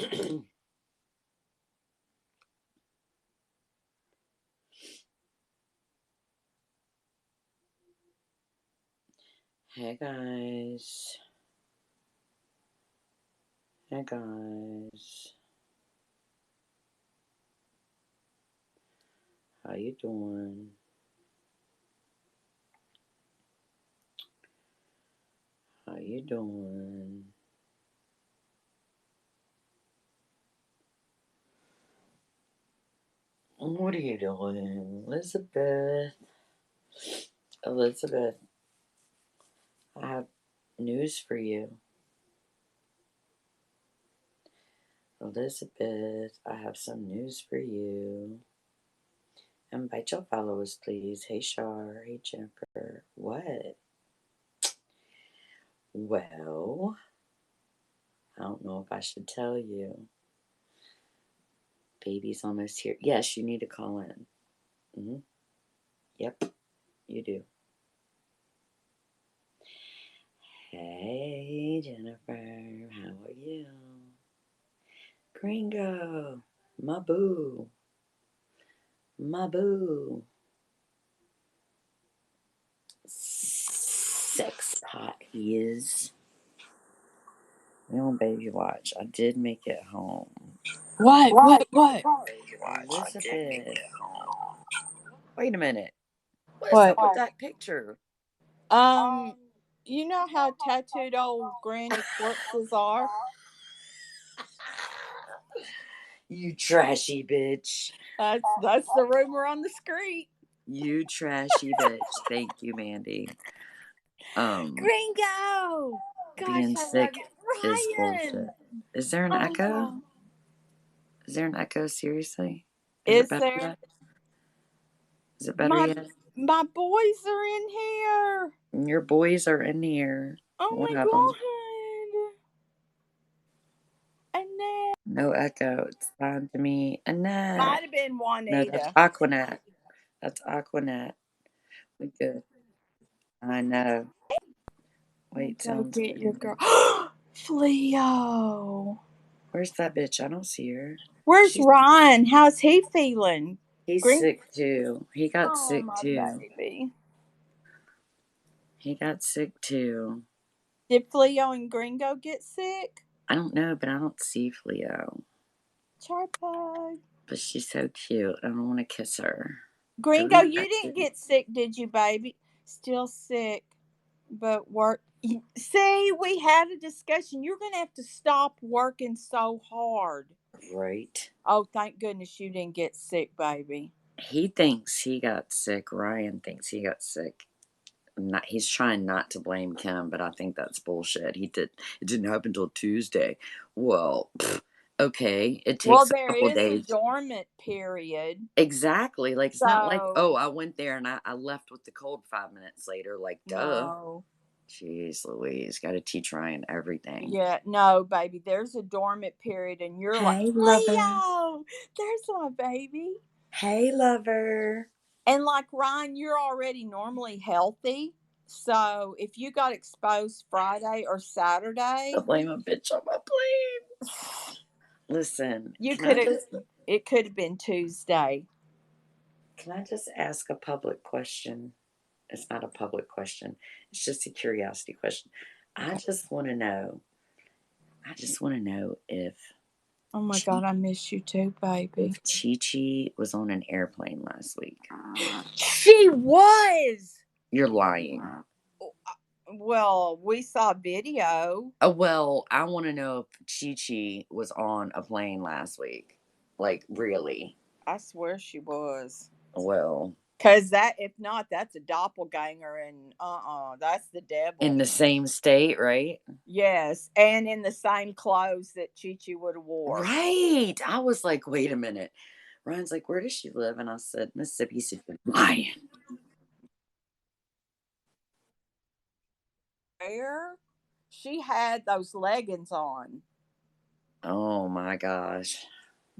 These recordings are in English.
Hey guys. Hey guys. How you doing? How you doing? What are you doing? Elizabeth. Elizabeth. I have news for you. Elizabeth, I have some news for you. Invite your followers, please. Hey, Shar. Hey, Jennifer. What? Well, I don't know if I should tell you. Baby's almost here. Yes, you need to call in. Mm-hmm. Yep, you do. Hey, Jennifer. How are you? Gringo. My boo. My boo. Sex pot he is. No baby watch. I did make it home. What? Elizabeth. Wait a minute. What is What? up with that picture? You know how tattooed old granny corpses are? You trashy bitch. That's the rumor on the street. You trashy bitch. Thank you, Mandy. Gringo! Gosh, Being sick Ryan! is bullshit. Is there an echo? Is there an echo? Seriously? Is it better there? yet? Is it better yet? My boys are in here. Your boys are in here. Oh One my of them. god. Annette. No echo. It's time to meet Annette. Might have been Juanita. No, that's Aquanet. That's Aquanet. We good. I know. Wait till get your girl. Fleo. Where's that bitch? I don't see her. Where's Ryan? How's he feeling? He's sick too. He got sick too. Baby. He got sick too. Did Fleo and Gringo get sick? I don't know, but I don't see Fleo. Charpug. But she's so cute. I don't want to kiss her. Gringo, you didn't get sick, did you, baby? Still sick, but work. See, we had a discussion. You're going to have to stop working so hard. Right. Oh, thank goodness you didn't get sick, baby. He thinks he got sick. Ryan thinks he got sick. He's trying not to blame Kim, but I think that's bullshit. It didn't happen until Tuesday. Well, okay. It takes a couple days. There is a dormant period. Exactly. Like, it's not like, oh, I went there and I left with the cold 5 minutes later. Like, duh. No. Jeez Louise, got to teach Ryan everything. Yeah, no, baby. There's a dormant period, and you're hey, like, lover. Leo, there's my baby. Hey, lover. And like Ryan, you're already normally healthy. So if you got exposed Friday or Saturday, I'll blame a bitch on my plane. Listen, it could have been Tuesday. Can I just ask a public question? It's not a public question. It's just a curiosity question. I just want to know if... Oh my God, I miss you too, baby. If Chi-Chi was on an airplane last week. She was! You're lying. Well, we saw video. Well, I want to know if Chi-Chi was on a plane last week. Like, really? I swear she was. Well... Because if not, that's a doppelganger, and that's the devil. In the same state, right? Yes, and in the same clothes that Chi-Chi would have wore. Right. I was like, wait a minute. Ryan's like, where does she live? And I said, Mississippi. He said, lying. Where? She had those leggings on. Oh my gosh.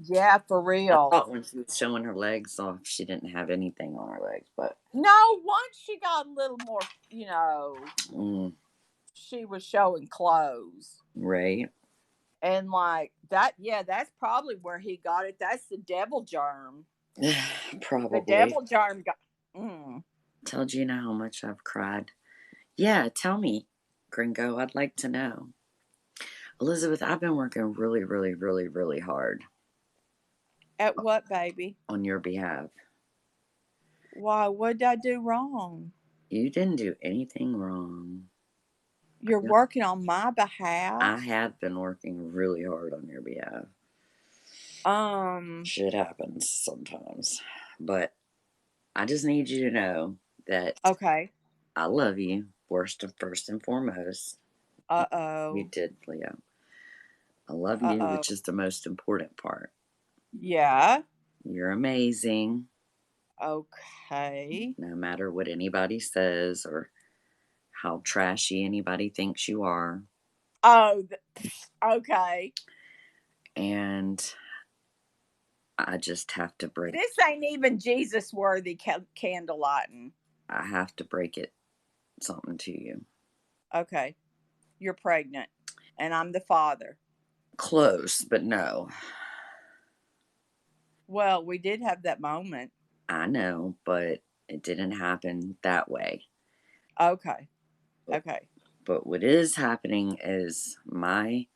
Yeah, for real. I thought when she was showing her legs off, she didn't have anything on her legs, but... No, once she got a little more, she was showing clothes. Right. And like that, yeah, that's probably where he got it. That's the devil germ. The Probably. devil germ got. Mm. Tell Gina how much I've cried. Yeah, tell me, Gringo. I'd like to know. Elizabeth, I've been working really, really, really, really hard At what, baby? on your behalf. Why? What did I do wrong? You didn't do anything wrong. You're working on my I behalf. have been working really hard on your behalf. Um. Shit happens sometimes. But I just need you to know that Okay. I love you, first and foremost. Uh You oh. did, Leo. I love Uh you, oh. which is the most important part. Yeah. You're amazing, Okay. no matter what anybody says or how trashy anybody thinks you are. Oh. Okay. And I just have to break This ain't even Jesus worthy candle lighting. I have to break it something to you. Okay. You're pregnant, and I'm the father. Close, but no. Well, we did have that moment. I know, but it didn't happen that way. Okay. But, Okay. but what is happening is my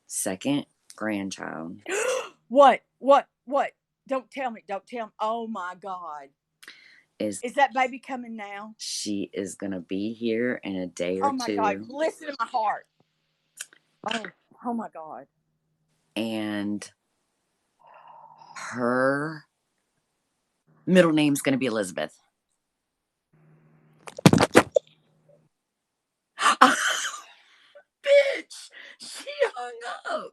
second grandchild What? What? What? Don't tell me. Don't tell me. Oh my God. is Is that baby coming now? she is gonna be here in a day or Oh my God. two, Listen to my heart. Oh, oh my God. and her middle name's gonna be Elizabeth. Bitch, she hung up.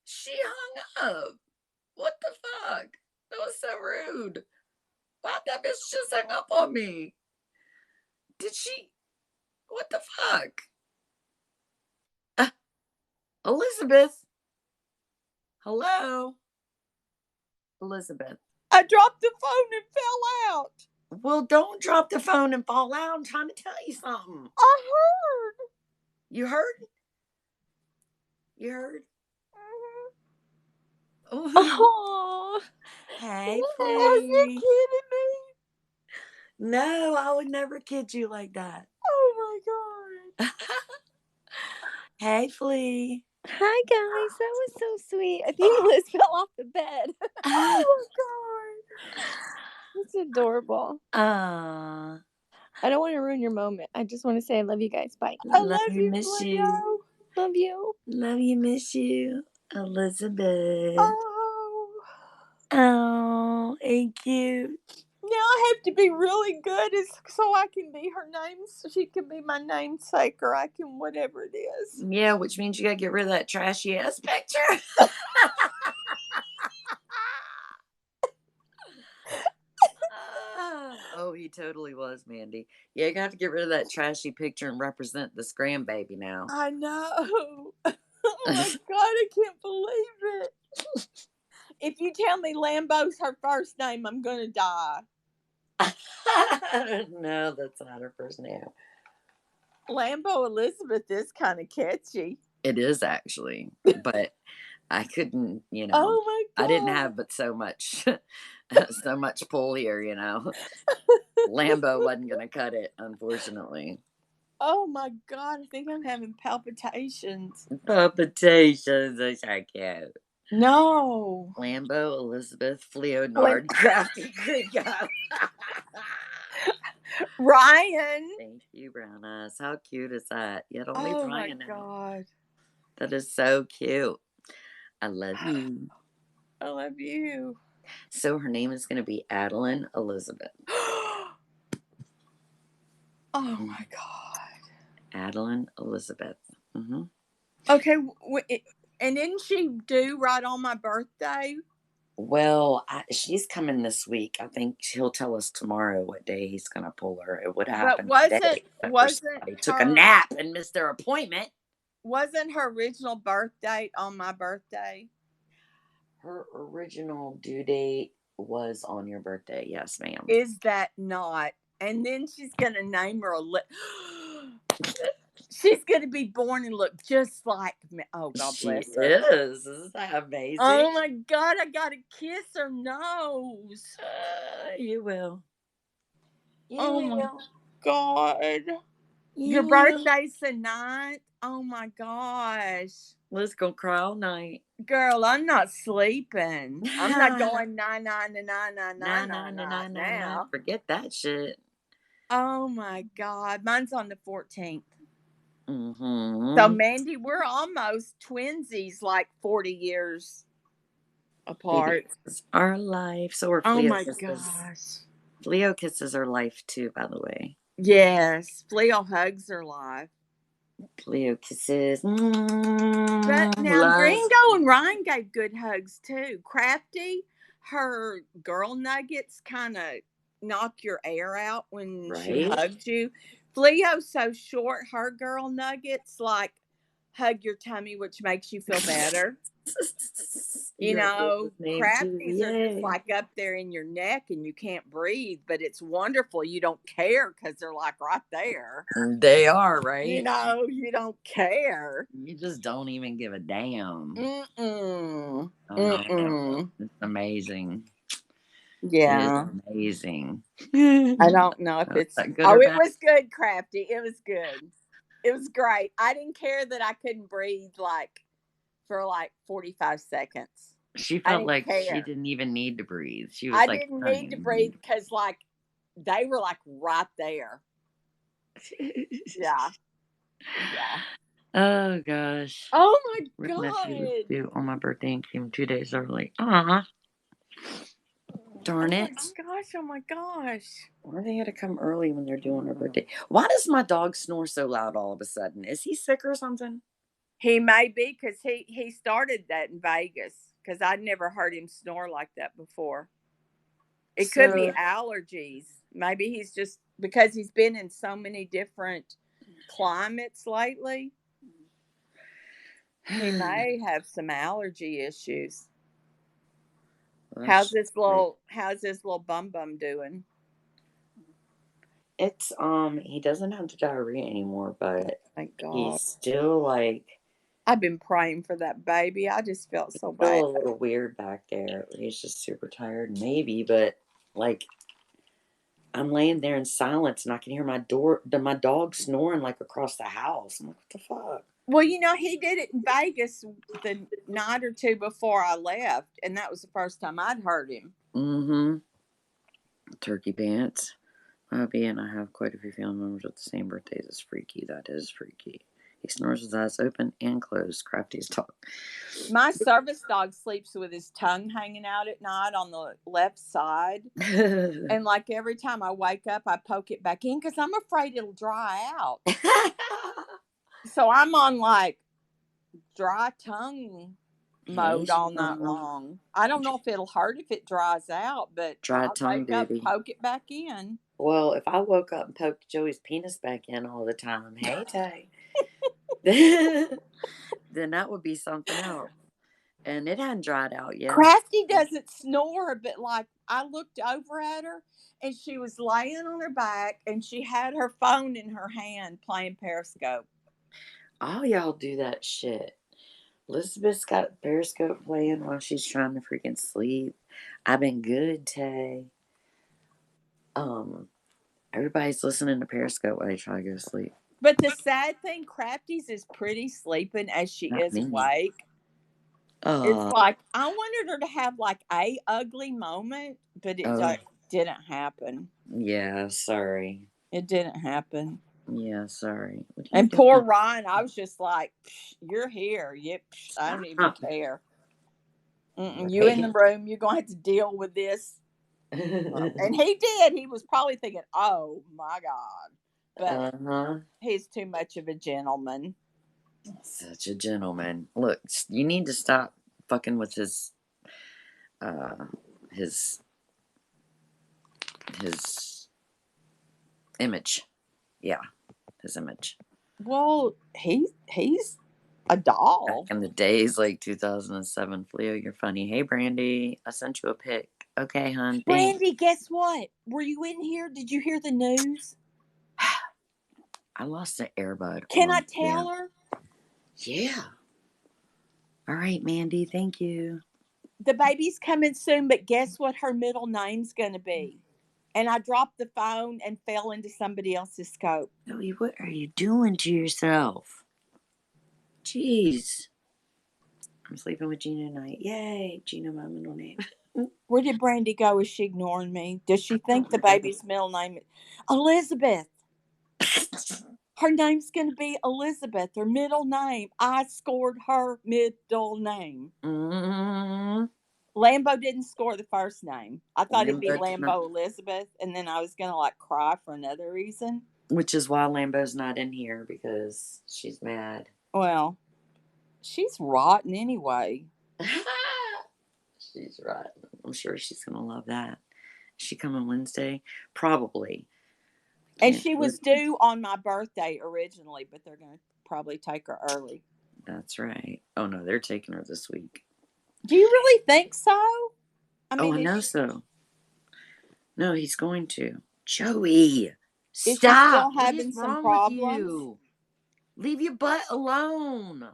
She hung up. What the fuck? That was so rude. Why'd that bitch just hang up on me? Did she? What the fuck? Uh, Elizabeth? Hello? Elizabeth. I dropped the phone and fell out. Well, don't drop the phone and fall out. I'm trying to tell you something. I heard. You heard? You heard? Oh, Oh, hey, Are you Flea. kidding me? No, I would never kid you like that. Oh my God. Hey, Flea. hi guys. That was so sweet. I think Liz fell off the bed. Oh my God. That's adorable. Ah, I don't want to ruin your moment. I just want to say I love you guys. Bye. I love love you, you, miss you. Cleo. Love you. Love you, miss you. Elizabeth. Oh. Oh, thank you. Now I have to be really good so I can be her name. So she can be my namesake, or I can whatever it is. Yeah, which means you gotta get rid of that trashy ass picture. Oh, he totally was, Mandy. Yeah, you got to get rid of that trashy picture and represent this grandbaby now. I know. Oh my God, I can't believe it. If you tell me Lambo's her first name, I'm gonna die. No, that's not her first name. Lambo Elizabeth is kind of catchy. It is actually, but I couldn't, Oh my I didn't God. have but so much, so much pull here. Lambo wasn't gonna cut it, unfortunately. Oh my God, I think I'm having palpitations. Palpitations, I can't. No. Lambo, Elizabeth, Lam- Leonard, Crafty, good God. Ryan. Thank you, Brown Eyes. How cute is that? Yeah, don't leave Oh my Ryan out. God. That is so cute. I love you. I love you. So her name is going to be Adeline Elizabeth. Oh my God. Adeline Elizabeth. Mm-hmm. Okay, and didn't she do right on my birthday? Well, she's coming this week. I think he'll tell us tomorrow what day he's going to pull her. It would But happen wasn't today, but for wasn't somebody took a her nap and missed their appointment. wasn't her original birth date on my birthday? Her original due date was on your birthday. Yes, ma'am. Is that not? And then she's gonna name her She's going to be born and look just like me. Oh, God She bless her. is. Isn't that amazing? Oh, my God. I got to kiss her nose. You will. You Oh, my will. God. Your You will. birthday's the 9th. Oh, my gosh. Let's go cry all night. Girl, I'm not sleeping. I'm not Nah, going 9 9 to 9 9 nah, 9 nah, 9 nah, 9 nah, nah. now. Forget that shit. Oh my God. Mine's on the 14th. So, Mm-hmm. Mandy, we're almost twinsies, like 40 years Baby apart. kisses are life. So are Oh Fleo my kisses. gosh. Fleo kisses are life too, by the way. Yes. Fleo hugs are live. Fleo kisses. But now Love. Gringo and Ryan gave good hugs too. Crafty, her girl nuggets kind of knock your air out when she Right? hugs you. Fleo's so short, her girl nuggets like hug your tummy, which makes you feel better. You Your know, baby's name too. crafties are just Yay. like up there in your neck and you can't breathe, but it's wonderful. You don't care because they're like right there. They are, You right? know, you don't care. You just don't even give a damn. Mm-mm. Oh, Mm-mm. it's amazing. It is Yeah. amazing. I don't know if Was it's. that good Oh, or it bad? was good, Crafty. It was good. It was great. I didn't care that I couldn't breathe like for like 45 seconds. She I felt didn't like she care. didn't even need to breathe. She was I like, didn't I don't need to even breathe need because like they were like right there. to Yeah. Yeah. Oh gosh. Oh my Rick nephew was God. due on my birthday and came 2 days early. Aw. Oh Darn my it. gosh. Oh my gosh. Why they had to come early when they're doing her birthday? Why does my dog snore so loud all of a sudden? Is he sick or something? He may be because he started that in Vegas because I'd never heard him snore like that before. It could be So allergies. Maybe he's just because he's been in so many different climates lately. He may have some allergy issues. that's like, How's this little bum bum doing? it's he doesn't have the diarrhea anymore, but Thank he's God. still like I've been praying for that baby. I just felt so bad. still a little weird back there. He's just super tired, maybe, but like I'm laying there in silence and I can hear my dog snoring like across the house. I'm like, what the fuck? Well, he did it in Vegas the night or two before I left, and that was the first time I'd heard him. Mm-hmm. Turkey pants. Hubby and I have quite a few family members with the same birthdays. It's freaky. That is freaky. He snores with his eyes open and closed. Crafty's talk. My service dog sleeps with his tongue hanging out at night on the left side. And like every time I wake up, I poke it back in because I'm afraid it'll dry out. So I'm on like dry tongue Hey, mode all night Sean. long. I don't know if it'll hurt if it dries out, but Dry I'll tongue wake up, duty. poke it back in. Well, if I woke up and poked Joey's penis back in all the time, hey, Tay, then that would be something else. And it hadn't dried out yet. Crafty doesn't snore, but like I looked over at her and she was laying on her back and she had her phone in her hand playing Periscope. All y'all do that shit. Elizabeth's got Periscope playing while she's trying to freaking sleep. I've been good, Tay. Um, Everybody's listening to Periscope while they try to go to sleep. But the sad thing, Crafty's is pretty sleeping as she Not is me. awake. It's Oh, like I wanted her to have like a ugly moment, but it oh, just didn't happen. yeah. Sorry. It didn't happen. Yeah, sorry. What are you And poor doing? Ryan, I was just like, "You're here. Yep, I don't even Stop. care. You in the Right. room. You're going to have to deal with this." And he did. He was probably thinking, "Oh my God," but Uh-huh. he's too much of a gentleman. Such a gentleman. Look, you need to stop fucking with uh his his image. Yeah, his image. Well, he's a Back doll. in the days like 2007, Fleo, you're funny. Hey, Brandy, I sent you a pic. Okay, hon, thanks. Brandy, guess what? Were you in here? Did you hear the news? I lost an earbud. Can I tell her? Yeah. All right, Mandy. Thank you. The baby's coming soon, but guess what her middle name's going to be? And I dropped the phone and fell into somebody else's scope. Zoe, what are you doing to yourself? Jeez. I'm sleeping with Gina tonight. Yay. Gina, my middle name. Where did Brandy go? Is she ignoring me? Does she think the baby's middle name is Elizabeth? Her name's going to be Elizabeth, her middle name. I scored her middle name. Mm-hmm. Lambo didn't score the first name. I thought it'd be Lambo Lambo Elizabeth, and then I was going to like cry for another reason. Which is why Lambo's not in here, because she's mad. Well, she's rotten anyway. She's rotten. I'm sure she's going to love that. Is she coming Wednesday? Probably. And she was due on my birthday originally, but they're going to probably take her early. That's right. Oh, no, they're taking her this week. Do you really think so? I know so. No, he's going to. Joey, stop. Is she still What having is some wrong problems? with you? Leave your butt alone.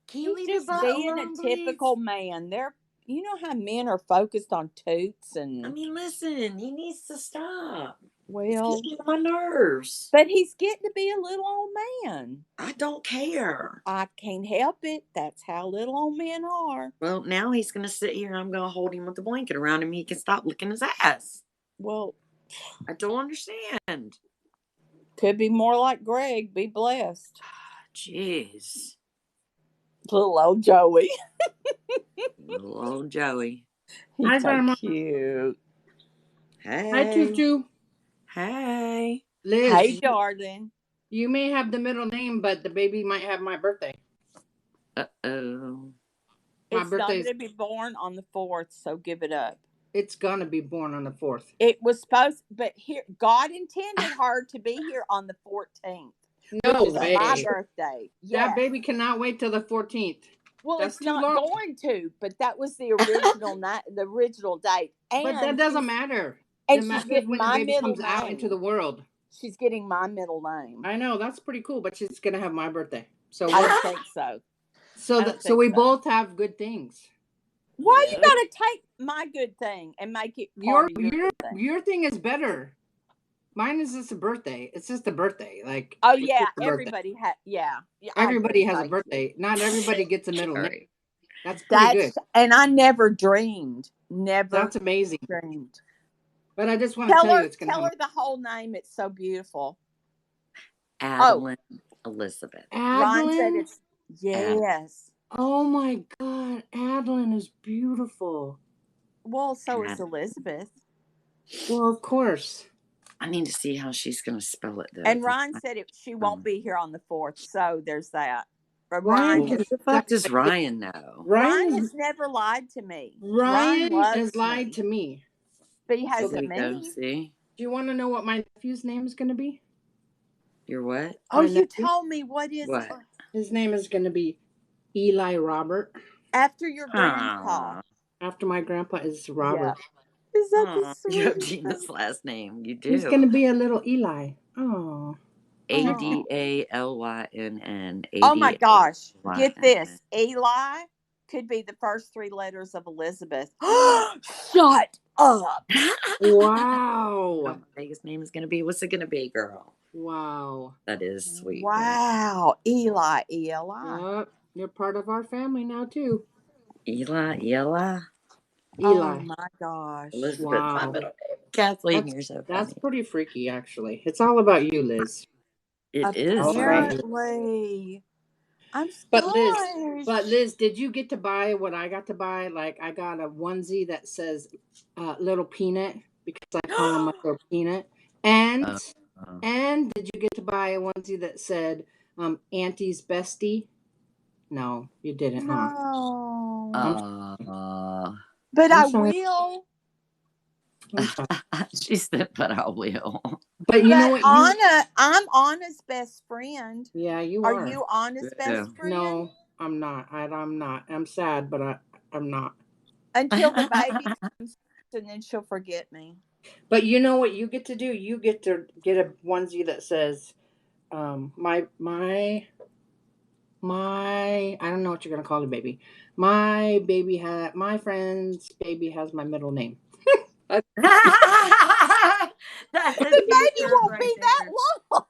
Can you leave your butt being alone, a typical please? man. You know how men are focused on toots and. I mean, listen, he needs to stop. Well, it's getting on my nerves. But he's getting to be a little old man. I don't care. I can't help it. That's how little old men are. Well, now he's going to sit here and I'm going to hold him with the blanket around him. He can stop licking his ass. Well, I don't understand. Could be more like Greg. Be blessed. Jeez. Little old Joey. Little old Joey. He's so cute. Hey. Hi, Choo-Choo. Hey. Liz. Hey, darling. You may have the middle name, but the baby might have my birthday. Uh-oh. It's not going to be born on the 4th, so give it up. It's going to be born on the 4th. It was supposed, but here, God intended her to be here on the 14th. No which way. Is my birthday. Yes. That baby cannot wait till the 14th. Well, That's it's not going to, but that was the original the original date. And but that doesn't matter. And it she's matters getting when my the baby middle comes name. out into the world. She's getting my middle name. I know, that's pretty cool, but she's going to have my birthday. So I don't think so. So we both have good things. Why you got to take my good thing and make it part of your thing? Your thing is better. Mine is just a birthday. It's just a birthday. Like, oh yeah, everybody has. Yeah, everybody has a birthday. Not everybody gets a middle name. That's pretty good. And I never dreamed. Never. That's amazing. Dreamed. But I just want to tell you, it's going to tell her the whole name. It's so beautiful. Adeline Elizabeth. Ron said it's yes. Oh my God, Adeline is beautiful. Well, so is Elizabeth. Well, of course. I need to see how she's going to spell it, though. And Ryan said she won't be here on the 4th, so there's that. Ryan, who the fuck does Ryan know? Ryan has never lied to me. Ryan has lied to me. But he hasn't me. See? Do you want to know what my nephew's name is going to be? Your what? Oh, you told me. What is it? His name is going to be Eli Robert. After your grandpa. After my grandpa is Robert. Yeah. Is that the sweetest? You have Gina's last name. You do. He's going to be a little Eli. Oh. Adalynn. Oh my gosh. Get this. Eli could be the first 3 letters of Elizabeth. Shut up. Wow. My biggest name is going to be, what's it going to be, girl? Wow. That is sweet. Wow. Eli. E-L-I. Yep. You're part of our family now, too. Eli. Oh my gosh. Elizabeth, wow. my middle name. Kathleen, you're so funny. That's pretty freaky, actually. It's all about you, Liz. It is. Apparently. I'm scared. But Liz, did you get to buy what I got to buy? Like, I got a onesie that says Little Peanut, because I call him my little peanut. And did you get to buy a onesie that said Auntie's Bestie? No, you didn't, no. huh? But I will. She said, but I will. But you know what? I'm Anna's best friend. Yeah, you are. Are you Anna's best friend? No, I'm not. I'm not. I'm sad, but I'm not. Until the baby comes, and then she'll forget me. But you know what you get to do? You get to get a onesie that says, my I don't know what you're gonna call the baby. My friend's baby has my middle name. That's a The baby t-shirt won't right be that there. long.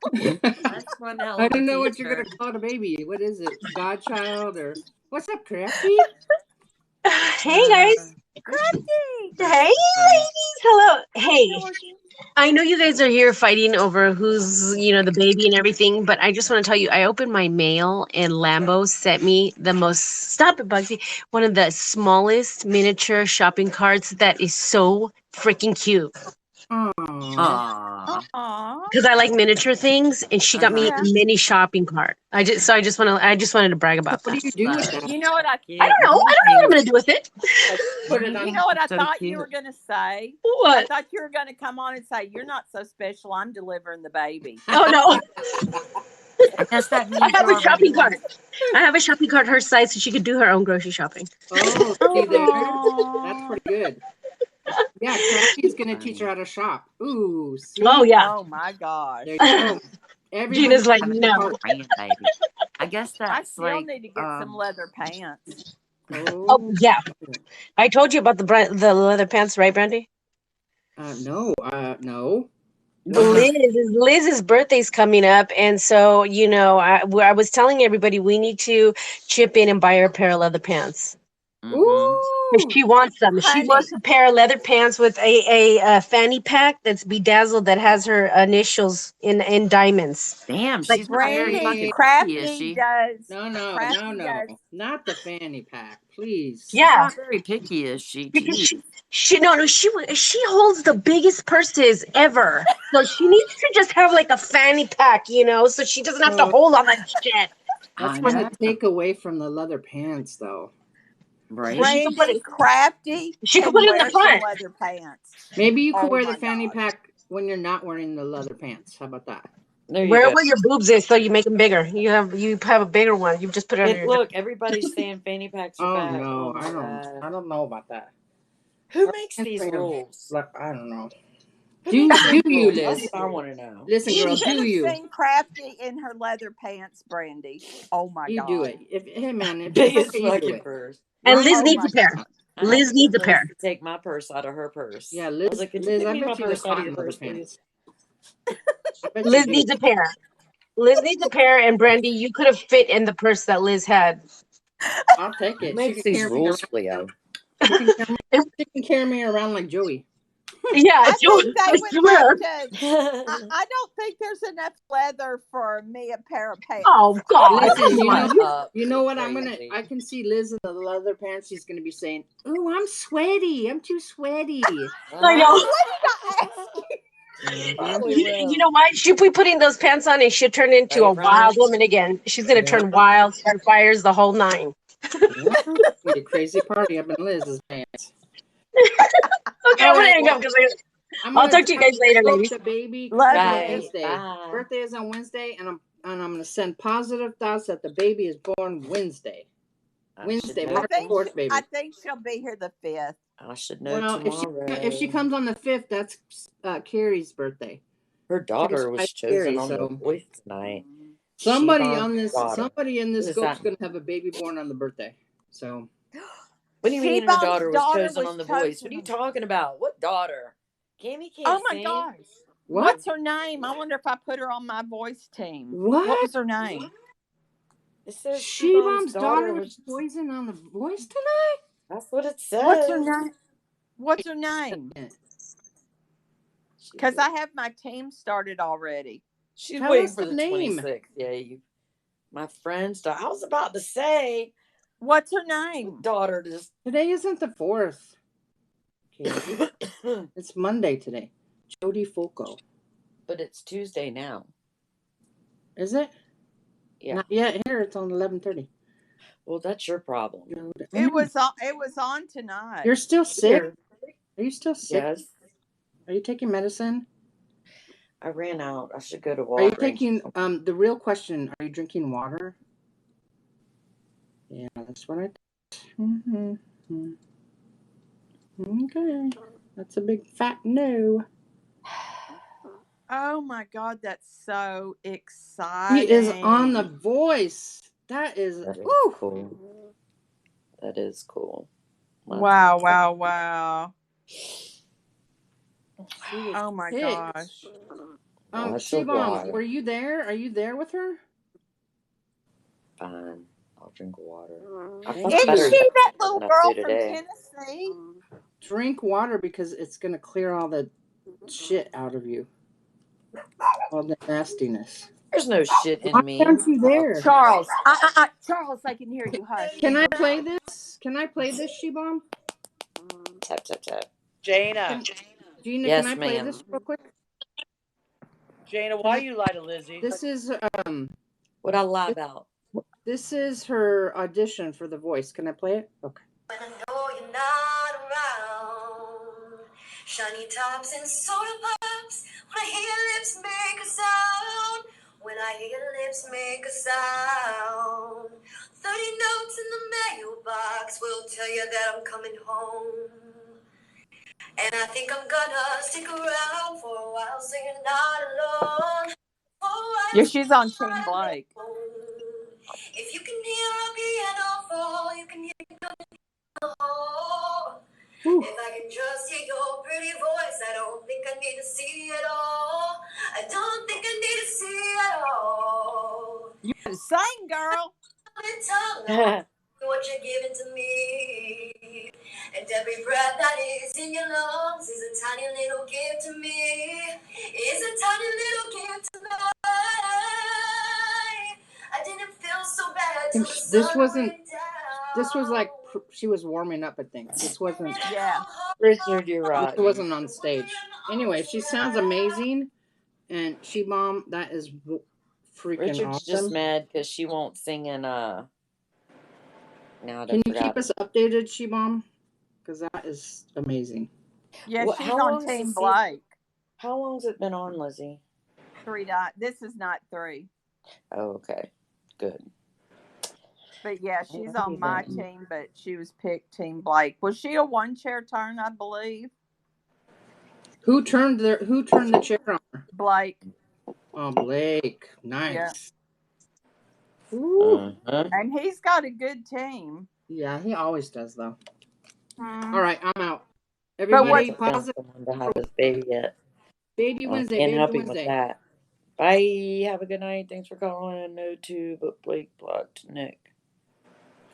That's one hell I of a don't know what you're gonna t-shirt. call the baby. What is it? Godchild or what's up, Crafty? Hey guys. Crafty. Hey That's so funny. ladies. Hello. Hi, Hey. Georgie. I know you guys are here fighting over who's, the baby and everything, but I just want to tell you, I opened my mail and Lambo sent me the most, stop it, Bugsy, one of the smallest miniature shopping carts that is so freaking cute. Aww. Aww. Aw. Because I like miniature things, and she got me Uh-huh. a Yeah. mini shopping cart. I just wanted to brag about What do that. you do with Love it. that? You know what I I Cute. don't know. I don't know what I'm gonna do with it. Like, put it Mini on. You know what I so thought you cute. were gonna say? I What? thought you were gonna come on and say, "You're not so special. I'm delivering the baby." Oh no. I guess that I means you have a already shopping have. cart. I have a shopping cart her size so she could do her own grocery shopping. Oh, see there? That's Aww. pretty good. Yeah, Crafty's gonna teach her Funny. how to shop. Ooh, Oh see? yeah. Oh my gosh. There you go. Everybody Gina's like, Have a no. grandbaby. I guess I that's still like need to get some leather pants. Oh Oh, yeah. I told you about the leather pants, right, Brandy? no, no. What uh-huh. Liz's birthday's coming up, and so I was telling everybody we need to chip in and buy her a pair of leather pants. Mm-hmm. 'Cause Ooh, she wants them. She Honey, wants a pair of leather pants with a fanny pack that's bedazzled that has her initials in diamonds. Damn, Like, she's not very Brandy fucking hey, picky, is Crafty she? does. no, Crafty does. not the fanny pack, please. She's yeah, not very picky, is she? because Jeez. she no no she holds the biggest purses ever. So she needs to just have like a fanny pack, so she doesn't have to Oh, hold all that shit. that's I gonna know. take away from the leather pants, though. So Right? she can put it. Brandy Crafty She can can put it in the wear some front. leather pants. Maybe you could Oh wear the my fanny gosh. pack when you're not wearing the leather pants. How about that? There you go. Wherever your boobs is, so you make them bigger. You have a bigger one. You just put it under And your. look, everybody's saying fanny packs are Oh bad. no, Oh my god. I don't know about that. Who Our makes pants these may have rules? I don't know. Who makes these Do you, rules? That's Liz? what I want to know. Listen, You girl, should do have you? seen Crafty in her leather pants, Brandy. Oh my You do god. it. Hey man, if you like Biggest it, you do fucking it. purse. And I Liz had Oh to needs my a pair. god. I had Liz to needs get a Liz pair. to take my purse out of her purse. Yeah, I was Liz. like, could you Liz, give I me my bet you purse look out of hot your in leather purse, please? pants. I bet you Liz do. needs a pair. Liz needs a pair, and Brandy, you could have fit in the purse that Liz had. I'll take Who it. She makes can these carry me rules, around. Cleo? She can carry me, she can carry me around like Joey. Yeah, I think they I would have swear. to. I don't think there's enough leather for me a pair of pants. Oh God, Listen, come Shut on. up. you know You're what? crazy. I can see Liz in the leather pants. She's gonna be saying, "Ooh, I'm sweaty. I'm too sweaty." I Uh-huh. know. What did I ask you? Mm-hmm. Probably You will. know what? She'll be putting those pants on, and she'll turn into a Right, wild Brian? woman again. She's gonna Yeah, turn wild, start fires, the whole nine. yeah. Be a crazy party up in Liz's pants. Okay, All I'm gonna right, hang up well, because I'm I'll gonna talk to you drop. guys later, I hope ladies. the baby Love comes on you. Right. Wednesday. Bye. Birthday is on Wednesday, and I'm gonna send positive thoughts that the baby is born Wednesday. I should Wednesday, know. March 4th, I baby. think she'll be here the 5th. I should know Well, if she tomorrow. comes on the 5th, that's Carrie's birthday. Her Carrie's daughter was wife, chosen Carrie. on The So Voice tonight. Mhm. Siobhan's daughter. somebody in Who this is scope's that? gonna have a baby born on the birthday. So What do you mean her Shebon's daughter was daughter chosen was on The Voice? What chosen are you on. talking about? What daughter? Cammy Oh can't my sing. gosh. what? What's her name? I wonder if I put her on my voice team. What What? was her name? It says Siobhan's She-Bomb's daughter daughter was was. poisoned on the voice tonight? That's what it What's her says. name? What's her name? Because I have my team started already. She's Tell waiting us for the the name. 26th. Yeah, my friend's daughter. I was about to say What's her name? daughter just. Today isn't the 4th. Okay. It's Monday today. Jody Fulco. But it's Tuesday now. Is it? Yeah. Not yet. Here it's on 11:30. Well, that's your problem. It was on tonight. You're still sick? Here. Are you still sick? Yes. Are you taking medicine? I ran out. I should go to Are you Walgreens. taking the real question, are you drinking water? Yeah, that's what I Okay. That's a big fat no. Oh my God, that's so He exciting. is on The Voice. That is cool. That is cool. Wow, wow, wow. She was Oh my picked. gosh. Shibam, were you there? Are you there with her? Fine. I'll drink water. Isn't she that little girl from Tennessee? Drink water because it's going to clear all the shit out of you. All the nastiness. There's no shit in me. Why aren't you there? Charles. Charles, I can hear you. Hush. Can I play this? Shibam? Tap, tap, tap. Gina, Yes, can I play this real quick? Gina, why you lie to Lizzie? This is what I lie about. This is her audition for The Voice. Can I play it? Okay. When I know you're not around, shiny tops and soda pops. When I hear your lips make a sound, when I hear your lips make a sound. 30 notes in the mailbox will tell you that I'm coming home. And I think I'm gonna stick around for a while so you're not alone. Yeah, she's on Team Blake. If you can hear a piano fall, you can hear the hall. If I can just hear your pretty voice, I don't think I need to see it all. I don't think I need to see it all. You better sing, girl. What you're giving to me, and every breath that is in your lungs is a tiny little gift to me. Is a tiny little gift to me. I didn't feel so bad till the sun went down. This was like she was warming up. I think this wasn't. Yeah. Richard, you're right. This wasn't on stage. Anyway, she sounds amazing, and Shibam, that is freaking Richard's awesome. just mad because she won't sing in Now Can you keep us updated, Shibam? Because that is amazing. Yeah, she's on Team Blake. How long's it been on, Lizzie? 3. This is not 3. Oh, okay. Good. But yeah, she's on my team, but she was picked Team Blake. Was she a one-chair turn, I believe? Who turned the chair on her? Blake. Oh, Blake. Nice. Yeah. Uh-huh. And he's got a good team. Yeah, he always does, though. All right, I'm out. Everybody, pause it. To have his baby yet. Baby Wednesday. Can't Baby help him Wednesday. with that. Bye. Have a good night. Thanks for calling. No two, but Blake blocked Nick.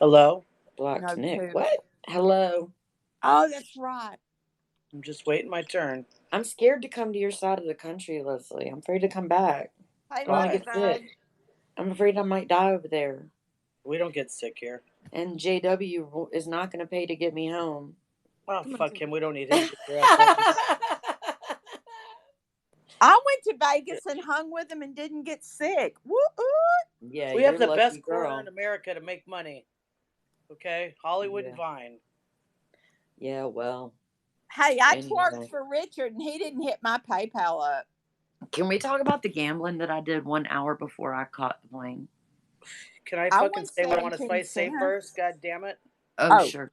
Hello? Blocked Nick. What? Hello. Oh, that's right. I'm just waiting my turn. I'm scared to come to your side of the country, Leslie. I'm afraid to come back. Hey, I get sick. I'm afraid I might die over there. We don't get sick here. And JW is not going to pay to get me home. Oh, fuck him. We don't need him. I went to Vegas and hung with him and didn't get sick. Woo-oo. Yeah, we have the best corner in America to make money. Okay? Hollywood and Vine. Yeah, well. Hey, I twerked for Richard and he didn't hit my PayPal up. Can we talk about the gambling that I did 1 hour before I caught the plane? Can I fucking say what I want to say first? God damn it. Oh, sure.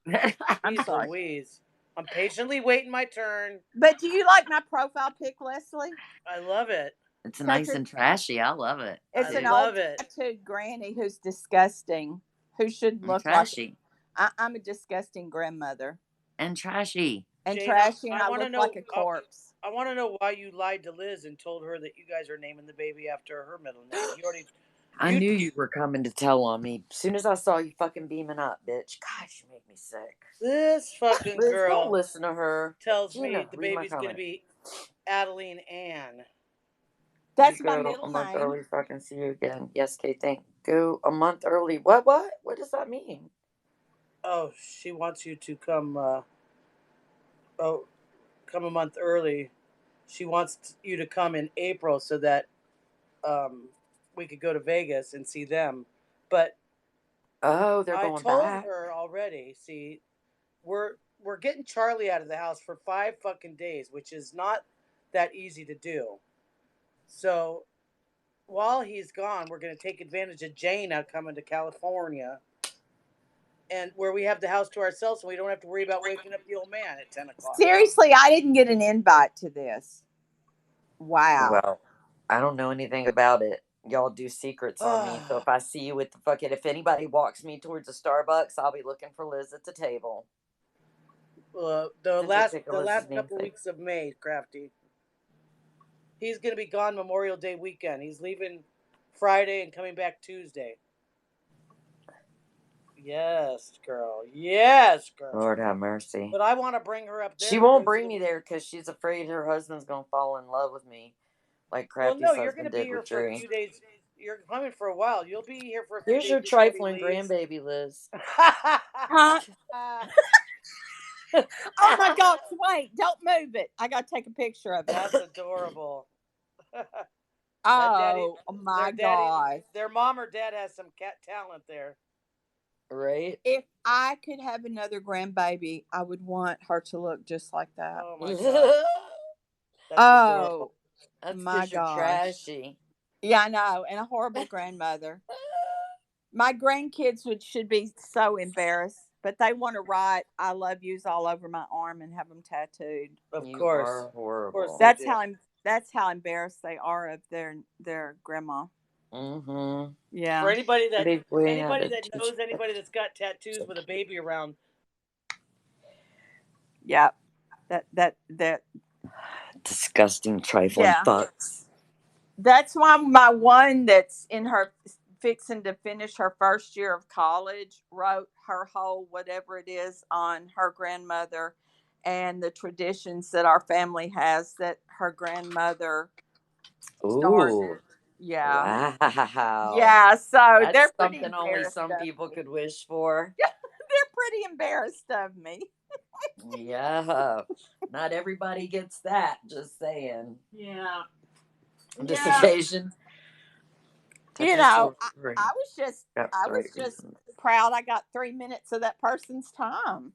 I'm sorry. Louise. I'm patiently waiting my turn. But do you like my profile pic, Leslie? I love it. It's nice and trashy. I love it. It's an old tattooed granny who's disgusting, who shouldn't look trashy. Like I'm a disgusting grandmother. And trashy. And Jana, trashy, and I look like a corpse. I want to know why you lied to Liz and told her that you guys are naming the baby after her middle name. I knew you were coming to tell on me. As soon as I saw you fucking beaming up, bitch. God, you make me sick. This fucking Liz, girl don't listen to her. Tells me the baby's going to be Adeline Ann. That's my middle name. A month early so I can see you again. Yes, Kate, go a month early. What? What does that mean? Oh, she wants you to come, come a month early. She wants you to come in April so that we could go to Vegas and see them. But they're going back. I told her already. See, we're getting Charlie out of the house for 5 fucking days, which is not that easy to do. So while he's gone, we're going to take advantage of Jana coming to California and where we have the house to ourselves, so we don't have to worry about waking up the old man at 10 o'clock. Seriously, I didn't get an invite to this. Wow. Well, I don't know anything about it. Y'all do secrets on me, so if I see you with the fucking, if anybody walks me towards a Starbucks, I'll be looking for Liz at the table. The last couple weeks of May, Crafty. He's gonna be gone Memorial Day weekend. He's leaving Friday and coming back Tuesday. Yes, girl. Yes, girl. Lord have mercy. But I want to bring her up there. She won't bring me there because she's afraid her husband's gonna fall in love with me, like Crafty's you're gonna husband be did here with for a Tree. few days. You're coming for a while. You'll be here for a few days. Here's your trifling grandbaby, Liz. Huh? Oh my gosh, wait, don't move it. I gotta take a picture of it. That's adorable. Oh my gosh. Their mom or dad has some cat talent there. Right? If I could have another grandbaby, I would want her to look just like that. Oh my god. That's adorable. That's my because you're gosh. trashy. Yeah, I know, and a horrible grandmother. My grandkids should be so embarrassed, but they want to write "I love yous" all over my arm and have them tattooed. Of You course. are horrible. Of course That's how embarrassed they are of their grandma. Mm-hmm. Yeah. For anybody that that knows anybody that's got tattoos with a baby around. Yeah. That disgusting trifling fucks. That's why my one that's in her fixing to finish her first year of college wrote her whole whatever it is on her grandmother and the traditions that our family has that her grandmother started. Ooh. Yeah. Wow. Yeah, so that's they're pretty something only some of people me. could wish for. They're pretty embarrassed of me. Yeah. Not everybody gets that, just saying. Yeah. On this occasion. You know, I was just proud I got 3 minutes of that person's time.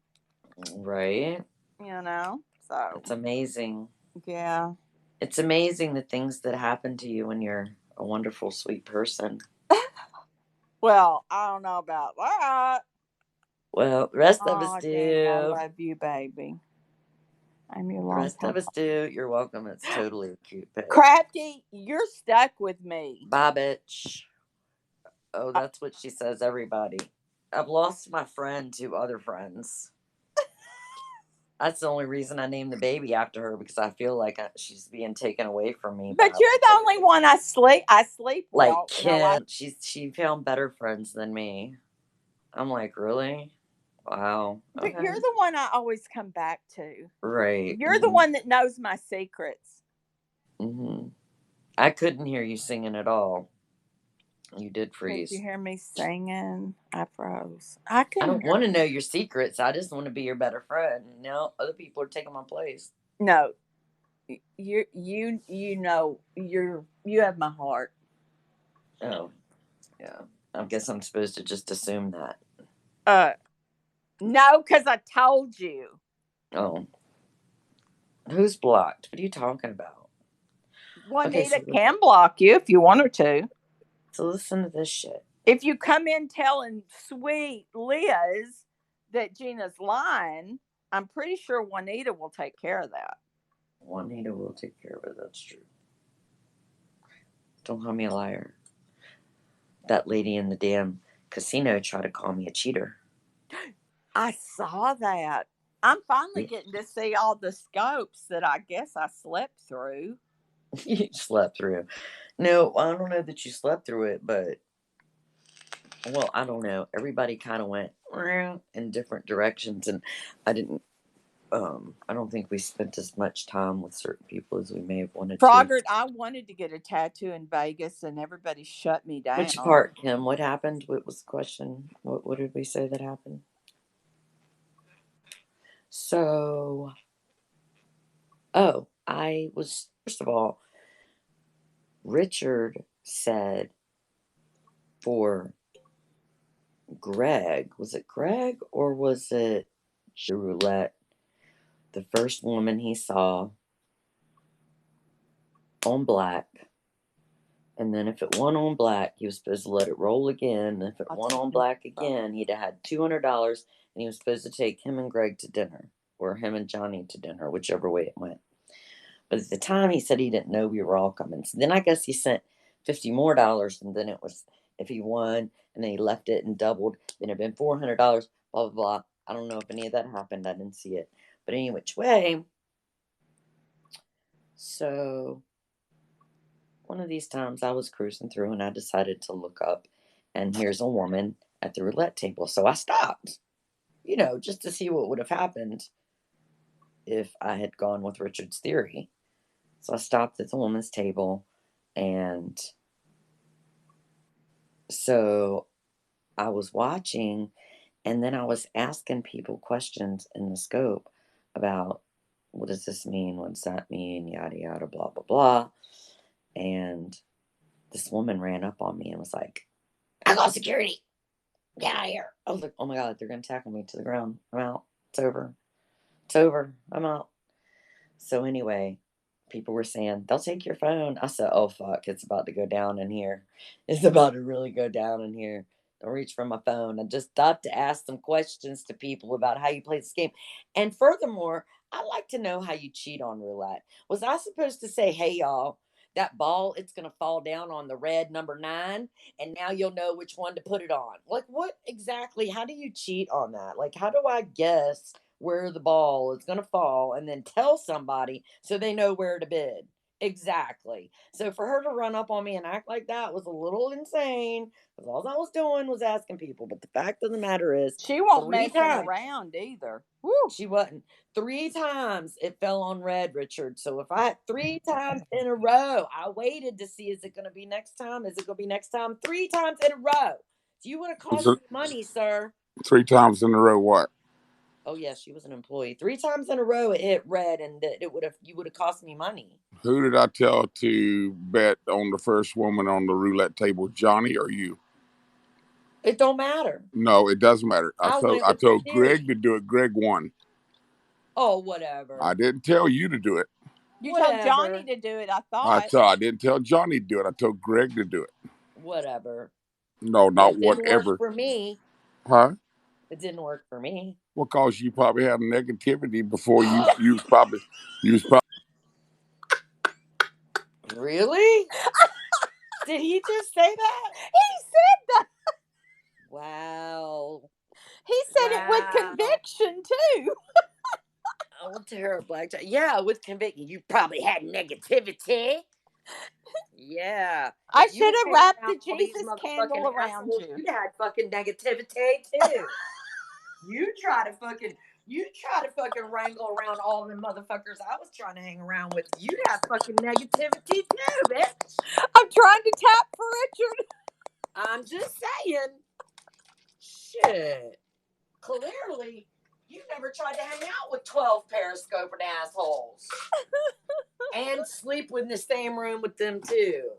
Right. You know, so it's amazing. Yeah. It's amazing the things that happen to you when you're a wonderful, sweet person. Well, I don't know about that. Well, the rest of us do. I love you, baby. I'm your The rest of us do. You're welcome. It's totally a cute pic. Crafty, you're stuck with me. Bye, bitch. Oh, that's what she says, everybody. I've lost my friend to other friends. That's the only reason I named the baby after her, because I feel like she's being taken away from me. But you're the only one I sleep like well. Kim. No, she found better friends than me. I'm like, really? Wow. Okay. But you're the one I always come back to. Right. You're the one that knows my secrets. Mm-hmm. I couldn't hear you singing at all. You did freeze. Did you hear me singing? I froze. I don't want to know your secrets. I just want to be your better friend. No, other people are taking my place. No, you know you have my heart. Oh, yeah. I guess I'm supposed to just assume that. No, because I told you. Oh, who's blocked? What are you talking about? Juanita can block you if you want her to. So listen to this shit. If you come in telling sweet Liz that Gina's lying, I'm pretty sure Juanita will take care of that. Juanita will take care of it. That's true. Don't call me a liar. That lady in the damn casino tried to call me a cheater. I saw that. I'm finally getting to see all the scopes that I guess I slept through. You slept through. No, I don't know that you slept through it, but well, I don't know. Everybody kind of went in different directions, and I didn't. I don't think we spent as much time with certain people as we may have wanted Frogert, I wanted to get a tattoo in Vegas, and everybody shut me down. Which part, Kim? What happened? What was the question? What did we say that happened? So, I was, first of all, Richard said for Greg, was it Greg or was it Roulette? The first woman he saw on black, And then if it won on black, he was supposed to let it roll again. And if it won on black again, he'd have had $200, and he was supposed to take him and Greg to dinner, or him and Johnny to dinner, whichever way it went. But at the time, he said he didn't know we were all coming. So then I guess he sent $50 more, and then it was if he won, and then he left it and doubled, then it'd been $400. Blah blah blah. I don't know if any of that happened. I didn't see it, but any which way. So one of these times I was cruising through and I decided to look up, and here's a woman at the roulette table. So I stopped, just to see what would have happened if I had gone with Richard's theory. So I stopped at the woman's table, and so I was watching, and then I was asking people questions in the scope about what does this mean? What does that mean? Yada, yada, blah, blah, blah. And this woman ran up on me and was like, I call security. Get out of here. I was like, oh my God, they're going to tackle me to the ground. I'm out. It's over. It's over. I'm out. So anyway, people were saying, they'll take your phone. I said, oh, fuck. It's about to go down in here. It's about to really go down in here. Don't reach for my phone. I just stopped to ask some questions to people about how you play this game. And furthermore, I'd like to know how you cheat on roulette. Was I supposed to say, hey, y'all, that ball, it's going to fall down on the red number 9, and now you'll know which one to put it on? Like, what exactly? How do you cheat on that? Like, how do I guess where the ball is going to fall and then tell somebody so they know where to bid? Exactly. So for her to run up on me and act like that was a little insane, because all I was doing was asking people. But the fact of the matter is, she won't three messing times around either. Woo. she wasn't. 3 times it fell on red, Richard. So if I had 3 times in a row, I waited to see, is it going to be next time? Is it going to be next time? 3 times in a row. So you would have cost me money, sir. 3 times in a row, what? Oh yes, she was an employee. 3 times in a row it hit red, and you would have cost me money. Who did I tell to bet on the first woman on the roulette table, Johnny or you? It don't matter. No, it doesn't matter. I told Greg to do it. Greg won. Oh, whatever. I didn't tell you to do it. You told Johnny to do it, I thought. I didn't tell Johnny to do it. I told Greg to do it. Whatever. No, not it didn't whatever. Work for me. Huh? It didn't work for me. Well, cause you probably have negativity before you was probably. Really? Did he just say that? He said that. Wow. He said it with conviction too. Oh, Tara Blackjack. Yeah, with conviction. You probably had negativity. Yeah. I should have wrapped the Jesus candle around you. You had fucking negativity too. You try to fucking wrangle around all the motherfuckers I was trying to hang around with. You have fucking negativity too, bitch. I'm trying to tap for Richard. I'm just saying. Shit. Clearly, you never tried to hang out with 12 periscoping assholes. And sleep in the same room with them too.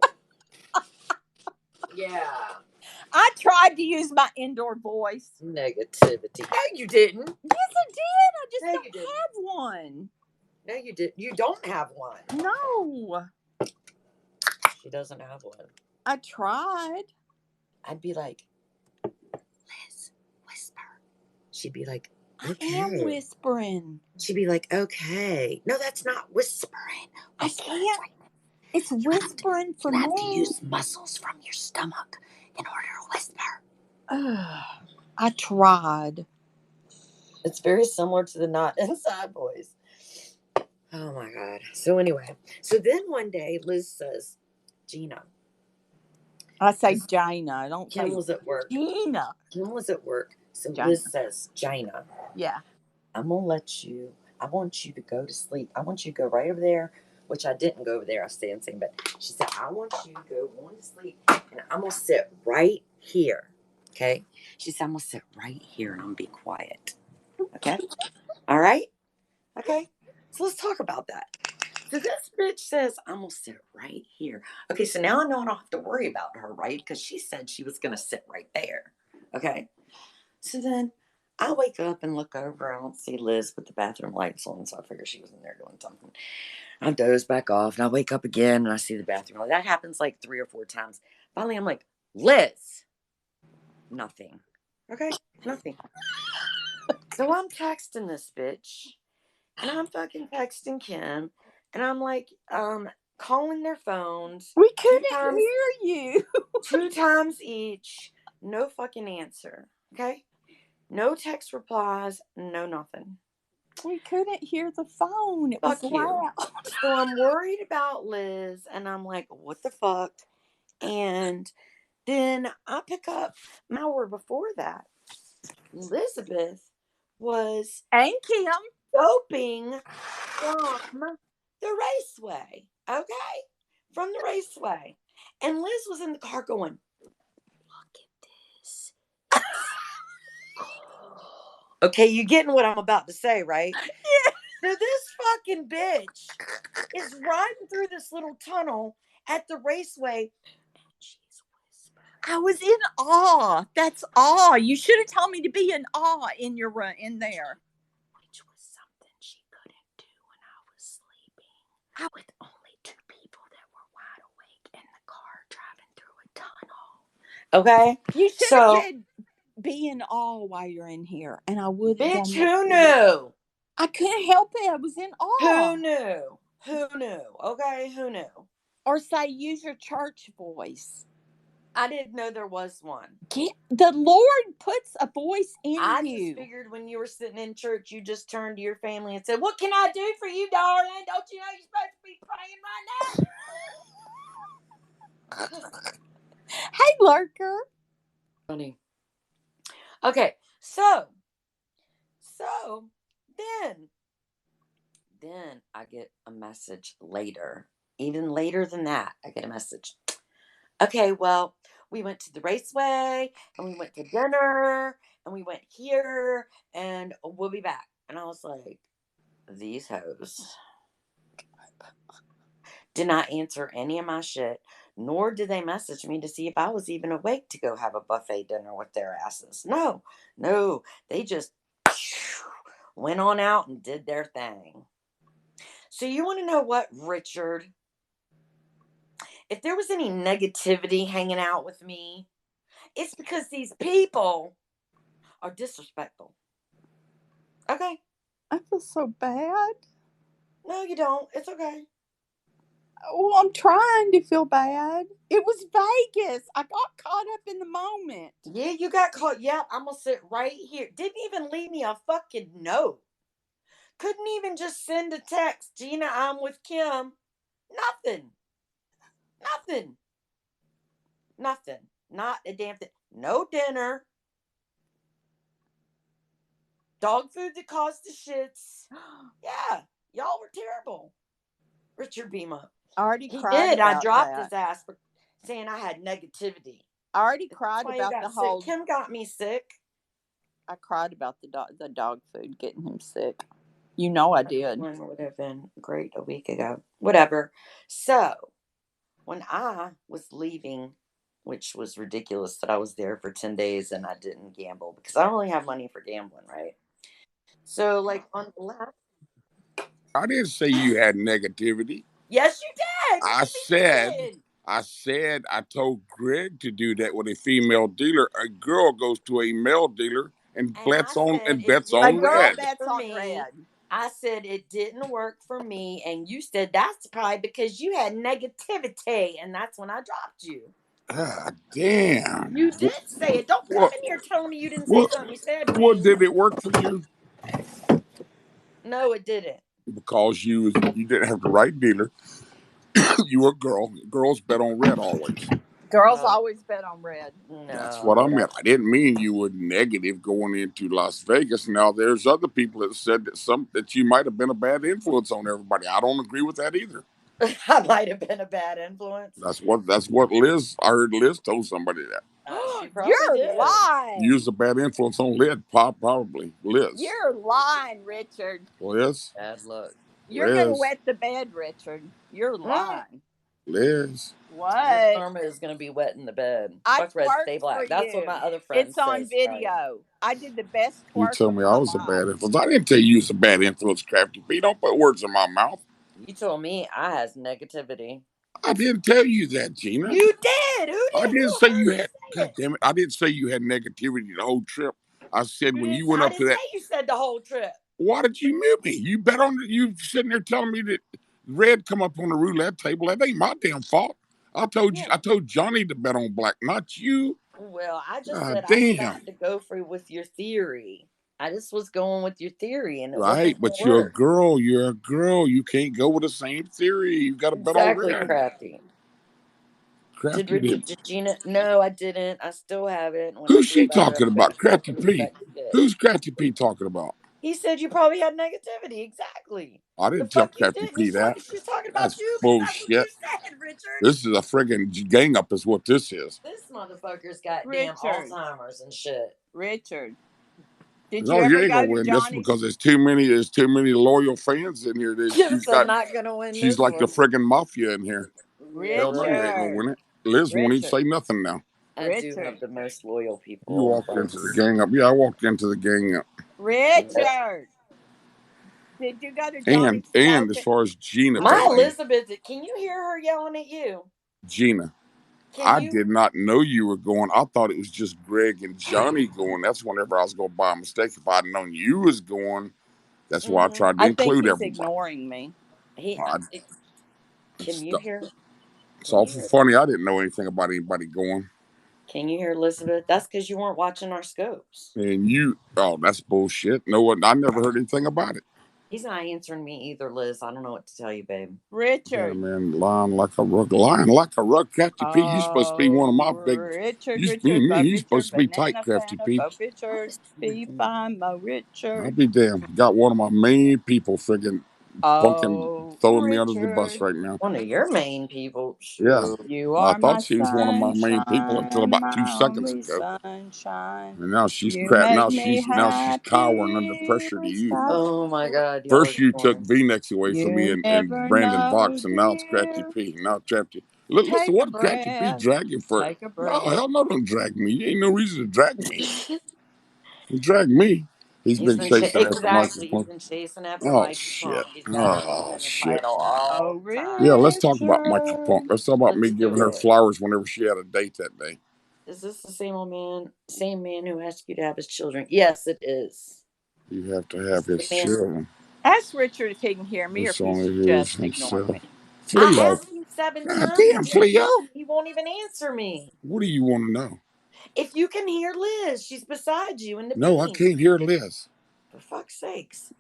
Yeah. I tried to use my indoor voice. Negativity. No, you didn't. Yes, I did. I just don't have one. No, you didn't. You don't have one. No. She doesn't have one. I tried. I'd be like, Liz, whisper. She'd be like, okay. I am whispering. She'd be like, okay. No, that's not whispering. I can't. It's whispering for me. You have to use muscles from your stomach in order to whisper. I tried. It's very similar to the Not Inside Boys. Oh my God. So anyway, then one day Liz says, Gina. I say Gina. I don't say Kim was at work. Gina. Kim was at work. So Gina. Liz says, Gina. Yeah. I want you to go to sleep. I want you to go right over there, which I didn't go over there. I stayed in the same bed. She said, I want you to go on to sleep, and I'm going to sit right here. Okay? She said, I'm going to sit right here, and I'm going to be quiet. Okay? All right? Okay? So let's talk about that. So this bitch says, I'm going to sit right here. Okay, so now I know I don't have to worry about her, right? Because she said she was going to sit right there. Okay? So then I wake up and look over. I don't see Liz with the bathroom lights on, so I figure she was in there doing something. I doze back off, and I wake up again, and I see the bathroom light. That happens like 3 or 4 times. Finally, I'm like, Liz! Nothing. Okay? Nothing. So I'm texting this bitch, and I'm fucking texting Kim, and I'm like, calling their phones We 2 couldn't times, hear you. 2 times each. No fucking answer. Okay? No text replies, no nothing. We couldn't hear the phone. It was Fuck you. loud. So I'm worried about Liz, and I'm like, what the fuck? And then I pick up an hour before that. Elizabeth was And Kim. doping from the raceway. Okay? From the raceway. And Liz was in the car going, look at this. Okay, you getting what I'm about to say, right? Yeah. So this fucking bitch is riding through this little tunnel at the raceway, and she's whispering. I was in awe. That's awe. You should have told me to be in awe in your run in there. Which was something she couldn't do when I was sleeping. With only 2 people that were wide awake in the car driving through a tunnel. Okay? You should have So, said be in awe while you're in here, and I would have bitch, done that. who knew? I couldn't help it. I was in awe. Who knew? Who knew? Okay, who knew? Or say, use your church voice. I didn't know there was one. The Lord puts a voice in you. I just figured when you were sitting in church, you just turned to your family and said, what can I do for you, darling? Don't you know you're supposed to be praying right now? Hey, lurker. Funny. Okay, so then I get a message later. Even later than that, I get a message. Okay, well, we went to the raceway, and we went to dinner, and we went here, and we'll be back. And I was like, these hoes did not answer any of my shit, nor did they message me to see if I was even awake to go have a buffet dinner with their asses. No, they just went on out and did their thing. So you want to know what, Richard? If there was any negativity hanging out with me, it's because these people are disrespectful. Okay? I feel so bad. No, you don't. It's okay. Oh, I'm trying to feel bad. It was Vegas. I got caught up in the moment. Yeah, you got caught. Yeah, I'm going to sit right here. Didn't even leave me a fucking note. Couldn't even just send a text. Gina, I'm with Kim. Nothing. Not a damn thing. No dinner. Dog food that caused the shits. Yeah, y'all were terrible. Richard Beamer. I already He cried did. I about dropped that. his ass for saying I had negativity. I already cried That's why about you the got whole. sick. Kim got me sick. I cried about the dog food getting him sick. You know I did. One would have been great a week ago. Whatever. So when I was leaving, which was ridiculous that I was there for 10 days and I didn't gamble because I don't really have money for gambling, right? So like on the last. I didn't say you had negativity. Yes, you did. I said I told Greg to do that with a female dealer. A girl goes to a male dealer and And I bets on said it bets A on didn't girl work red. bets for on me. red. I said it didn't work for me, and you said that's probably because you had negativity, and that's when I dropped you. Ah, damn. You did say it. Don't come in here telling me you didn't say something you said to Well, me. did it work for you? No, it didn't. Because you didn't have the right dealer. You were a girl. Girls bet on red always. Girls always bet on red. That's No, what I meant. I didn't mean you were negative going into Las Vegas. Now there's other people that said that you might have been a bad influence on everybody. I don't agree with that either. I might have been a bad influence. That's what Liz. I heard Liz told somebody that. She probably You're did. lying. You was a bad influence on Liz, probably Liz. You're lying, Richard. Liz. Bad luck. You're gonna Liz. wet the bed, Richard. You're lying. Liz. What? Karma is gonna be wet in the bed. I Fuck red, stay twerked for black. That's what my you. other friend It's on says about you. video. I did the best You twerk told of me I my was a life. bad influence. I didn't tell you was a bad influence, Crafty P. Don't put words in my mouth. You told me I has negativity. I didn't tell you that, Gina. You did. Who I did? didn't Who say heard you you had. say God it? damn it! I didn't say you had negativity the whole trip. I said You when didn't. you went I up to didn't say that. you said the whole trip. Why did you mute me? You bet on it. You sitting there telling me that red come up on the roulette table. That ain't my damn fault. I told you. Yeah. I told Johnny to bet on black, not you. Well, I just God said I damn. tried to go for with your theory. I just was going with your theory, and it Right, wasn't gonna but you're a work. girl. You're a girl. You can't go with the same theory. You got to bet on Exactly, red. Crafty. Did Crafty Richard? did. Did Gina? No, I didn't. I still haven't. When I Who's feel she better, talking I'm gonna about? tell Crafty him P. that you did. Who's Crafty P talking about? He said you probably had negativity. Exactly. I The didn't tell fuck you Crafty didn't. P that. She's talking about That's you because that's what you bullshit. said, Richard. This is a friggin' gang up, is what this is. This motherfucker's got damn Richard. Alzheimer's and shit. Richard. Did you No, you ever ain't gonna go to win this Johnny's? because there's too many. There's too many loyal fans in here. Yes, She's I'm got. not gonna win She's this like the one. friggin' mafia in here. Yeah, Hell no, you ain't right. gonna Richard. win it. Liz won't even Richard. say nothing now. I do have Richard. the most loyal You people walked in into the place. gang up. Yeah, I walked into the gang up. Richard. Did you go to And Johnny's and Scope? as far as Gina My taking me, Elizabeth, can you hear her yelling at you? Gina, Can I you? did not know you were going. I thought it was just Greg and Johnny going. That's whenever I was going by mistake. If I'd known you was going, that's why I tried to I think include he's everybody. ignoring me. He. I, Can you hear? it's Can you awful hear? funny. I didn't know anything about anybody going. Can you hear Elizabeth? That's because you weren't watching our scopes. And you, oh, that's bullshit. No one, I never heard anything about it. He's not answering me either, Liz. I don't know what to tell you, babe. Yeah, Richard. man, lying like a rug, lying like a rug. Crafty P, you supposed to be one of Oh, my big. Richard, You, me, Richard, me, Bo you supposed Richard, to be tight, banana Crafty fana, P. Bo Richard, be fine, Mo I'll Richard. be damned. Got one of my main people friggin' bunking, Oh, throwing me under the bus Richard, right now. One of your main people. Yeah, Sure. you I are my thought she was one of my main people until sunshine, about two my seconds only ago. sunshine. And now she's You crap. make me Now she's cowering under happy pressure to you. inside. Oh my God, y'all are First you took corny. V-Nex away from me You and never Brandon know, Box, and now it's Crafty dear. P. Now Crafty. Listen, Take a what Crafty P breath, dragging for? take a No, breath. hell no, don't drag me. You ain't no reason to drag me. You drag me. He's He's been been chasing after Mikey exactly. He's Punk. been chasing after Oh Mikey shit. Punk. He's got him Oh in the shit. title all Oh, the time. Yeah, let's talk about Mikey Punk. Richard. Let's talk about me Let's giving do her it. flowers whenever she had a date that day. Is this the same man who asked you to have his children? Yes, it is. You have to This have is the his man. children. Ask Richard if he can hear me or It's if he's only his just ignoring himself. me. I Fleo. asked him 7 God times. He damn, can't Fleo. hear me. He won't even answer me. What do you want to know? If you can hear Liz, she's beside you in the No, I bean. can't hear Liz. For fuck's sakes.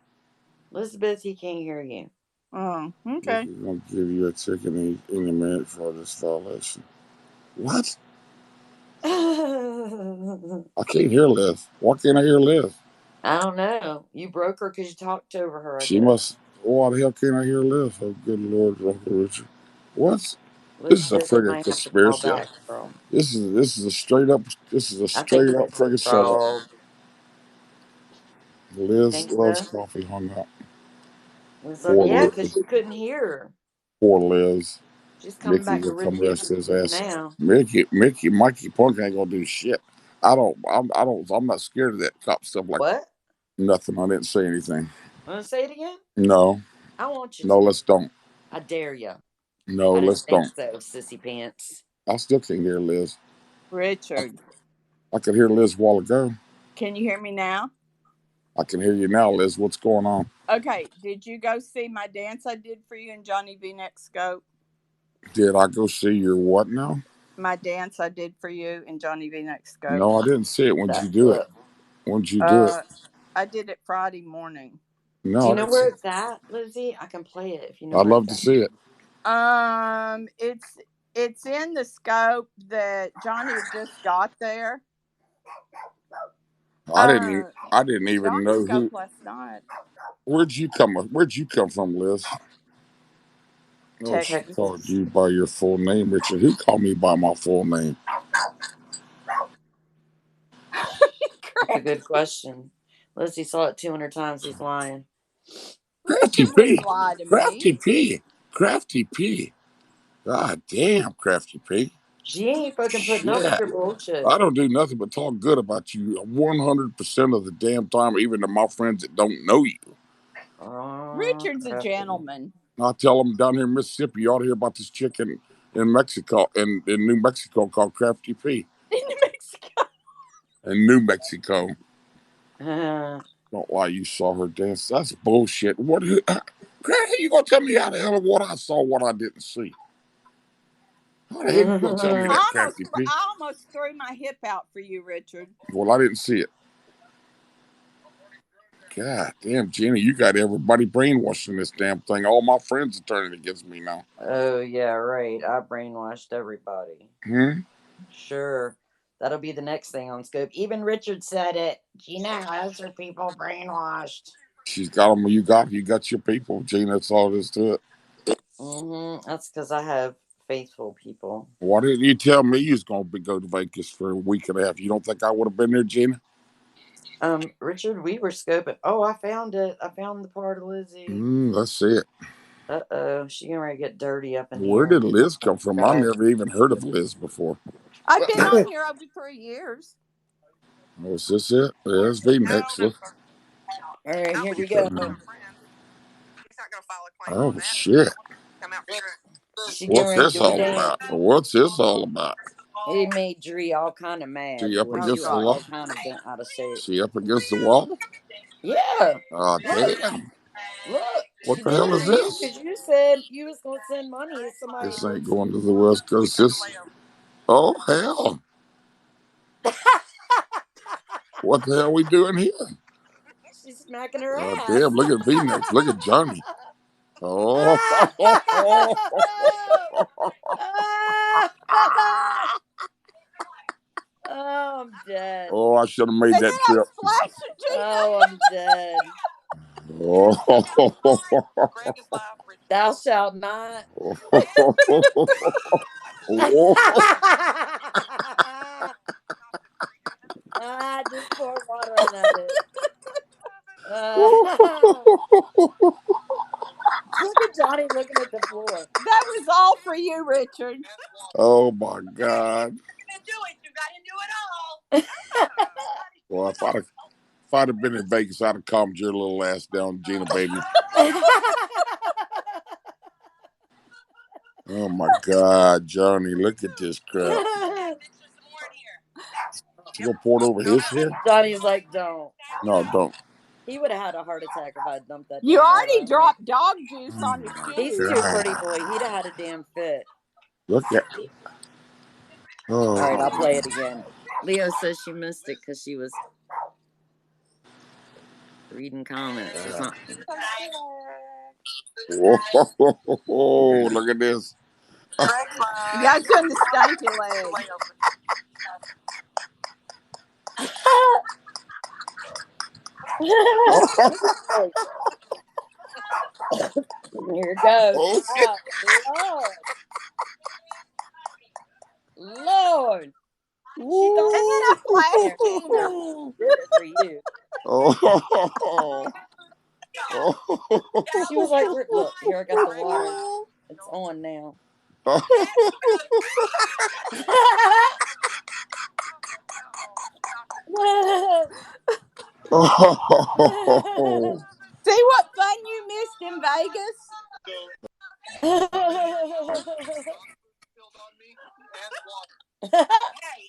Elizabeth, he can't hear you. Oh, Look, okay. he's going to give you a ticket in a minute for this violation. What? I I can't hear Liz. Why can't I hear Liz? don't know. You broke her because you talked over her, I She guess. must. Why the hell can't I hear Liz? Oh, good Lord, Uncle Richard. What? This is a Elizabeth, you friggin' might have to call conspiracy. back, girl. This is a straight up. This is a I think straight up Liz is friggin' setup. trolled. You Liz think loves so? coffee hung up. Elizabeth, Poor yeah, because Liz. you couldn't hear her. Poor Liz. She's coming Mickey back to will rip come you rest to his pieces ass. now. Mikey Punk ain't gonna do shit. I'm not scared of that cop stuff like What? nothing. I didn't say anything. Want to say it again? No, I want you no, to. let's don't. I dare you. No, I let's didn't think don't. so, sissy pants. I still can't hear Liz. Richard, I could hear Liz a while ago. can you hear me now? I can hear you now, Liz. What's going on? Okay, did you go see my dance I did for you in Johnny V Next Scope? Did I go see your what now? My dance I did for you in Johnny V Next Scope. No, I didn't see it. When'd you That do it? look. When'd you do it? I did it Friday morning. Do No, you I know didn't see where it. it's at, Lizzie? I can play it if you know I'd where love it's to at. see it. It's in the scope that Johnny had just got there. I didn't even Johnny know scope who. last night. Where'd you come? Where'd you come from, Liz? Oh, she Texas. called Texas. you by your full name, Richard. Who called me by my full name? That's a good question. Lizzie saw it 200 times. He's lying. Crafty Richard wouldn't P. lie to me. Crafty P. Crafty P. God damn, Crafty P. She ain't fucking putting up with your bullshit. I don't do nothing but talk good about you 100% of the damn time, even to my friends that don't know you. Richard's a gentleman. I tell them down here in Mississippi, you ought to hear about this chick in Mexico, in New Mexico called Crafty P. In New Mexico. In New Mexico. Don't lie, you saw her dance. That's bullshit. What? You gonna tell me how the hell of what I saw, what I didn't see? How the hell you gonna tell me that, Crafty P? I almost threw my hip out for you, Richard. Well, I didn't see it. God damn, Gina, you got everybody brainwashing this damn thing. All my friends are turning against me now. Oh, yeah, right. I brainwashed everybody. Sure. That'll be the next thing on Scope. Even Richard said it. Gina has her people brainwashed. She's got them. You got your people, Gina. That's all there is to it. That's because I have faithful people. Why didn't you tell me you was going to go to Vegas for a week and a half? You don't think I would have been there, Gina? Richard, we were scoping. Oh, I found it. I found the part of Lizzie. Let's see it. Uh-oh. She getting ready to get dirty up in here. Where did Liz come from? I never even heard of Liz before. I've been on here over 3 years. Oh, is this it? Yeah, it's V-Nex. Look. All right, here we go. Oh, shit. What's this all about? What's this all about? He made Dree all kind of mad. She up against the wall? All kind of bent out of shape. She up against the wall? Yeah. Oh, damn. Look. What the hell is this? Because you said you was going to send money to somebody. This ain't going to the West Coast. This... Oh, hell. What the hell are we doing here? She's smacking her ass. Damn, look at V-Nex. Look at Johnny. Oh. Oh, I'm dead. Oh, I should have made that trip. Oh, I'm dead. Oh. Thou shalt not. Just pour water on it. Look at Johnny looking at the floor. That was all for you, Richard. Oh my God. Well, if I'd have been in Vegas, I'd have calmed your little ass down, Ginababy. Oh my God, Johnny, look at this crap. You gonna pour it over his head? Johnny's like, don't. No, don't. He would have had a heart attack if I dumped that. You already dropped dog juice on his shoes. He's too pretty boy. He'd have had a damn fit. Look at. Oh. All right, I'll play it again. Leo says she missed it because she was reading comments or something. Whoa, look at this. You guys doing the stanky leg. Here it goes. Oh, Lord. She thought did it for you. Oh. She was like, look, here I got the water. It's on now. See what fun you missed in Vegas?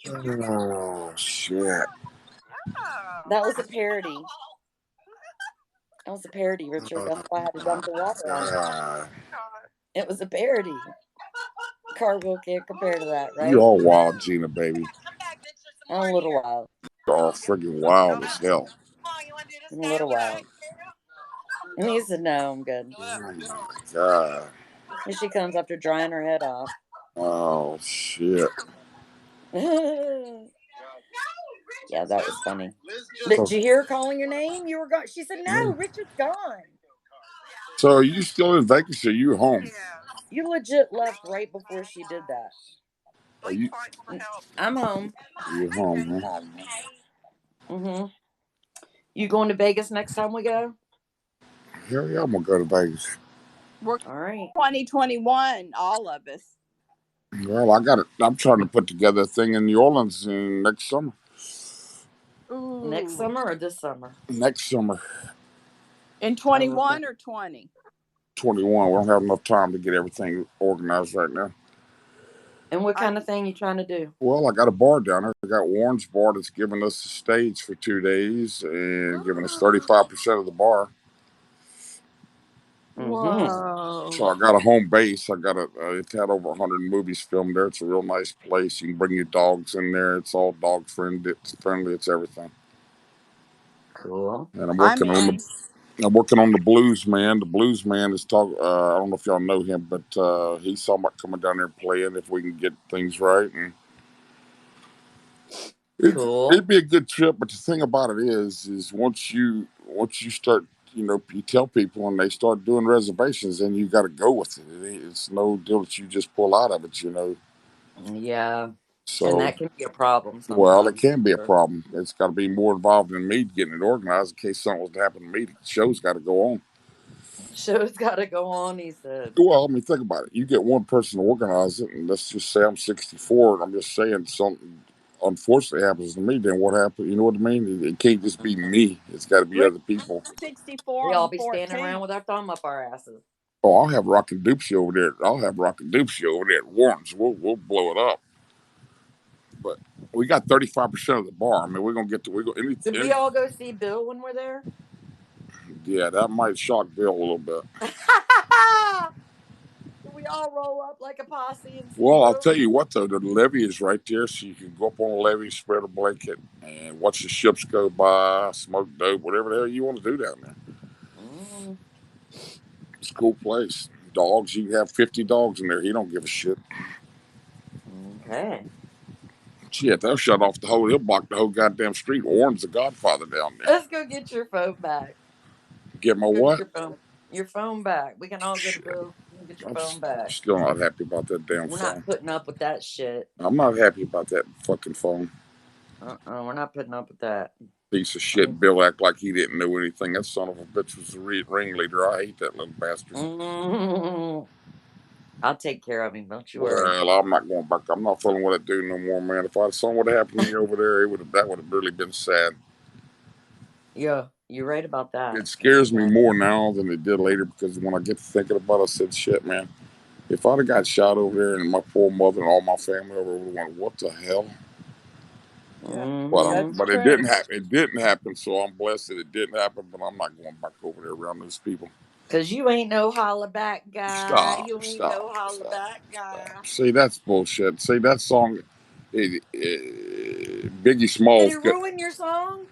Oh, shit. That was a parody. That was a parody, Richard. That's why I had to dump the water on it. It was a parody. Cargill can't compare to that, right? You all wild, Ginababy. I'm a little wild. You're all friggin' wild as hell. I'm a little wild. And he said, no, I'm good. Oh, my God. Here she comes after drying her head off. Oh, shit. Yeah, that was funny. Did you hear her calling your name? You were gone. She said, no, Richard's gone. So are you still in Vegas or you home? You legit left right before she did that. Are you? I'm home. You're home, huh? Mm-hmm. You going to Vegas next time we go? Hell yeah, I'm going to go to Vegas. We're all right. 2021, all of us. Well, I got it. I'm trying to put together a thing in New Orleans next summer. Next Ooh. summer or this summer? Next summer, In Oh, okay. 21 or 20? 21. We don't have enough time to get everything organized right now. And what I kind of thing you trying to do? Well, I got a bar down there. I got Warren's Bar that's giving us the stage for 2 days and giving us 35% of the bar. Mm-hmm. So Whoa. I got a home base. It's had over 100 movies filmed there. It's a real nice place. You can bring your dogs in there. It's all dog friendly. It's friendly. It's everything. Cool. And I'm in. I'm working on the Blues Man. The Blues Man is talk. I don't know if y'all know him, but he's talking about coming down there and playing if we can get things right. And it'd Cool. be a good trip. But the thing about it is once you start, you tell people and they start doing reservations, then you got to go with it. It's no deal that you just pull out of it. Yeah. And So, that can be a problem well, it sometimes. can be a Sure. problem. It's got to be more involved than me getting it organized in case something was to happen to me. The show's got to go on. Show's got to go on, he said. Well, I mean, think about it. You get one person to organize it, and let's just say I'm 64, and I'm just saying something unfortunately happens to me. Then what happens? You know what I mean? It can't just be me. It's got to be We're other people. 64 We on all the be standing 14th. around with our thumb up our asses. Oh, I'll have Rock and Doopsie over there. I'll have Rock and Doopsie over there at Warren's. We'll blow it up. But we got 35% of the bar. I mean, we're gonna get to we go Did we all go see Bill when we're there? yeah, that might shock Bill a little bit. Did we all roll up like a posse and see Well, I'll Bill? tell you what though, the levee is right there, so you can go up on the levee, spread a blanket, and watch the ships go by, smoke dope, whatever the hell you want to do down there. Mm, It's a cool place. Dogs, you can have 50 dogs in there. He don't give a shit. okay. Shit, they'll shut off the whole. He'll block the whole goddamn street. Warren's the Godfather down there. Let's go get your phone back. Get my Go get what? your phone. Your phone back. We can all go to Shit, Bill and get your I'm phone back. still not happy about that damn We're not phone. putting up with that shit. I'm not happy about that fucking phone. We're not putting up with that. Piece of I mean, shit. Bill act like he didn't know anything. That son of a bitch was the ringleader. I hate that little bastard. mm, I'll take care of him. Don't you worry. Well, I'm not going back. I'm not fooling with that dude no more, man. If I'd saw what happened to me over there, that would have really been sad. Yeah, you're right about that. It It'd be scares me bad. more now than it did later because when I get to thinking about it, I said, shit, man. If I'd have got shot over there and my poor mother and all my family over, would have went, what the hell? Yeah, Mm-hmm. that's But it true. didn't happen. It didn't happen, so I'm blessed that it didn't happen. But I'm not going back over there around those people. Cause you ain't no holla back guy. Stop, You ain't stop, no holla stop, back guy. stop. See, that's bullshit. See, that song, Biggie Did Smalls. it ruin your song?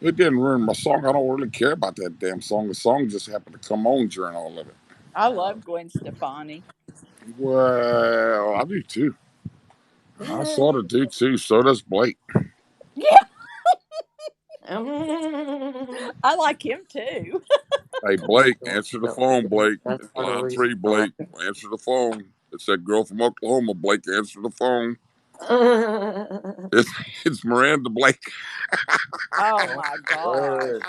It didn't ruin my song. I don't really care about that damn song. The song just happened to come on during all of it. I Oh. love Gwen Stefani. Well, I do too. I sort of do too. So does Blake. Yeah, Mm. I like him too. Hey, Blake, answer the phone, Blake. That's It's for the line reason three, I Blake. Answer the phone. It's that girl from Oklahoma, Blake. Answer the phone. like. It's it's Miranda Blake. Oh Oh my my gosh. word.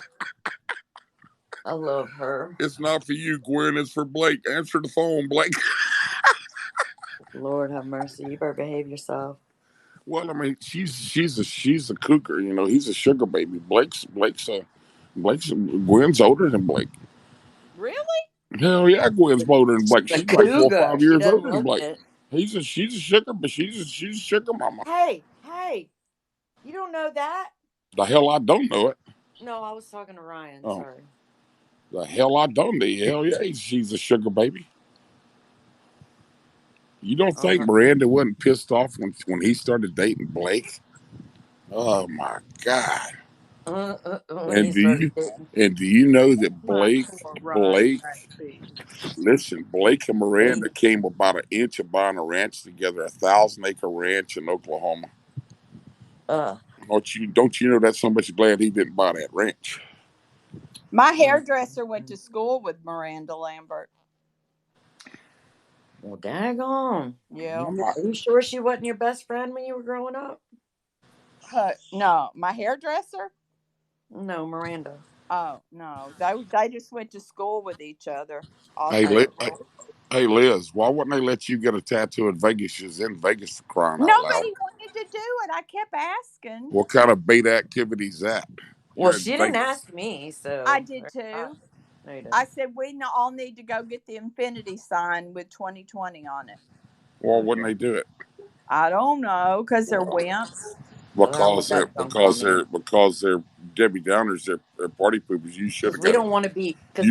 I love her. It's not for you, Gwen. It's for Blake. Answer the phone, Blake. Lord have mercy. You better behave yourself. Well, I mean, she's a cougar. He's a sugar baby. Blake's Gwen's older than Blake. Really? Hell yeah, Gwen's older than She's Blake. a She's like 4 or 5 cougar. She years doesn't older than look Blake. it. She's a sugar, but she's a sugar mama. Hey, you don't know that? The hell I don't know it. No, I was talking to Ryan. Oh, Sorry. the hell I don't know. Hell yeah, she's a sugar baby. You don't All think right. Miranda wasn't pissed off when he started dating Blake? Oh my God! When he And do started you dating. and do you know that My poor Ryan Blake baby. listen, Blake and Hey. Miranda came about an inch of buying a ranch together, 1,000-acre ranch in Oklahoma. Uh, Don't you know that's so much glad he didn't buy that ranch? My mm, hairdresser went to school with Miranda Lambert. well, daggone. Yeah. I'm not. Are you sure she wasn't your best friend when you were growing up? No, my hairdresser? No, Miranda. Oh, no. They just went to school with each other. Hey, Also. Hey, Liz, why wouldn't they let you get a tattoo in Vegas? She's in Vegas for crying out loud. Nobody wanted to do it. I kept asking. What kind of beta activity is that? Well, You're in she didn't Vegas. ask me, so. I did too. No, you didn't. I said we all need to go get the infinity sign with 2020 on it. Well, wouldn't they do it? I don't know, because they're wimps. Because they're Debbie Downers, they're party poopers. You should Because have we got don't want to be They,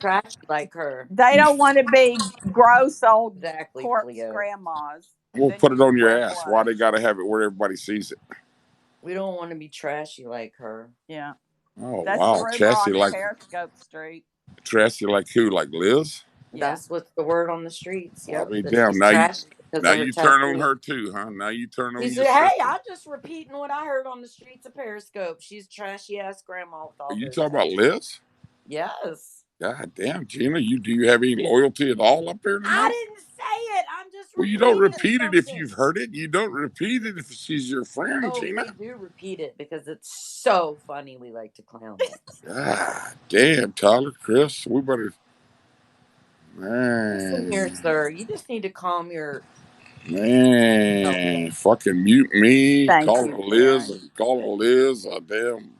trashy like her. they don't want to be gross old Exactly, corpse Cleo. grandmas. We'll Then put it you on your wear ass. Why what? they got to have it where everybody sees it? We don't want to be trashy like her. Yeah. Oh That's the wow, rumor Chassie on like Periscope Street. Trashy like who? Like Liz? Yeah. That's what's the word on the streets. Well, Yep. I mean, That damn. she's trashy because Now of her you turn on tattoo. her too, huh? Now you turn on She your said, "Hey, sister. I'm just repeating what I heard on the streets of Periscope. She's trashy ass grandma with all Are you those talking about tattoos." Liz? Yes. God damn, Gina, do you have any loyalty at all up there I tonight? didn't say it. I'm just Well, you don't repeating repeat it if something. you've heard it. You don't repeat it if she's your friend, Oh, Gina. we do repeat it because it's so funny. We like to clown it. God damn, Tyler, Chris, we better. Listen here, Man, sir. You just need to calm your. fucking mute me. Thank you, Karen. Calling Liz a damn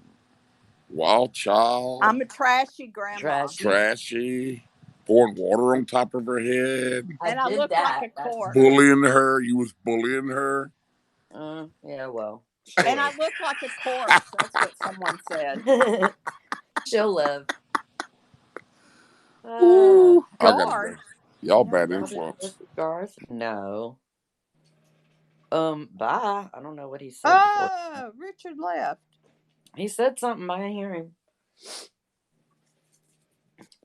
wild child. I'm a trashy grandma. Trashy. Pouring water on top of her head. And I look like a That's corpse. true. Bullying her. You was bullying her. Yeah, well. And I look like a corpse. That's what someone said. She'll live. Ooh, I gotta Garth. go. Y'all No, bad that's influence. Garth? No. Bye. I don't know what he said before. Oh, Richard left. He said something. I didn't hear him.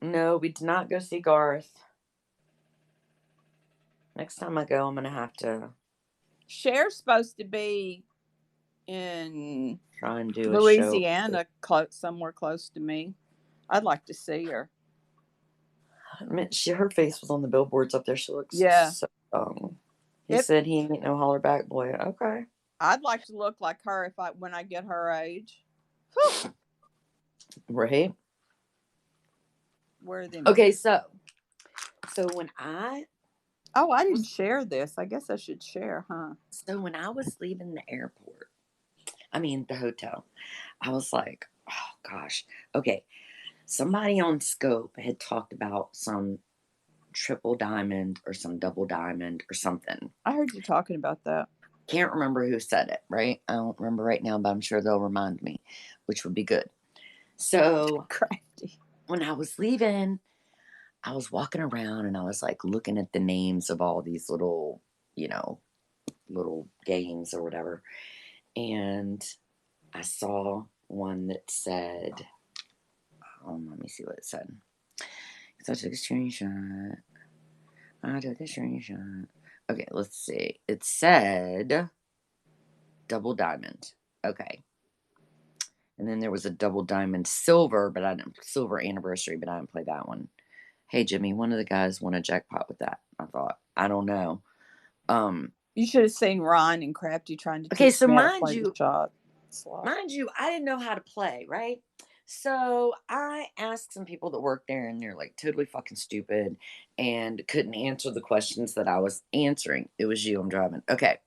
No, we did not go see Garth. Next time I go, I'm gonna have to Cher's supposed to be in try and do Louisiana, somewhere close to me. I'd like to see her. I mean, her face was on the billboards up there. She looks so young. He said he ain't no holler back boy. Okay. I'd like to look like her when I get her age. Right. Where are them? Okay, so when I didn't share this. I guess I should share, huh? So when I was leaving the the hotel, I was like, oh gosh, okay. Somebody on Scope had talked about some triple diamond or some double diamond or something. I heard you talking about that. Can't remember who said it, right? I don't remember right now, but I'm sure they'll remind me, which would be good. So crafty. When I was leaving, I was walking around and I was like looking at the names of all these little, little games or whatever. And I saw one that said, let me see what it said. So I took a screenshot. Okay, let's see. It said double diamond. Okay. And then there was a double diamond silver, silver anniversary, but I didn't play that one. Hey, Jimmy, one of the guys won a jackpot with that. I thought, I don't know. You should have seen Ryan and Crafty trying to teach me how to play the shot. Mind you, I didn't know how to play, right? So I asked some people that worked there, and they're like totally fucking stupid and couldn't answer the questions that I was answering. It was you, I'm driving. Okay.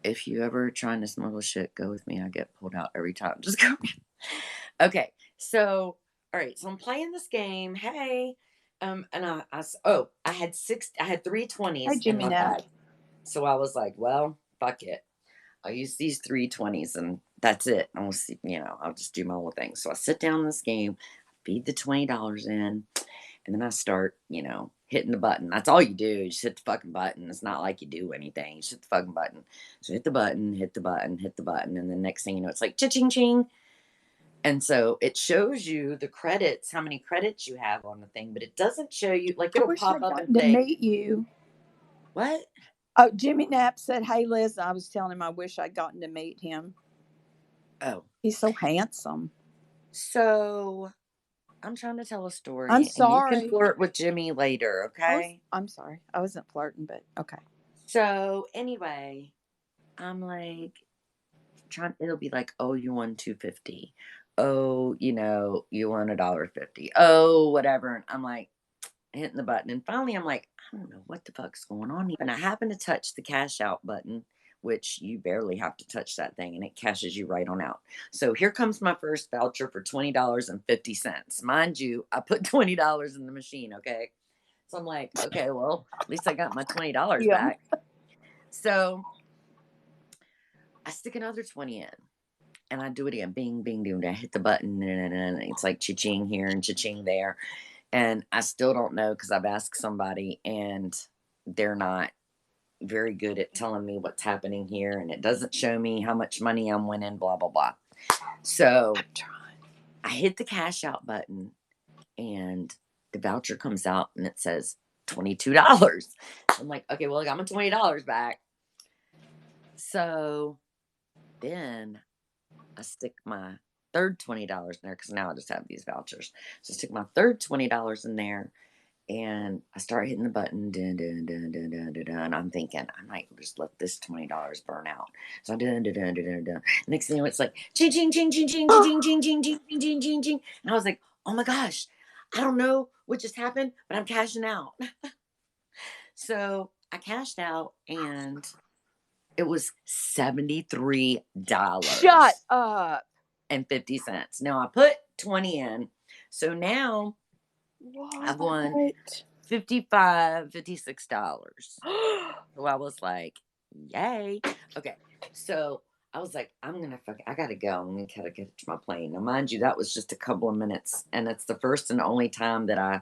If you ever trying to smuggle shit, go with me. I get pulled out every time. Just go. Okay. So, all right. So I'm playing this game. Hey. And I had 3 20s in my bag. So I was like, well, fuck it. I'll use these 3 20s and that's it. I'll see, I'll just do my whole thing. So I sit down in this game, feed the $20 in, and then I start, hitting the button. That's all you do. You just hit the fucking button. It's not like you do anything. You just hit the fucking button. So hit the button, hit the button, hit the button. And the next thing you know, it's like cha-ching ching. And so it shows you the credits, how many credits you have on the thing, but it doesn't show you, like, it'll pop up and say, to meet you. What? Oh, Jimmy Knapp said, hey, Liz, I was telling him I wish I'd gotten to meet him. Oh. He's so handsome. So I'm trying to tell a story. I'm sorry. And you can flirt with Jimmy later, okay? I'm sorry. I wasn't flirting, but okay. So anyway, I'm like, it'll be like, oh, you won $2.50. Oh, you won $1.50. Oh, whatever. And I'm like, hitting the button. And finally, I'm like, I don't know what the fuck's going on here. And I happen to touch the cash out button, which you barely have to touch that thing, and it cashes you right on out. So here comes my first voucher for $20.50. Mind you, I put $20 in the machine, okay? So I'm like, okay, well, at least I got my $20 back. So I stick another 20 in. And I do it again. Bing, bing, bing. I hit the button, and it's like cha-ching here and cha-ching there. And I still don't know because I've asked somebody, and they're not very good at telling me what's happening here. And it doesn't show me how much money I'm winning, blah, blah, blah. So I hit the cash out button, and the voucher comes out, and it says $22. I'm like, okay, well, I got my $20 back. So then I stick my third $20 in there because now I just have these vouchers. So I stick my third $20 in there, and I start hitting the button. Dun, dun, dun, dun, dun, dun, dun, and I'm thinking I might just let this $20 burn out. So I dun, dun, dun, dun, dun, dun. Next thing you know, it's like ching, ching, ching, ching, ching, ching, ching, ching, ching, ching, ching, ching, ching. And I was like, oh my gosh, I don't know what just happened, but I'm cashing out. So I cashed out, and it was $73. Shut up. And 50 cents. Now I put 20 in. So now I've won $55, $56. So I was like, yay. Okay. So I was like, I gotta go. I'm gonna get to my plane. Now, mind you, that was just a couple of minutes, and it's the first and only time that I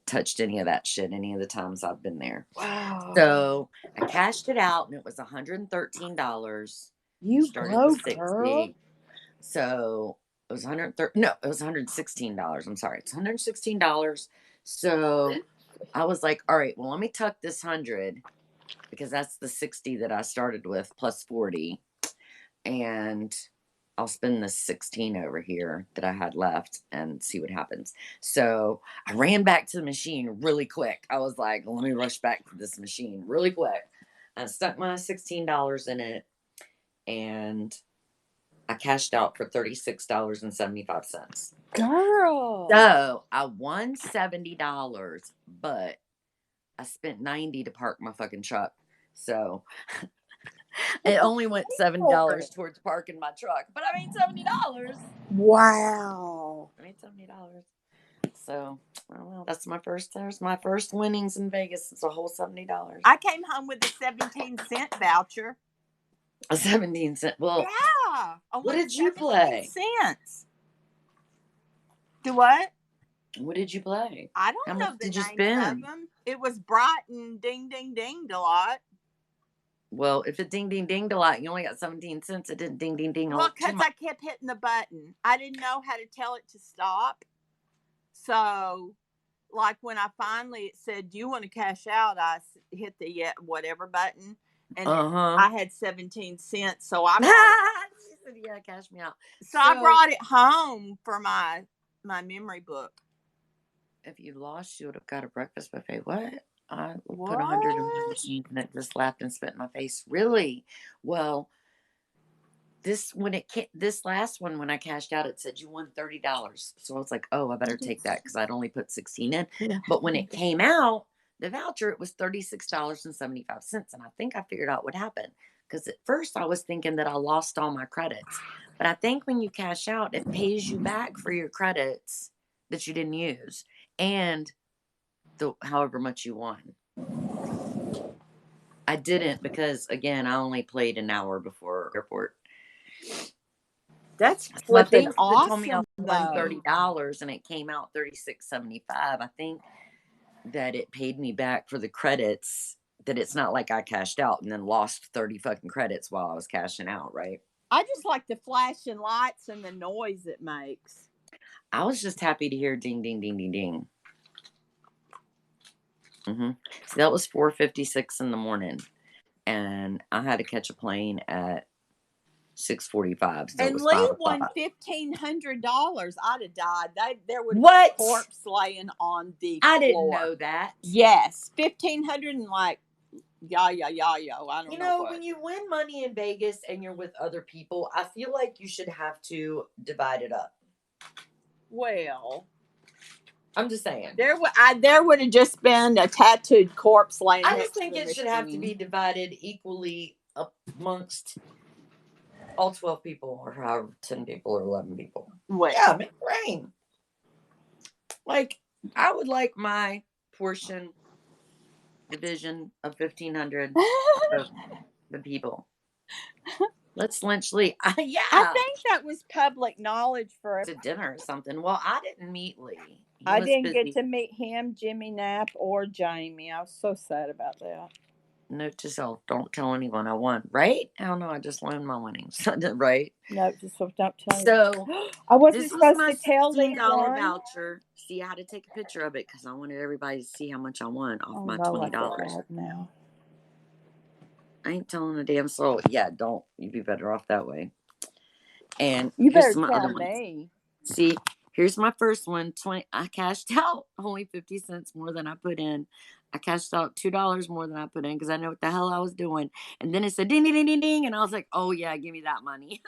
touched any of that shit any of the times I've been there. Wow. So I cashed it out, and it was $113. You started with 60. girl. So it was it was $116. I'm sorry. It's $116. So I was like, all right, well, let me tuck this 100 because that's the 60 that I started with plus 40. And I'll spend the 16 over here that I had left and see what happens. So I ran back to the machine really quick. I was like, let me rush back to this machine really quick. I stuck my $16 in it, and I cashed out for $36.75. Girl. So I won $70, but I spent $90 to park my fucking truck. So it only went $7 towards parking my truck, but I made $70. Wow. I made $70. So I don't know. That's my first. There's my first winnings in Vegas. It's a whole $70. I came home with a 17-cent voucher. A 17 cent. Well, yeah. What did you play? Cents. Do what? What did you play? I don't How know much the did you names spend? of them. It was bright and ding, ding, dinged a lot. Well, if it ding, ding, dinged a lot, you only got 17 cents. It didn't ding, ding, ding. Well, because I kept hitting the button. I didn't know how to tell it to stop. So, like when I finally said, do you want to cash out? I hit the whatever button. And I had 17 cents. So I she said, yeah, cash me out. So I brought it home for my memory book. If you lost, you would have got a breakfast buffet. What? I put 100 in my machine, and it just laughed and spit in my face. Really? Well, this last one, when I cashed out, it said you won $30. So I was like, oh, I better take that because I'd only put 16 in. Yeah. But when it came out, the voucher, it was $36.75. And I think I figured out what happened. Because at first I was thinking that I lost all my credits. But I think when you cash out, it pays you back for your credits that you didn't use. And however much you won. I didn't because, again, I only played an hour before airport. That's flipping awesome. They told me I won $30 and it came out $36.75. I think that it paid me back for the credits. That it's not like I cashed out and then lost 30 fucking credits while I was cashing out, right? I just like the flashing lights and the noise it makes. I was just happy to hear ding, ding, ding, ding, ding. So that was 4:56 in the morning, and I had to catch a plane at 6:45. So and Lee won $1,500. I'd have died. There would be a corpse laying on the floor. I didn't know that. Yes, $1,500 and like yo. I don't know. When you win money in Vegas and you're with other people, I feel like you should have to divide it up. Well, I'm just saying. There would have just been a tattooed corpse laying I next just think to the it should have to machine. be divided equally amongst all 12 people, or however 10 people or 11 people. What? Yeah, make it rain. Like, I would like my portion division of 1,500 of the people. Let's lynch Lee. Yeah. I think that was public knowledge for To dinner or something. Well, I didn't meet Lee. He I was didn't busy. get to meet him, Jimmy Knapp, or Jamie. I was so sad about that. Note to self: don't tell anyone I won. Right? I don't know. I just learned my winnings. Right? No, just don't tell you. So I wasn't this was supposed my to tell Lee $16 one. voucher. See, I had to take a picture of it because I wanted everybody to see how much I won off my no, $20. I feel bad now. I ain't telling a damn soul. Yeah, don't. You'd be better off that way. And You here's better some tell other ones. me. See, here's my first one. 20. I cashed out only 50 cents more than I put in. I cashed out $2 more than I put in because I know what the hell I was doing. And then it said ding, ding, ding, ding, ding. And I was like, oh, yeah, give me that money.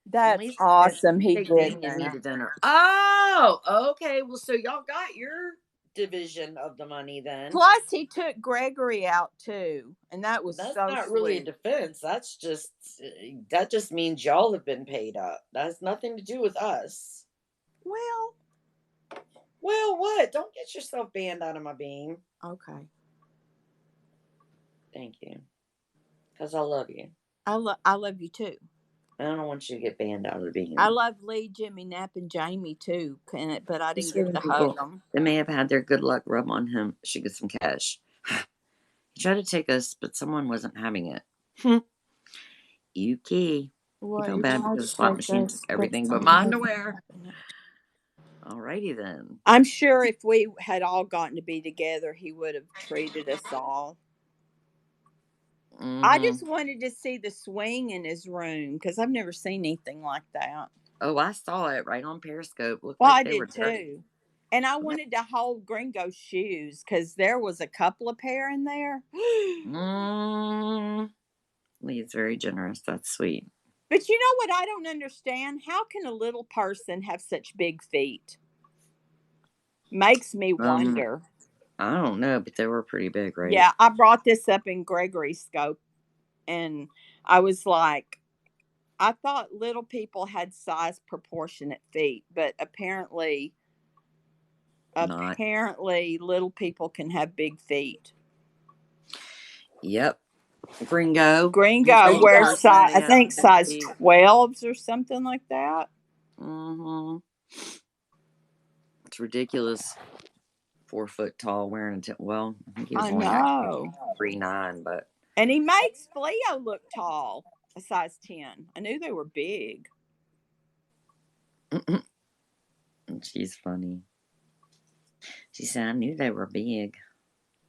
That's awesome. He did Give me that. the dinner. Oh, okay. Well, so y'all got your division of the money then. Plus, he took Gregory out too, and that was That's so not really a sweet. defense. That just means y'all have been paid up. That has nothing to do with us. Well, what? Don't get yourself banned out of my beam. Okay. Thank you. Because I love you. I love you too. I don't want you to get banned out of the beam. I love Lee, Jimmy Knapp, and Jamie too, but I didn't get to hug them. They may have had their good luck rub on him. Should get some cash. He tried to take us, but someone wasn't having it. Yuki. Well, You feel bad because the slot machine took everything but my underwear. Alrighty then. I'm sure if we had all gotten to be together, he would have treated us all. Mm-hmm. I just wanted to see the swing in his room because I've never seen anything like that. Oh, I saw it right on Periscope. Looked Well, like I they were did dirty. too. And I wanted to hold Gringo's shoes because there was a couple of pair in there. Lee's very generous. That's sweet. But you know what I don't understand? How can a little person have such big feet? Makes me wonder. I don't know, but they were pretty big, right? Yeah, I brought this up in Gregory's scope, and I was like, I thought little people had size proportionate feet, but apparently little people can have big feet. Yep. Gringo wears size, I think size 12s or something like that. It's ridiculous. 4 foot tall wearing a well, I think he was I only know 3'9", but and he makes Fleo look tall, a size 10. I knew they were big. She's funny. She said, I knew they were big.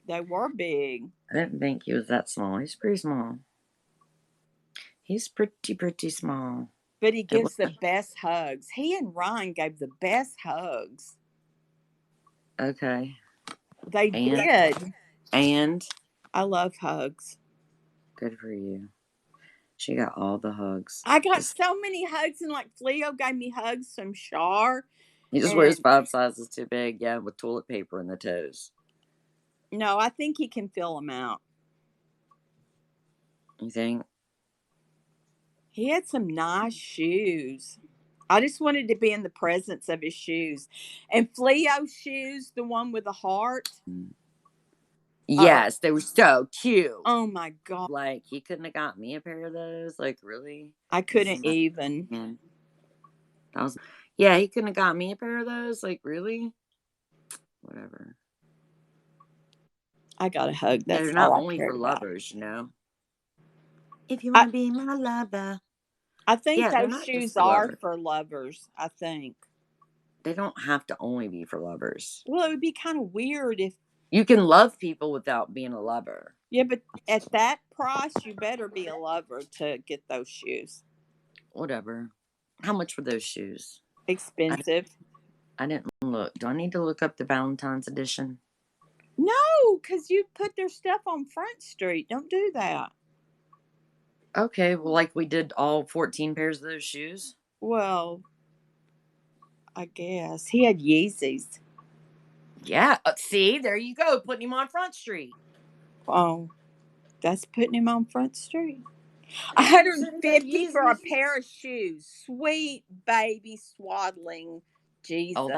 They were big. I didn't think he was that small. He's pretty small. He's pretty small. But he gives the best hugs. He and Ryan gave the best hugs. Okay. They did. And I love hugs. Good for you. She got all the hugs. I got so many hugs, and like Fleo gave me hugs from Shar. He just wears 5 sizes too big, yeah, with toilet paper in the toes. No, I think he can fill them out. You think? He had some nice shoes. I just wanted to be in the presence of his shoes. And Fleo's shoes, the one with the heart. Yes, they were so cute. Oh my God. Like, he couldn't have got me a pair of those. Like, really? I couldn't even. Yeah, he couldn't have got me a pair of those. Like, really? Whatever. I got a hug. That's they're not only for lovers, you know. If you want to be my lover. I think those shoes are for lovers, I think. They don't have to only be for lovers. Well, it would be kind of weird if... You can love people without being a lover. Yeah, but at that price, you better be a lover to get those shoes. Whatever. How much were those shoes? Expensive. I didn't look. Do I need to look up the Valentine's edition? No, because you put their stuff on Front Street. Don't do that. Okay, well, like we did all 14 pairs of those shoes? Well, I guess. He had Yeezys. Yeah. See, there you go. Putting him on Front Street. Oh, that's putting him on Front Street. You said he got $150 for a Yeezys. pair of shoes. Sweet baby swaddling Jesus. Oh,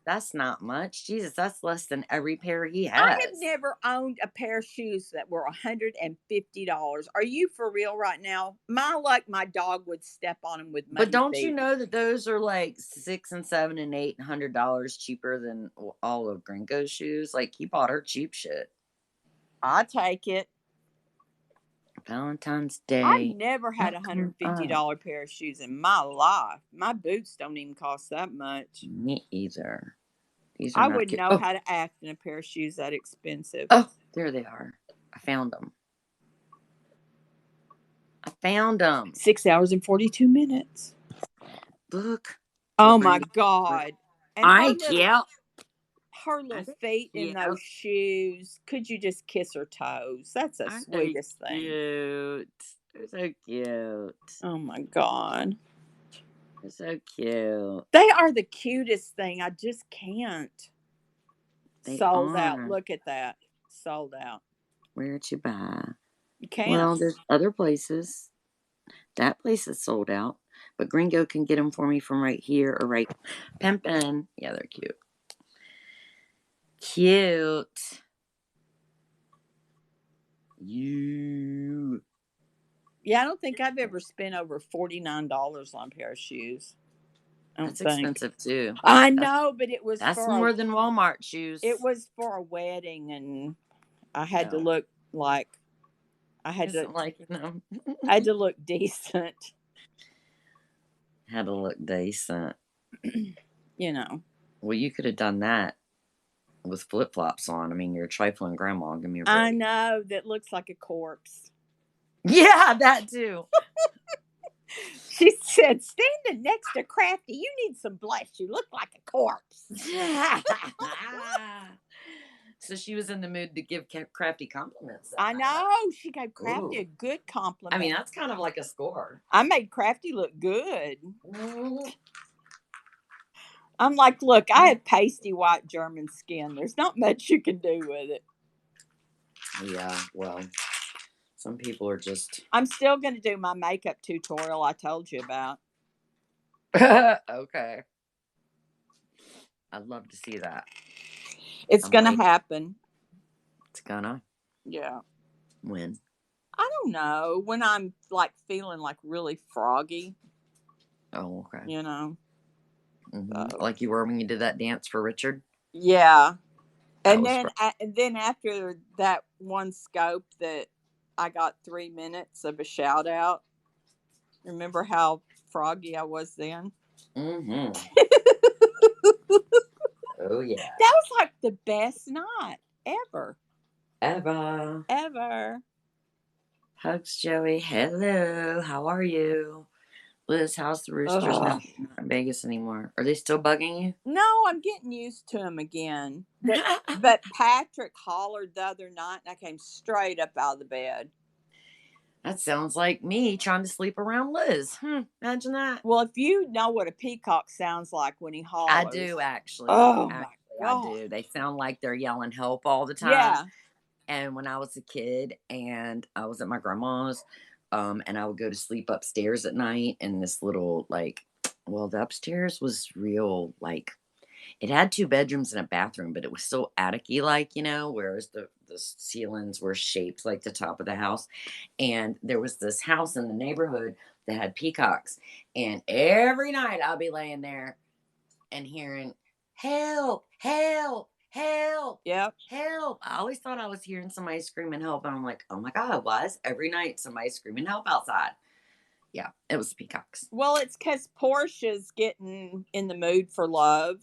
that's not much. Jesus, that's less than every pair he I have has. never owned a pair of shoes that were $150. Are you for real right now? My luck, my dog would step on them with But muddy don't you feet. know that those are like $6 and $7 and $800 cheaper than all of Gringo's shoes? Like he bought her cheap shit. I take it. Valentine's I've Day. never had a $150 pair of shoes in my life. My boots don't even cost that much. Me either. These are I not wouldn't cute. know Oh, how to act in a pair of shoes that expensive. oh, there they are. I found them. 6 hours and 42 minutes. Look. Oh my God. And I can't. her little feet in those shoes. Could you just kiss her toes? That's the sweetest thing. Cute. They're so cute. Oh my God. They're so cute. They are the cutest thing. I just can't. They Sold are. out. Look at that. Sold out. Where'd you buy? You can't. Well, there's other places. That place is sold out. But Gringo can get them for me from right here or right. Pimpin'. Yeah, they're cute. Cute. You. Yeah, I don't think I've ever spent over $49 on a pair of shoes. That's expensive too. I know, but it was that's more than Walmart shoes. It was for a wedding, and I had to look like I had to liking them. I had to look decent. Had to look decent. You know. Well, you could have done that with flip flops on. I mean, you're a trifling grandma. Give me a break. I know, that looks like a corpse. Yeah, that too. She said, standing next to Crafty, you need some blush. You look like a corpse. So she was in the mood to give Crafty compliments. I know. She gave Crafty a good compliment. I mean, that's kind of like a score. I made Crafty look good. I'm like, look, I have pasty white German skin. There's not much you can do with it. Yeah, well, some people are just... I'm still going to do my makeup tutorial I told you about. Okay. I'd love to see that. It's going to happen. It's gonna? Yeah. When? I don't know. When I'm like feeling like really froggy. Oh, okay. You know. Mm-hmm. Like you were when you did that dance for Richard? Yeah. And then after that one scope that I got 3 minutes of a shout out. Remember how froggy I was then? Mm-hmm. Oh, yeah. That was like the best night ever. Ever. Hugs, Joey. Hello. How are you? Liz, how's the roosters not in Vegas anymore? Are they still bugging you? No, I'm getting used to them again. But Patrick hollered the other night and I came straight up out of the bed. That sounds like me trying to sleep around Liz. Imagine that. Well, if you know what a peacock sounds like when he hollers. I do, actually. Oh, my God. I do. They sound like they're yelling help all the time. Yeah. And when I was a kid and I was at my grandma's, and I would go to sleep upstairs at night in this little, like, well, the upstairs was real, like, it had 2 bedrooms and a bathroom, but it was so attic-y, like, you know, whereas the ceilings were shaped like the top of the house. And there was this house in the neighborhood that had peacocks. And every night I'll be laying there and hearing, help, help, help, yep, help. I always thought I was hearing somebody screaming help. And I'm like, oh my God, why is every night somebody screaming help outside? Yeah, it was the peacocks. Well, it's because Portia's getting in the mood for love.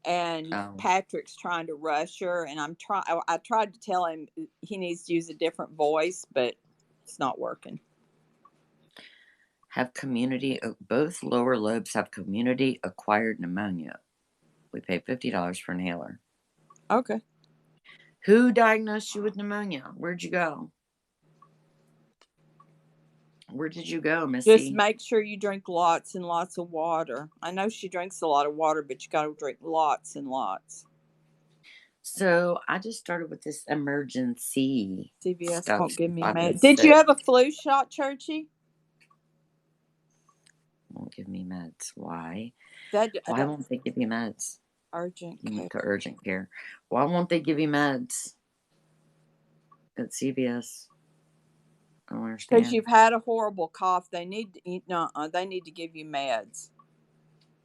And Patrick's trying to rush her, and I tried to tell him he needs to use a different voice, but it's not working. Both lower lobes have community acquired pneumonia. We pay $50 for an inhaler. Okay. Who diagnosed you with pneumonia? Where'd you go? Where did you go, Just Missy? make sure you drink lots and lots of water. I know she drinks a lot of water, but you got to drink lots and lots. So I just started with this emergency CVS stuff. won't give me I've been meds. Did you sick. have a flu shot, Churchy? Won't give me meds. Why? That Why won't they give you meds? urgent You care. went to urgent care. Why won't they give you meds at CVS? I don't understand. Because you've had a horrible cough. They need they need to give you meds.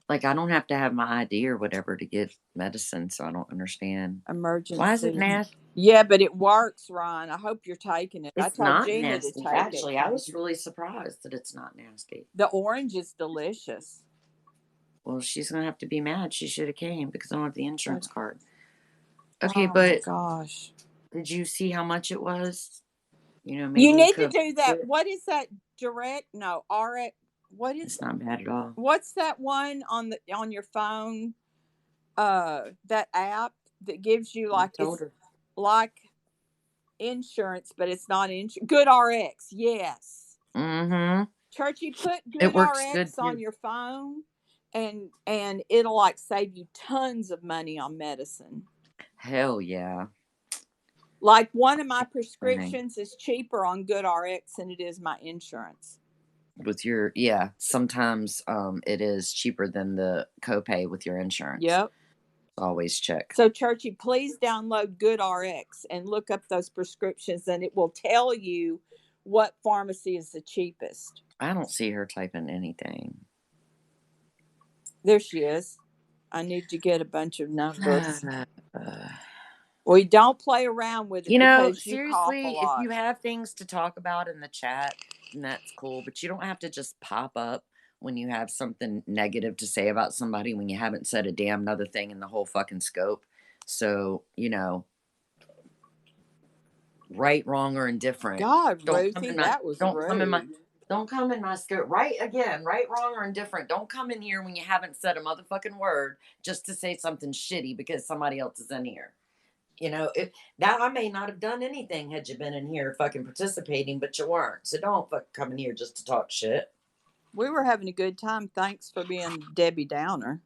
Like, I don't have to have my ID or whatever to get medicine, so I don't understand. Emergency. Why is it nasty? Yeah, but it works, Ryan. I hope you're taking it. It's I told not Gina nasty. to take Actually, it. I was really surprised that it's not nasty. The orange is delicious. Well, she's gonna have to be mad. She should have came because I don't have the insurance card. Okay, Oh but gosh, did you see how much it was? You know, you maybe need could to do that. What is that? Direct? No, RX. What is? It's not bad at all. What's that one on your phone? That app that gives you like insurance, but it's not insurance. Good RX, yes. Mm-hmm. Churchy, put It Good works RX good on too. your phone, and it'll like save you tons of money on medicine. Hell yeah. Like one of my prescriptions is cheaper on Good RX than it is my insurance. With your sometimes it is cheaper than the copay with your insurance. Yep. Always check. So Churchy, please download Good RX and look up those prescriptions, and it will tell you what pharmacy is the cheapest. I don't see her typing anything. There she is. I need to get a bunch of numbers. We don't play around with it. You know, because seriously, if you have things to talk about in the chat, then that's cool. But you don't have to just pop up when you have something negative to say about somebody when you haven't said a damn another thing in the whole fucking scope. So, you know, right, wrong, or indifferent. God, Ruthie, that was rude. Don't come in my scope. Right, again, right, wrong, or indifferent. Don't come in here when you haven't said a motherfucking word just to say something shitty because somebody else is in here. You know, now I may not have done anything had you been in here fucking participating, but you weren't. So don't fucking come in here just to talk shit. We were having a good time. Thanks for being Debbie Downer.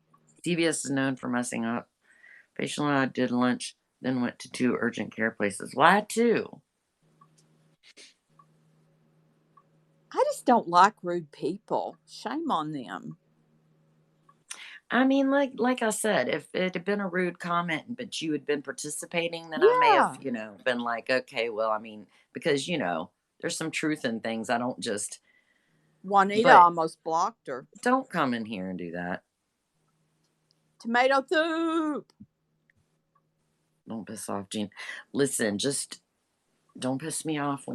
CVS is known for messing up. Patient and I did lunch, then went to 2 urgent care places. Why 2? I just don't like rude people. Shame on them. I mean, like I said, if it had been a rude comment, but you had been participating, then I may have, been like, okay, well, I mean, because, there's some truth in things. I don't just... Juanita almost blocked her. Don't come in here and do that. Tomato soup. Don't piss off, Gene. Listen, just don't piss me off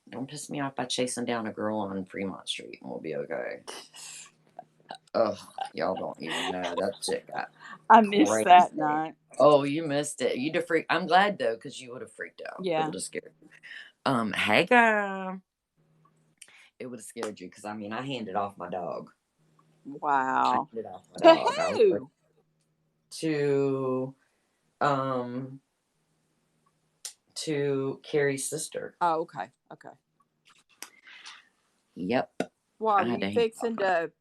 don't piss me off by chasing down a girl on Fremont Street, and we'll be okay. Ugh, y'all don't even know that shit got I missed that night. Oh, you missed it. You'd have freaked. I'm glad though, because you would have freaked out. Yeah. It would have scared you. Hey girl. It would have scared you because I handed off my dog. Wow. I handed off my dog. To who? To Carrie's sister. Oh, okay. Okay. Yep. Why, were you fixing to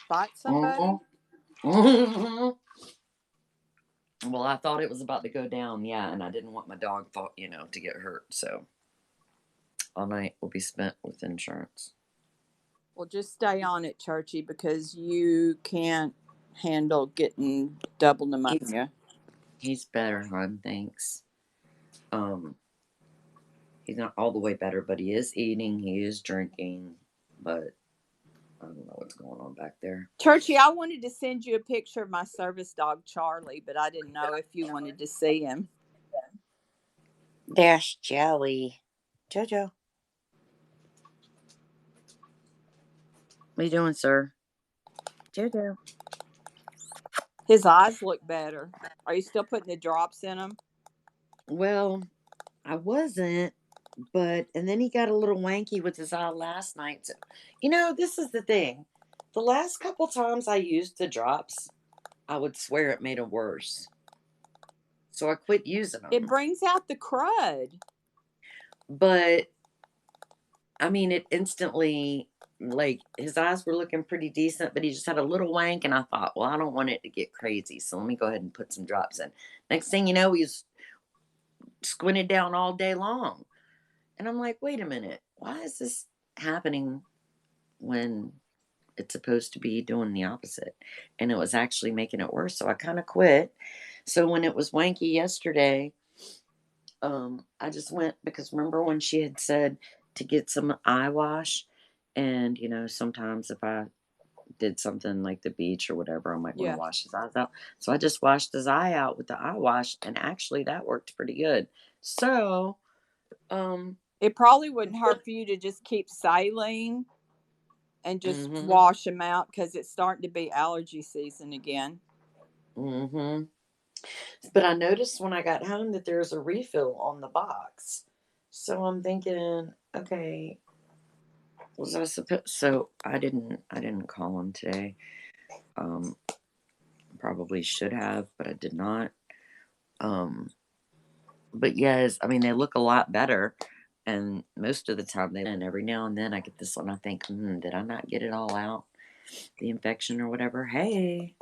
fight somebody? Well, I thought it was about to go down, and I didn't want my dog, to get hurt, so all night will be spent with insurance. Well, just stay on it, Churchy, because you can't handle getting double pneumonia. He's better, hon, thanks. He's not all the way better, but he is eating, he is drinking, but I don't know what's going on back there. Churchy, I wanted to send you a picture of my service dog, Charlie, but I didn't know if you wanted to see him. There's Joey. Jojo. What are you doing, sir? Jojo. His eyes look better. Are you still putting the drops in them? Well, I wasn't, and then he got a little wanky with his eye last night. So, this is the thing. The last couple times I used the drops, I would swear it made it worse. So I quit using them. It brings out the crud. But I mean, it instantly, like, his eyes were looking pretty decent, but he just had a little wank, and I thought, well, I don't want it to get crazy, so let me go ahead and put some drops in. Next thing you know, he's squinted down all day long. And I'm like, wait a minute, why is this happening when it's supposed to be doing the opposite? And it was actually making it worse, so I kind of quit. So when it was wanky yesterday, I just went because remember when she had said to get some eye wash, and sometimes if I did something like the beach or whatever, I might want to wash his eyes out. So I just washed his eye out with the eye wash, and actually that worked pretty good. So, it probably wouldn't hurt for you to just keep saline and just wash them out because it's starting to be allergy season again. But I noticed when I got home that there's a refill on the box. So I'm thinking, okay, was I supposed? So I didn't call him today. Probably should have, but I did not. But yes, I mean they look a lot better, and most of the time they. And every now and then I get this one. I think, did I not get it all out? The infection or whatever. Hey.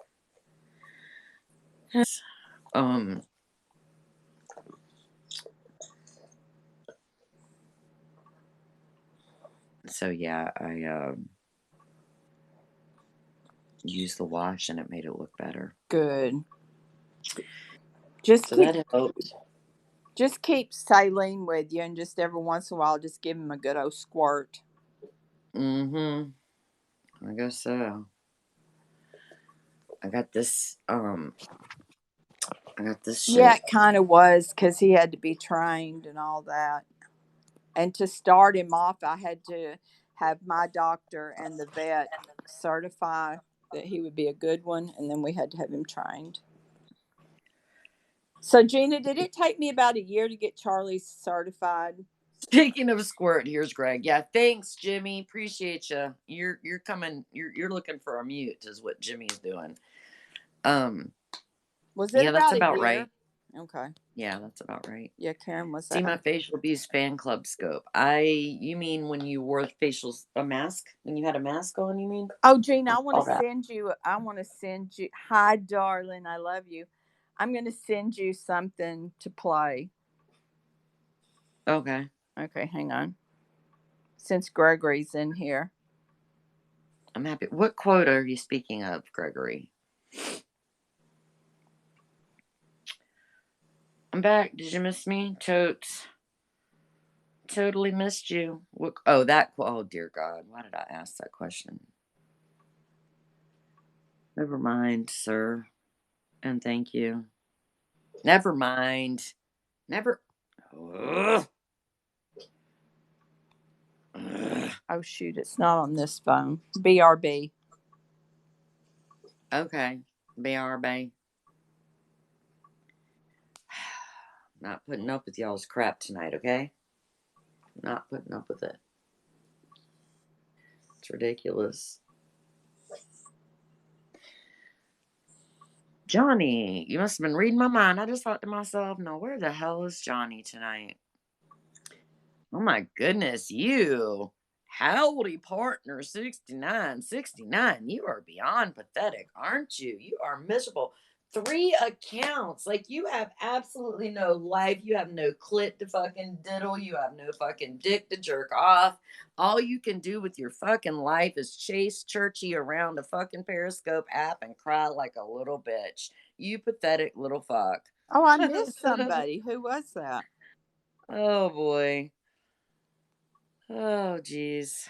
So yeah, I used the wash and it made it look better. Good. Just that helped. Just keep saline with you, and just every once in a while, just give him a good old squirt. I guess so. I got this. Shit. Yeah, it kind of was because he had to be trained and all that. And to start him off, I had to have my doctor and the vet certify that he would be a good one, and then we had to have him trained. So, Gina, did it take me about a year to get Charlie certified? Speaking of a squirt, here's Greg. Yeah, thanks, Jimmy. Appreciate you. You're coming. You're looking for a mute, is what Jimmy's doing. Was it that's about a year? right. Okay. Yeah, that's about right. Yeah, Karen was. See my facial abuse fan club scope. You mean when you wore a mask? When you had a mask on, you mean? Oh, Gina, I want to send you. Hi, darling. I love you. I'm going to send you something to play. Okay. Okay, hang on. Since Gregory's in here. I'm happy. What quote are you speaking of, Gregory? I'm back. Did you miss me? Totes. Totally missed you. Oh, that quote. Oh, dear God. Why did I ask that question? Never mind, sir. And thank you. Never mind. Never. Ugh. Ugh. Oh, shoot. It's not on this phone. BRB. Okay. BRB. Not putting up with y'all's crap tonight, okay? Not putting up with it. It's ridiculous. Johnny, you must have been reading my mind. I just thought to myself, no, where the hell is Johnny tonight? Oh my goodness, you. Howdy, partner 6969. You are beyond pathetic, aren't you? You are miserable. 3 accounts. Like, you have absolutely no life. You have no clit to fucking diddle. You have no fucking dick to jerk off. All you can do with your fucking life is chase Churchy around a fucking Periscope app and cry like a little bitch. You pathetic little fuck. Oh, I missed somebody. Who was that? Oh, boy. Oh, geez.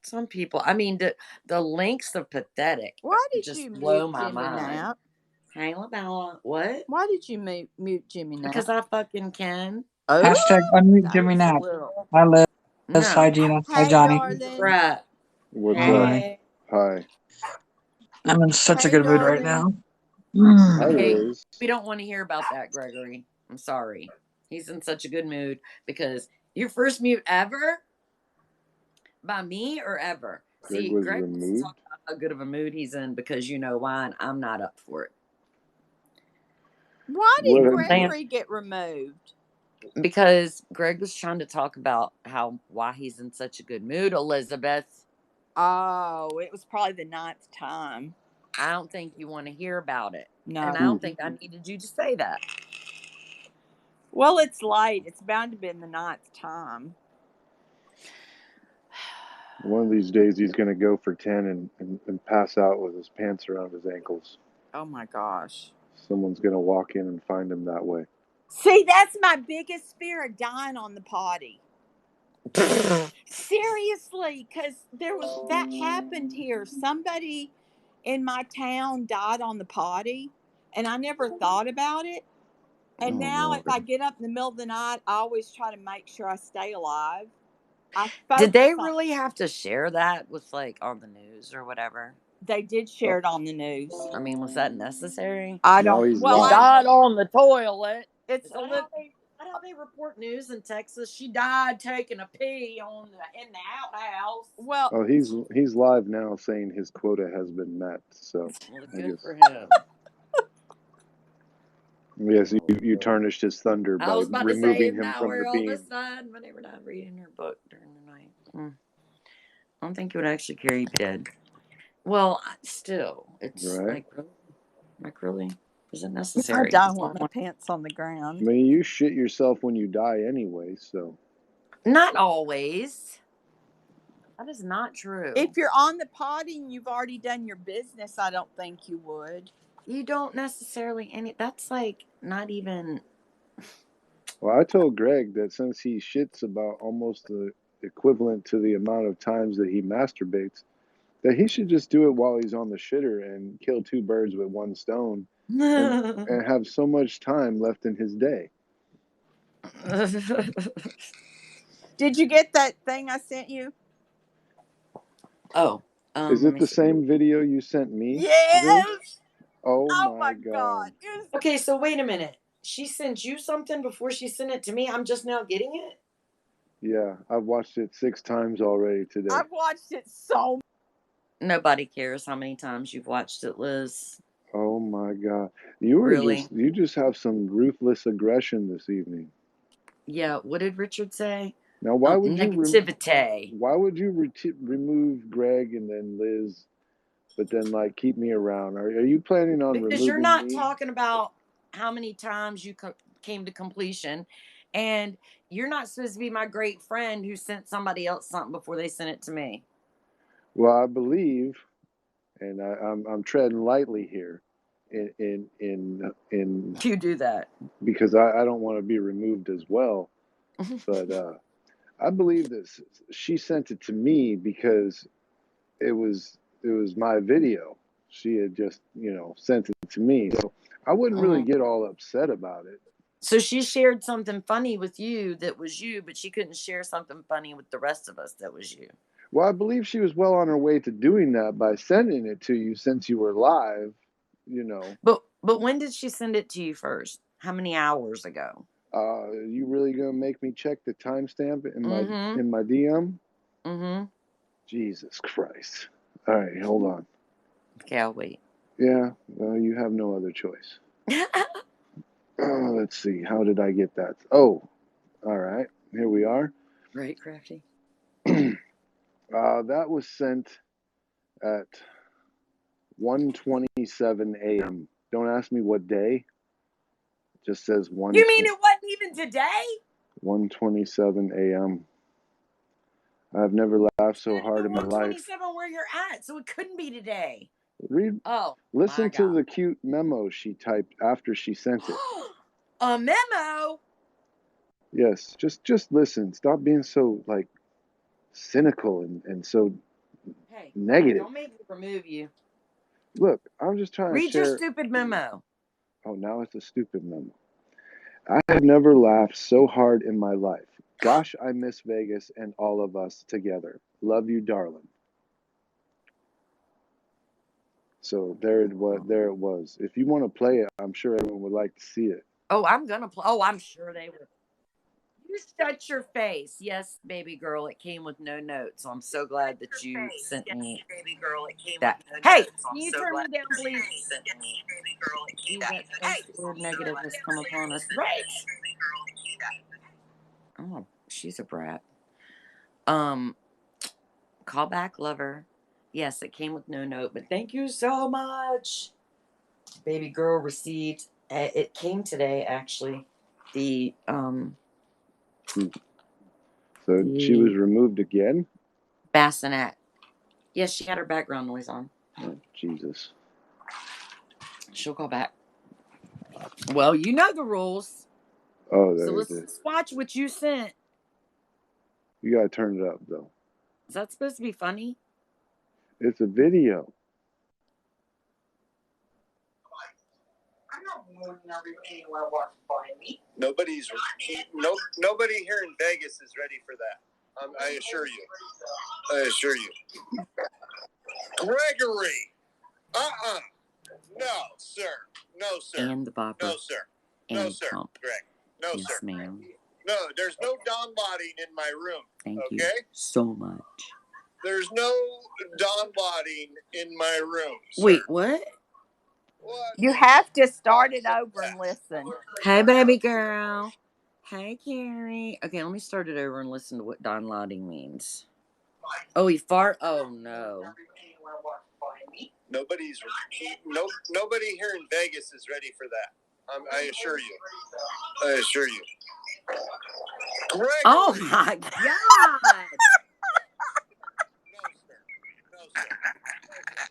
Some people, I mean, the lengths of pathetic. Why did just you blow mute my Jimmy mind. Knapp? Hey, LaBella, what? Why did you mute Jimmy Knapp? Because I fucking can. Oh, Hashtag unmute Jimmy Knapp. Hi, Liz. No. Hi, Gina. Hi, Hey, Johnny. darling. Right. What's Hey. up? Hi. I'm in such a good mood right now. Okay, we don't want to hear about that, Gregory. I'm sorry. He's in such a good mood because your first mute ever? By me or ever? Greg See, was Greg wants to removed. talk about how good of a mood he's in because you know why, and I'm not up for it. Why did Gregory get removed? Because Greg was trying to talk about why he's in such a good mood, Elizabeth. Oh, it was probably the 9th time. I don't think you want to hear about it. No. And I don't think I needed you to say that. Well, it's late. It's bound to be the 9th time. One of these days he's going to go for 10 and pass out with his pants around his ankles. Oh my gosh. Someone's going to walk in and find him that way. See, that's my biggest fear of dying on the potty. Seriously, because that happened here. Somebody in my town died on the potty, and I never thought about it. And now, if I get up in the middle of the night, I always try to make sure I stay alive. Did they really have to share that with on the news or whatever? They did share it on the news. I mean, was that necessary? I don't. Well, he died on the toilet. Is that how they report news in Texas? She died taking a pee in the outhouse. Well, he's live now saying his quota has been met. So good for him. Yes, you tarnished his thunder by removing him from the beam. My neighbor died reading her book during the night. I don't think you would actually care if you did. Well, still, it's right. really, is it necessary? I don't want my pants on the ground. I mean, you shit yourself when you die anyway, so. Not always. That is not true. If you're on the potty and you've already done your business, I don't think you would. You don't necessarily that's not even. Well, I told Greg that since he shits about almost the equivalent to the amount of times that he masturbates, that he should just do it while he's on the shitter and kill 2 birds with 1 stone and have so much time left in his day. Did you get that thing I sent you? Oh. Is it the same video you sent me? Yes. Oh my God. Okay, so wait a minute. She sent you something before she sent it to me? I'm just now getting it? Yeah, I've watched it 6 times already today. I've watched it so. Nobody cares how many times you've watched it, Liz. Oh my God. You just have some ruthless aggression this evening. Yeah, what did Richard say? Now, why would negativity. Why would you remove Greg and then Liz, but then keep me around? Are you planning on removing me? Because you're not talking about how many times you came to completion, and you're not supposed to be my great friend who sent somebody else something before they sent it to me. Well, I believe, and I'm treading lightly here, in you do that because I don't want to be removed as well, but I believe that she sent it to me because it was my video. She had just sent it to me, so I wouldn't really get all upset about it. So she shared something funny with you that was you, but she couldn't share something funny with the rest of us that was you. Well, I believe she was well on her way to doing that by sending it to you since you were live, But when did she send it to you first? How many hours ago? You really gonna make me check the timestamp in my DM? Mm-hmm. Jesus Christ. All right, hold on. Okay, I'll wait. Yeah, well, you have no other choice. Let's see. How did I get that? Oh, all right. Here we are. Right, Crafty. That was sent at 1:27 a.m. Don't ask me what day. It just says 1. You mean it wasn't even today? 1:27 a.m. I've never laughed so hard in my life. 1:27 where you're at, so it couldn't be today. Listen to the cute memo she typed after she sent it. A memo? Yes, just listen. Stop being so cynical and so negative. Don't make me remove you. Look, I'm just trying to share. Read your stupid memo. Oh, now it's a stupid memo. I have never laughed so hard in my life. Gosh, I miss Vegas and all of us together. Love you, darling. So there it was. If you want to play it, I'm sure everyone would like to see it. Oh, I'm gonna play. Oh, I'm sure they would. You shut your face. Yes, baby girl, it came with no note, so I'm so glad that you sent me that. Hey, can you turn me down, please? You got so negativeness come upon us. Right. Oh, she's a brat. Call back, lover. Yes, it came with no note, but thank you so much. Baby girl received. It came today, actually. The So she was removed again? bassinet. Yes, she had her background noise on. Oh, Jesus. She'll call back. Well, you know the rules. Oh, So there it let's is. watch what you sent. You gotta turn it up, though. Is that supposed to be funny? It's a video. Nobody here in Vegas is ready for that. I assure you. Gregory. No, sir. No, sir. And the bopper. No, sir. And No, sir. pump. Greg. No, Yes, sir. ma'am. No, there's no Don Lotting in my room. Thank okay? you so much. There's no Don Lotting in my room. Sir. Wait, what? You have to start it over and listen. Hey, baby girl. Hey, Carrie. Okay, let me start it over and listen to what Don Lottie means. Oh, he fart? Oh, no. Nobody here in Vegas is ready for that. I assure you. Gregory. Oh, my God. No, sir.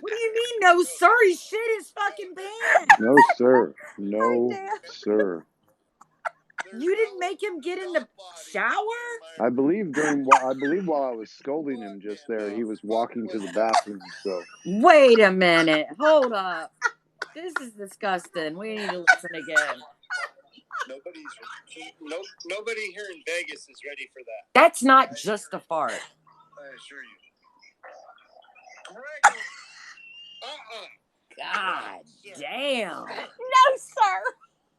What do you mean, no, sir? He shit his fucking pants. No, sir. No, sir. You didn't make him get in the shower? I believe while I was scolding him just there, he was walking to the bathroom. So wait a minute. Hold up. This is disgusting. We need to listen again. Nobody here in Vegas is ready for that. That's not just a fart. I assure you. God damn. No, sir.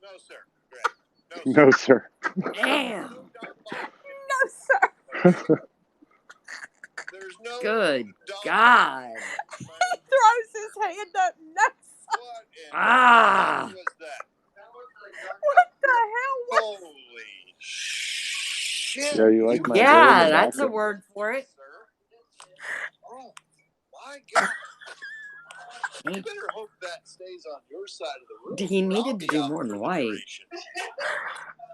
No, sir. Greg. no, sir. Damn. No, sir. There's no Good God. He throws his hand up. No, sir. Ah. What the hell? Holy shit. Yeah, you like my hair in Yeah, the that's back? a word for it. Oh, my God. You better hope that stays on your side of the room. He needed to do more than white.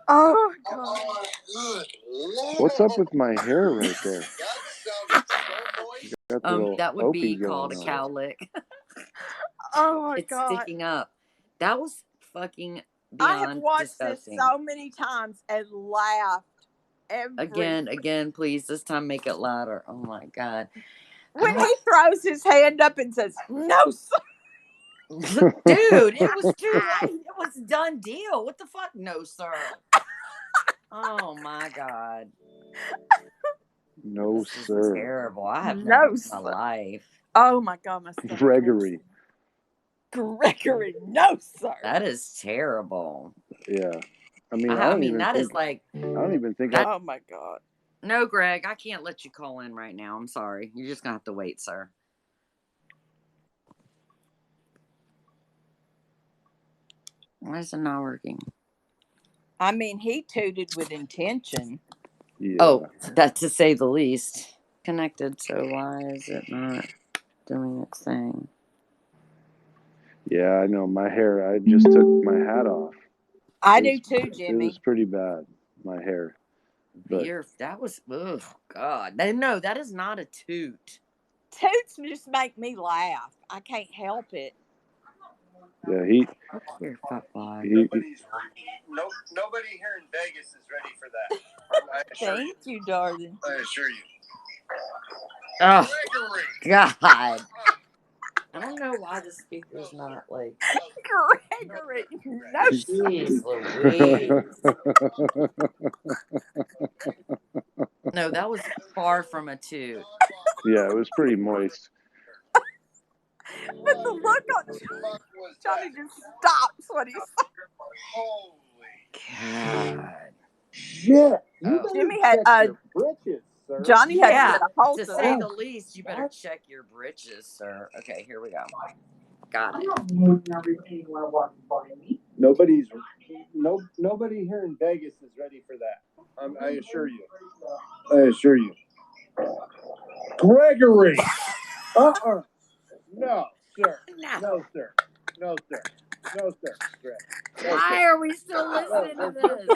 Oh, God. Good Lord. What's up with my hair right there? That sounded so moist. Got the little That would be opie called a going cow on. lick. Oh, my It's God. sticking up. That was fucking I have beyond watched disgusting. this so many times and laughed Again, please. This time make it louder. Oh my God. when he throws his hand up and says, "No, sir." Dude, it was too late. It was a done deal. What the fuck? No, sir. Oh my God. No, This sir. is terrible. I have No, never in sir. my life. Oh my God, my stomach Gregory. Gregory, no, sir. That is terrible. Yeah. I mean, I mean, that is like. I don't even think. Oh my God. No, Greg, I can't let you call in right now. I'm sorry. You're just gonna have to wait, sir. Why is it not working? I mean, he tooted with intention. Yeah. Oh, that to say the least. Connected, so why is it not doing its thing? Yeah, I know. My hair, I just took my hat off. I do too, Jimmy. It was pretty bad, my hair. But That was, oh, God. No, that is not a toot. Toots just make me laugh. I can't help it. yeah, Nobody here in Vegas is ready for that. I assure you. Thank you, darling. I assure you. Oh, Gregory. God. I don't know why the speaker's not like. Gregory, no, Jeez Louise. No, that was far from a toot. Yeah, it was pretty moist. But the look on Johnny just stops when he says. Holy God. shit. You better Jimmy had check your britches, sir. Johnny had to Yeah, get a hold to of say that. the least, you better check your britches, sir. Okay, here we go. Got it. Nobody here in Vegas is ready for that. I assure you. I assure you. Gregory! No, sir. No, sir. No, sir. No, sir. Greg. Why are we still listening to this?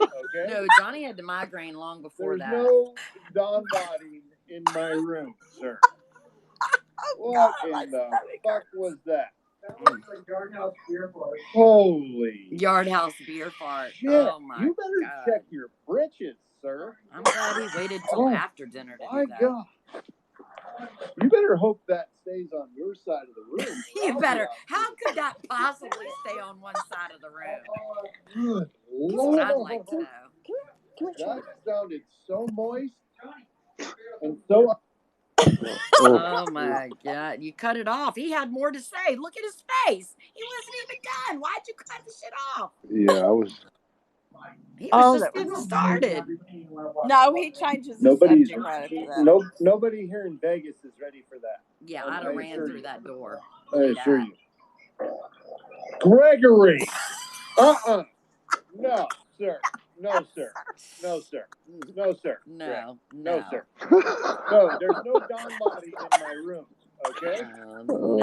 Okay? No, Johnny had the migraine long before There's that. no Don Body in my room, sir. What in the fuck was that? That was like Yard House beer fart. Holy Yard House beer fart. shit. Oh my You better God. check your britches, sir. I'm glad he waited till after dinner to do that. God. You better hope that stays on your side of the room. You better. How could that possibly stay on one side of the room? Good That's what I'd like to know. That sounded so moist and so. Oh my God. You cut it off. He had more to say. Look at his face. He wasn't even done. Why'd you cut the shit off? Yeah, I was. He was just getting started. No, he changes the subject right after that. Nobody here in Vegas is ready for that. Yeah, I'd have ran through that door. I assure you. Gregory! No, sir. No, sir. No, sir. No, sir. No, No, sir. No, there's no Don Body in my room. Okay? No.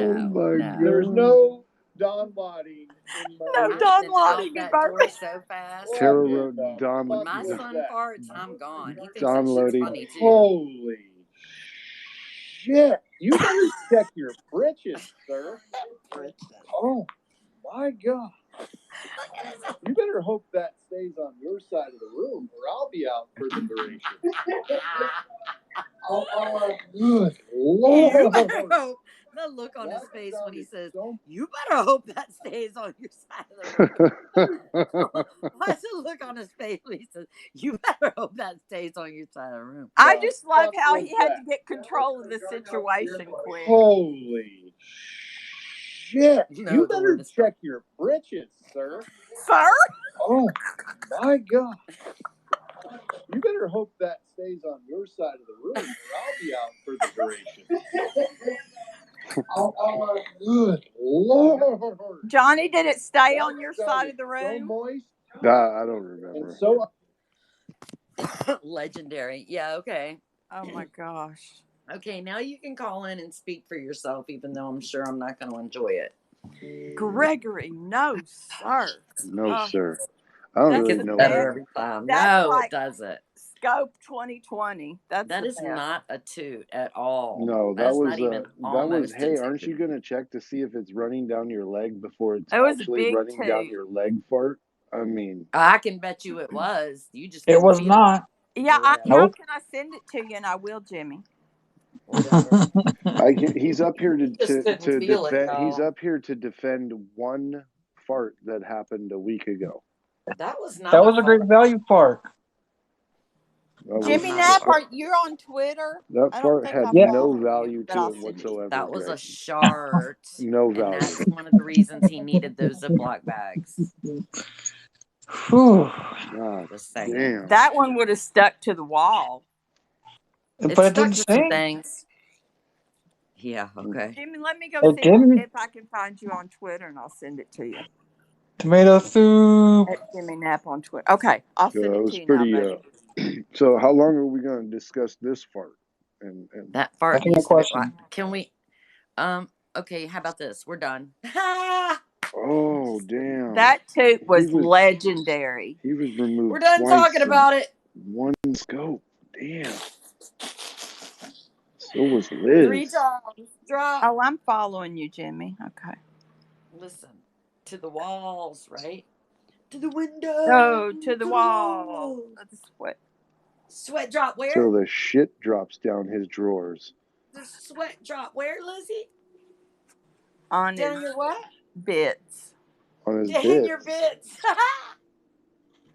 There's no Don Body in my room. No, Don Out Lottie, that goodbye. door so fast. Tara wrote Don. When my son farts, I'm gone. He thinks Don that shit's Lodi. funny too. Holy shit. You better check your britches, sir. Oh, my God. You better hope that stays on your side of the room, or I'll be out for the duration. Good You better Lord. hope. The look on his face when he says, "You better hope that stays on your side of the room." Why's the look on his face when he says, "You better hope that stays on your side of the room"? I just love how he had to get control of the situation quick. Holy shit. No, You better check your britches, sir. Sir? Oh, my God. You better hope that stays on your side of the room, or I'll be out for the duration. Good Lord. Johnny, did it stay on your side of the room? So moist. I don't remember. And so Legendary. Yeah, okay. Oh my gosh. Okay, now you can call in and speak for yourself, even though I'm sure I'm not going to enjoy it. Gregory, no, sir. No, sir. I don't really know. Better every time. No, like it doesn't. Scope 2020. That is not a toot at all. No, that That's was not even that almost was. Hey, aren't you gonna check to see if it's running down your leg before it's was actually running down your leg? Fart. I mean, I can bet you it was. You just It was not. Yeah, how can I send it to you? And I will, Jimmy. He's up here to defend. He's up here to defend one fart that happened a week ago. That was not. That was a great value fart. Jimmy Knapp, you're on Twitter? That fart had no value to it whatsoever. That was a shart. No value. And that's one of the reasons he needed those Ziploc bags. Whew. Just saying. Damn. That one would have stuck to the wall. But it didn't stink. Things. Yeah, okay. Jimmy, let me go It see didn't. if I can find you on Twitter, and I'll send it to you. Tomato soup. At Jimmy Knapp on Twitter. Okay, I'll send it to you pretty, now, buddy. So how long are we going to discuss this fart? And that fart needs to be quiet. Can we? Okay, how about this? We're done. Oh, damn. That toot was legendary. He was removed. We're done talking about it. One scope. Damn. So was Liz. 3 times. Drop. Oh, I'm following you, Jimmy. Okay. Listen, to the walls, right? To the window. Oh, to the wall. That's sweat. Sweat drop where? So the shit drops down his drawers. The sweat drop where, Lizzie? On down his your what? bits. On his down bits. your bits.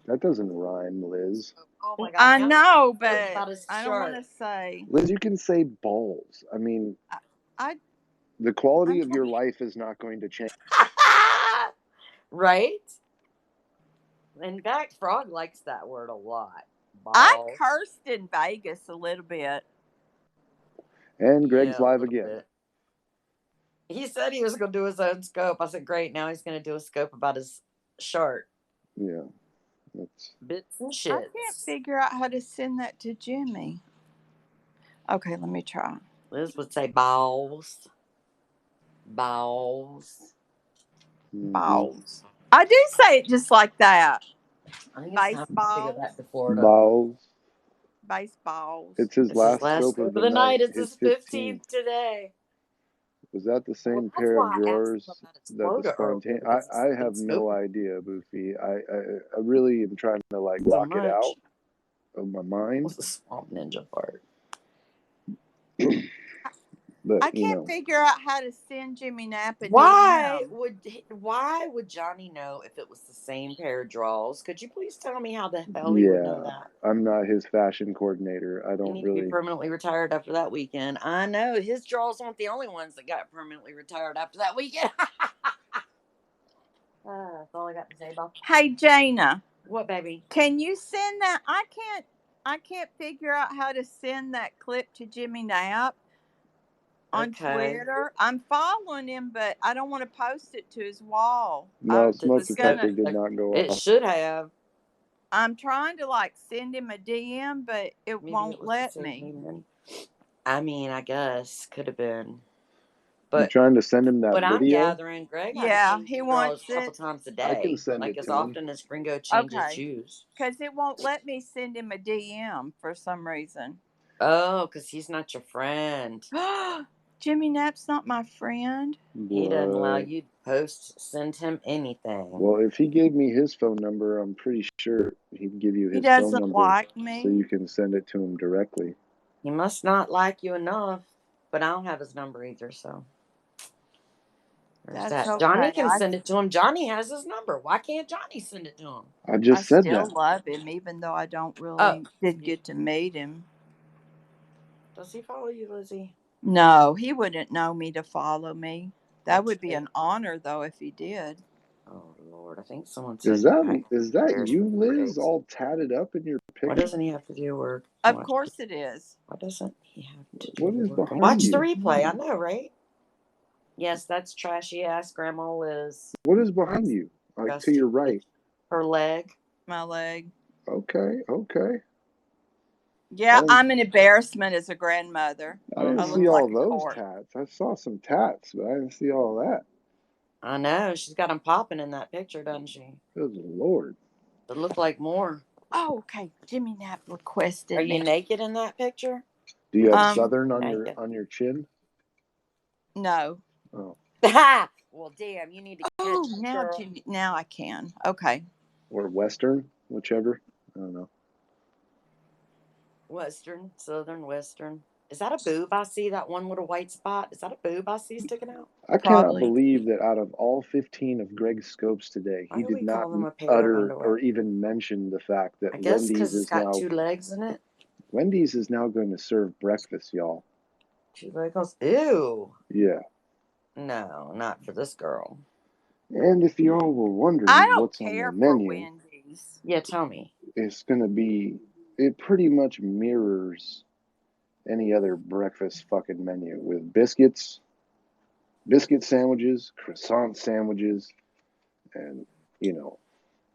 That doesn't rhyme, Liz. Oh my God. I know, but I don't want to say. Liz, you can say balls. I mean, the quality of your life is not going to change. Right? In fact, Frog likes that word a lot. I Balls. cursed in Vegas a little bit. And Greg's Yeah, a live little again. bit. He said he was going to do his own scope. I said, great. Now he's going to do a scope about his shirt. Yeah. That's... Bits and shits. I can't figure out how to send that to Jimmy. Okay, let me try. Liz would say balls. Balls. Balls. I do say it just like that. I think it's time to take it back to Florida. Balls. Baseballs. It's his last scope of of the the night. night. It's his 15th today. Was that the same Well, that's pair of why I asked drawers him about his that the quota earlier, spontaneous? because I he's been have no scoping idea, Boofy. I really am trying to like so block it out much. of my mind. What's the swamp ninja part? But I can't figure out how to send Jimmy Knapp a Why DM. would Johnny know if it was the same pair of drawers? Could you please tell me how the hell he would know yeah, that? I'm not his fashion coordinator. I You don't need to be really. permanently retired after that weekend. I know his drawers weren't the only ones that got permanently retired after that weekend. That's all I got to say about. Hey Jana. What, baby? Can you send that? I can't figure out how to send that clip to Jimmy Knapp on Twitter. I'm following him, but I don't want to post it to his wall. No, I smoke was detector gonna. did not go It off. should have. I'm trying to like send him a DM, but it Maybe won't it was let the same me. evening. I mean, I guess could have been. You But trying to send him that what I'm video? gathering, Greg, Yeah, change he his wants drawers a couple it. times a I can day, send like it as to him. often as Gringo changes shoes. Because it won't let me send him a DM for some reason. Oh, because he's not your friend. Jimmy Knapp's not my friend. He doesn't allow you to post, send him anything. Well, if he gave me his phone number, I'm pretty sure he'd give you his He phone doesn't number like me. so you can send it to him directly. He must not like you enough, but I don't have his number either, so there's that. Okay. Johnny can send it to him. Johnny has his number. Why can't Johnny send it to him? I just said still that. love him, even though I don't really did get to meet him. Does he follow you, Lizzie? No, he wouldn't know me to follow me. That would be an honor, though, if he did. Oh Lord, I think someone said Is that you, Liz, all tatted up in your picture? Why doesn't he have to do work? Of course it is. Why doesn't he have to do What is work? behind Watch you? the replay. I know, right? Yes, that's trashy ass Grandma Liz. What is behind you? Like to your right. Her leg. My leg. Okay. Yeah, I'm an embarrassment as a grandmother. I didn't see all those tats. I saw some tats, but I didn't see all that. I know. She's got them popping in that picture, doesn't she? Good Lord. It looked like more. Oh, okay. Jimmy Knapp requested Are you naked in that picture? Do you have Southern on your chin? No. Oh. Well, damn, you need to catch now I can. Okay. Or Western, whichever. I don't know. Western, Southern, Western. Is that a boob I see? That one little white spot? Is that a boob I see sticking out? I cannot believe that out of all 15 of Greg's scopes today, he did not utter or even mention the fact that Wendy's is now 2 legs in it. Wendy's is now going to serve breakfast, y'all. 2 legs? Ew. Yeah. No, not for this girl. And if y'all were wondering what's on the menu, yeah, tell me. It's going to be, it pretty much mirrors any other breakfast fucking menu with biscuit sandwiches, croissant sandwiches, and,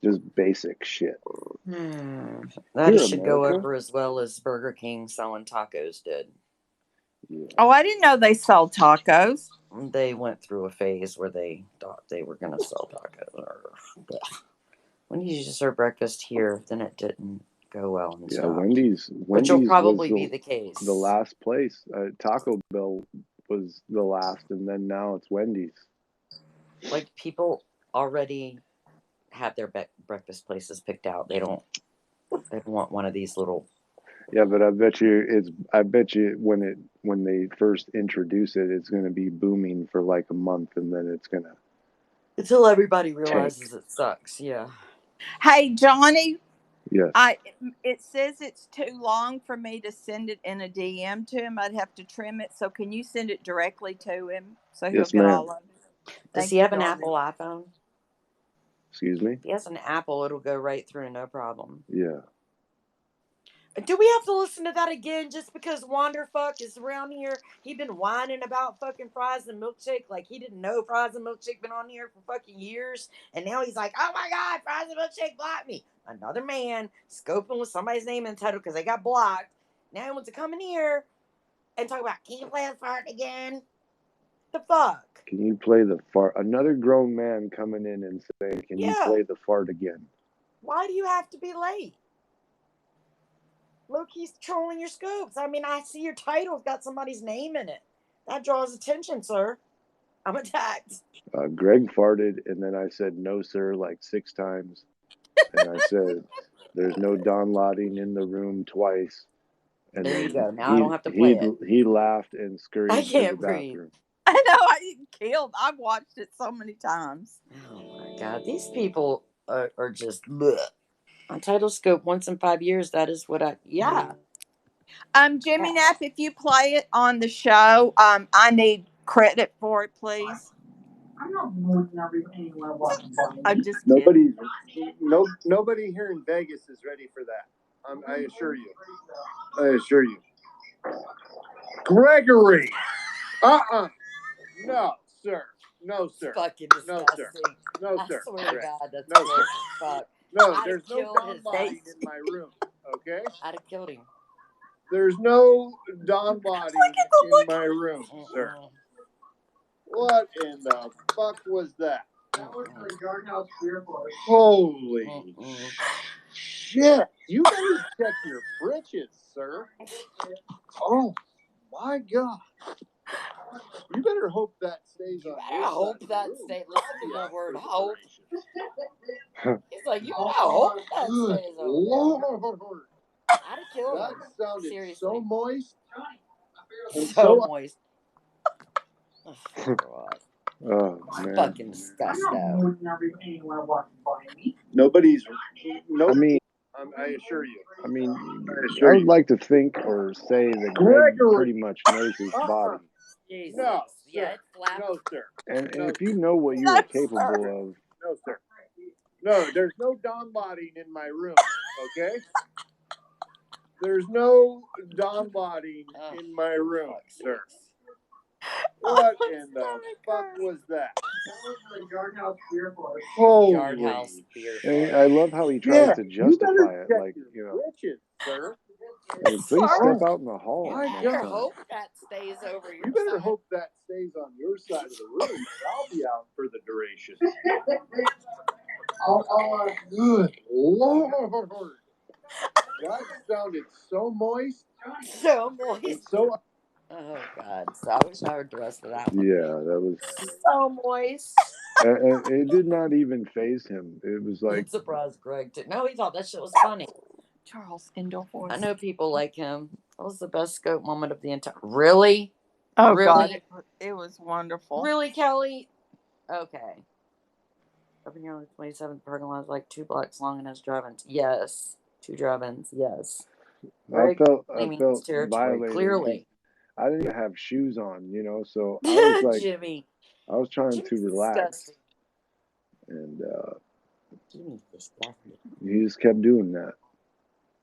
just basic shit. That should go over as well as Burger King selling tacos did. Yeah. Oh, I didn't know they sold tacos. They went through a phase where they thought they were going to sell tacos. When you just serve breakfast here, then it didn't go well. Yeah, Wendy's which will probably be the case. The last place. Taco Bell was the last, and then now it's Wendy's. Like, people already have their breakfast places picked out. They don't want one of these little. Yeah, but I bet you when they first introduce it, it's going to be booming for like a month, and then it's going to until everybody realizes it sucks. Yeah. Hey, Johnny. Yes. It says it's too long for me to send it in a DM to him. I'd have to trim it. So can you send it directly to him so he'll get all of it? Does he have an Apple iPhone? Excuse me? If he has an apple, it'll go right through, no problem. Yeah. Do we have to listen to that again just because Wanderfuck is around here? He been whining about fucking fries and milkshake like he didn't know fries and milkshake been on here for fucking years. And now he's like, oh my God, fries and milkshake blocked me. Another man scoping with somebody's name in the title because they got blocked. Now he wants to come in here and talk about, can you play the fart again? The fuck? Can you play the fart? Another grown man coming in and saying, can you play the fart again? Why do you have to be late? Loki's trolling your scopes. I mean, I see your title's got somebody's name in it. That draws attention, sir. I'm attacked. Greg farted, and then I said, no, sir, like 6 times. And I said, there's no Don Lotting in the room twice. And there you go. Now he, I don't have to play it. He laughed and scurried to the bathroom. I know. I've watched it so many times. Oh, my God. These people are just bleh. On Title Scope, once in 5 years, that is what yeah. Jimmy Knapp, if you play it on the show, I need credit for it, please. I'm not moving anywhere watching. I'm just Nobody here in Vegas is ready for that. I assure you. Gregory. No, sir. No, sir. Fucking disgusting. No, sir. I swear to God, that's no, gross sir. as fuck. No, there's no Don Lotting in my room. Okay? I'd have killed him. There's no Don Lotting in my room, sir. What in the fuck was that? That was the Yardhouse Beer Bar. Holy shit! You better check your britches, sir. Oh my God! You better hope that stays on. I hope that stays. Listen to the word hope. He's like, you better hope that stays over there. I'd have killed him. That sounded seriously. So moist. So moist. Oh, man. Fucking disgusting. Nobody's. I assure you. I mean, I would like to think or say that Greg pretty much knows his body. Jesus. No, yeah, it's flat. No, sir. And if you know what you are capable of. No, sir. No, there's no Don Lotting in my room, okay? There's no Don Lotting in my room, sir. What in the fuck was that? That was the Yardhouse Beer Bar. Yardhouse Beer Bar. I love how he tries to justify it, like, you know. Britches, sir. I mean, please step out in the hall. You better hope that stays over your You better side. hope that stays on your side of the room. I'll be out for the duration. Good Lord. That sounded so moist. So moist. And so. Oh, God. So I wish I heard the rest of that one. Yeah, that was. So moist. And it did not even faze him. It was like. I'm surprised Greg did. No, he thought that shit was funny. Charles Endorf. I know people like him. That was the best scope moment of the entire. Really? Oh, really? God. It was wonderful. Really, Kelly? Okay. Up here on the 27th parking lot is like 2 blocks long and has drive-ins. Yes. 2 drive-ins. Yes. I felt violated. Clearly. I didn't even have shoes on, you know, so I was like, Jimmy. I was trying to relax. Disgusting. And Jimmy's disgusting. he just kept doing that.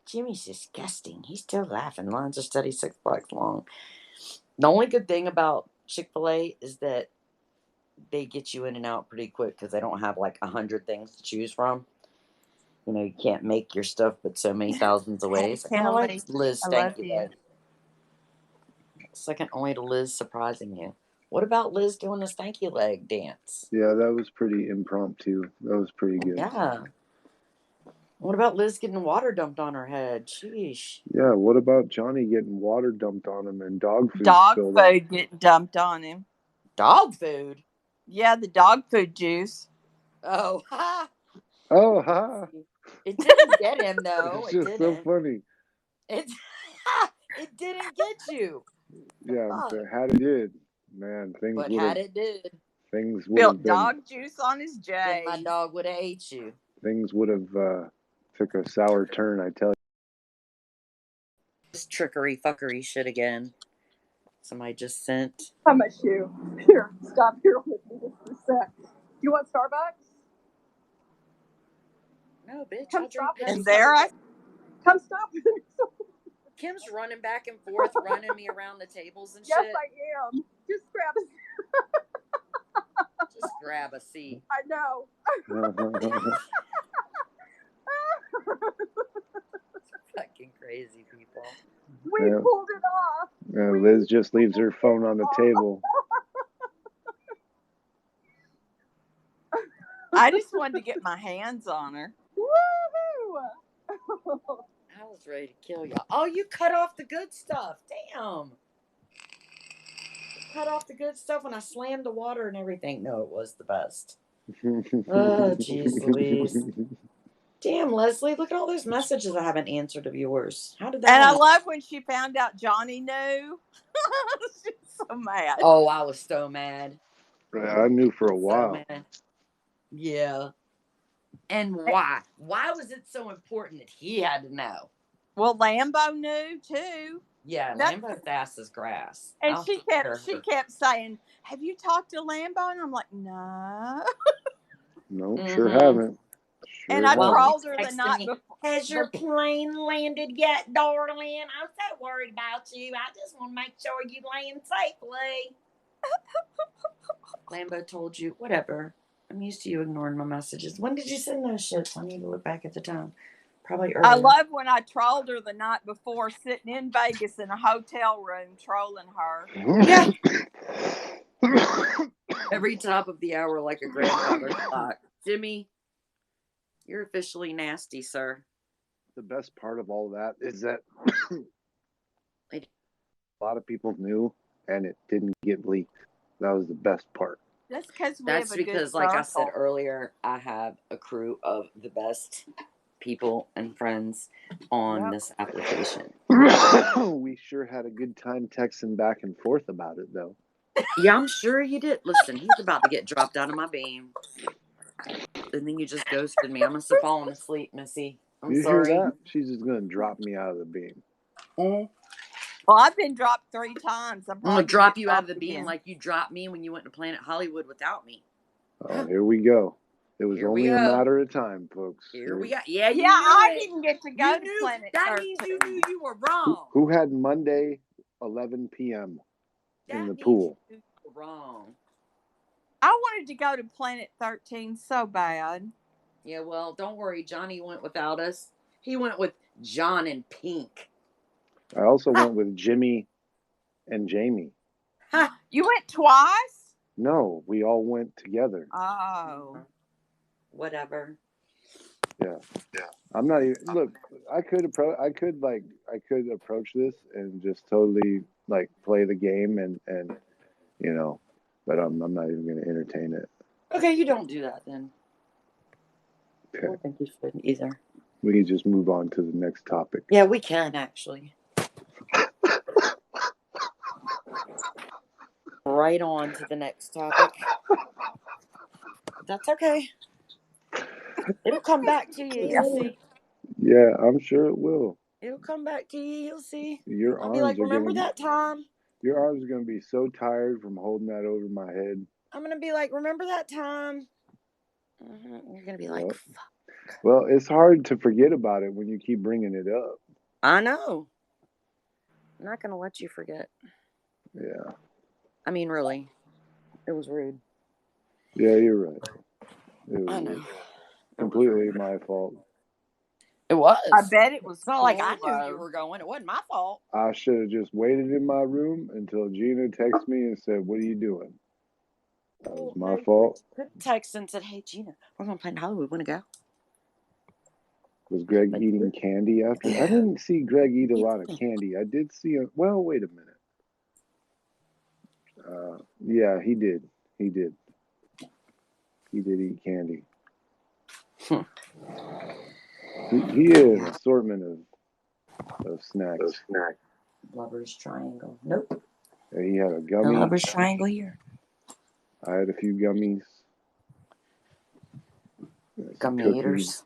Jimmy's disgusting. He's still laughing. Lines are steady 6 blocks long. The only good thing about Chick-fil-A is that they get you in and out pretty quick because they don't have like 100 things to choose from. You know, you can't make your stuff but so many thousands of ways. I like Liz Stanky Leg. Second only to Liz surprising you. What about Liz doing the stanky leg dance? Yeah, that was pretty impromptu. That was pretty good. Yeah. What about Liz getting water dumped on her head? Sheesh. Yeah, what about Johnny getting water dumped on him and dog food getting dumped on him? Dog food? Yeah, the dog food juice. Oh, ha. Oh, ha. It didn't get him, though. It's just so funny. It didn't get you. Yeah, I'm saying, had it did, man, things would have. Had it did. Things would have been. Dog juice on his J. My dog would have ate you. Things would have took a sour turn, I tell you. This trickery fuckery shit again. Somebody just sent. How much you? Here, stop here with me just for a sec. Do you want Starbucks? No, bitch, Come I'll drink stop with Pepsi. me. And there I Come stop with me. Kim's running back and forth, running me around the tables and Yes, shit. I am. Just grab a Just grab a seat. I know. Fucking crazy people. We pulled it off. Liz just leaves her phone on the table. I just wanted to get my hands on her. Woohoo! I was ready to kill y'all. Oh, you cut off the good stuff. Damn. Cut off the good stuff when I slammed the water and everything. No, it was the best. Oh, jeez Louise. Damn, Leslie, look at all those messages I haven't answered of yours. How did that And I happen? love when she found out Johnny knew. She's so mad. Oh, I was so mad. I knew for a while. So mad. Yeah. And why? Why was it so important that he had to know? Well, Lambo knew too. Yeah, Lambo's fast as grass. And she kept saying, "Have you talked to Lambo?" And I'm like, "No." No, sure haven't. Sure and I trolled her the night before. Has your plane landed yet, darling? I'm so worried about you. I just want to make sure you land safely. Lambo told you, whatever. I'm used to you ignoring my messages. When did you send those shits? I need to look back at the time. Probably earlier. I love when I trolled her the night before, sitting in Vegas in a hotel room, trolling her. Yeah. Every top of the hour like a grandfather clock. Jimmy, you're officially nasty, sir. The best part of all that is that a lot of people knew and it didn't get leaked. That was the best part. That's because like I said earlier, I have a crew of the best people and friends on this application. We sure had a good time texting back and forth about it, though. Yeah, I'm sure you did. Listen, he's about to get dropped out of my beam. And then you just ghosted me. I must have fallen asleep, Missy. I'm sorry. Hear that? She's just going to drop me out of the beam. Well, I've been dropped 3 times. I'm going to drop you out of the beam like you dropped me when you went to Planet Hollywood without me. Oh, here we go. It was only a matter of time, folks. Here we go. Yeah, I didn't get to go to Planet That means you knew you were wrong. Who had Monday, 11 p.m. in the pool? You were wrong. I wanted to go to Planet 13 so bad. Yeah, well, don't worry. Johnny went without us. He went with John and Pink. I also went with Jimmy and Jamie. You went twice? No, we all went together. Oh. Whatever. Yeah. I'm not even. Look, I could approach this and just totally like play the game and you know, but I'm not even going to entertain it. Okay, you don't do that then. Okay. I don't think you should either. We can just move on to the next topic. Yeah, we can actually. Right on to the next topic. That's okay. It'll come back to you. You'll see. Yeah, I'm sure it will. It'll come back to you. You'll see. I'll be like, remember that time? Your arms are going to be so tired from holding that over my head. I'm going to be like, remember that time? You're going to be like, fuck. Well, it's hard to forget about it when you keep bringing it up. I know. I'm not going to let you forget. Yeah. I mean, really. It was rude. Yeah, you're right. I know. Completely my fault. It was. I bet it was. It's not like I knew you were going. It wasn't my fault. I should have just waited in my room until Gina texted me and said, "What are you doing?" That was my fault. Texted and said, "Hey, Gina, we're going to Planet Hollywood. Want to go?" Was Greg eating candy after? I didn't see Greg eat a lot of candy. I did see him. Well, wait a minute. Yeah, he did. He did. He did eat candy. He had an assortment of snacks. Lover's Triangle. Nope. He had a gummy. Lover's Triangle here. I had a few gummies. Gummy eaters.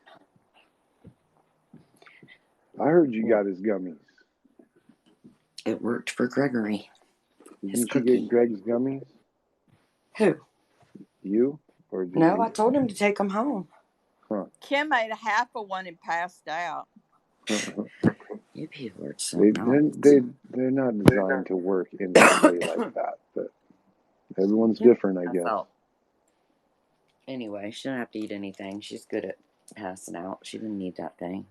I heard you got his gummies. It worked for Gregory. Didn't you get Greg's gummies? Who? You? Or no, I told him to take them home. Huh. Kim ate a half of one and passed out. You people are something They're not designed to work instantly like that, but everyone's different, I guess. Anyway, she didn't have to eat anything. She's good at passing out. She didn't need that thing.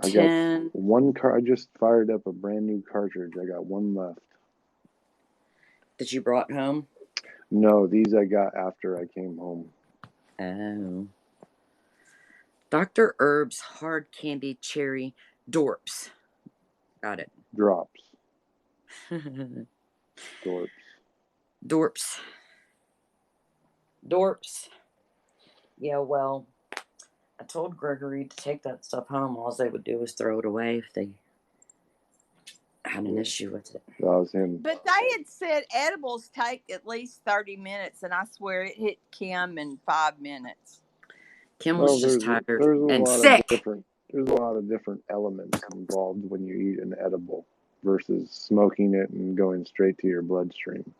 I got one I just fired up a brand new cartridge. I got one left. That you brought home? No, these I got after I came home. Oh. Dr. Herb's hard candy cherry dorps. Got it. Drops. Dorps. Yeah, well, I told Gregory to take that stuff home. All they would do was throw it away if they had an issue with it. That was him. But they had said edibles take at least 30 minutes, and I swear it hit Kim in 5 minutes. Kim was just tired and sick. There's a lot of different elements involved when you eat an edible versus smoking it and going straight to your bloodstream.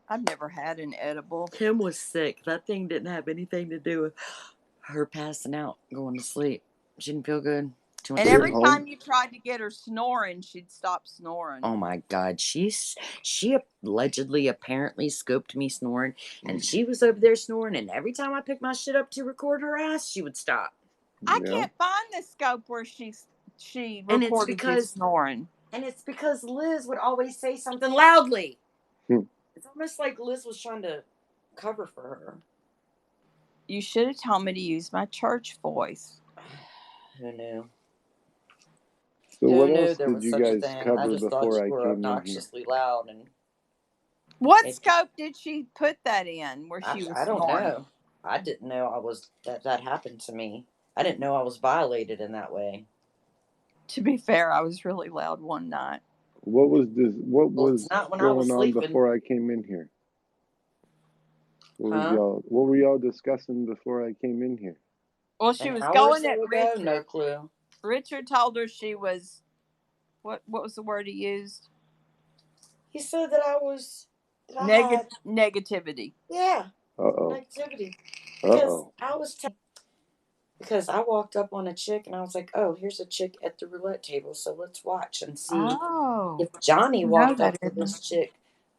I've never had an edible. Kim was sick. That thing didn't have anything to do with her passing out, going to sleep. She didn't feel good. And every time you tried to get her snoring, she'd stop snoring. Oh my God. She allegedly, apparently scoped me snoring, and she was over there snoring, and every time I picked my shit up to record her ass, she would stop. I can't find the scope where she recorded you snoring. And it's because Liz would always say something loudly. It's almost like Liz was trying to cover for her. You should have told me to use my church voice. Who knew? So what else did you guys cover before I came obnoxiously loud and. What scope did she put that in where she was I don't snoring? know. I didn't know that happened to me. I didn't know I was violated in that way. To be fair, I was really loud one night. What was going on before I came in here? What were y'all discussing before I came in here? Well, she was going at Richard. No clue. Richard told her she was. What was the word he used? He said that I was. Negativity. Yeah. Negativity. Because I walked up on a chick and I was like, oh, here's a chick at the roulette table, so let's watch and see if Johnny walked up to this chick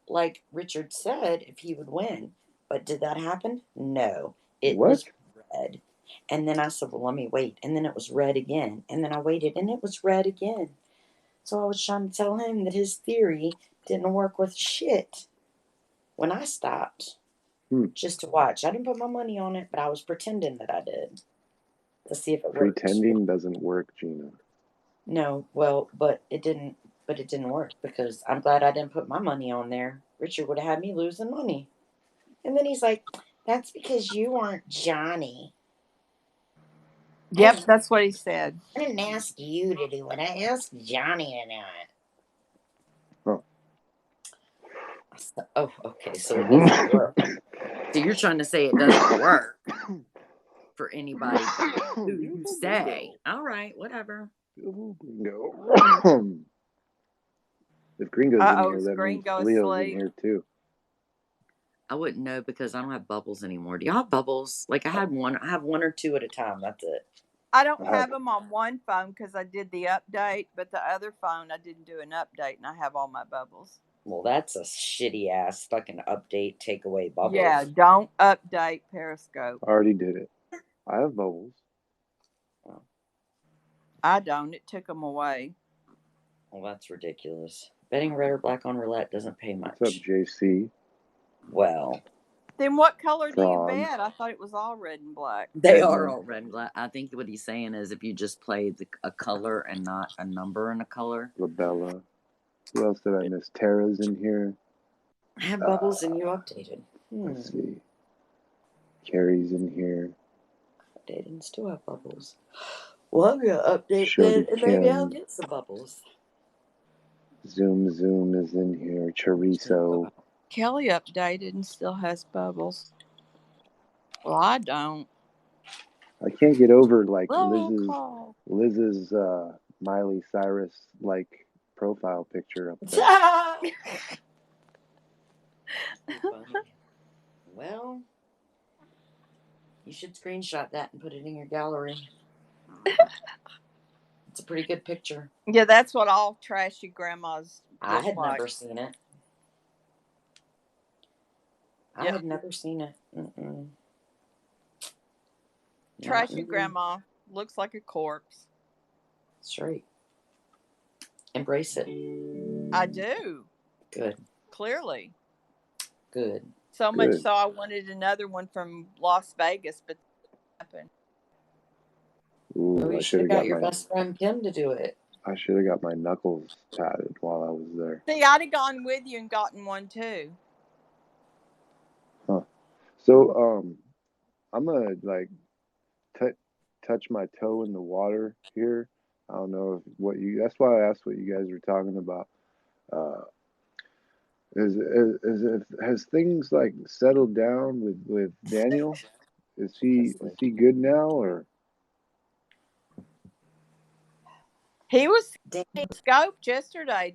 like Richard said, if he would win. But did that happen? No. It was red. And then I said, well, let me wait. And then it was red again. And then I waited and it was red again. So I was trying to tell him that his theory didn't work with shit when I stopped just to watch. I didn't put my money on it, but I was pretending that I did. To see if it worked. Pretending doesn't work, Gina. No, well, but it didn't work because I'm glad I didn't put my money on there. Richard would have had me losing money. And then he's like, that's because you weren't Johnny. Yep, that's what he said. I didn't ask you to do it. I asked Johnny to do it. Oh, okay, so it doesn't work. So you're trying to say it doesn't work for anybody who you say. All right, whatever. Gringo. If Gringo's in here, that means Leo's in here too. I wouldn't know because I don't have bubbles anymore. Do y'all have bubbles? Like I have one or two at a time. That's it. I don't have them on one phone because I did the update, but the other phone I didn't do an update and I have all my bubbles. Well, that's a shitty ass fucking update. Take away bubbles. Yeah, don't update Periscope. I already did it. I have bubbles. I don't. It took them away. Well, that's ridiculous. Betting red or black on roulette doesn't pay much. What's up, JC? Well. Then what color do you bet? I thought it was all red and black. They are all red and black. I think what he's saying is if you just play a color and not a number and a color. Labella. Who else did I miss? Tara's in here. I have bubbles and you updated. Let's see. Carrie's in here. Updated and still have bubbles. Well, I'm going to update then and maybe I'll get some bubbles. Zoom is in here. Chorizo. Kelly updated and still has bubbles. Well, I don't. I can't get over like Liz's Miley Cyrus like profile picture up there. Well, You should screenshot that and put it in your gallery. It's a pretty good picture. Yeah, that's what all trashy grandmas I look had like. never seen it. I Yeah. had never seen it. Mm-mm. Trashy grandma looks like a corpse. Straight. Embrace it. I do. Good. Clearly. Good. So much so I wanted another one from Las Vegas, but that happened. Ooh, you should have got your best friend Kim to do it. I should have got my knuckles tatted while I was there. See, I'd have gone with you and gotten one too. Huh. So, I'm gonna like touch my toe in the water here. I don't know if what you. That's why I asked what you guys were talking about. Has things like settled down with Daniel? Is he good now or? He was scoped yesterday,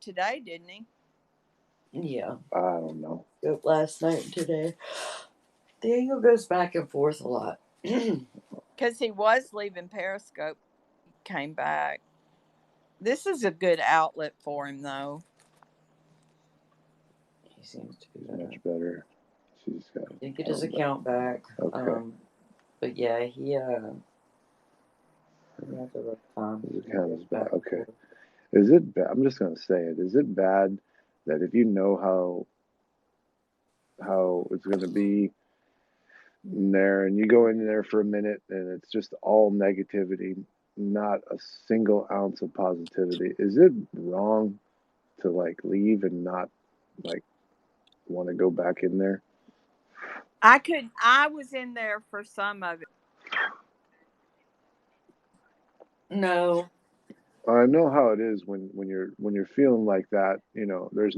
today, didn't he? Yeah. I don't know. Last night and today. Daniel goes back and forth a lot. Because he was leaving Periscope. He came back. This is a good outlet for him, though. He seems to be much better. She's got. Didn't get his account back. Okay. But yeah, he had a rough time. His account is bad. Okay. Is it bad? I'm just gonna say it. Is it bad that if you know how it's gonna be in there and you go in there for a minute and it's just all negativity, not a single ounce of positivity? Is it wrong to like leave and not like want to go back in there? I was in there for some of it. No. I know how it is when you're feeling like that. You know, there's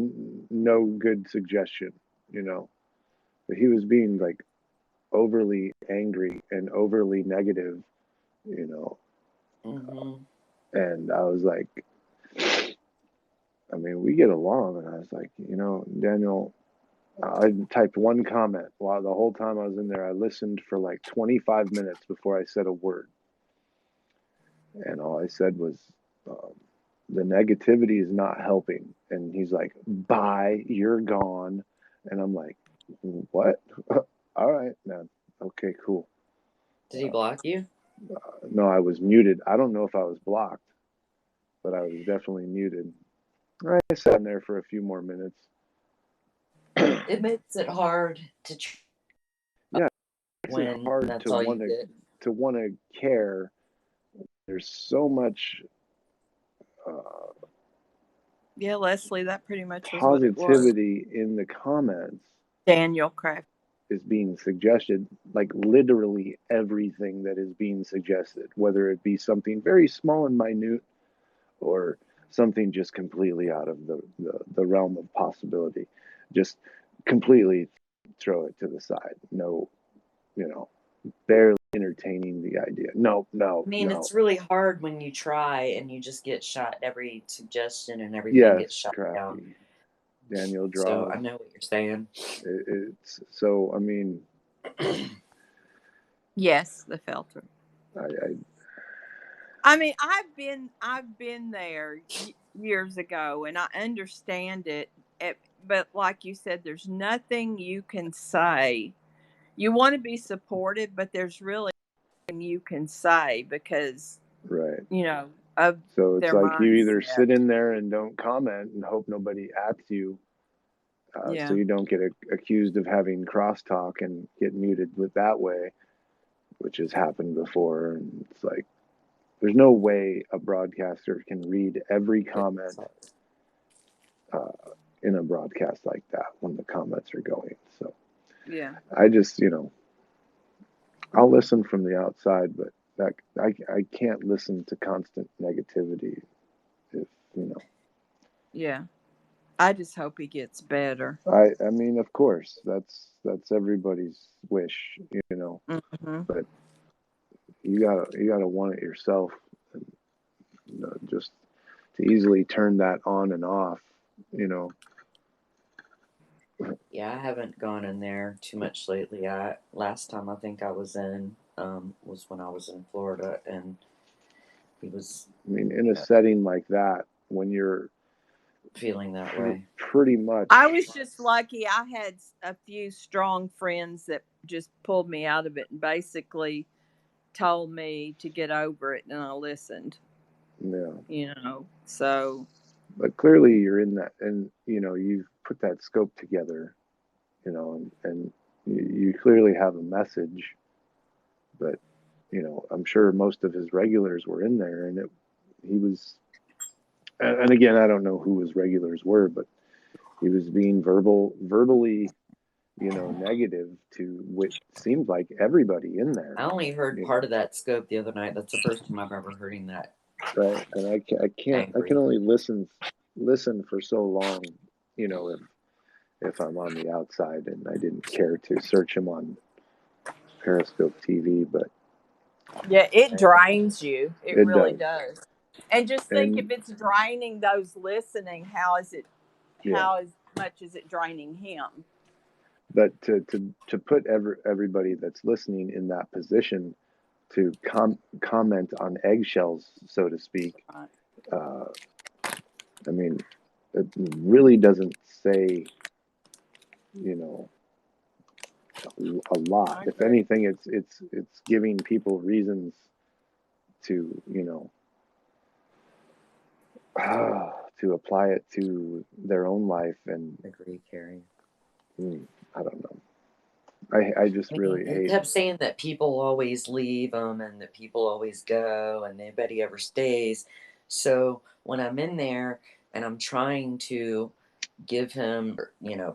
no good suggestion. You know, but he was being like overly angry and overly negative. You know, and I was like, I mean, we get along, and I was like, you know, Daniel. I typed one comment while the whole time I was in there. I listened for like 25 minutes before I said a word, and all I said was, the negativity is not helping. And he's like, bye, you're gone. And I'm like, what? All right, man. Okay, cool. Did he block you? No, I was muted. I don't know if I was blocked, but I was definitely muted. I sat in there for a few more minutes. It makes it hard to. Yeah, it makes it hard to want to care. There's so much. Yeah, Leslie, that pretty much was positivity in the comments. Daniel Craft is being suggested, like literally everything that is being suggested, whether it be something very small and minute or something just completely out of the realm of possibility. Just completely throw it to the side. No, you know, barely entertaining the idea. No. I mean, it's really hard when you try and you just get shot. Every suggestion and everything gets shot down. Daniel draws. So I know what you're saying. It's so. I mean, yes, the filter. I mean, I've been there years ago, and I understand it. But like you said, there's nothing you can say. You want to be supportive, but there's really nothing you can say because, you know, of so it's their like you either mindset. sit in there and don't comment and hope nobody at you, so you don't get accused of having crosstalk and get muted with that way, which has happened before. And it's like, there's no way a broadcaster can read every comment in a broadcast like that when the comments are going. So I just, you know, I'll listen from the outside, but that I can't listen to constant negativity if, you know. Yeah. I just hope he gets better. I mean, of course, that's everybody's wish, you know. But you gotta want it yourself, and, you know, just to easily turn that on and off, you know. Yeah, I haven't gone in there too much lately. Last time I think I was in was when I was in Florida, and he was, I mean, in a setting like that, when you're feeling that way. pretty much. I was just lucky. I had a few strong friends that just pulled me out of it and basically told me to get over it, and I listened. Yeah. So. But clearly, you're in that, and you've put that scope together, and you clearly have a message. But I'm sure most of his regulars were in there, and he was. And again, I don't know who his regulars were, but he was being verbally, negative to what seemed like everybody in there. I only heard part of that scope the other night. That's the first time I've ever heard him that. Right, and I can't. I can only listen for so long, if I'm on the outside, and I didn't care to search him on Periscope TV, but Yeah, it drains you. It it really does. does. And just think, if And it's draining those listening, how yeah, much is it draining him? but to put everybody that's listening in that position to comment on eggshells, so to speak, I mean, it really doesn't say, a lot. If anything, it's giving people reasons to, to apply it to their own life. And Agree, Carrie. I don't know. I just really He hate. kept saying that people always leave him and that people always go and nobody ever stays. So when I'm in there and I'm trying to give him,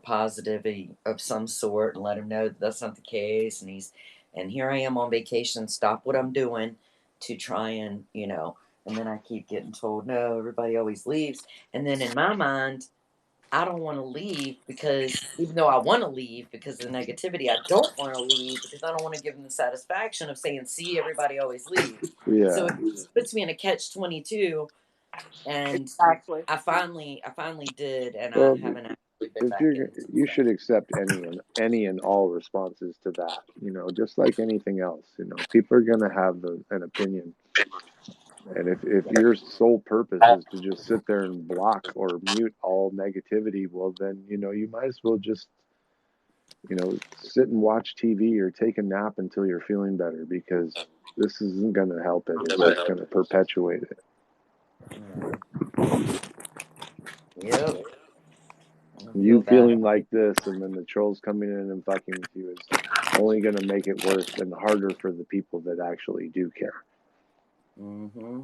positivity of some sort and let him know that that's not the case, and here I am on vacation, stop what I'm doing to try and, and then I keep getting told, no, everybody always leaves. And then in my mind, I don't want to leave, because even though I want to leave because of the negativity, I don't want to leave because I don't want to give them the satisfaction of saying, see, everybody always leaves. Yeah. So it puts me in a catch-22, and Exactly. I finally did, and I Well, haven't actually been if back in since you should then. accept any and all responses to that. Just like anything else. People are gonna have an opinion. And if your sole purpose is to just sit there and block or mute all negativity, well, then, you might as well just, sit and watch TV or take a nap until you're feeling better, because this isn't going to help it. It's just going to perpetuate it. Yep. You feeling like this, and then the trolls coming in and fucking with you, is only going to make it worse and harder for the people that actually do care. Mm-hmm.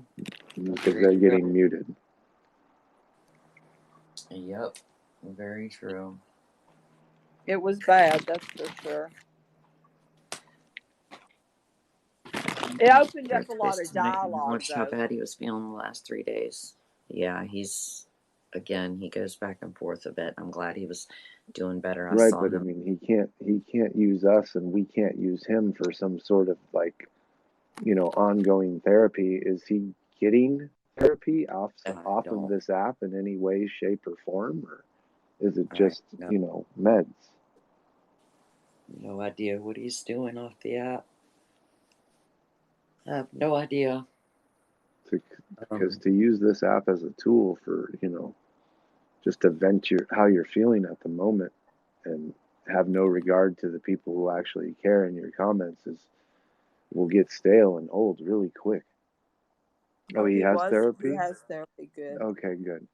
Because they're getting muted. Yep. Very true. It was bad, that's for sure. It opened up a lot of dialogue, How though. bad he was feeling the last 3 days. Yeah, he goes back and forth a bit. I'm glad he was doing better. I Right, saw but I him. mean, he can't use us, and we can't use him for some sort of ongoing therapy. Is he getting therapy off of this app in any way, shape, or form, or is it just meds? No idea what he's doing off the app. I have no idea. Because to use this app as a tool for just to vent how you're feeling at the moment, and have no regard to the people who actually care in your comments, will get stale and old really quick. Oh, he has therapy? He has therapy, good. Okay, good.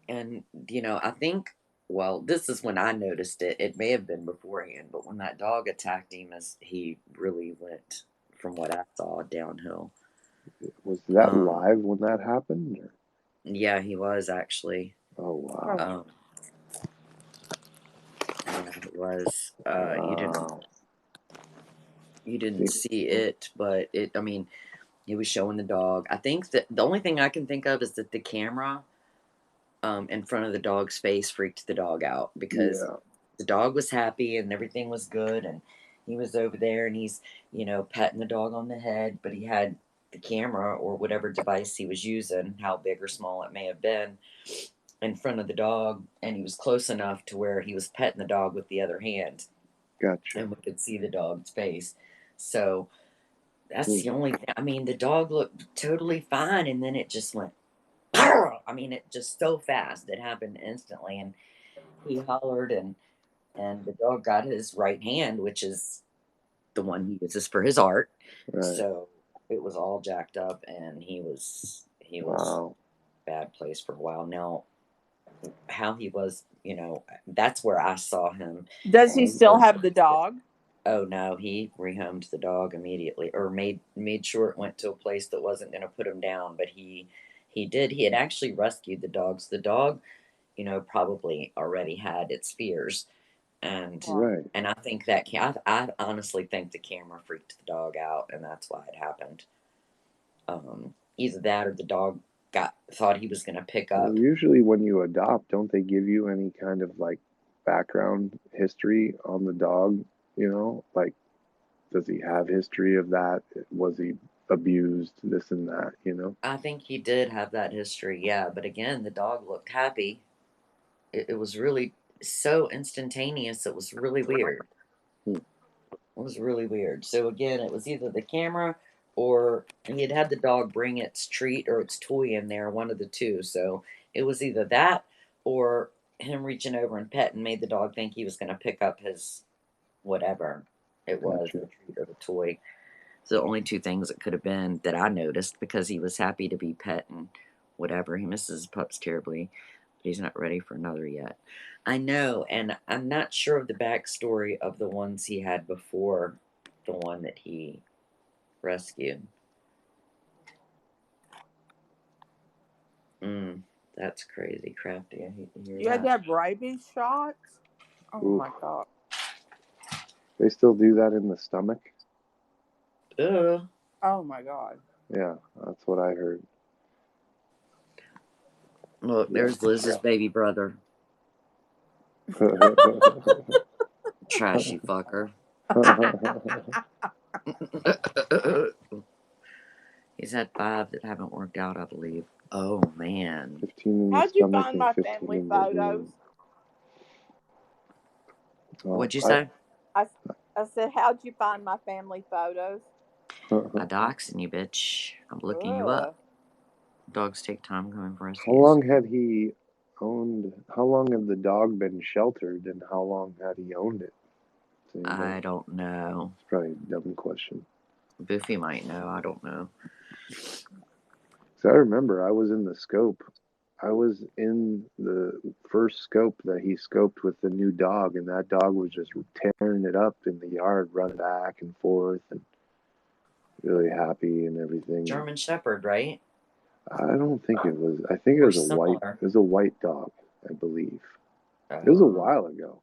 And, I think, well, this is when I noticed it. It may have been beforehand, but when that dog attacked him, he really went, from what I saw, downhill. Was that live when that happened? Or? Yeah, he was actually. Oh, wow. Yeah, it was. You didn't see it, but he was showing the dog. I think that the only thing I can think of is that the camera in front of the dog's face freaked the dog out, because the dog was happy and everything was good, and he was over there and he's, patting the dog on the head, but he had the camera or whatever device he was using, how big or small it may have been, in front of the dog, and he was close enough to where he was petting the dog with the other hand. Gotcha. And we could see the dog's face. So that's the only thing. I mean, the dog looked totally fine, and then it just went, I mean, it just so fast. It happened instantly, and he hollered, and the dog got his right hand, which is the one he uses for his art. Right. So it was all jacked up, and he was Wow. bad place for a while. Now, how he was, that's where I saw him. Does he still have the dog? Oh no, he rehomed the dog immediately, or made sure it went to a place that wasn't going to put him down. But he did. He had actually rescued the dogs. The dog, probably already had its fears, and Right. and I think that I honestly think the camera freaked the dog out, and that's why it happened. Either that or the dog thought he was going to pick up. Well, usually when you adopt, don't they give you any kind of like background history on the dog? Like, does he have history of that? Was he abused? This and that, I think he did have that history, yeah. But again, the dog looked happy. It was really so instantaneous. It was really weird. It was really weird. So again, it was either the camera or he had the dog bring its treat or its toy in there, one of the two. So it was either that or him reaching over and petting made the dog think he was going to pick up his whatever it was, Gotcha. the treat or the toy. So the only two things it could have been that I noticed, because he was happy to be pet and whatever. He misses his pups terribly, but he's not ready for another yet. I know, and I'm not sure of the backstory of the ones he had before the one that he rescued. That's crazy, Crafty. I hate to hear You had to have rabies shots? Oh my God. They still do that in the stomach? Oh my God. Yeah, that's what I heard. Look, there's Liz's baby brother. Trashy fucker. He's had 5 that haven't worked out, I believe. Oh, man. 15 in the How'd you stomach find and my 15 family in the photos? What'd you say? I said, how'd you find my family photos? By doxing you, bitch. I'm looking you up. Dogs take time coming for rescues. How long had he owned? How long had the dog been sheltered, and how long had he owned it? I don't know. It's probably a dumb question. Boofy might know. I don't know. So I remember I was in the scope. I was in the first scope that he scoped with the new dog, and that dog was just tearing it up in the yard, running back and forth, and really happy and everything. German Shepherd, right? I don't think it was. I think it was a white. It was a white dog, I believe. It was a while ago,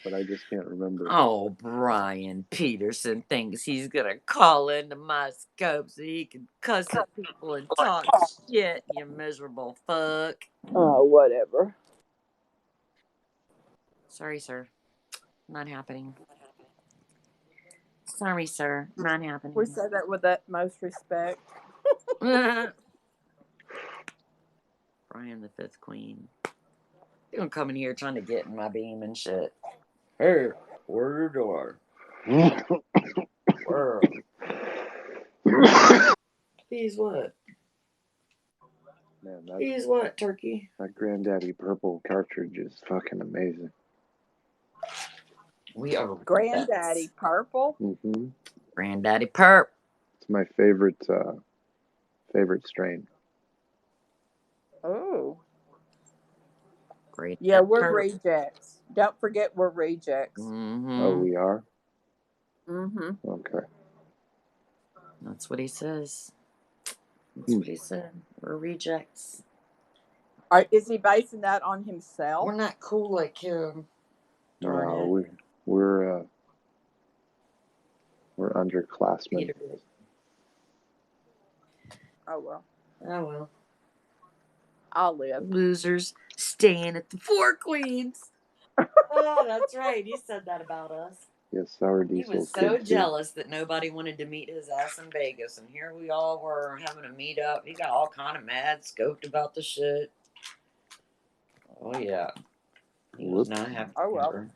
but I just can't remember. Oh, Brian Peterson thinks he's gonna call into my scope so he can cuss at people and talk shit. You miserable fuck. Oh, whatever. Sorry, sir. Not happening. Sorry, sir. Not happening. We say that with utmost respect. Brian the 5th Queen. You're gonna come in here trying to get in my beam and shit. Hey, where's your door? Where? He's what? Man, He's what, Turkey? That Granddaddy Purple cartridge is fucking amazing. We are Granddaddy Purple. Granddaddy Perp. It's my favorite strain. Oh. Great. Yeah, we're rejects. Don't forget we're rejects. Oh, we are? Okay. That's what he says. That's what he said. We're rejects. Is he basing that on himself? We're not cool like him. No, we're underclassmen. Oh well. Oh well. I'll live. Losers staying at the Four Queens. Oh, that's right. He said that about us. Yes, Sour He Diesel. was so jealous that nobody wanted to meet his ass in Vegas, and here we all were having a meet up. He got all kind of mad, scoped about the shit. Oh, yeah. He was not happy. Oh,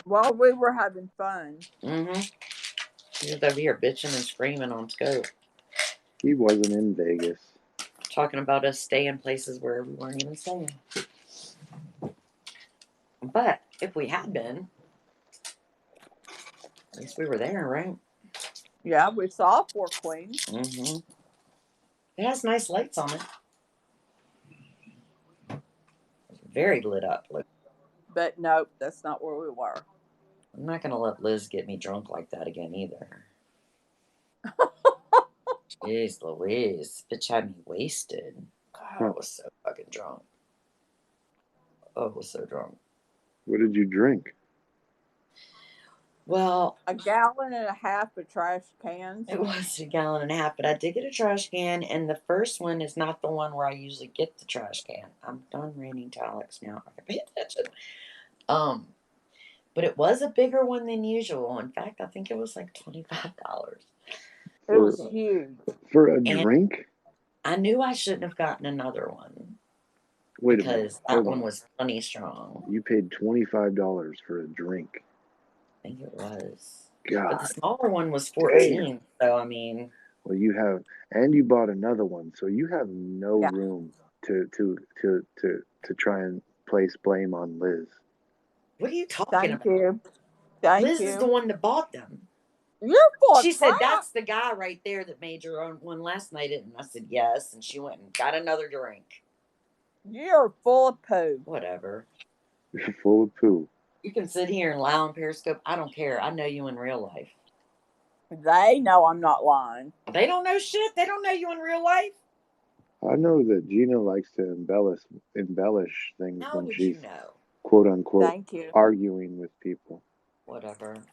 well, we were having fun. Mm-hmm. He was over here bitching and screaming on Scope. He wasn't in Vegas. Talking about us staying places where we weren't even staying. But if we had been, at least we were there, right? Yeah, we saw Four Queens. Mm-hmm. It has nice lights on it. Very lit up. But nope, that's not where we were. I'm not going to let Liz get me drunk like that again either. Jeez Louise. Bitch had me wasted. God, I was so fucking drunk. Oh, I was so drunk. What did you drink? Well, 1.5 gallons of trash cans. It was 1.5 gallons, but I did get a trash can, and the first one is not the one where I usually get the trash can. I'm done ranting to Alex now. I can pay attention. But it was a bigger one than usual. In fact, I think it was like $25. It was huge. For a drink? I knew I shouldn't have gotten another one. Wait a minute. Because that one was plenty strong. You paid $25 for a drink. I think it was. God. But the smaller one was 14. Damn. So I mean. Well, you bought another one, so you have no room to try and place blame on Liz. What are you talking about? Thank Liz is the one that bought them. You're full She of said, crap. that's the guy right there that made your own one last night. And I said, yes. And she went and got another drink. You're full of poo. Whatever. You're full of poo. You can sit here and lie on Periscope. I don't care. I know you in real life. They know I'm not lying. They don't know shit. They don't know you in real life. I know that Gina likes to embellish things How when would she's you know? quote unquote arguing with people. Whatever. God,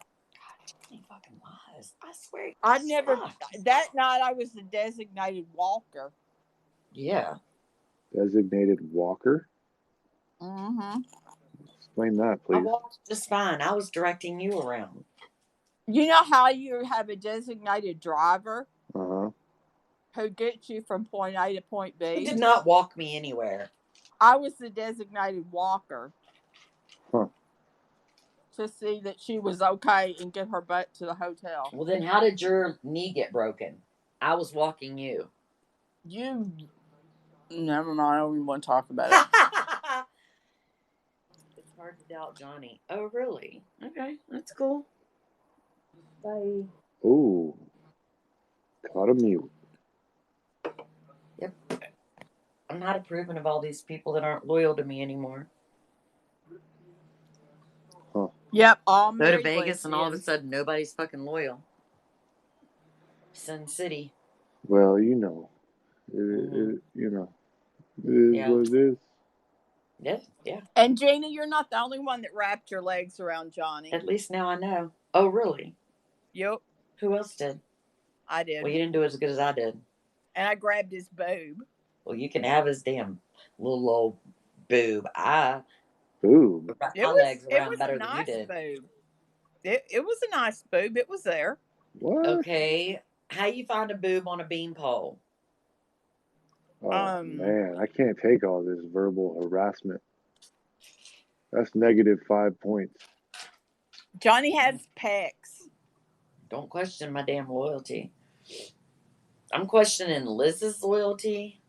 she fucking lies. I swear. I never. That night I was the designated walker. Yeah. Designated walker? Mm-hmm. Explain that, please. I walked just fine. I was directing you around. You know how you have a designated driver? Uh-huh. Who gets you from point A to point B? He did not walk me anywhere. I was the designated walker. Huh. To see that she was okay and get her butt to the hotel. Well, then how did your knee get broken? I was walking you. Never mind. I don't even want to talk about it. It's hard to doubt Johnny. Oh, really? Okay, that's cool. Bye. Ooh. Caught a mute. Yep. I'm not approving of all these people that aren't loyal to me anymore. Huh. Yep. All go to Vegas and all of a sudden nobody's fucking loyal. Sin City. Well, you know. It is what it is. Yeah. And Gina, you're not the only one that wrapped your legs around Johnny. At least now I know. Oh, really? Yep. Who else did? I did. Well, you didn't do it as good as I did. And I grabbed his boob. Well, you can have his damn little old boob. Boob? Wrapped my legs around better than you nice did. Boob. It was a nice boob. It was there. What? Okay. How you find a boob on a beanpole? Oh, man. I can't take all this verbal harassment. That's -5 points. Johnny has pecs. Don't question my damn loyalty. I'm questioning Liz's loyalty.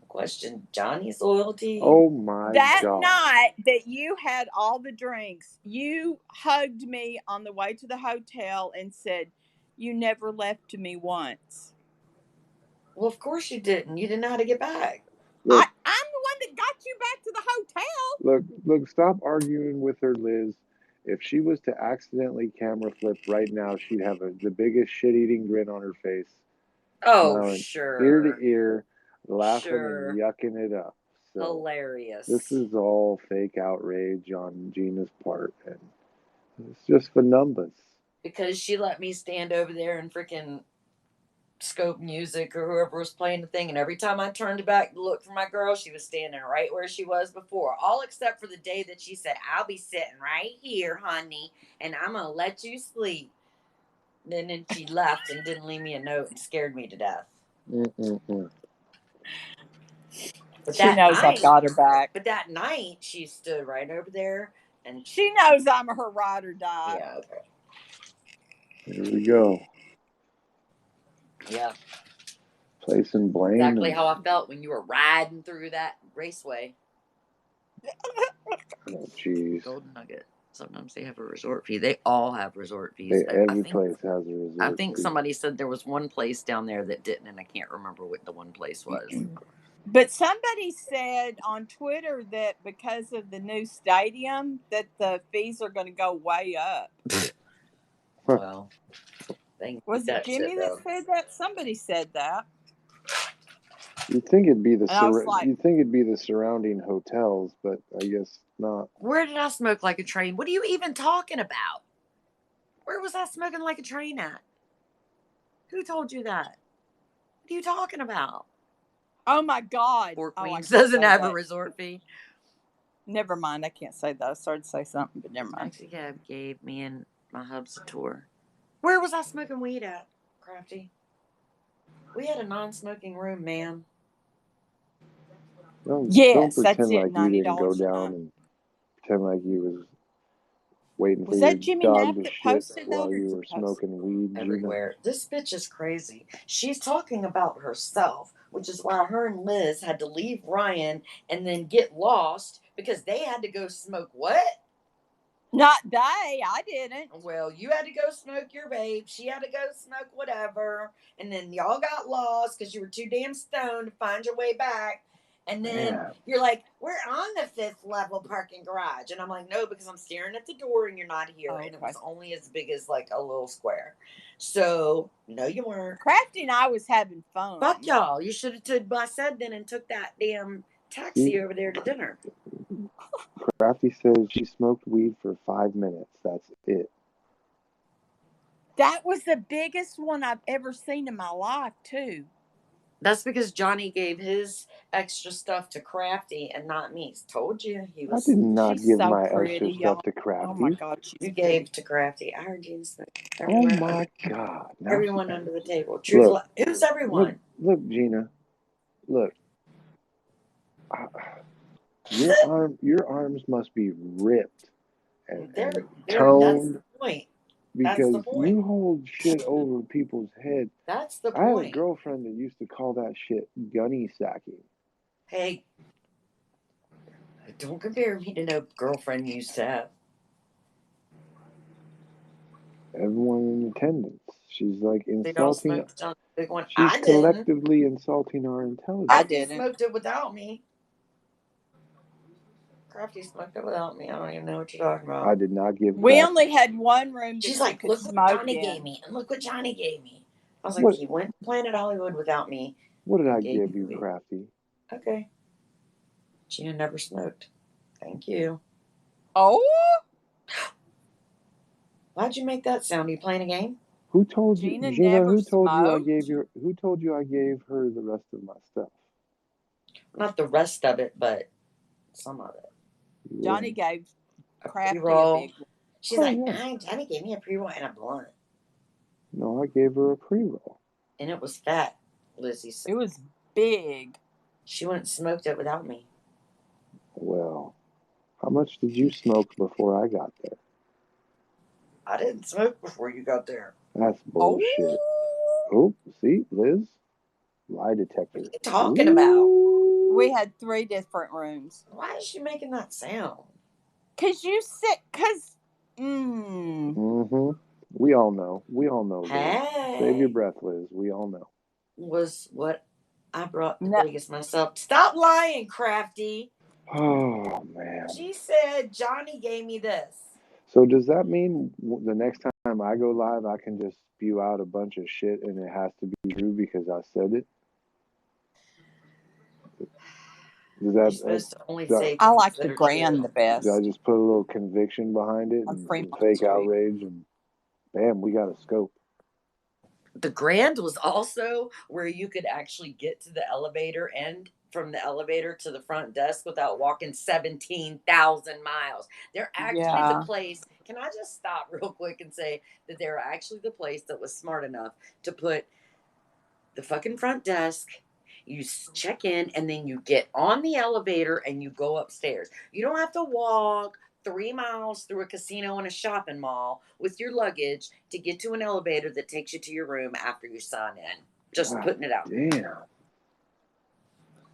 Question Johnny's loyalty. Oh my God. That night that you had all the drinks, you hugged me on the way to the hotel and said, "You never left me once." Well, of course you didn't. You didn't know how to get back. Look, I'm the one that got you back to the hotel. Look, stop arguing with her, Liz. If she was to accidentally camera flip right now, she'd have the biggest shit-eating grin on her face. Oh, smiling sure. Ear to ear, laughing and yucking it up. So hilarious. This is all fake outrage on Gina's part, and it's just for numbers. Because she let me stand over there and freaking Scope Music or whoever was playing the thing, and every time I turned back to look for my girl, she was standing right where she was before, all except for the day that she said, "I'll be sitting right here, honey, and I'm gonna let you sleep." Then she left and didn't leave me a note and scared me to death. But She knows I've got her back. But that night, she stood right over there, and she knows I'm her ride or die. Yeah. Okay. Here we go. Yeah. Placing blame. Exactly how I felt when you were riding through that raceway. Oh, jeez. Golden Nugget. Sometimes they have a resort fee. They all have resort fees. Every place has a resort I think fee. somebody said there was one place down there that didn't, and I can't remember what the one place was. But somebody said on Twitter that because of the new stadium, that the fees are going to go way up. Well, was it Jimmy that said that? Somebody said that. You'd think it'd be like, you'd think it'd be the surrounding hotels, but I guess not. Where did I smoke like a train? What are you even talking about? Where was I smoking like a train at? Who told you that? What are you talking about? Oh my God! Four Queens doesn't have a resort fee. Never mind. I can't say that. I started to say something, but never mind. Taxi cab gave me and my hubs a tour. Where was I smoking weed at, Crafty? We had a non-smoking room, ma'am. Yes, don't pretend like you didn't go $90 down and pretend like you was waiting for was your that Jimmy dog Knapp to that shit posted while that, you were smoking weed, everywhere. Gina. This bitch is crazy. She's talking about herself, which is why her and Liz had to leave Ryan and then get lost because they had to go smoke what? Not they. I didn't. Well, you had to go smoke your vape. She had to go smoke whatever. And then y'all got lost because you were too damn stoned to find your way back. And then you're like, we're on the 5th level parking garage. And I'm like, no, because I'm staring at the door and you're not here. Oh, okay. And it was only as big as like a little square. So, no, you weren't. Crafty and I was having fun. Fuck y'all. You should have took what I said then and took that damn taxi over there to dinner. Crafty says she smoked weed for 5 minutes. That's it. That was the biggest one I've ever seen in my life, too. That's because Johnny gave his extra stuff to Crafty and not me. Told you he was. I did not give my extra stuff to Crafty. Oh my God, you gave to Crafty. I heard you smoke. Oh my God! Now everyone under the table. Look, it was everyone. Look, Gina. Look. Your arms must be ripped and toned. That's the point. Because you hold shit over people's heads. That's the point. I had a girlfriend that used to call that shit gunny sacking. Hey, don't compare me to no girlfriend you used to have. Everyone in attendance. She's like insulting. She's collectively insulting our intelligence. I didn't. Smoked it without me. Crafty smoked it without me. I don't even know what you're talking about. I did not give. We only had one room. She's like, look what Johnny gave me, and look what Johnny gave me. I was like, he went to Planet Hollywood without me. What did I give you, Crafty? Okay. Gina never smoked. Thank you. Oh. Why'd you make that sound? Are you playing a game? Who told you, Gina? Who told you I gave you? Who told you I gave her the rest of my stuff? Not the rest of it, but some of it. Yeah. Johnny gave Crafty a big. She's Johnny gave me a pre-roll and a blunt. No, I gave her a pre-roll. And it was fat, Lizzie said. It was big. She went and smoked it without me. Well, how much did you smoke before I got there? I didn't smoke before you got there. That's bullshit. Oh, see, Liz? Lie detector. What are you talking about? We had 3 different rooms. Why is she making that sound? Because you said, We all know. We all know, Liz. Hey. Save your breath, Liz. We all know. Was what I brought to Vegas myself. Stop lying, Crafty. Oh, man. She said Johnny gave me this. So does that mean the next time I go live, I can just spew out a bunch of shit and it has to be true because I said it? Does that, You're supposed to only say I like the grand the best. Do I just put a little conviction behind it and fake outrage and bam, we got a scope. The grand was also where you could actually get to the elevator and from the elevator to the front desk without walking 17,000 miles. They're actually the place. Can I just stop real quick and say that they're actually the place that was smart enough to put the fucking front desk You check in, and then you get on the elevator and you go upstairs. You don't have to walk 3 miles through a casino and a shopping mall with your luggage to get to an elevator that takes you to your room after you sign in. Just putting it out. Damn.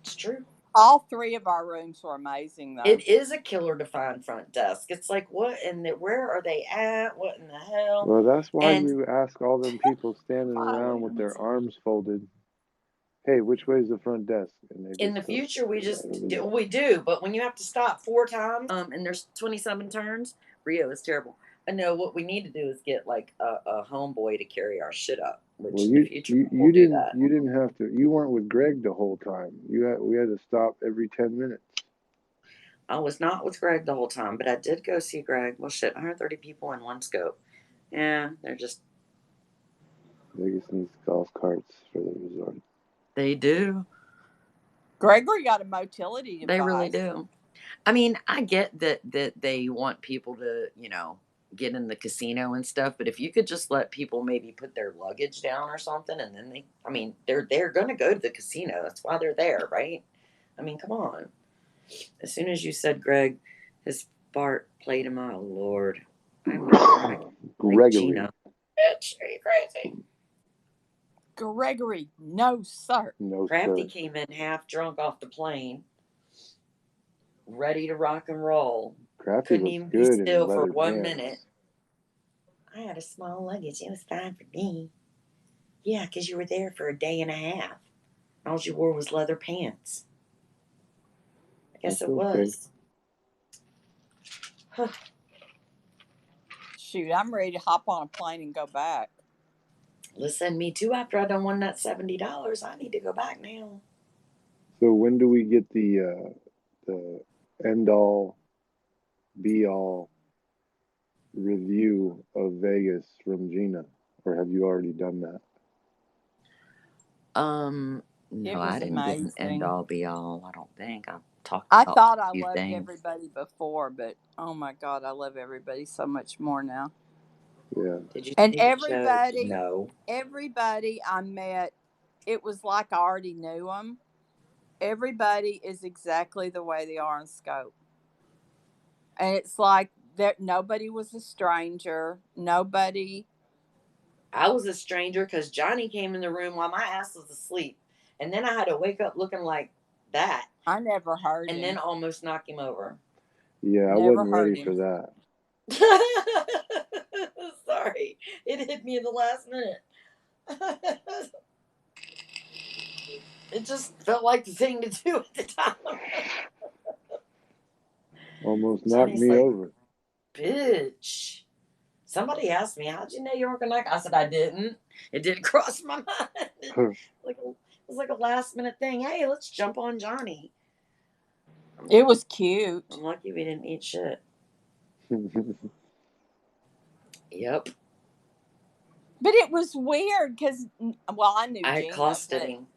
It's true. All 3 of our rooms were amazing, though. It is a killer to find front desk. It's like, what in the, where are they at? What in the hell? Well, that's why you ask all them people standing around with their arms folded, hey, which way is the front desk? And they in the future, we do. But when you have to stop 4 times, and there's 27 turns, Rio is terrible. I know what we need to do is get like a homeboy to carry our shit up. Which well, in the future we'll do that. You didn't have to. You weren't with Greg the whole time. We had to stop every 10 minutes. I was not with Greg the whole time, but I did go see Greg. Well, shit, 130 people in one scope. Yeah, they're just. Vegas needs golf carts for the resort. They do. Gregory got a motility device. They really do. I mean, I get that they want people to, get in the casino and stuff, but if you could just let people maybe put their luggage down or something, and then they're going to go to the casino. That's why they're there, right? I mean, come on. As soon as you said Greg, his fart played in my Lord. Gregory. Gina. Bitch, are you crazy? Gregory, no sir. No Crafty sir. came in half drunk off the plane, ready to rock and roll. Crafty couldn't looks even good be still in for leather 1 pants. minute. I had a small luggage. It was fine for me. Yeah, because you were there for a day and a half. All you wore was leather pants. I guess That's it was. Shoot, I'm ready to hop on a plane and go back. Listen, me too. After I done won that $70, I need to go back now. So when do we get the end all, be all review of Vegas from Gina, or have you already done that? No, I didn't get an end all be all. I don't think I talked. I thought I loved things. everybody before, but oh my God, I love everybody so much more now. Yeah. Did you? And everybody, no, everybody I met, it was like I already knew them. Everybody is exactly the way they are in Scope, and it's like that. Nobody was a stranger. Nobody. I was a stranger because Johnny came in the room while my ass was asleep, and then I had to wake up looking like that. I never heard him. And then almost knock him over. Yeah, I wasn't ready for that. Sorry, it hit me in the last minute. It just felt like the thing to do at the time. Almost knocked me over. Bitch. Somebody asked me, how'd you know you weren't going to like? I said, I didn't. It didn't cross my mind. It was like a last minute thing. Hey, let's jump on Johnny. It was cute. I'm lucky we didn't eat shit. Yep. But it was weird because, well, I knew I Gina, accosted him.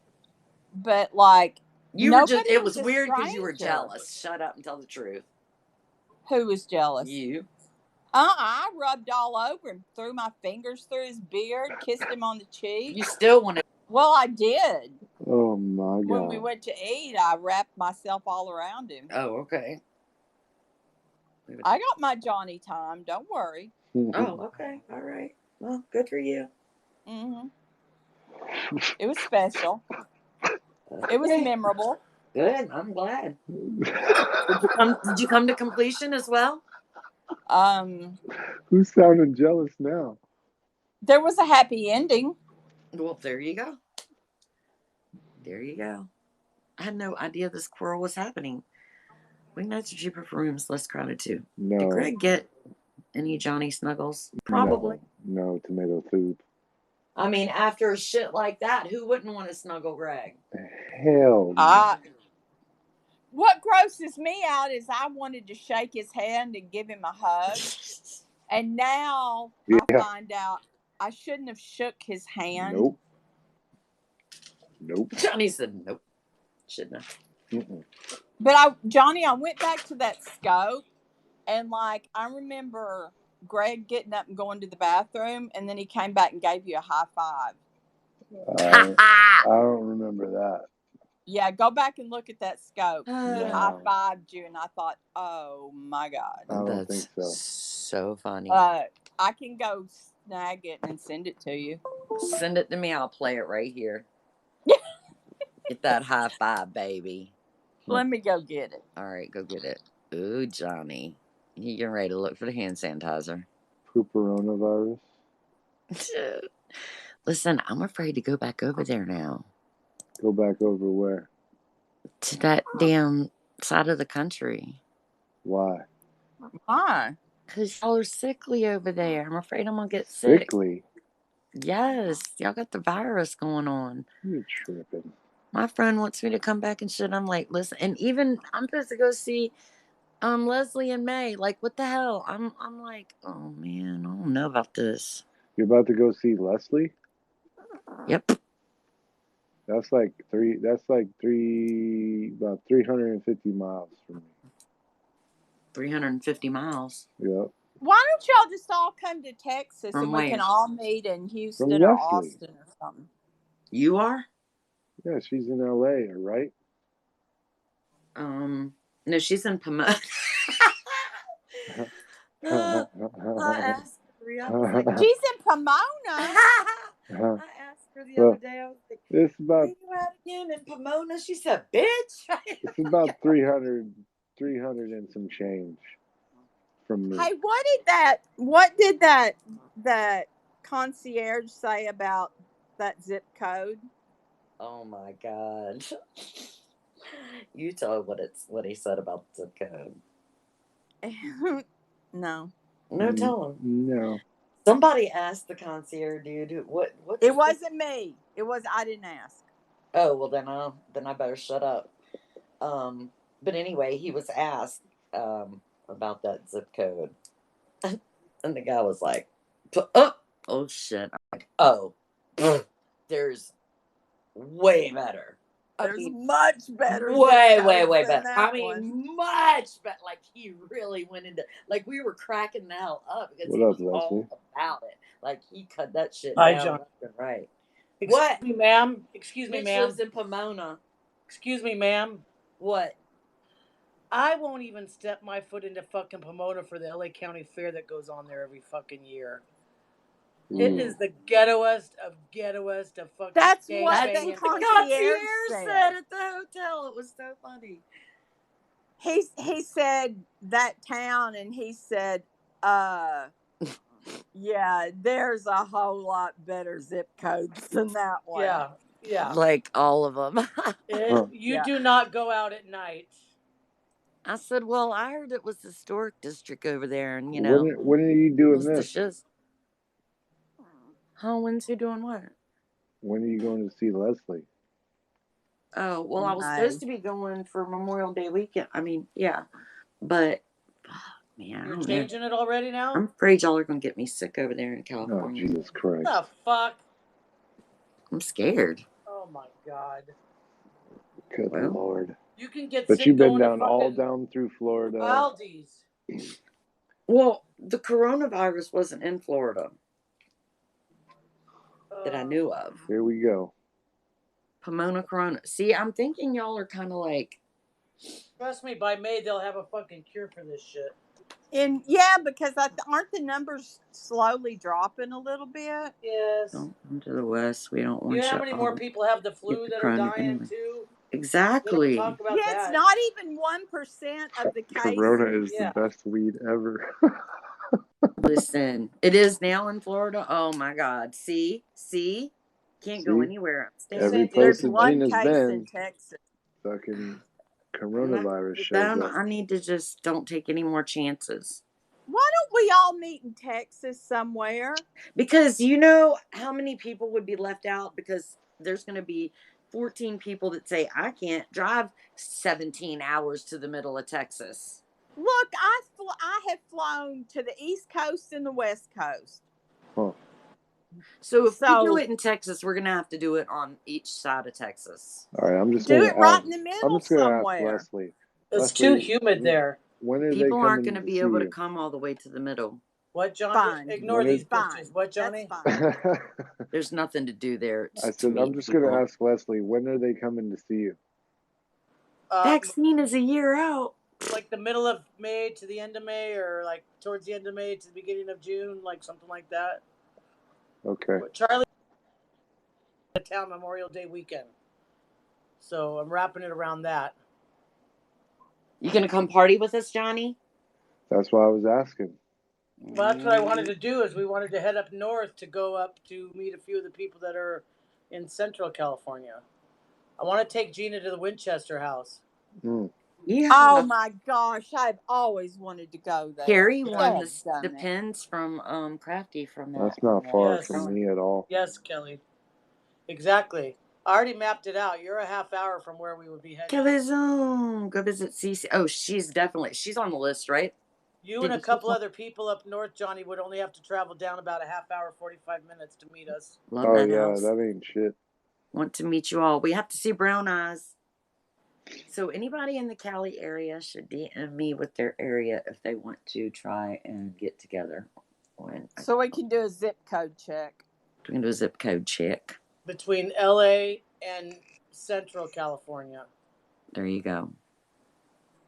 But like, it was weird because you were jealous. Shut up and tell the truth. Who was jealous? You. I rubbed all over him, threw my fingers through his beard, kissed him on the cheek. You still want to? Well, I did. Oh my God. When we went to eat, I wrapped myself all around him. Oh, okay. I got my Johnny time. Don't worry. Oh, okay. All right. Well, good for you. Mm-hmm. It was special. It was memorable. Good. I'm glad. Did you come to completion as well? Who's sounding jealous now? There was a happy ending. Well, there you go. There you go. I had no idea this quarrel was happening. Weeknights are cheaper for rooms, less crowded too. No. Did Greg get any Johnny Snuggles? Probably. No tomato soup. I mean, after a shit like that, who wouldn't want to snuggle Greg? Hell no. What grosses me out is I wanted to shake his hand and give him a hug. And now I find out I shouldn't have shook his hand. Nope. Johnny said nope. Shouldn't have. Mm-mm. But Johnny, I went back to that Scope, and like I remember Greg getting up and going to the bathroom, and then he came back and gave you a high five. I don't remember that. Yeah, go back and look at that scope. He No. high-fived you, and I thought, oh, my God. I don't That's think so. so funny. I can go snag it and send it to you. Send it to me. I'll play it right here. Get that high five, baby. Let me go get it. All right, go get it. Ooh, Johnny. You getting ready to look for the hand sanitizer. Pooperonavirus. Listen, I'm afraid to go back over there now. Go back over where? To that damn side of the country. Why? Why? Because y'all are sickly over there. I'm afraid I'm going to get sick. Sickly? Yes. Y'all got the virus going on. You're tripping. My friend wants me to come back and shit. I'm like, listen. And even I'm supposed to go see Leslie and May. Like, what the hell? I'm like, oh, man, I don't know about this. You're about to go see Leslie? Yep. That's like about 350 miles from me. 350 miles. Yep. Why don't y'all just all come to Texas From and where? we can all meet in Houston From or Leslie. Austin or something? You are? Yeah, she's in LA, right? No, she's in Pomona. I asked her. I was like, she's in Pomona. I asked her the other day. I was like, it's about, where you at again in Pomona? She said, bitch. It's about 300 and some change from me. Hey, what did that concierge say about that zip code? Oh my God. You tell him what he said about the zip code. No. No, tell him. No. Somebody asked the concierge dude what it wasn't me. I didn't ask. Oh, well then I better shut up. But anyway, he was asked about that zip code. And the guy was like, oh shit. I'm like, oh, there's way better. There's much better. Way better. I mean, much better. Like, he really went into, like, we were cracking the hell up because he was all about it. Like, he cut that shit down left and right. Excuse me, ma'am. Excuse me, Mitch ma'am. lives in Pomona. Excuse me, ma'am. What? I won't even step my foot into fucking Pomona for the LA County Fair that goes on there every fucking year. It is the ghettoest of fucking. That's what the concierge said at the hotel. It was so funny. He said that town, and he said, yeah, there's a whole lot better zip codes than that one. Yeah. Like all of them. You do not go out at night. I said, well, I heard it was the historic district over there, and you know. When are you doing this? Huh? When's he doing what? When are you going to see Leslie? Oh, well, I was supposed to be going for Memorial Day weekend. I mean, yeah. But, man, You're changing it already now? I'm afraid y'all are going to get me sick over there in California. Oh, Jesus Christ. What the fuck? I'm scared. Oh, my God. Good Lord. You can get But sick you've been going all down through Florida. Maldives. Well, the coronavirus wasn't in Florida that I knew of. Here we go. Pomona Corona. See, I'm thinking y'all are kind of like. Trust me, by May they'll have a fucking cure for this shit. And yeah, because aren't the numbers slowly dropping a little bit? Yes. Don't come to the West. We don't want you know how many more people have the flu that are dying too? Exactly. We don't talk about that. It's not even 1% of the cases. Corona is the best weed ever. Listen, it is now in Florida. Oh my God. See? Can't go anywhere. Every place that Gina's been, in Texas. Fucking coronavirus shows up. I need to just don't take any more chances. Why don't we all meet in Texas somewhere? Because you know how many people would be left out because there's going to be 14 people that say, I can't drive 17 hours to the middle of Texas. Look, I have flown to the East Coast and the West Coast. Huh. So if we do it in Texas, we're going to have to do it on each side of Texas. All right, I'm just do it right in the middle. I'm just going to ask Leslie. It's too humid there. When are people they aren't going to be able to come all the way to the middle. What, Johnny? Ignore these bitches. What, Johnny? There's nothing to do there. I said, I'm just going to ask Leslie, when are they coming to see you? Vaccine is a year out. Like the middle of May to the end of May, or like towards the end of May to the beginning of June, like something like that. Okay. But Charlie town Memorial Day weekend, so I'm wrapping it around that. You gonna come party with us, Johnny? That's why I was asking. Well, that's what I wanted to do. Is we wanted to head up north to go up to meet a few of the people that are in Central California. I want to take Gina to the Winchester house. Yeah. Oh my gosh, I've always wanted to go there. Carrie won the Dadgummit. pins from Crafty from that. That's not far Yes. from me at all. Yes, Kelly. Exactly. I already mapped it out. You're a half hour from where we would be headed. Go visit Cece. Oh, she's on the list, right? You and a couple other people up north, Johnny, would only have to travel down about a half hour, 45 minutes to meet us. Love Oh that yeah, house. that ain't shit. Want to meet you all. We have to see Brown Eyes. So anybody in the Cali area should DM me with their area if they want to try and get together. So we can do a zip code check. We can do a zip code check. Between LA and Central California. There you go.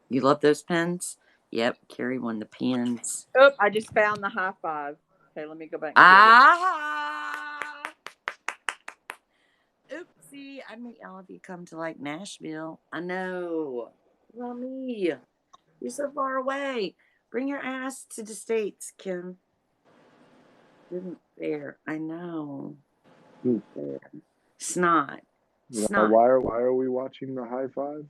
You love those pens? Yep, Carrie won the pens. Oh, I just found the high five. Okay, let me go back. Oopsie, I made all of you come to like Nashville. I know. Well, me. You're so far away. Bring your ass to the States, Kim. Isn't fair. I know. Fair. Snot. Why are we watching the high five?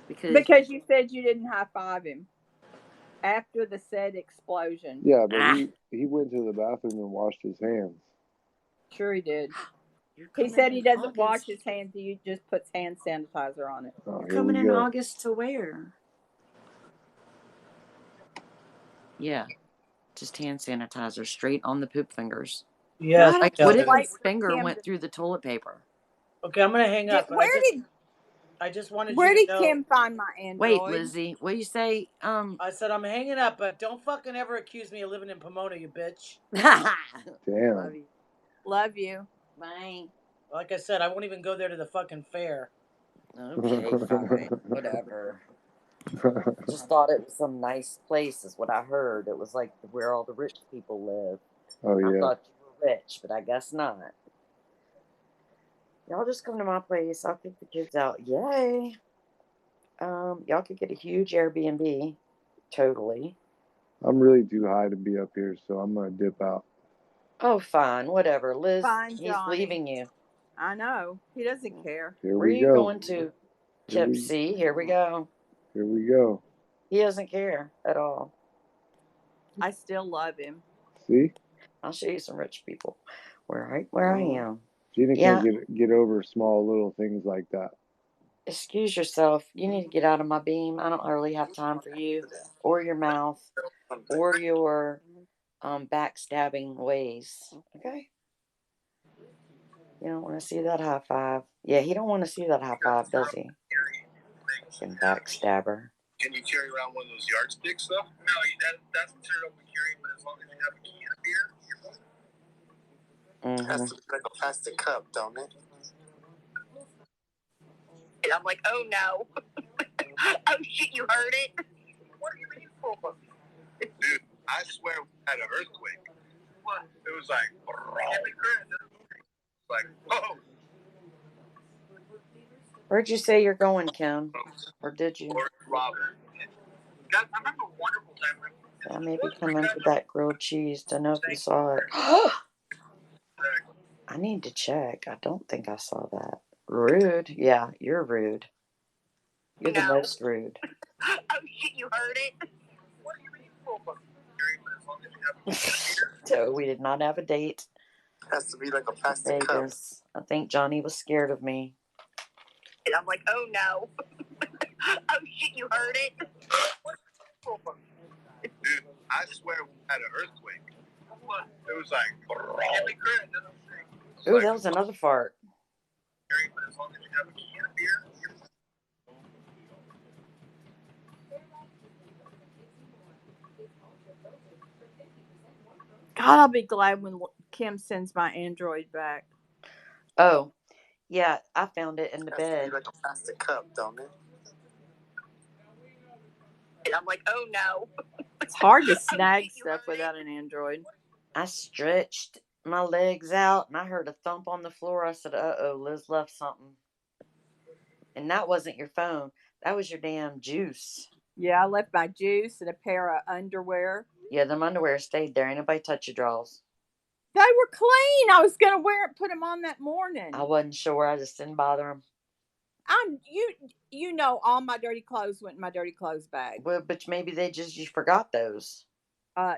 Because you said you didn't high five him after the said explosion. Yeah, but he went to the bathroom and washed his hands. Sure he did. He said he doesn't wash his hands. He just puts hand sanitizer on it. Oh, you're coming in August to where? Yeah. Just hand sanitizer straight on the poop fingers. Yeah. What if his finger went through the toilet paper? Okay, I'm going to hang up. I just wanted you to know. Where did Kim find my Android? Wait, Lizzie, what do you say? I said I'm hanging up, but don't fucking ever accuse me of living in Pomona, you bitch. Damn. Love you. Bye. Like I said, I won't even go there to the fucking fair. Okay, fine. Whatever. Just thought it was some nice place, is what I heard. It was like where all the rich people live. Oh, yeah. I thought you were rich, but I guess not. Y'all just come to my place. I'll kick the kids out. Yay. Y'all could get a huge Airbnb. Totally. I'm really too high to be up here, so I'm going to dip out. Oh, fine. Whatever. Liz, fine, he's leaving you. I know. He doesn't care. Here Where we are you go. going to? Kip, see? Here we go. Here we go. He doesn't care at all. I still love him. See? I'll show you some rich people. Where I am. Gina can't get over small little things like that. Excuse yourself. You need to get out of my beam. I don't really have time for you or your mouth or your backstabbing ways. Okay? You don't want to see that high five. Yeah, he don't want to see that high five, does he? Fucking backstabber. Can you carry around one of those yardsticks, though? No, that's considered open carry, but as long as you have a can of beer, you're fine. Mm-hmm. Has to be like a plastic cup, don't it? And I'm like, oh no. Oh shit, you heard it? What are you reading for? Dude, I swear we had an earthquake. What? It was like, oh. Where'd you say you're going, Kim? Or did you? Guys, I remember a wonderful time. Yeah, maybe come in for that grilled cheese. Don't know if you saw it. I need to check. I don't think I saw that. Rude. Yeah, you're rude. You're the most rude. Oh shit, you heard it? What are you reading for? So we did not have a date. Has to be like a plastic Vegas. I think Johnny was scared of me. And I'm like, oh no. Oh shit, you heard it? Dude, I swear we had an earthquake. It was like, ooh, that was another fart. as long as you have a can of beer, you're fine. God, I'll be glad when Kim sends my Android back. Oh, Yeah, I found it in the bed. Like a plastic cup, don't it? And I'm like, oh no. It's hard to snag stuff without an Android. I stretched my legs out and I heard a thump on the floor. I said, uh-oh, Liz left something. And that wasn't your phone. That was your damn juice. Yeah, I left my juice and a pair of underwear. Yeah, them underwear stayed there. Ain't nobody touch your drawers. They were clean. I was going to put them on that morning. I wasn't sure. I just didn't bother them. You know, all my dirty clothes went in my dirty clothes bag. Well, but maybe you forgot those.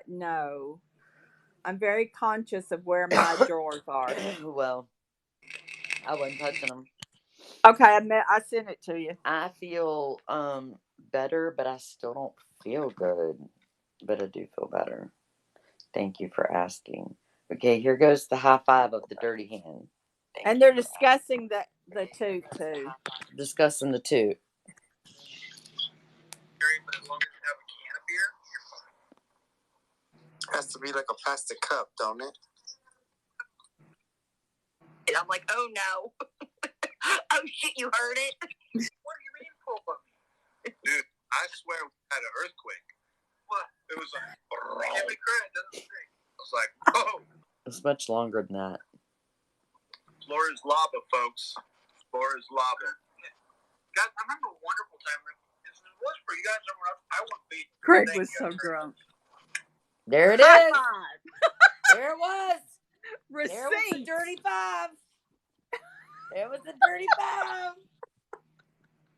No. I'm very conscious of where my drawers are. Well, I wasn't touching them. Okay, I sent it to you. I feel better, but I still don't feel good. But I do feel better. Thank you for asking. Okay, here goes the high five of the dirty hand. And they're discussing the tooth too. Discussing the tooth. But as long as you have a can of beer, you're fine. It has to be like a plastic cup, don't it? And I'm like, oh no. Oh shit, you heard it? What do you mean, pull up? Dude, I swear we had an earthquake. What? It was like, give me credit, doesn't it? I was like, whoa. It's much longer than that. Floor is lava, folks. Floor is lava. Guys, I remember a wonderful time. If it was for you guys somewhere else, I wouldn't be. Craig was so drunk. There it is. There it was. Receipt. There was the dirty five. There was the dirty five.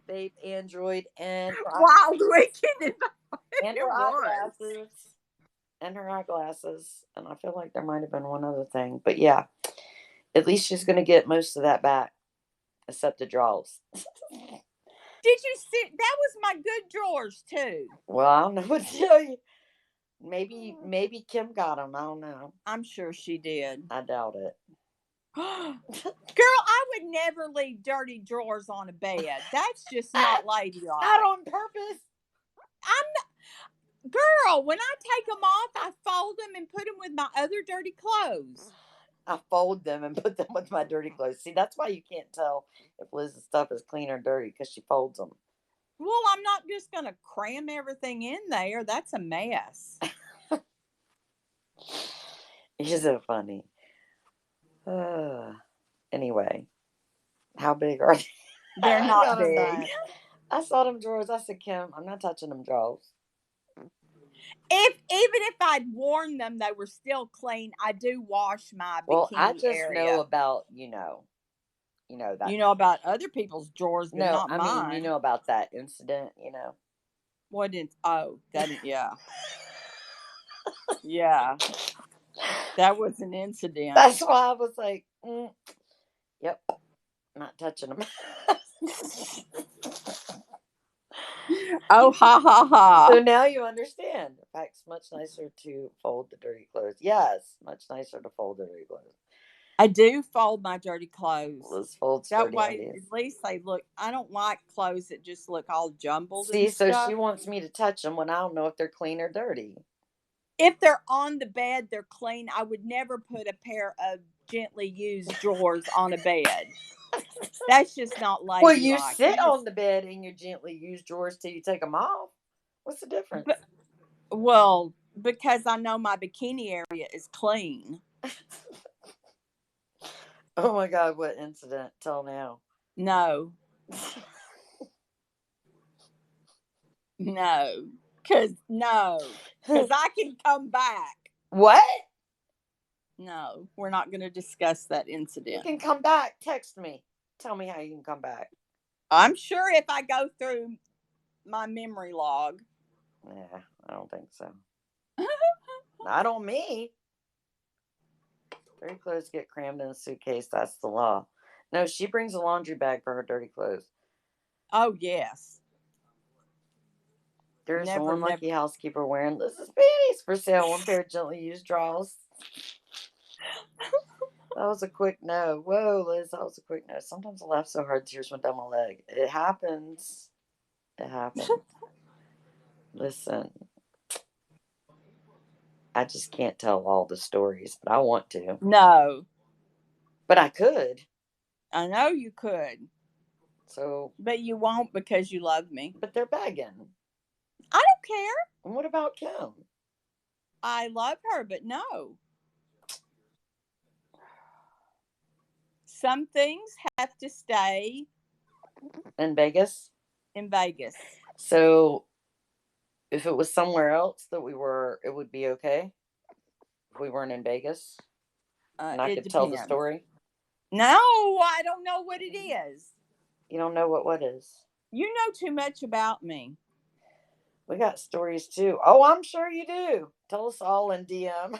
Babe, Android, and Wild Weekend. And her eyeglasses. And her eyeglasses. And I feel like there might have been one other thing. But yeah, at least she's going to get most of that back. Except the drawers. Did you see? That was my good drawers too. Well, I don't know what to tell you. Maybe Kim got them. I don't know. I'm sure she did. I doubt it. Girl, I would never leave dirty drawers on a bed. That's just not ladylike. Not on purpose. I'm not. Girl, when I take them off, I fold them and put them with my other dirty clothes. I fold them and put them with my dirty clothes. See, that's why you can't tell if Liz's stuff is clean or dirty, because she folds them. Well, I'm not just going to cram everything in there. That's a mess. You're so funny. Anyway, how big are they? They're not big. I saw them drawers. I said, Kim, I'm not touching them drawers. Even if I'd worn them, they were still clean. I do wash my bikini I just area. know about, that. You know about other people's drawers, but not mine. I mean, you know about that incident, What is? Oh, yeah. Yeah. That was an incident. That's why I was like, yep, not touching them. Oh, ha, ha, ha. So now you understand. In fact, it's much nicer to fold the dirty clothes. Yes, much nicer to fold the dirty clothes. I do fold my dirty clothes. Let's fold that way, at least they look. I don't like clothes that just look all jumbled. See, so she wants me to touch them when I don't know if they're clean or dirty. If they're on the bed, they're clean. I would never put a pair of gently used drawers on a bed. That's just not ladylike. Well, you sit on the bed in your gently used drawers till you take them off. What's the difference? Because I know my bikini area is clean. Oh my God, what incident? Tell now. No. No. Because I can come back. What? No, we're not going to discuss that incident. You can come back. Text me. Tell me how you can come back. I'm sure if I go through my memory log. Yeah, I don't think so. Not on me. Dirty clothes get crammed in a suitcase. That's the law. No, she brings a laundry bag for her dirty clothes. Oh, yes. There's one lucky housekeeper wearing Liz's panties for sale. One pair of gently used drawers. That was a quick no. Whoa, Liz, that was a quick no. Sometimes I laugh so hard tears went down my leg. It happens. It happens. Listen. I just can't tell all the stories, but I want to. No. But I could. I know you could. So. But you won't because you love me. But they're begging. I don't care. And what about Kim? I love her, but no. Some things have to stay in Vegas. In Vegas. So, if it was somewhere else that it would be okay. If we weren't in Vegas, and I could tell the story. No, I don't know what it is. You don't know what is? You know too much about me. We got stories too. Oh, I'm sure you do. Tell us all in DM.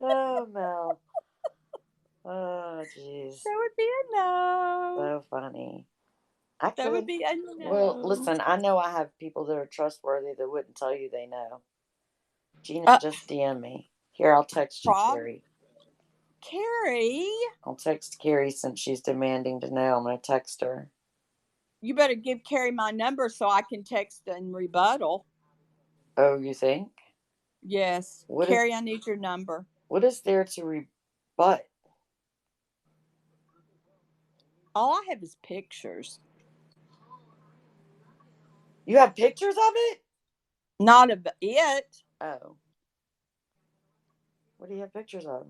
Oh, Mel. Oh, jeez. That would be a no. So funny. That would be a no. Well, listen, I know I have people that are trustworthy that wouldn't tell you they know. Gina, just DM me. Here, I'll text you, Carrie. Carrie? I'll text Carrie since she's demanding to know. I'm going to text her. You better give Carrie my number so I can text and rebuttal. Oh, you think? Yes. Carrie, I need your number. What is there to rebut? All I have is pictures. You have pictures of it? Not of it. Oh. What do you have pictures of?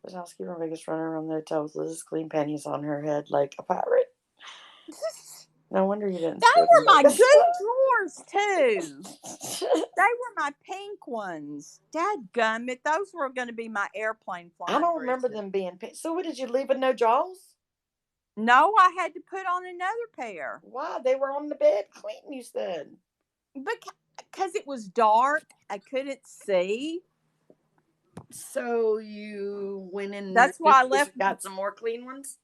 There's a housekeeper in Vegas running around the hotel with Liz's clean panties on her head like a pirate. No wonder you didn't. They were my good drawers, too. They were my pink ones. Dadgummit, those were going to be my airplane flying. I don't remember them being pink. So what, did you leave with no drawers? No, I had to put on another pair. Why? They were on the bed clean, you said. Because it was dark. I couldn't see. So you went in. That's why I left. Got some more clean ones?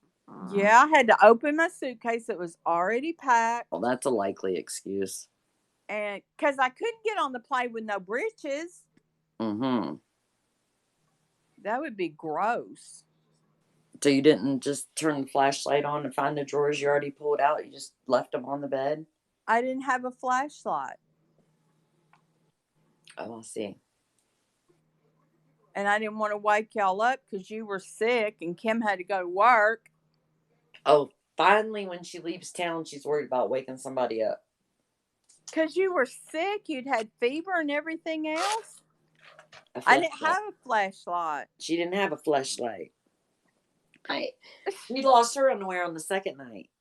Yeah, I had to open my suitcase. It was already packed. Well, that's a likely excuse. And because I couldn't get on the plane with no britches. Mm-hmm. That would be gross. So you didn't just turn the flashlight on and find the drawers you already pulled out? You just left them on the bed? I didn't have a flashlight. Oh, I see. And I didn't want to wake y'all up because you were sick and Kim had to go to work. Oh, finally, when she leaves town, she's worried about waking somebody up. Because you were sick, you'd had fever and everything else. I didn't have a flashlight. She didn't have a flashlight. We lost her underwear on the second night.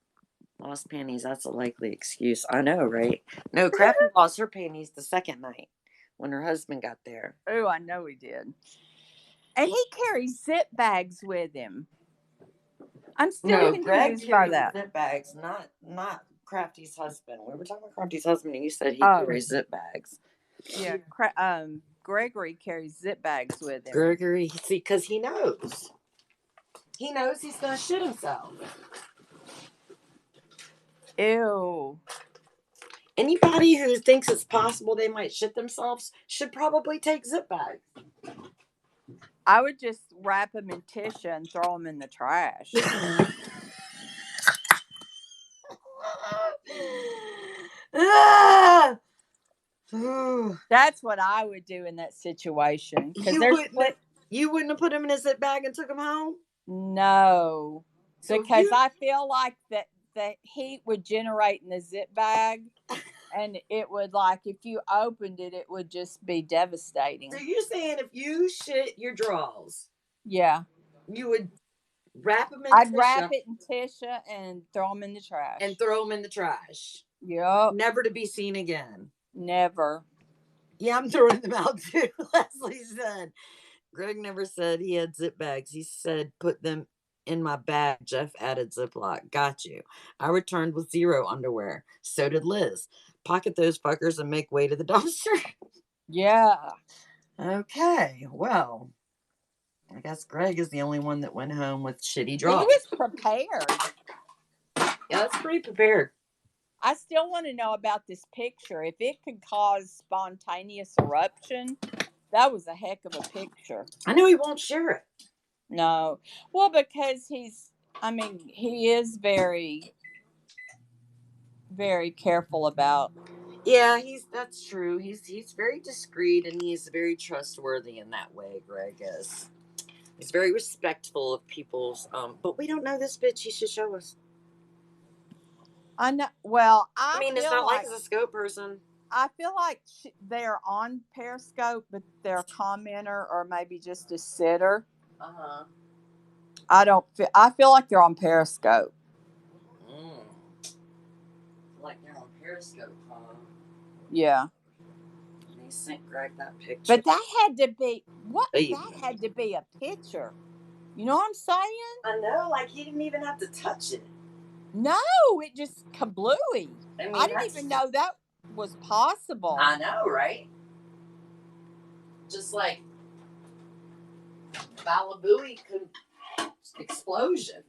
Lost panties, that's a likely excuse. I know, right? No, Crafty lost her panties the second night when her husband got there. Oh, I know he did. And he carries zip bags with him. I'm still confused by that. Zip bags, not Crafty's husband. We were talking about Crafty's husband, and you said he carries zip bags. Yeah, Gregory carries zip bags with him. Gregory, see, because he knows. He knows he's going to shit himself. Ew. Anybody who thinks it's possible they might shit themselves should probably take zip bags. I would just wrap them in tissue and throw them in the trash. That's what I would do in that situation. You wouldn't have put them in a zip bag and took them home? No. Because I feel like that the heat would generate in the zip bag. And it would, like, if you opened it, it would just be devastating. So you're saying if you shit your drawers, yeah, you would wrap them in tissue. I'd wrap it in tissue and throw them in the trash. Yep. Never to be seen again. Never. Yeah, I'm throwing them out too, Leslie said. Greg never said he had zip bags. He said put them in my bag. Jeff added Ziploc. Got you. I returned with 0 underwear. So did Liz. Pocket those fuckers and make way to the dumpster. Yeah. Okay. Well, I guess Greg is the only one that went home with shitty drawers. He was prepared. Yeah, that's pretty prepared. I still want to know about this picture. If it could cause spontaneous eruption, that was a heck of a picture. I know he won't share it. No. Well, because he is very, very careful about. Yeah, that's true. He's very discreet and he's very trustworthy in that way, Greg is. He's very respectful of people's. But we don't know this bitch. He should show us. I know. Well, I mean, it's not like he's a scope person. I feel like they're on Periscope, but they're a commenter or maybe just a sitter. I feel like they're on Periscope. Like they're on Periscope, huh? Yeah. And he sent Greg that picture. But that had to be that had to be a picture. You know what I'm saying? I know, like he didn't even have to touch it. No, it just kablooey. I didn't even know that was possible. I know, right? Just like Balabooey explosion.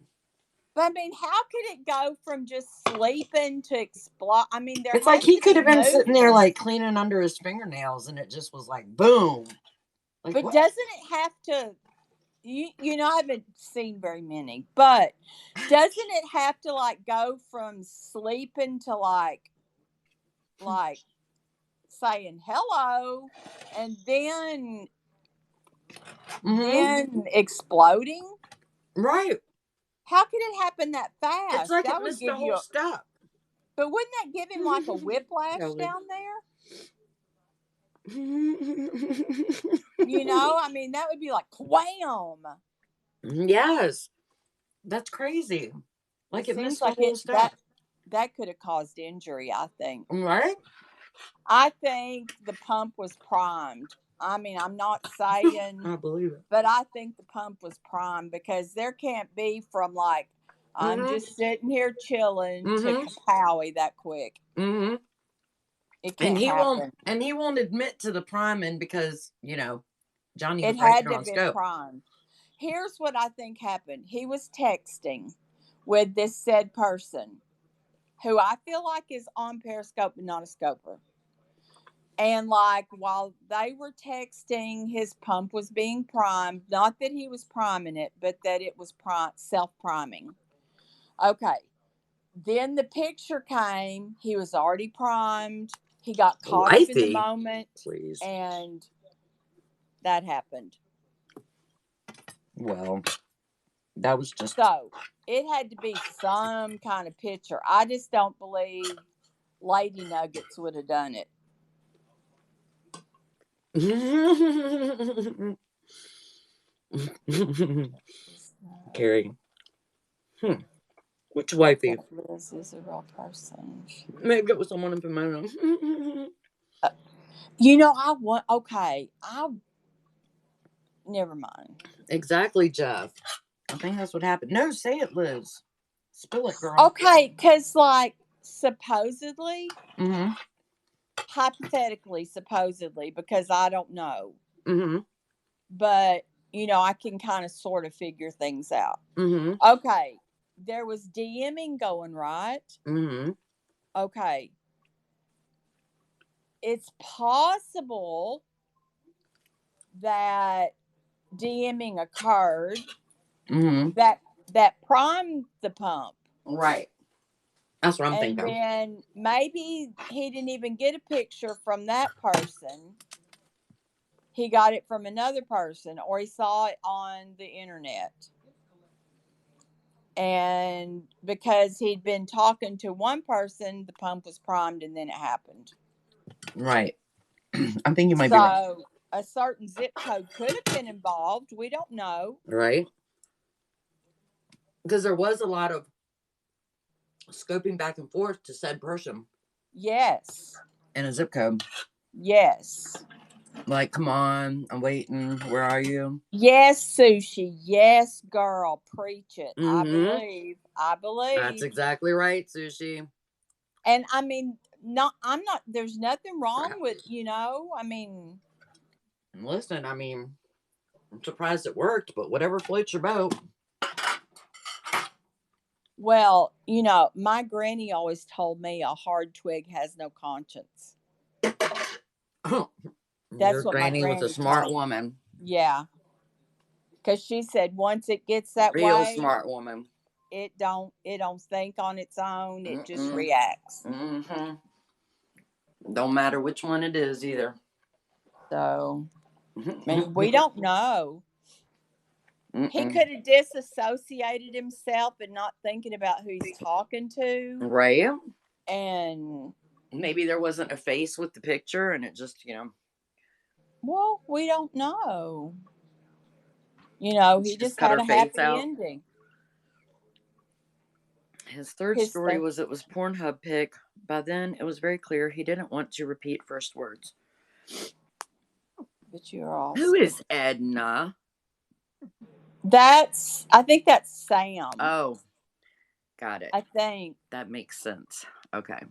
But I mean, how could it go from just sleeping to explode? I mean, it's like he could have been sitting there like cleaning under his fingernails, and it just was like boom. Like, but what? Doesn't it have to? You know, I haven't seen very many, but doesn't it have to like go from sleeping to like saying hello, and then exploding? Right. How could it happen that fast? It's like that it missed the whole step. But wouldn't that give him like a whiplash down there? You know, I mean, that would be like wham. Yes, that's crazy. Like it missed the whole step. That could have caused injury, I think. Right? I think the pump was primed. I mean, I'm not saying I believe it. But I think the pump was primed because there can't be from like I'm just sitting here chilling to kapowie that quick. It can't happen. He won't admit to the priming because, you know, Johnny it had to be primed. Here's what I think happened. He was texting with this said person who I feel like is on Periscope but not a scoper. And like while they were texting, his pump was being primed. Not that he was priming it, but that it was self-priming. Okay. Then the picture came. He was already primed. He got caught up in the moment. Please. And that happened. Well, that was just... So, it had to be some kind of picture. I just don't believe Lady Nuggets would have done it. Carrie. Which wifey? Liz is a real person. Maybe it was someone in Pomona. You know, never mind. Exactly, Jeff. I think that's what happened. No, say it, Liz. Spill it, girl. Okay, because like supposedly, hypothetically, supposedly, because I don't know. But, you know, I can kind of sort of figure things out. Okay. There was DMing going, right? Okay. It's possible that DMing occurred that primed the pump. Right. That's what I'm thinking. And then maybe he didn't even get a picture from that person. He got it from another person, or he saw it on the internet. And because he'd been talking to one person, the pump was primed and then it happened. Right. I think you might be right. So a certain zip code could have been involved. We don't know. Right. Because there was a lot of scoping back and forth to said person. Yes. And a zip code. Yes. Like, come on, I'm waiting. Where are you? Yes, Sushi. Yes, girl. Preach it. I believe. That's exactly right, Sushi. And I mean, there's nothing wrong with, you know, I mean. Listen, I mean, I'm surprised it worked, but whatever floats your boat. Well, you know, my granny always told me a hard twig has no conscience. That's your what granny was a smart woman. Yeah. Because she said once it gets that Real way. Real smart woman. It don't think on its own. It just reacts. Don't matter which one it is either. So, I mean, we don't know. He could have disassociated himself and not thinking about who he's talking to. Right. And maybe there wasn't a face with the picture and it just, well, we don't know. He just cut had her a face happy out. ending. His third story was it was Pornhub pic. By then, it was very clear he didn't want to repeat first words. But you're all. Who is Edna? I think that's Sam. Oh, got it. I think. That makes sense. Okay.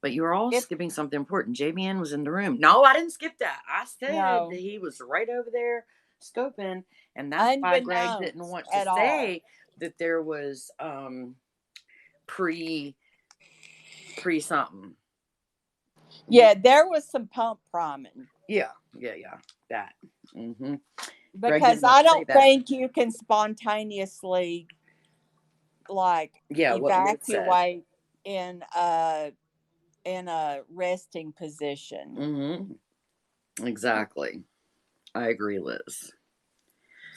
But you were all skipping something important. JBN was in the room. No, I didn't skip that. I said that he was right over there scoping. And that's why Greg didn't want to say that there was pre something. Yeah, there was some pump priming. Yeah. That. Mm-hmm. Because I don't think you can spontaneously evacuate in a resting position. Mm-hmm. Exactly. I agree, Liz.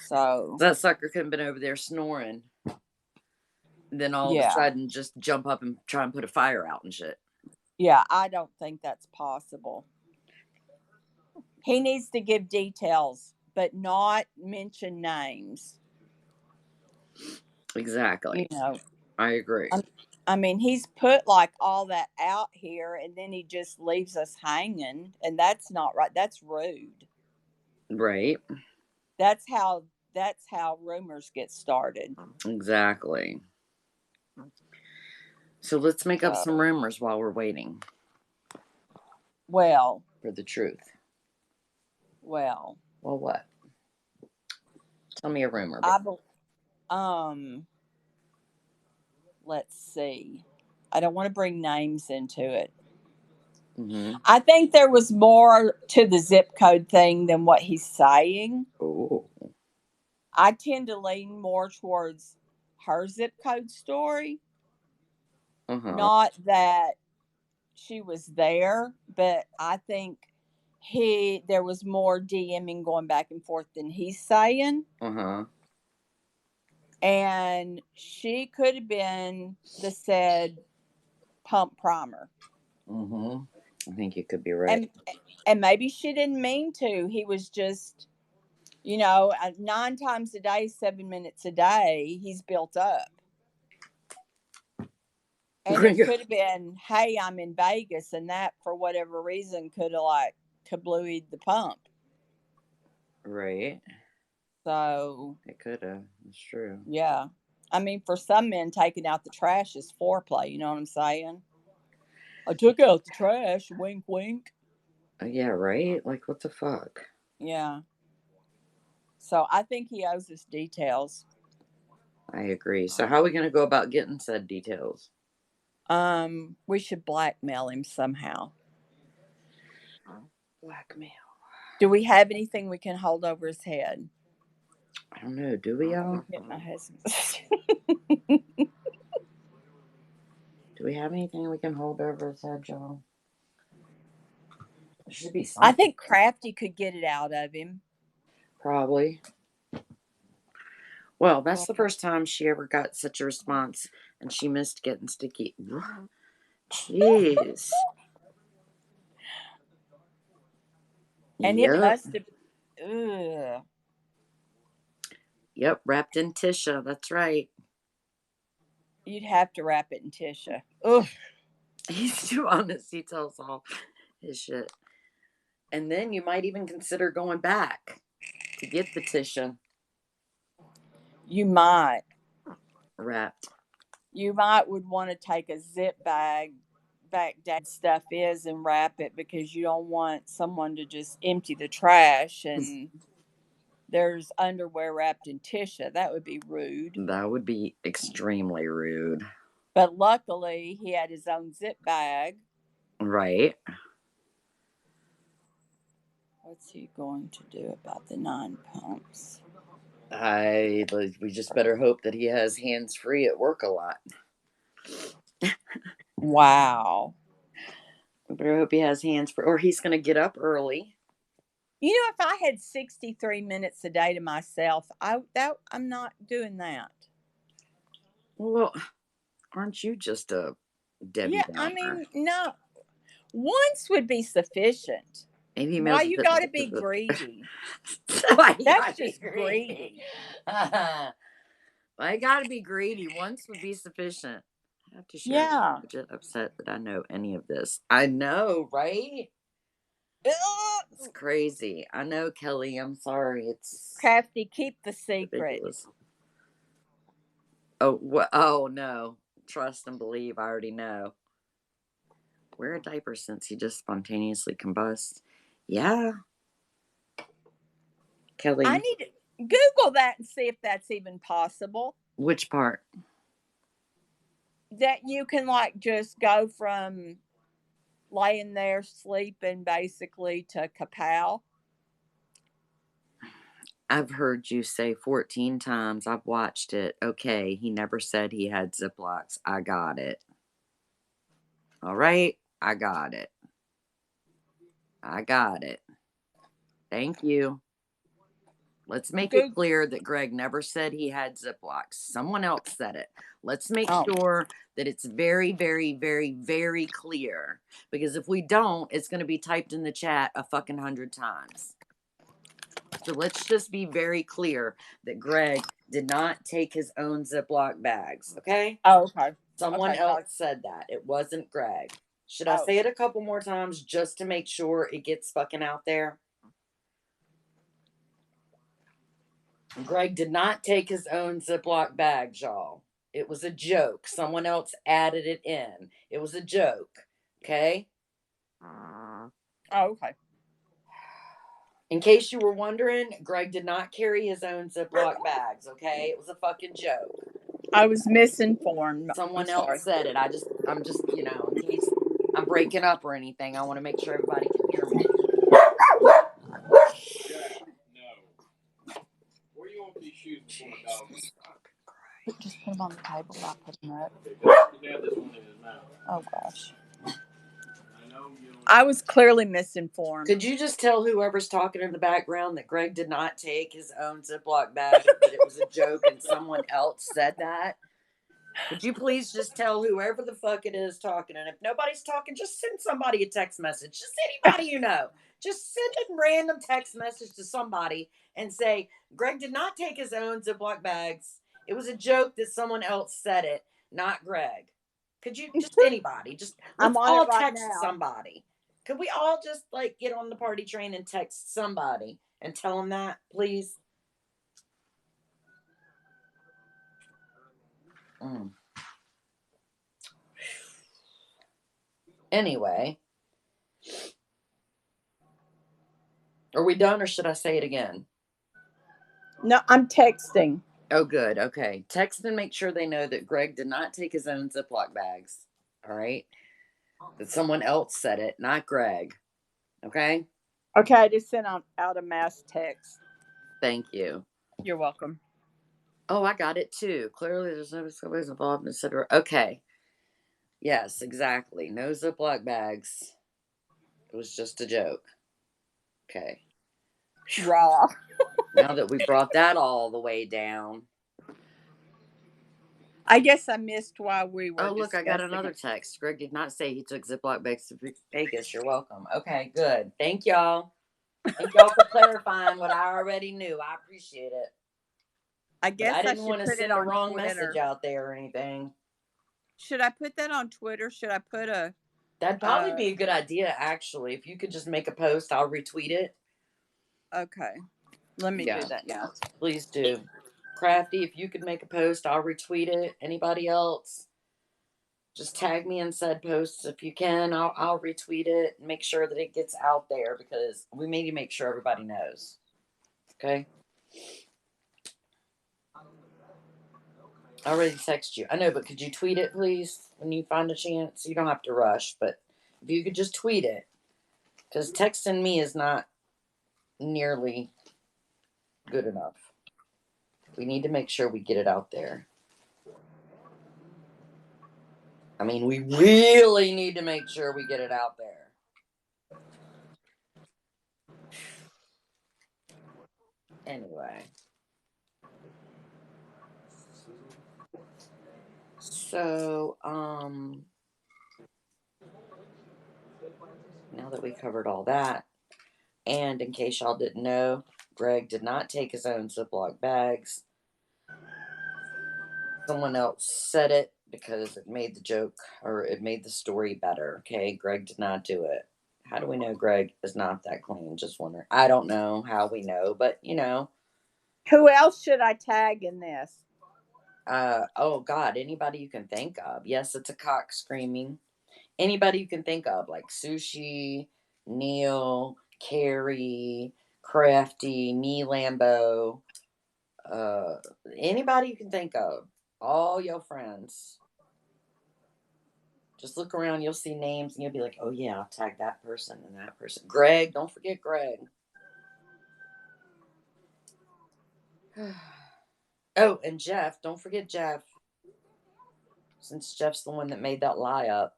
So that sucker could have been over there snoring. Then all of a sudden just jump up and try and put a fire out and shit. Yeah, I don't think that's possible. He needs to give details, but not mention names. Exactly. I agree. I mean, he's put all that out here and then he just leaves us hanging, and that's not right. That's rude. Right. That's how rumors get started. Exactly. So let's make up some rumors while we're waiting. Well. For the truth. Well, what? Tell me a rumor. Let's see. I don't want to bring names into it. Mm-hmm. I think there was more to the zip code thing than what he's saying. Oh. I tend to lean more towards her zip code story. Not that she was there, but I think there was more DMing going back and forth than he's saying. And she could have been the said pump primer. I think you could be right. And maybe she didn't mean to. He was just, 9 times a day, 7 minutes a day, he's built up. And it could have been, hey, I'm in Vegas, and that, for whatever reason, could have kablooied the pump. Right. So. It could have. It's true. Yeah. I mean, for some men, taking out the trash is foreplay. You know what I'm saying? I took out the trash. Wink, wink. Yeah, right? What the fuck? Yeah. So I think he owes us details. I agree. So how are we going to go about getting said details? We should blackmail him somehow. Blackmail. Do we have anything we can hold over his head? I don't know. Do we, y'all? My husband. Do we have anything we can hold over his head, y'all? There should be something. I think Crafty could get it out of him. Probably. Well, that's the first time she ever got such a response, and she missed getting sticky. Jeez. And it must have. Ugh. Yep, wrapped in Tisha. That's right. You'd have to wrap it in Tisha. Ugh. He's too honest. He tells all his shit. And then you might even consider going back to get the Tisha. You might. Wrapped. You would want to take a zip bag back that stuff is and wrap it, because you don't want someone to just empty the trash and there's underwear wrapped in Tisha. That would be rude. That would be extremely rude. But luckily, he had his own zip bag. Right. What's he going to do about the 9 pumps? We just better hope that he has hands free at work a lot. Wow. We better hope he has hands free, or he's going to get up early You know, if I had 63 minutes a day to myself, I'm not doing that. Well, aren't you just a Debbie Yeah, I Downer? mean, no. Once would be sufficient. Maybe Why emails. you got to be greedy? Why you That's gotta be just greedy? greedy. I gotta be greedy. Once would be sufficient. I have to share. Yeah. I'm just upset that I know any of this. I know, right? It's crazy. I know, Kelly. I'm sorry. It's Crafty, keep the secret. ridiculous. Oh, what? Oh no! Trust and believe. I already know. Wear a diaper since he just spontaneously combusts. Yeah, Kelly. I need to Google that and see if that's even possible. Which part? That you can like just go from laying there sleeping basically to kapow. I've heard you say 14 times. I've watched it. Okay, he never said he had Ziplocs. I got it. All right, I got it. I got it. Thank you. Let's make it clear that Greg never said he had Ziplocs. Someone else said it. Let's make sure that it's very, very, very, very clear. Because if we don't, it's going to be typed in the chat a fucking 100 times. So let's just be very clear that Greg did not take his own Ziploc bags, okay? Oh, okay. Someone else said that. It wasn't Greg. Should I say it a couple more times just to make sure it gets fucking out there? Greg did not take his own Ziploc bags, y'all. It was a joke. Someone else added it in. It was a joke, okay? Oh, okay. In case you were wondering, Greg did not carry his own Ziploc bags, okay? It was a fucking joke. I was misinformed. Someone else said it. I'm just, in case I'm breaking up or anything, I want to make sure everybody can hear me. Where do you want these shoes before my dog? Just put them on the table. I'll put them up. Oh gosh. I was clearly misinformed. Could you just tell whoever's talking in the background that Greg did not take his own Ziploc bag, that it was a joke and someone else said that? Could you please just tell whoever the fuck it is talking? And if nobody's talking, just send somebody a text message. Just anybody you know. Just send a random text message to somebody and say, Greg did not take his own Ziploc bags. It was a joke that someone else said it, not Greg. Could you, just anybody, just let's all text somebody. Could we all just get on the party train and text somebody and tell them that, please? Anyway. Are we done or should I say it again? No, I'm texting. Oh, good. Okay. Text and make sure they know that Greg did not take his own Ziploc bags. All right. That someone else said it, not Greg. Okay. Okay, I just sent out a mass text. Thank you. You're welcome. Oh, I got it too. Clearly, there's no somebody's involved, etc. Okay. Yes, exactly. No Ziploc bags. It was just a joke. Okay. Raw. Now that we brought that all the way down. I guess I missed why we were. Oh, look, I got another text. Greg did not say he took Ziploc bags to Vegas. You're welcome. Okay, good. Thank y'all. Thank y'all for clarifying what I already knew. I appreciate it. I guess I didn't should want to put send it the on wrong Twitter. message out there or anything. Should I put that on Twitter? Should I put a... That'd probably be a good idea, actually. If you could just make a post, I'll retweet it. Okay. Let me do that now. Please do. Crafty, if you could make a post, I'll retweet it. Anybody else? Just tag me in said posts if you can. I'll retweet it and make sure that it gets out there because we need to make sure everybody knows. Okay? I already texted you. I know, but could you tweet it, please, when you find a chance? You don't have to rush, but if you could just tweet it. Because texting me is not nearly good enough. We need to make sure we get it out there. I mean, we really need to make sure we get it out there. Anyway. So, now that we covered all that, and in case y'all didn't know, Greg did not take his own Ziploc bags. Someone else said it because it made the joke, or it made the story better. Okay, Greg did not do it. How do we know Greg is not that clean? Just wondering. I don't know how we know, but you know. Who else should I tag in this? Oh God, anybody you can think of. Yes, it's a cock screaming. Anybody you can think of, like Sushi, Neil, Carrie, Crafty, me, Lambo, uh, anybody you can think of. All your friends. Just look around, you'll see names, and you'll be like, oh yeah, I'll tag that person and that person. Greg, don't forget Greg. Oh, and Jeff, don't forget Jeff. Since Jeff's the one that made that lie up.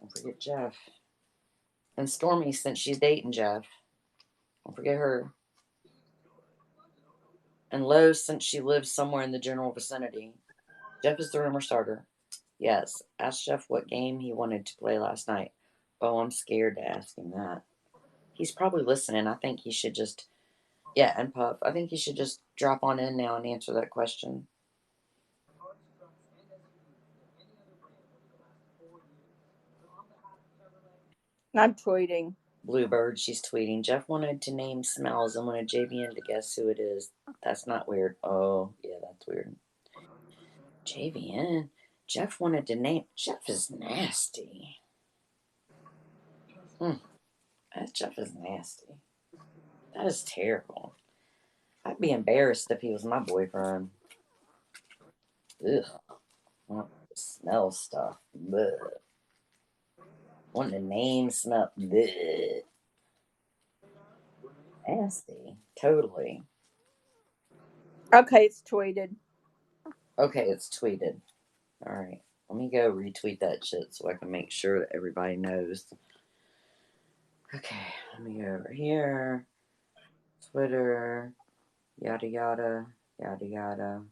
Don't forget Jeff. And Stormy, since she's dating Jeff. Don't forget her. And Lowe's, since she lives somewhere in the general vicinity. Jeff is the rumor starter. Yes, ask Jeff what game he wanted to play last night. Oh, I'm scared to ask him that. He's probably listening. I think he should just, yeah, and Puff, I think he should just drop on in now and answer that question. I'm tweeting. Bluebird, she's tweeting. Jeff wanted to name smells and wanted JVN to guess who it is. That's not weird. Oh, yeah, that's weird. JVN? Jeff wanted to name. Jeff is nasty. That Jeff is nasty. That is terrible. I'd be embarrassed if he was my boyfriend. Ugh. Want to smell stuff. Blech. Want the name smell. Blech. Nasty. Totally. Okay, it's tweeted. Okay, it's tweeted. Alright. Let me go retweet that shit so I can make sure that everybody knows. Okay, let me go over here. Twitter. Yada yada. Yada yada.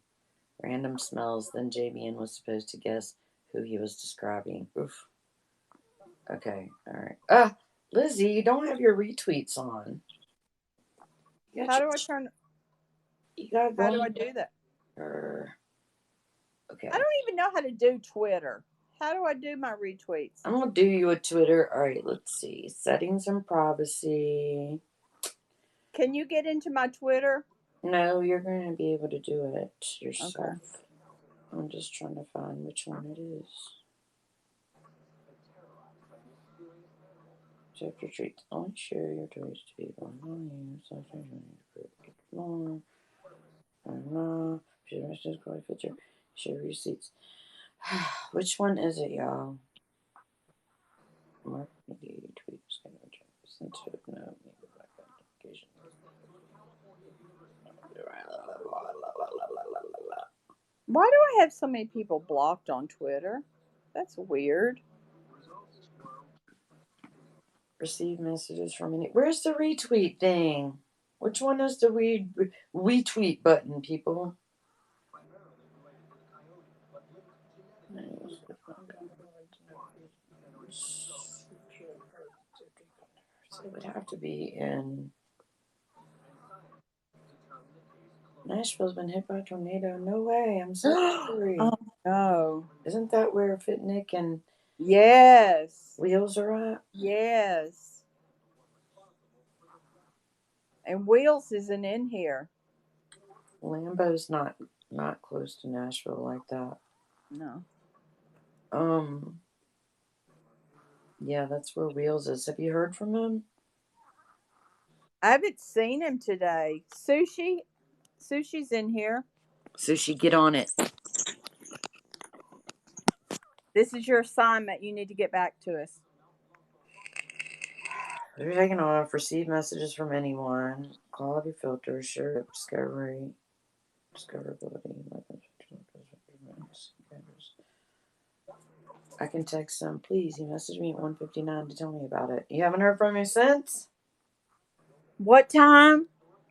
Random smells. Then JBN was supposed to guess who he was describing. Oof. Okay, alright. Lizzie, you don't have your retweets on. How do I turn? You gotta go. How do I do that? Okay. I don't even know how to do Twitter. How do I do my retweets? I'm gonna do you a Twitter. Alright, let's see. Settings and privacy. Can you get into my Twitter? No, you're gonna be able to do it yourself. Okay. I'm just trying to find which one it is. Check your tweets. Only share your tweets to people. More. Share receipts. Which one is it, y'all? Mark media tweets. Listen to it. No, maybe black notification. Why do I have so many people blocked on Twitter? That's weird. Receive messages from any. Where's the retweet thing? Which one is the retweet button, people? It would have to be in. Nashville's been hit by a tornado. No way. I'm so sorry. Oh no. Isn't that where Fitnick and Yes. Wheels are at? Yes. And Wheels isn't in here. Lambo's not close to Nashville like that. No. Yeah, that's where Wheels is. Have you heard from him? I haven't seen him today. Sushi's in here. Sushi, get on it. This is your assignment. You need to get back to us. They're taking off. Receive messages from anyone. Quality filter. Share discoverability. I can text him. Please, he messaged me at 1:59 to tell me about it. You haven't heard from him since? What time?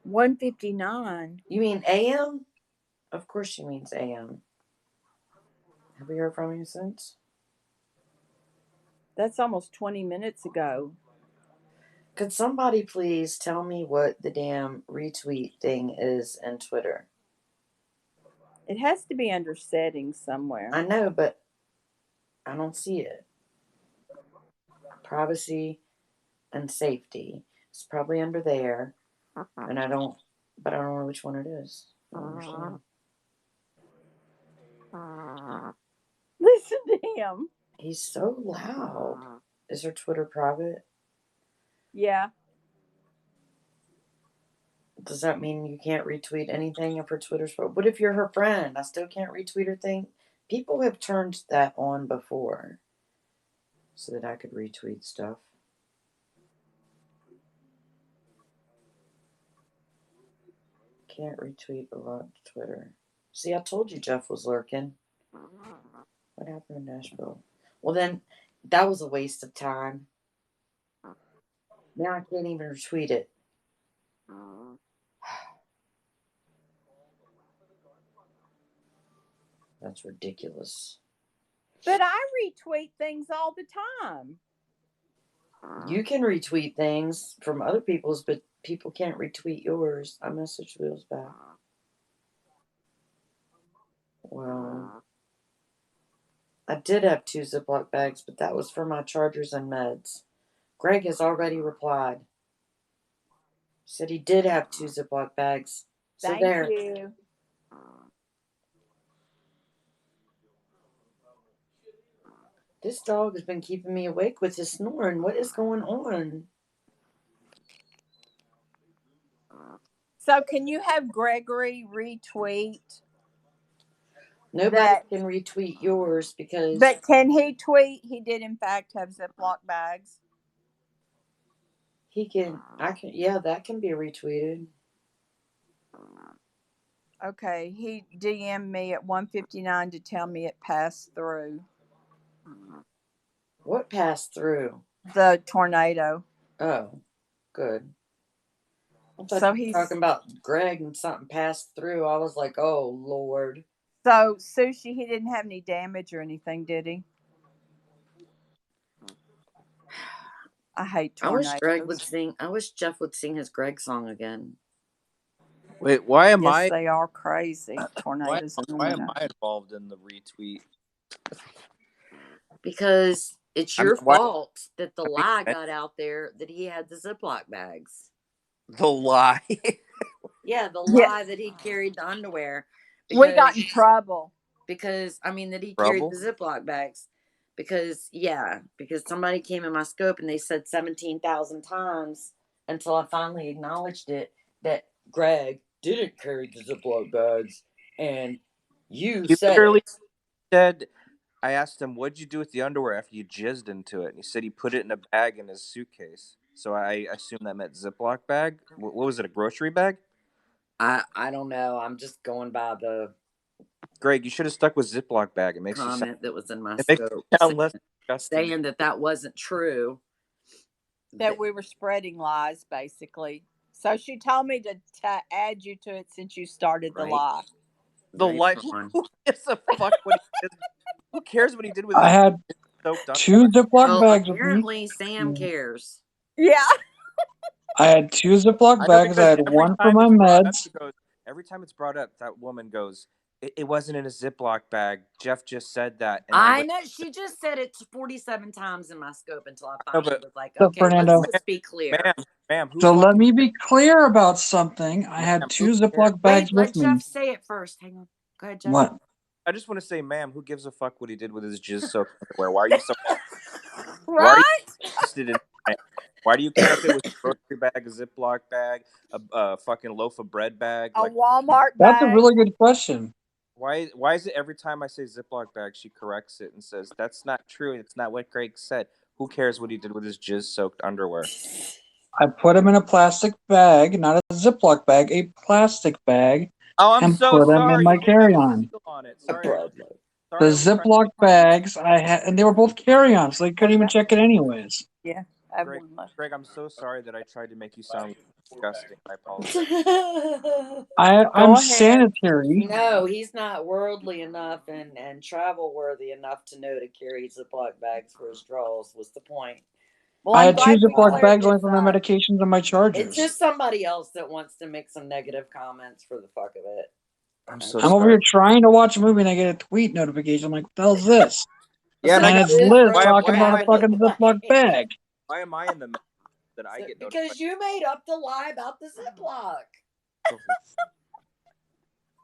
1:59. You mean AM? Of course she means AM. Have you heard from him since? That's almost 20 minutes ago. Could somebody please tell me what the damn retweet thing is in Twitter? It has to be under settings somewhere. I know, but I don't see it. Privacy and safety. It's probably under there. And I don't know which one it is. I don't understand. Listen to him. He's so loud. Is her Twitter private? Yeah. Does that mean you can't retweet anything if her Twitter's private? What if you're her friend? I still can't retweet her thing? People have turned that on before so that I could retweet stuff. Can't retweet a lot to Twitter. See, I told you Jeff was lurking. What happened in Nashville? Well, then, that was a waste of time. Now I can't even retweet it. That's ridiculous. But I retweet things all the time. You can retweet things from other people's, but people can't retweet yours. I messaged Wheels back. Well, I did have 2 Ziploc bags, but that was for my chargers and meds. Greg has already replied. Said he did have 2 Ziploc bags. So Thank there. you. This dog has been keeping me awake with his snoring. What is going on? So can you have Gregory retweet? Nobody can retweet yours because... But can he tweet? He did in fact have Ziploc bags. He can... Yeah, that can be retweeted. Okay, he DM'd me at 1:59 to tell me it passed through. What passed through? The tornado. Oh, good. I thought you were talking about Greg and something passed through. I was like, oh, Lord. So, Sushi, he didn't have any damage or anything, did he? I hate tornadoes. I wish Jeff would sing his Greg song again. Wait, why am Yes, they are crazy. Tornadoes. Why am I involved in the retweet? Because it's your fault that the lie got out there that he had the Ziploc bags. The lie? Yeah, the lie that he carried the underwear. We got in trouble. Because he carried the Ziploc bags. Because somebody came in my scope and they said 17,000 times until I finally acknowledged it that Greg didn't carry the Ziploc bags, and you said, I asked him, what'd you do with the underwear after you jizzed into it? And he said he put it in a bag in his suitcase. So I assume that meant Ziploc bag. What was it, a grocery bag? I don't know. I'm just going by the... Greg, you should have stuck with Ziploc bag. It makes comment you that was in my scope saying that wasn't true. That we were spreading lies, basically. So she told me to add you to it since you started the lie. The lie? Who gives a fuck what he did? Who cares what he did with I had 2 Ziploc bags with me. Apparently Sam cares. Yeah. I had 2 Ziploc bags. I had one for my meds. Every time it's brought up, that woman goes, it wasn't in a Ziploc bag. Jeff just said that. And I know. She just said it 47 times in my scope until I finally was like, okay, let's just be clear. Ma'am, so let me be clear about something. I had 2 Ziploc bags with me. Let Jeff say it first. Hang on. Go ahead, Jeff. What? I just want to say, ma'am, who gives a fuck what he did with his jizz-soaked underwear? Why are you so... Right? Why are you interested in... Why do you care if it was a grocery bag, a Ziploc bag, a fucking loaf of bread bag? A Walmart bag? That's a really good question. Why is it every time I say Ziploc bag, she corrects it and says, that's not true. It's not what Greg said. Who cares what he did with his jizz-soaked underwear? I put them in a plastic bag, not a Ziploc bag, a plastic bag. Oh, I'm and so put sorry. them in my carry-on. Sorry. The sorry. I was trying to Ziploc make you bags I had, and they were both carry-ons, so they couldn't even check it anyways. Yeah, I have Greg, one left. Greg, I'm so sorry that I tried to make you sound disgusting. I apologize. I'm Go ahead. sanitary. No, he's not worldly enough and travel worthy enough to know to carry Ziploc bags for his drawers. Was the point? Well, I I'm had two glad we Ziploc cleared bags only this for my up. medications and my It's chargers. just somebody else that wants to make some negative comments for the fuck of it. I'm so I'm over sorry. here trying to watch a movie and I get a tweet notification. I'm like, what the hell's this? Yeah, and I And got it's Liz why talking am about a I fucking Ziploc bag. why am I in the mess that I get notified? Because you made up the lie about the Ziploc.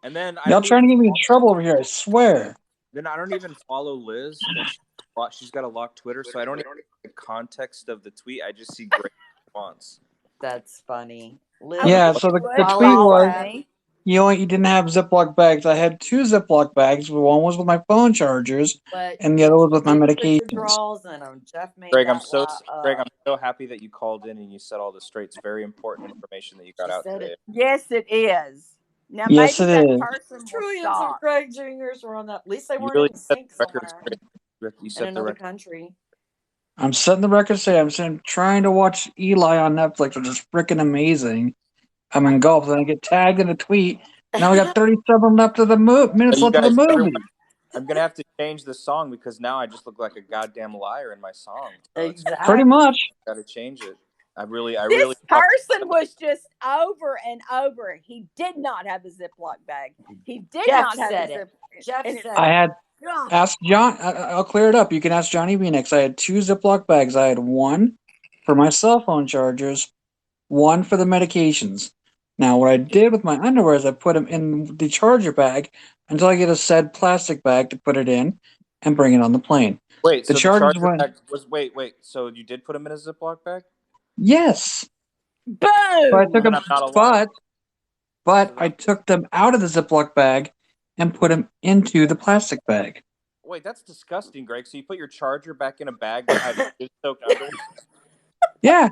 And then I Y'all don't trying even to get me in follow, trouble over here, I swear. then I don't even follow Liz, and she's got a locked Twitter, so I don't even get the context of the tweet. I just see great response. That's funny. Liz, I wish Yeah, you so the would tweet follow was, me. you didn't have Ziploc bags. I had two Ziploc bags. One was with my phone chargers, but and the other was with my didn't put your medications. drawers in them. Jeff made Greg, that lie Greg, I'm up. so happy that you called in and you said all this straight. It's very important information that you got She out said today. it. Yes, it is. Now Yes, maybe it that is. person will Trillions of stop. Craig Juniors were on that. At least they You weren't really in set sync the record somewhere straight. You in set the another record. country. I'm setting the record straight. I'm trying to watch Eli on Netflix, which is freaking amazing. I'm engulfed, and I get tagged in a tweet. Now we got 37 left of the minutes Hey, you left of the guys, everyone, movie. I'm gonna have to change the song because now I just look like a goddamn liar in my song. So it's Pretty Exactly. much. gotta change it. I really This have to. person was just over and over. He did not have a Ziploc bag. He did Jeff not have a said it. zip. Jeff And it's said I it. had God. asked John. I'll clear it up. You can ask Johnny B next. I had two Ziploc bags. I had one for my cell phone chargers, one for the medications. Now, what I did with my underwear is I put them in the charger bag until I get a said plastic bag to put it in and bring it on the plane. Wait, The so the chargers charger went, bag was wait. So you did put them in a Ziploc bag? yes, but I Boom. took Then them, I'm not a liar. but So I then, took them out of the Ziploc bag and put them into the plastic bag. wait, that's disgusting, Greg. So you put your charger back in a bag that had soaked underwear? Yeah,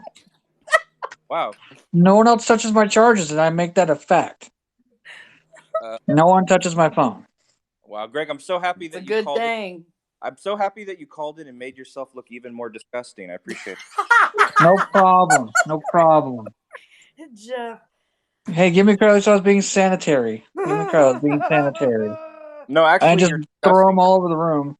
Wow. no one else touches my chargers, and I make that a fact. Uh, No one touches my phone. wow, Greg, I'm so happy It's a that you good called. thing. I'm so happy that you called in and made yourself look even more disgusting. I appreciate it. No problem. No problem. Jeff. Hey, give me credit. So I was being sanitary. Give me credit. I was being sanitary. No, I didn't actually, just you're throw disgusting, them all over the room.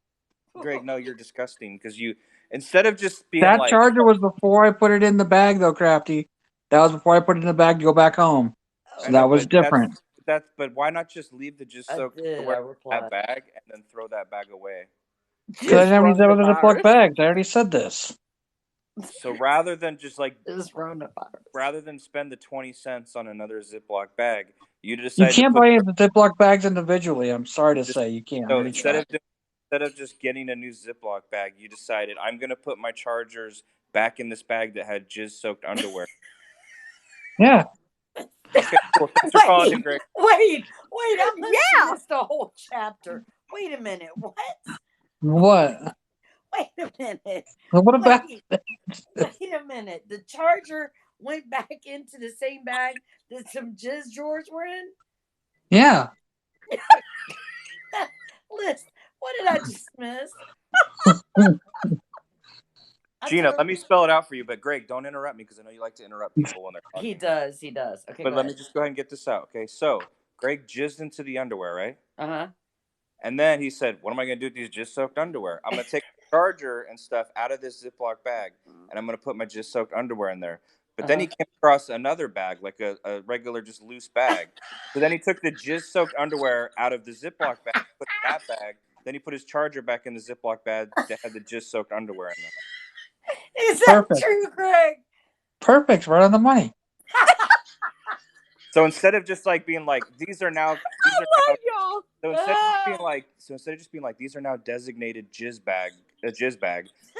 Greg. No, you're disgusting because you instead of just being That like, charger was before I put it in the bag, though, Crafty. That was before I put it in the bag to go back home. I So know, that was but different. but why not just leave the just I soaked did. underwear I in that replied. bag and then throw that bag away? Because I Just didn't have any other Ziploc coronavirus. bags. I already said this. So rather than just like It's coronavirus. rather than spend the 20 cents on another Ziploc bag, you You decided to can't put buy your the Ziploc bags individually. I'm sorry to just say you can't. I so already tried. instead of just getting a new Ziploc bag, you decided I'm gonna put my chargers back in this bag that had jizz soaked underwear. Yeah. Okay, cool. Thanks for calling in, Greg. Wait, I must Yeah. have missed a whole chapter. Wait a minute. What? What? Wait a minute. What about? Wait a minute. The charger went back into the same bag that some jizz drawers were in? Yeah. Liz, what did I just miss? Gina, let me spell it out for you. But Greg, don't interrupt me because I know you like to interrupt people when they're talking. He does. Okay, But go let me ahead. just go ahead and get this out. Okay, so Greg jizzed into the underwear, right? Uh-huh. And then he said, "What am I going to do with these jizz soaked underwear? I'm going to take the charger and stuff out of this Ziploc bag, and I'm going to put my jizz soaked underwear in there." But then he came across another bag, like a regular, just loose bag. So then he took the jizz soaked underwear out of the Ziploc bag, put it in that bag. Then he put his charger back in the Ziploc bag that had the jizz soaked underwear in there. Is that Perfect. true, Greg? Perfect. Right on the money. So instead of just like being like, these are now Y'all. so instead of just being like these are now designated jizz bag,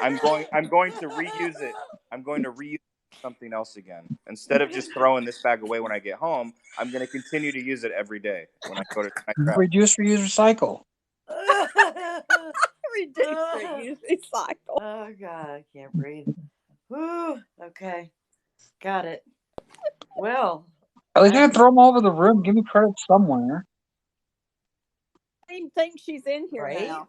I'm going to reuse it. I'm going to reuse something else again. Instead of just throwing this bag away when I get home, I'm going to continue to use it every day when I go to my travel. Reduce, reuse, recycle. Reduce, reuse, recycle. Oh God, I can't breathe. Whew. Okay, got it. Well, At least you didn't throw them all over the room. Give me credit somewhere. even think she's in here Right? now.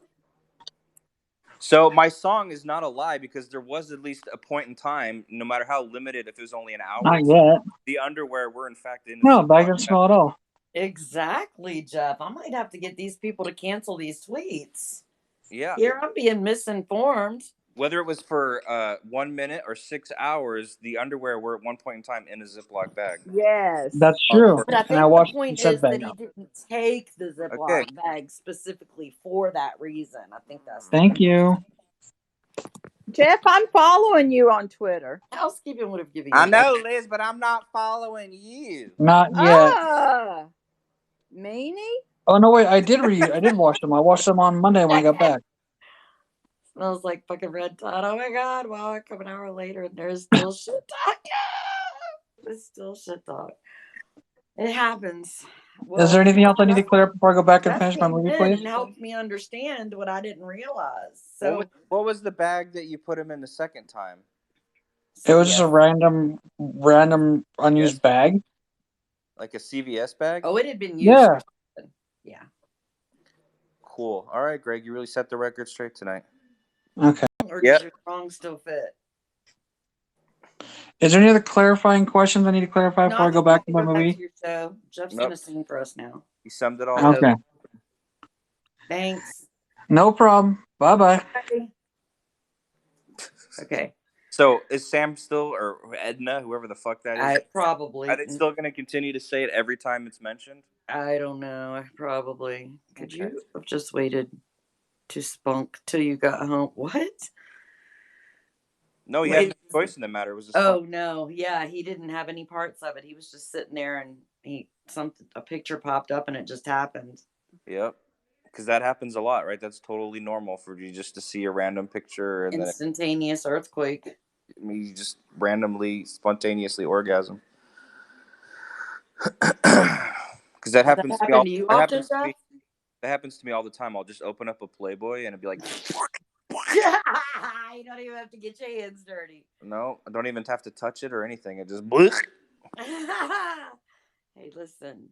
So my song is not a lie because there was at least a point in time, no matter how limited, if it was only an hour, Not yet. the underwear were in fact in a No, bag Ziploc didn't bag. smell at all. Exactly, Jeff. I might have to get these people to cancel these tweets. Yeah. Here I'm being misinformed. Whether it was for 1 minute or 6 hours, the underwear were at one point in time in a Ziploc bag. Yes. That's true. But I And I think the watched the point scent is bag that he out. didn't take the Okay. Ziploc bag specifically for that reason. I think that's the Thank point. you. Jeff, I'm following you on Twitter. Housekeeping would have given I you know, Liz, but I'm not following you. Not yet. Meanie? Oh no, wait! I did watch them. I watched them on Monday when I got back. Smells like fucking red tide. Oh my god! Wow, I come an hour later and there's still shit talk. There's still shit talk. It happens. Well, Is there anything else I need to clear up before I go back and Jeff finish my came movie, in please? and helped me understand what I didn't realize. So What was the bag that you put him in the second time? It was just a random unused bag. Like a CVS bag? Oh, it had been used. Yeah. For something. Yeah. Cool. All right, Greg, you really set the record straight tonight. Okay. Or does your song still fit? Is there any other clarifying questions I need to clarify before I go back to my movie? To your show. Jeff's gonna sing for us now. You summed it all up. Okay. Thanks. No problem. Bye-bye. Okay. So is Sam still, or Edna, whoever the fuck that is? Probably. Are they still going to continue to say it every time it's mentioned? I don't know. Probably. Could you have just waited to spunk till you got home? What? No, he had no choice in the matter. It was a Oh no, yeah, he didn't have any parts of it. He was just sitting there, and a picture popped up, and it just happened. Yep, because that happens a lot, right? That's totally normal for you just to see a random picture and instantaneous earthquake. I mean, you just randomly, spontaneously orgasm. Because that happens to me all. That happens to me all the time. I'll just open up a Playboy and it'd be like. You don't even have to get your hands dirty. No, I don't even have to touch it or anything. It just. Hey, listen.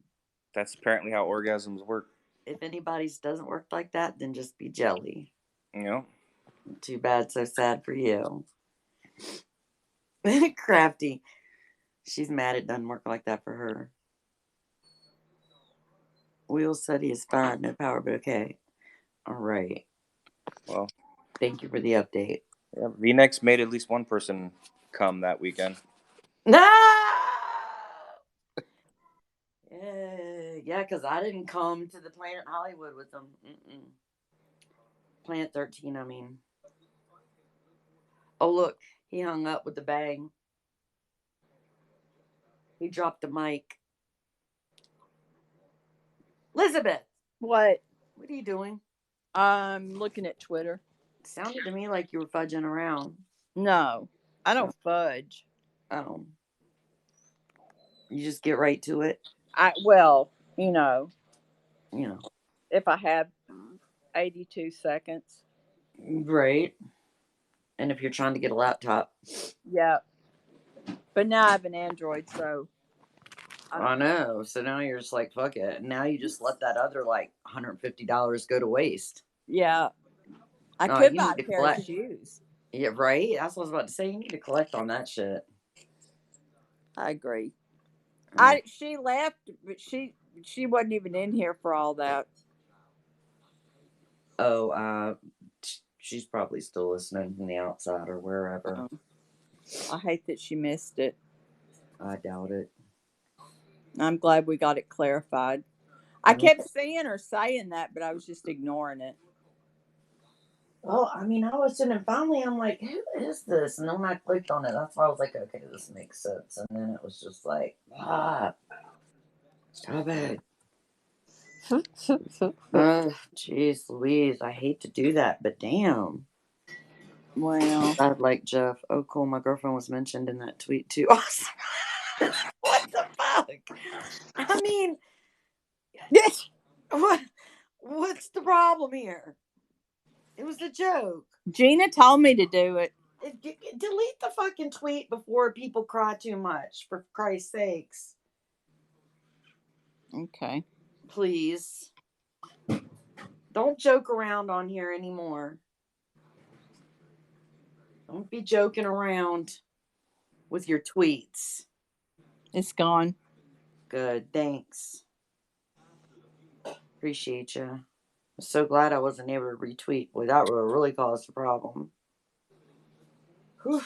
That's apparently how orgasms work. If anybody's doesn't work like that, then just be jelly. You know? Too bad, so sad for you. Crafty. She's mad it doesn't work like that for her. Will said he is fine, no power, but okay. All right. Well, thank you for the update. Yeah, V-Nex made at least one person come that weekend. No! Yeah, because I didn't come to the Planet Hollywood with them. Planet 13, I mean. Oh, look. He hung up with the bang. He dropped the mic. Elizabeth! What? What are you doing? I'm looking at Twitter. It sounded to me like you were fudging around. No, I don't fudge. Oh. You just get right to it? Well, you know. You know. If I have 82 seconds. Right. And if you're trying to get a laptop. Yeah. But now I have an Android, so. I know. So now you're just like, fuck it. Now you just let that other like $150 go to waste. Yeah. I could buy a pair of shoes. Yeah, right? That's what I was about to say. You need to collect on that shit. I agree. She left, but she wasn't even in here for all that. Oh, she's probably still listening from the outside or wherever. I hate that she missed it. I doubt it. I'm glad we got it clarified. I kept seeing her saying that, but I was just ignoring it. Well, I mean, I was and finally I'm like, who is this? And then when I clicked on it, that's why I was like, okay, this makes sense. And then it was just like, stop it. Jeez Louise, I hate to do that, but damn. Well, I'd like Jeff. Oh, cool. My girlfriend was mentioned in that tweet too. Awesome. What the fuck? I mean, what's the problem here? It was a joke. Gina told me to do it. Delete the fucking tweet before people cry too much, for Christ's sakes. Okay. Please. Don't joke around on here anymore. Don't be joking around with your tweets. It's gone. Good, thanks. Appreciate you. I'm so glad I wasn't able to retweet. Boy, that would have really caused a problem. Whew.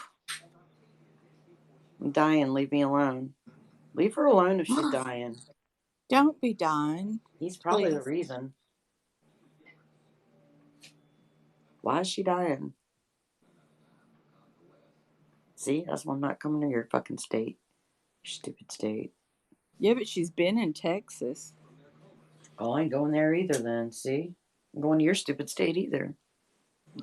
I'm dying. Leave me alone. Leave her alone if she's dying. Don't be dying. He's probably the Please. reason. Why is she dying? See, that's why I'm not coming to your fucking state. Stupid state. Yeah, but she's been in Texas. Oh, I ain't going there either then, see? I'm going to your stupid state either.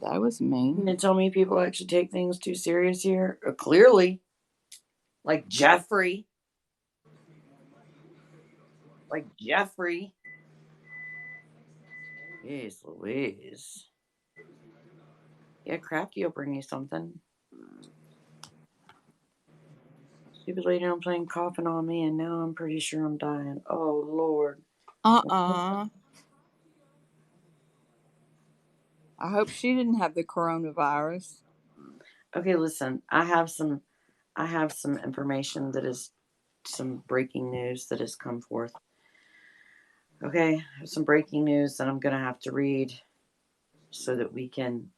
That was mean. You gonna tell me people actually take things too serious here? Clearly. Like Jeffrey. Jeez Louise. Yeah, Crafty will bring you something. Stupid lady I'm playing coughing on me, and now I'm pretty sure I'm dying. Oh, Lord. I hope she didn't have the coronavirus. Okay, listen. I have some information that is some breaking news that has come forth. Okay, some breaking news that I'm going to have to read so that we can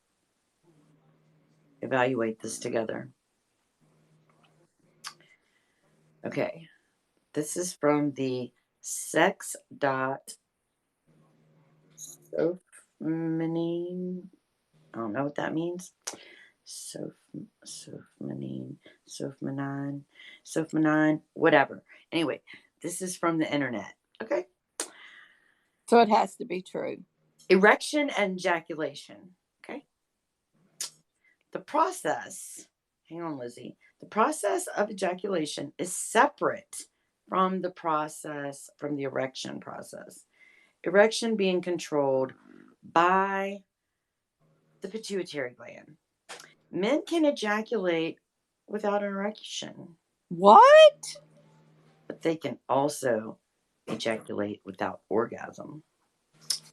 evaluate this together. Okay, this is from the sex.sofmanine. I don't know what that means. Sofmanine, whatever. Anyway, this is from the internet. Okay. So it has to be true. Erection and ejaculation. Okay. The process, hang on, Lizzie. The process of ejaculation is separate from the erection process. Erection being controlled by the pituitary gland. Men can ejaculate without an erection. What? But they can also ejaculate without orgasm.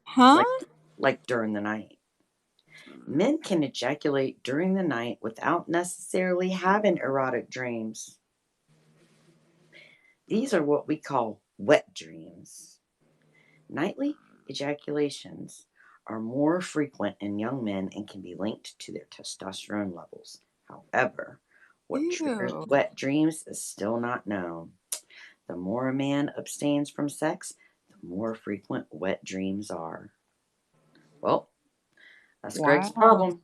Huh? Like during the night. Men can ejaculate during the night without necessarily having erotic dreams. These are what we call wet dreams. Nightly ejaculations are more frequent in young men and can be linked to their testosterone levels. However, what triggers wet dreams is still not known. The more a man abstains from sex, the more frequent wet dreams are. Well, that's Greg's problem.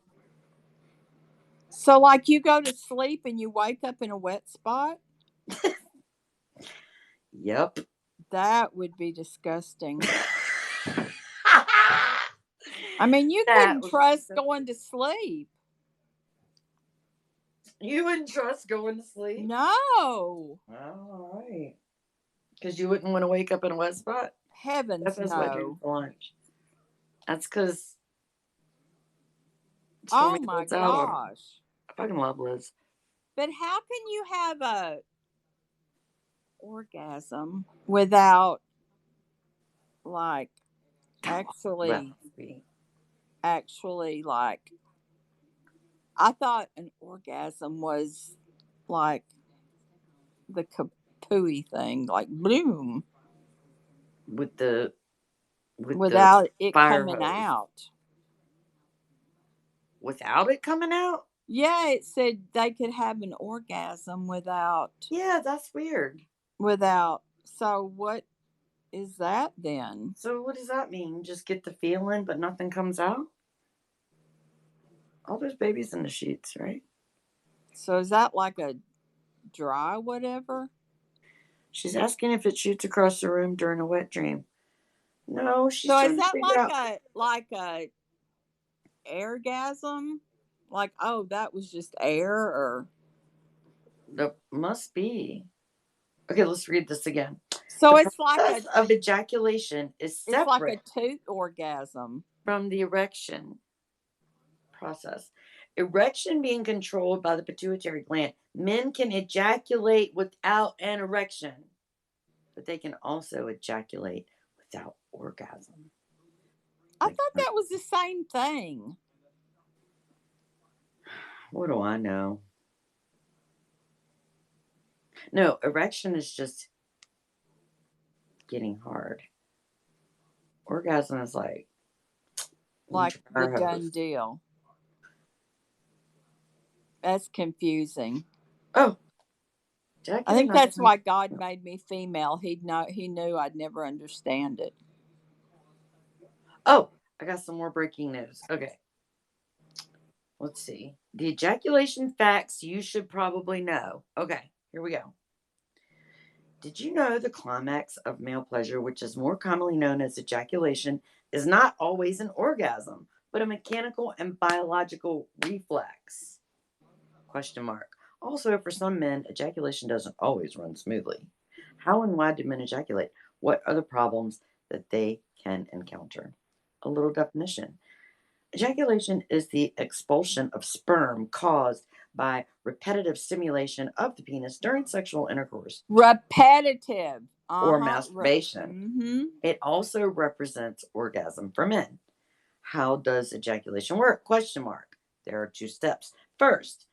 So, like, you go to sleep and you wake up in a wet spot? Yep. That would be disgusting. I mean, you couldn't trust going to sleep. You wouldn't trust going to sleep? No. All right. Because you wouldn't want to wake up in a wet spot? Heavens, That's no. wet dreams for lunch. That's because. Oh my gosh. I fucking love Liz. But how can you have a orgasm without, like, actually like, I thought an orgasm was like the kapooey thing, like bloom. Without it coming out. Without it coming out? Yeah, it said they could have an orgasm without. Yeah, that's weird. So what is that then? So what does that mean? Just get the feeling, but nothing comes out? All those babies in the sheets, right? So is that like a dry whatever? She's asking if it shoots across the room during a wet dream. No, she's so trying is to that figure out... like a airgasm? Like, oh, that was just air, or That must be. Okay, let's read this again. So the it's like of ejaculation is separate. It's like a toot orgasm from the erection process. Erection being controlled by the pituitary gland. Men can ejaculate without an erection, but they can also ejaculate without orgasm. I thought that was the same thing. What do I know? No, erection is just getting hard. Orgasm is like the done deal. That's confusing. Oh, I think that's why God made me female. He knew I'd never understand it. Oh, I got some more breaking news. Okay. Let's see. The ejaculation facts you should probably know. Okay, here we go. Did you know the climax of male pleasure, which is more commonly known as ejaculation, is not always an orgasm, but a mechanical and biological reflex? Question mark. Also, for some men, ejaculation doesn't always run smoothly. How and why do men ejaculate? What are the problems that they can encounter? A little definition. Ejaculation is the expulsion of sperm caused by repetitive stimulation of the penis during sexual intercourse. Repetitive. Or masturbation. Mm-hmm. It also represents orgasm for men. How does ejaculation work? Question mark. There are 2 steps. First,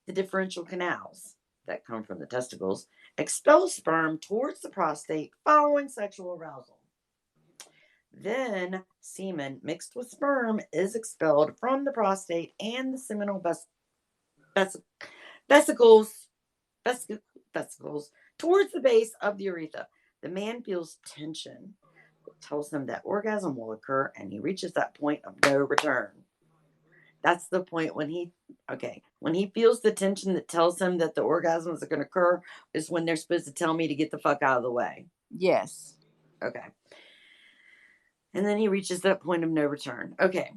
the differential canals that come from the testicles expel sperm towards the prostate following sexual arousal. Then semen mixed with sperm is expelled from the prostate and the seminal vesicles towards the base of the urethra. The man feels tension that tells him that orgasm will occur, and he reaches that point of no return. That's the point when he feels the tension that tells him that the orgasms are going to occur is when they're supposed to tell me to get the fuck out of the way. Yes. Okay. And then he reaches that point of no return. Okay.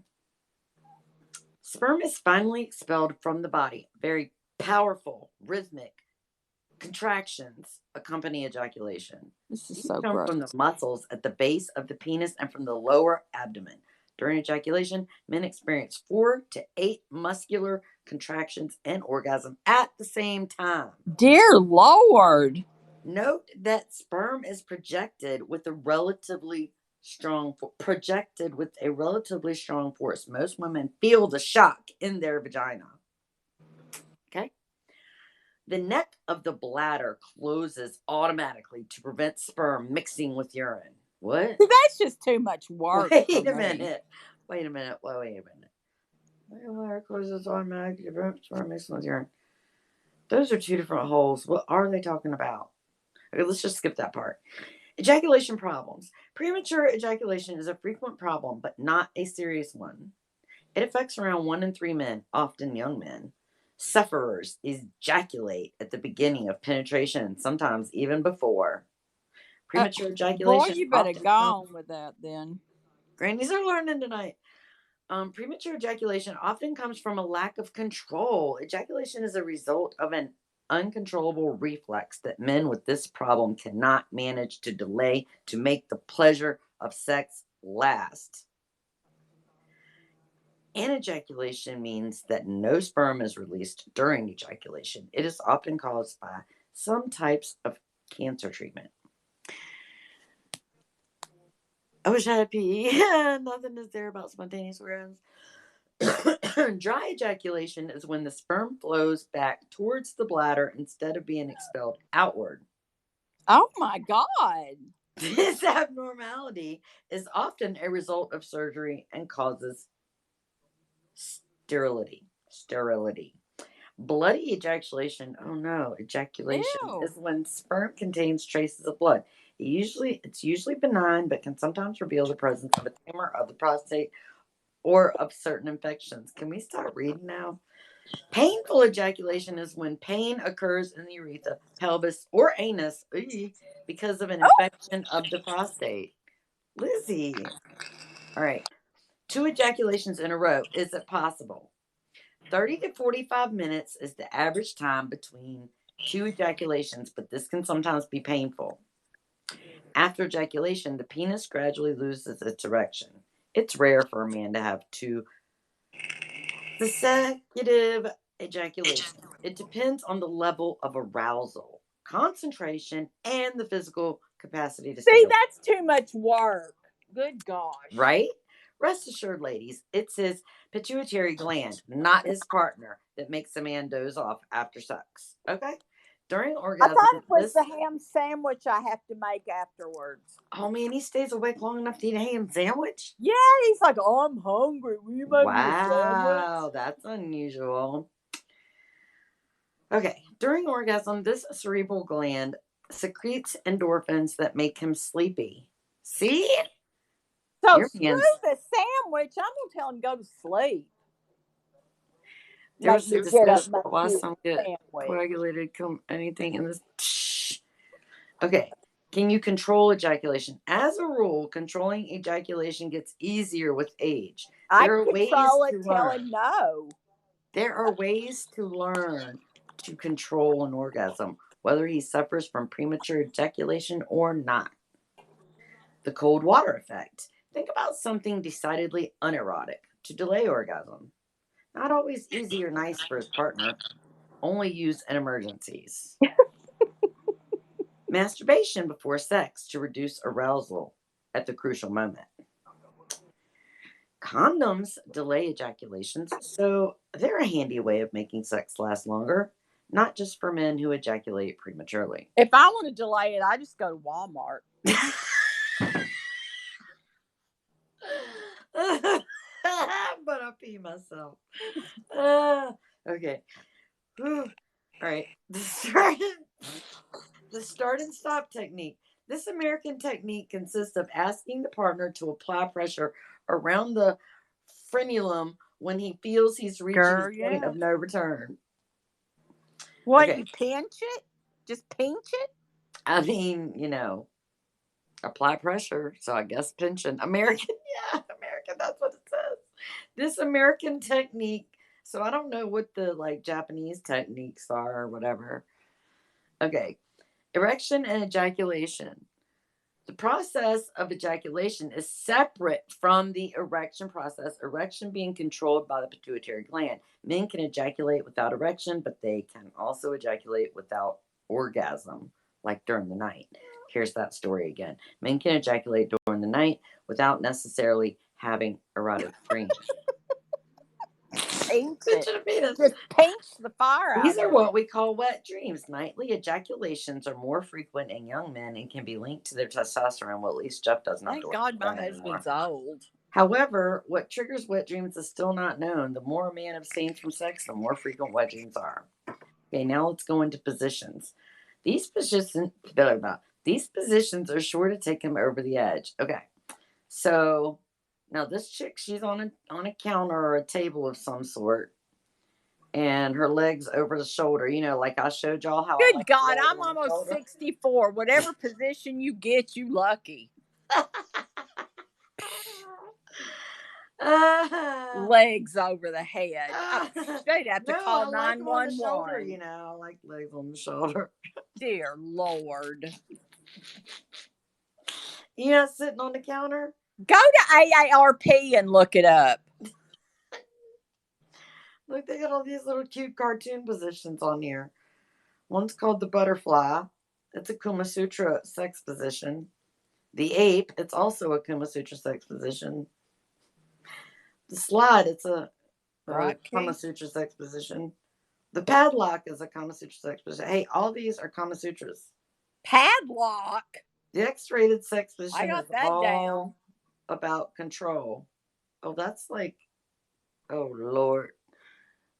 Sperm is finally expelled from the body. Very powerful, rhythmic contractions accompany ejaculation. This is These so come gross. from the muscles at the base of the penis and from the lower abdomen. During ejaculation, men experience 4 to 8 muscular contractions and orgasm at the same time. Dear Lord. Note that sperm is projected with a relatively strong force. Most women feel the shock in their vagina. Okay? The neck of the bladder closes automatically to prevent sperm mixing with urine. What? That's just too much work. Wait a minute. The bladder closes automatically to prevent sperm mixing with urine. Those are 2 different holes. What are they talking about? Okay, let's just skip that part. Ejaculation problems. Premature ejaculation is a frequent problem, but not a serious one. It affects around 1 in 3 men, often young men. Sufferers ejaculate at the beginning of penetration and sometimes even before. Premature ejaculation. Boy, you better go on with that then. Grannies are learning tonight. Premature ejaculation often comes from a lack of control. Ejaculation is a result of an uncontrollable reflex that men with this problem cannot manage to delay to make the pleasure of sex last. Anejaculation means that no sperm is released during ejaculation. It is often caused by some types of cancer treatment. I wish I had pee. Nothing is there about spontaneous orgasms. Dry ejaculation is when the sperm flows back towards the bladder instead of being expelled outward. Oh my God. This abnormality is often a result of surgery and causes sterility. Bloody ejaculation. Oh no, ejaculation is when sperm contains traces of blood. It's usually benign, but can sometimes reveal the presence of a tumor of the prostate or of certain infections. Can we start reading now? Painful ejaculation is when pain occurs in the urethra, pelvis, or anus because of an infection of the prostate. Lizzie. All right. 2 ejaculations in a row. Is it possible? 30 to 45 minutes is the average time between 2 ejaculations, but this can sometimes be painful. After ejaculation, the penis gradually loses its erection. It's rare for a man to have 2 consecutive ejaculations. It depends on the level of arousal, concentration, and the physical capacity to See, stimulate. that's too much work. Good gosh. Right? Rest assured, ladies, it's his pituitary gland, not his partner, that makes a man doze off after sex. Okay? During I thought orgasm, it was this. the ham sandwich I have to make afterwards. Oh man, he stays awake long enough to eat a ham sandwich? Yeah, he's like, oh, I'm hungry. Will you make me a sandwich? Wow, that's unusual. Okay, during orgasm, this cerebral gland secretes endorphins that make him sleepy. See? So Your screw man's. the sandwich. I'm gonna tell him go to sleep. There Make was me some get up, discussion make about why you some a get sandwich. coagulated, anything in this. Shh. Okay, can you control ejaculation? As a rule, controlling ejaculation gets easier with age. I There are ways control it. to Tell learn. him no. There are ways to learn to control an orgasm, whether he suffers from premature ejaculation or not. The cold water effect. Think about something decidedly unerotic to delay orgasm. Not always easy or nice for his partner, only used in emergencies. Masturbation before sex to reduce arousal at the crucial moment. Condoms delay ejaculations, so they're a handy way of making sex last longer, not just for men who ejaculate prematurely. If I want to delay it, I just go to Walmart. But I pee myself. Okay. Whew. All right. The start and stop technique. This American technique consists of asking the partner to apply pressure around the frenulum when he feels he's reaching Girl, the point yeah. of no return. What, Okay. you pinch it? Just pinch it? I mean, apply pressure. So I guess pinching. American, American, that's what it says. This American technique. So I don't know what the Japanese techniques are or whatever. Okay. Erection and ejaculation. The process of ejaculation is separate from the erection process, erection being controlled by the pituitary gland. Men can ejaculate without erection, but they can also ejaculate without orgasm, like during the night. Here's that story again. Men can ejaculate during the night without necessarily having erotic dreams. Pinch it. Penis. Just pinch the fire out. These are of what it. we call wet dreams. Nightly ejaculations are more frequent in young men and can be linked to their testosterone. Well, at least Jeff doesn't have to Thank worry God my about that anymore. husband's old. However, what triggers wet dreams is still not known. The more a man abstains from sex, the more frequent wet dreams are. Okay, now let's go into positions. These positions are sure to take him over the edge. Okay, so now this chick, she's on a counter or a table of some sort, and her legs over the shoulder. Like I showed y'all how I Good like God, to I'm roll on the almost shoulder. 64. Whatever position you get, you lucky. Legs over the head. They'd have to call I like them on the shoulder, 911. I like legs on the shoulder. Dear Lord. Sitting on the counter. Go to AARP and look it up. Look, they got all these little cute cartoon positions on here. One's called the butterfly. It's a Kama Sutra sex position. The ape, it's also a Kama Sutra sex position. The slide, it's a Kama Sutra sex position. The padlock is a Kama Sutra sex position. Hey, all these are Kama Sutras. Padlock? The X-rated sex position I got is that all down. about control. Oh, that's oh Lord.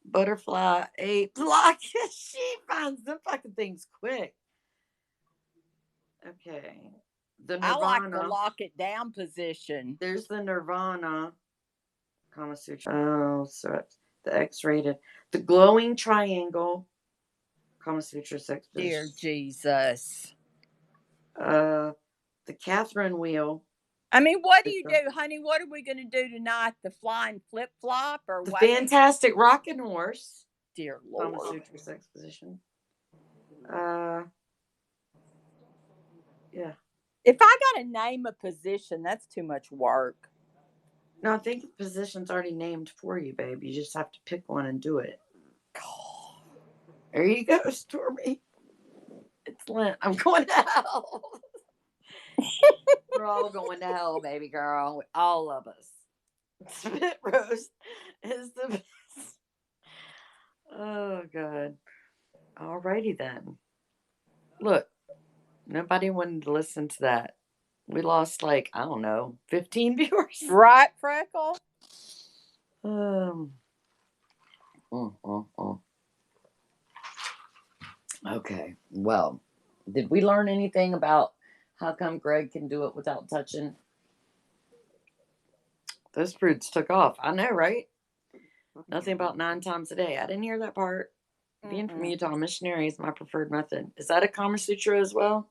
Butterfly, ape, lock. She finds them fucking things quick. Okay. The Nirvana. I like the lock it down position. There's the Nirvana Kama Sutra. Oh, so it's the X-rated. The glowing triangle Kama Sutra sex position. Dear Jesus. The Catherine wheel. I mean, what do you do, honey? What are we going to do tonight? The flying flip flop or the what? Fantastic Rockin' Horse. Dear Lord. Kama Sutra sex position. Yeah. If I got to name a position, that's too much work. No, I think the position's already named for you, babe. You just have to pick one and do it. There you go, Stormy. It's Lent. I'm going to hell. We're all going to hell, baby girl. All of us. Spit roast is the best. Oh, God. Alrighty then. Look, nobody wanted to listen to that. We lost, like, I don't know, 15 viewers. Right, Freckle? Um, Okay, well, did we learn anything about how come Greg can do it without touching? Those fruits took off. I know, right? Nothing about 9 times a day. I didn't hear that part. Being from Utah, missionary is my preferred method. Is that a Kama Sutra as well?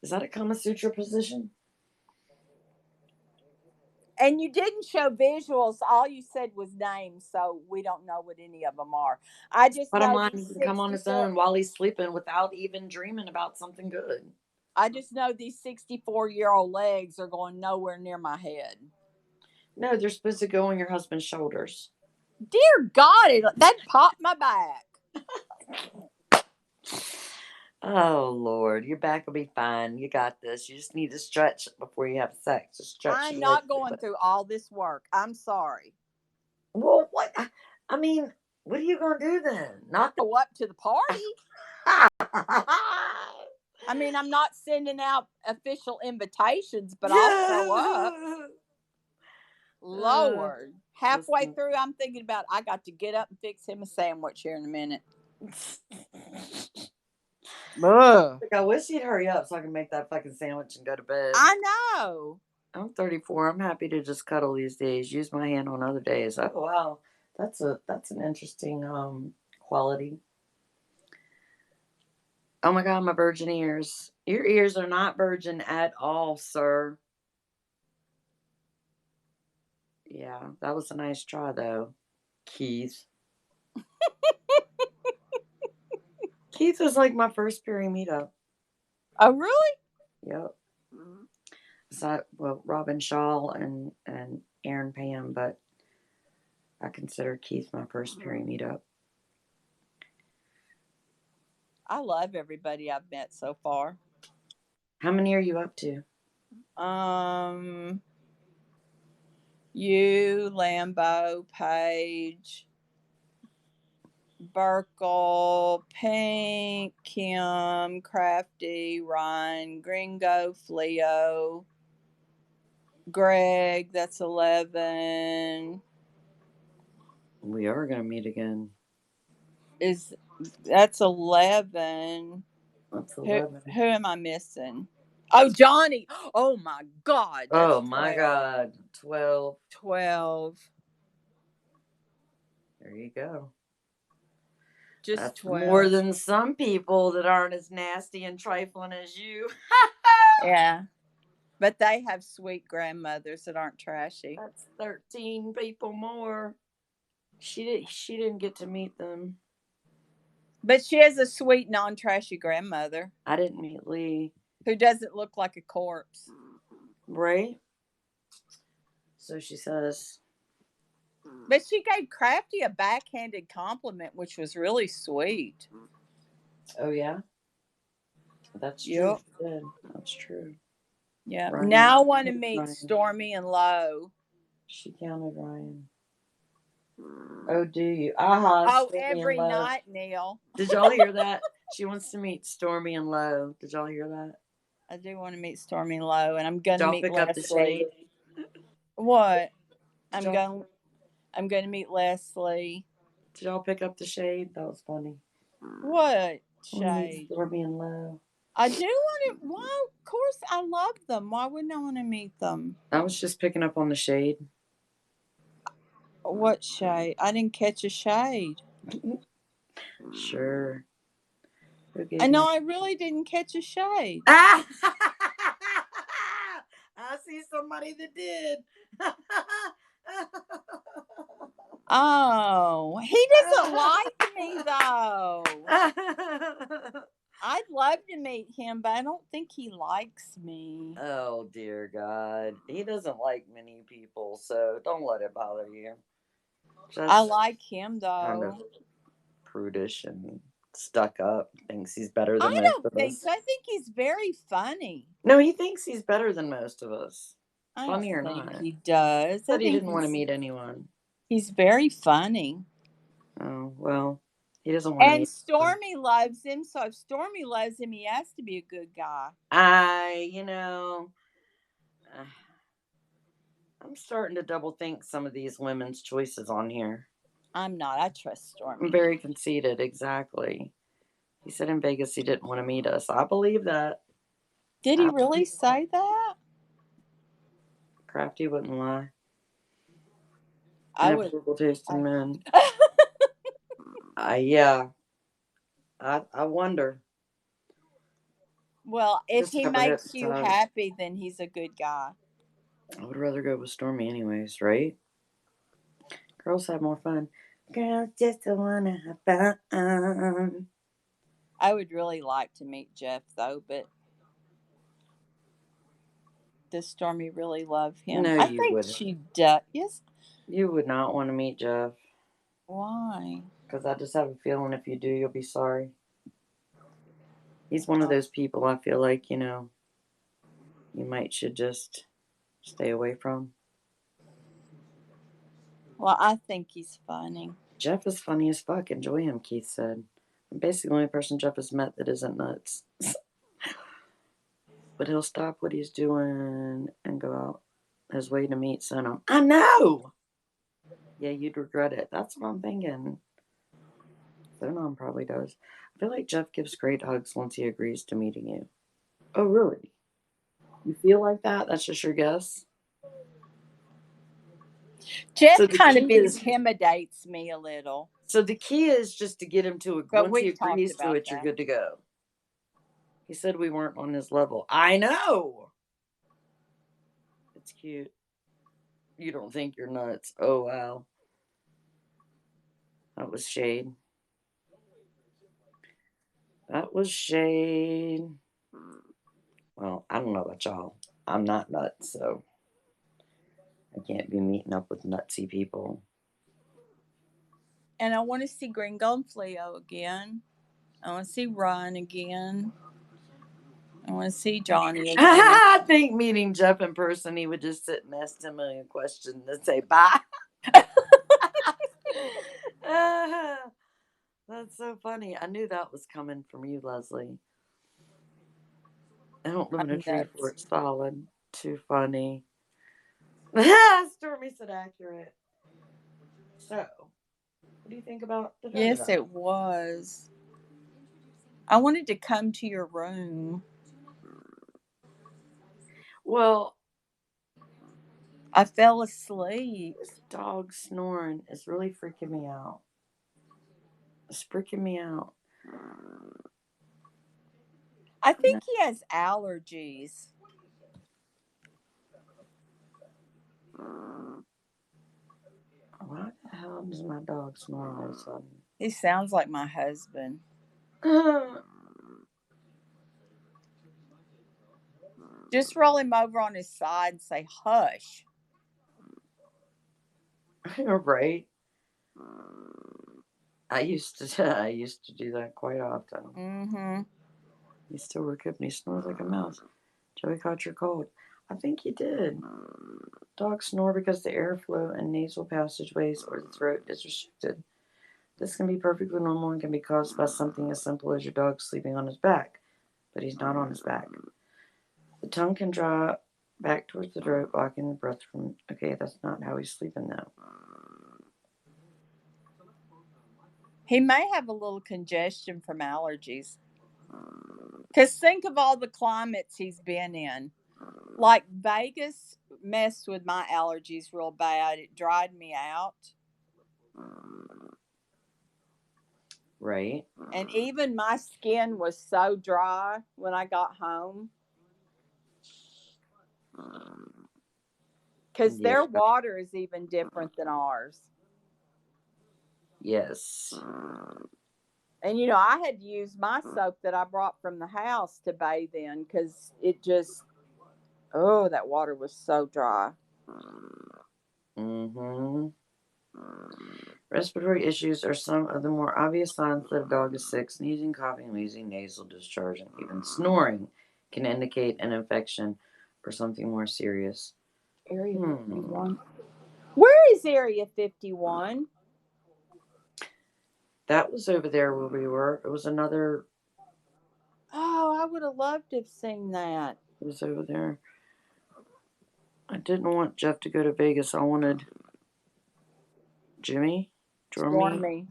Is that a Kama Sutra position? And you didn't show visuals. All you said was names, so we don't know what any of them are. I just Bottom know line, these he can come on his 64. own while he's sleeping without even dreaming about something good. I just know these 64-year-old legs are going nowhere near my head. No, they're supposed to go on your husband's shoulders. Dear God, that popped my back. Oh, Lord, your back will be fine. You got this. You just need to stretch before you have sex. Just stretch. I'm not going through all this work. I'm sorry. Well, what? I mean, what are you going to do then? Not go up to the party. I mean, I'm not sending out official invitations, but I'll show up. Lord. Halfway through, I'm thinking about I got to get up and fix him a sandwich here in a minute. I wish he'd hurry up so I can make that fucking sandwich and go to bed. I know. I'm 34. I'm happy to just cuddle these days. Use my hand on other days. Oh wow, that's an interesting quality. Oh my God, my virgin ears. Your ears are not virgin at all, sir. Yeah, that was a nice try though, Keith. Keith was like my first Perry meetup. Oh really? Yep. So, well, Robin Shaw and Aaron Pam, but I consider Keith my first Perry meetup. I love everybody I've met so far. How many are you up to? You, Lambo, Paige, Burkle, Pink, Kim, Crafty, Ryan, Gringo, Fleo, Greg, that's 11. We are going to meet again. That's 11. That's 11. Who am I missing? Oh, Johnny. Oh, my God. That's oh, my 12. God. 12. 12. There you go. Just That's 12. more than some people that aren't as nasty and trifling as you. Yeah. But they have sweet grandmothers that aren't trashy. That's 13 people more. She didn't get to meet them. But she has a sweet, non-trashy grandmother. I didn't meet Lee. Who doesn't look like a corpse. Right? So she says. But she gave Crafty a backhanded compliment, which was really sweet. Oh, yeah? That's true. Yep. That's true. Yeah. Ryan, now I want to meet Ryan. Stormy and Lo. She counted Ryan. Oh, do you? Oh, Stormy every night, Neil. Did y'all hear that? She wants to meet Stormy and Lo. Did y'all hear that? I do want to meet Stormy and Lo, and I'm going to meet pick Leslie. Up the shade? What? I'm going to meet Leslie. Did y'all pick up the shade? That was funny. What shade? Stormy and Lo. I do want to. Well, of course, I love them. Why wouldn't I want to meet them? I was just picking up on the shade. What shade? I didn't catch a shade. Sure. I know I really didn't catch a shade. I see somebody that did. Oh, he doesn't like me though. I'd love to meet him, but I don't think he likes me. Oh, dear God. He doesn't like many people, so don't let it bother you. I like him, though. Kind of prudish and stuck up. Thinks he's better than most of us. I don't think so. I think he's very funny. No, he thinks he's better than most of us. I Funny or don't think not? he does. I But he think didn't want to meet anyone. he's very funny. Oh, well, he doesn't want to And meet. Stormy loves him, so if Stormy loves him, he has to be a good guy. I'm starting to double think some of these women's choices on here. I'm not. I trust Stormy. I'm very conceited, exactly. He said in Vegas he didn't want to meet us. I believe that. Did he really say that? Crafty wouldn't lie. I would. Apple taste in men. Yeah. I wonder. Well, if Just he never hit makes the you time. happy, then he's a good guy. I would rather go with Stormy anyways, right? Girls have more fun. Girls just wanna have fun. I would really like to meet Jeff, though, but does Stormy really love him? No, I you think wouldn't. she does. Yes. You would not want to meet Jeff. Why? Because I just have a feeling if you do, you'll be sorry. He's one of those people I feel like, you should just stay away from. Well, I think he's funny. Jeff is funny as fuck. Enjoy him, Keith said. I'm basically the only person Jeff has met that isn't nuts. But he'll stop what he's doing and go out his way to meet Sonam. I know! Yeah, you'd regret it. That's what I'm thinking. Sonam probably does. I feel like Jeff gives great hugs once he agrees to meeting you. Oh, really? You feel like that? That's just your guess? Jeff kind of intimidates me a little. So the key is just to get him to once he agrees to it, you're good to go. He said we weren't on his level. I know. It's cute. You don't think you're nuts. Oh, wow. That was shade. That was shade. Well, I don't know about y'all. I'm not nuts, so I can't be meeting up with nutsy people. And I want to see Gringo and Fleo again. I want to see Ron again. I want to see Johnny again. I think meeting Jeff in person, he would just sit and ask him a question and say bye. That's so funny. I knew that was coming from you, Leslie. I don't live in a tree fort solid. Too funny. Stormy said accurate. So, what do you think about the Yes, it was. I wanted to come to your room. Well, I fell asleep. This dog snoring is really freaking me out. It's freaking me out. I think he has allergies. Why the hell does my dog snore all of a sudden? He sounds like my husband. Just roll him over on his side and say, hush. Right? I used to do that quite often. Mm-hmm. He still woke up and he snores like a mouse. Joey caught your cold. I think he did. Dogs snore because the airflow and nasal passageways or the throat is restricted. This can be perfectly normal and can be caused by something as simple as your dog sleeping on his back, but he's not on his back. The tongue can draw back towards the throat, blocking the breath from... Okay, that's not how he's sleeping though. He may have a little congestion from allergies. Because think of all the climates he's been in. Like Vegas messed with my allergies real bad. It dried me out. Right. And even my skin was so dry when I got home. Because their water is even different than ours. Yes. And, I had to use my soap that I brought from the house to bathe in because it just, that water was so dry. Mm-hmm. Respiratory issues are some of the more obvious signs that a dog is sick. Sneezing, coughing, wheezing, nasal discharge, and even snoring can indicate an infection or something more serious. Area 51. Where is Area 51? That was over there where we were. It was another. Oh, I would have loved to have seen that. It was over there. I didn't want Jeff to go to Vegas. I wanted Jimmy, Stormy.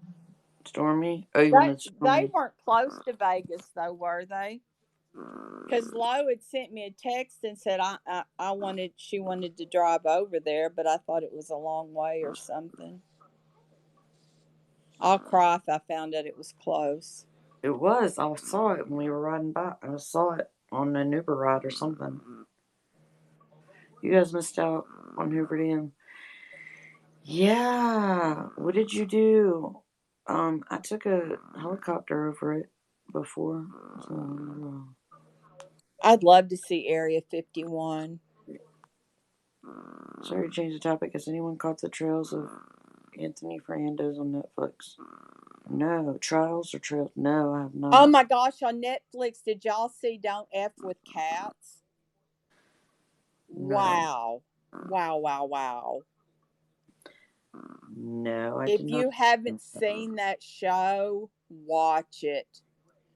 Stormy. Oh, you wanted Stormy? They weren't close to Vegas, though, were they? Because Lo had sent me a text and said she wanted to drive over there, but I thought it was a long way or something. I'll cry if I found out it was close. It was. I saw it when we were riding by. I saw it on an Uber ride or something. You guys missed out on Hoover Dam. Yeah. What did you do? I took a helicopter over it before. So, I'd love to see Area 51. sorry to change the topic. Has anyone caught the trails of Anthony Fernandez on Netflix? No. Trials or trails? No, I have not. Oh my gosh, on Netflix, did y'all see Don't F with Cats? No. Wow. Wow. No, I If did not. you haven't seen that show, watch it.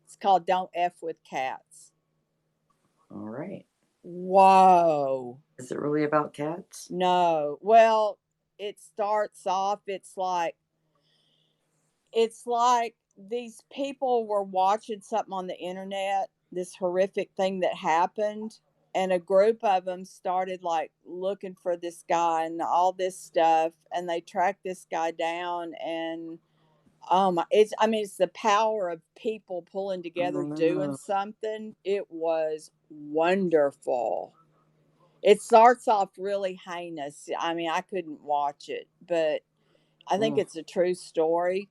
It's called Don't F with Cats. All right. Whoa. Is it really about cats? No. Well, it starts off, it's like these people were watching something on the internet, this horrific thing that happened, and a group of them started like looking for this guy and all this stuff, and they tracked this guy down. And it's the power of people pulling together doing something. It was wonderful. It starts off really heinous. I mean, I couldn't watch it, but I think it's a true story.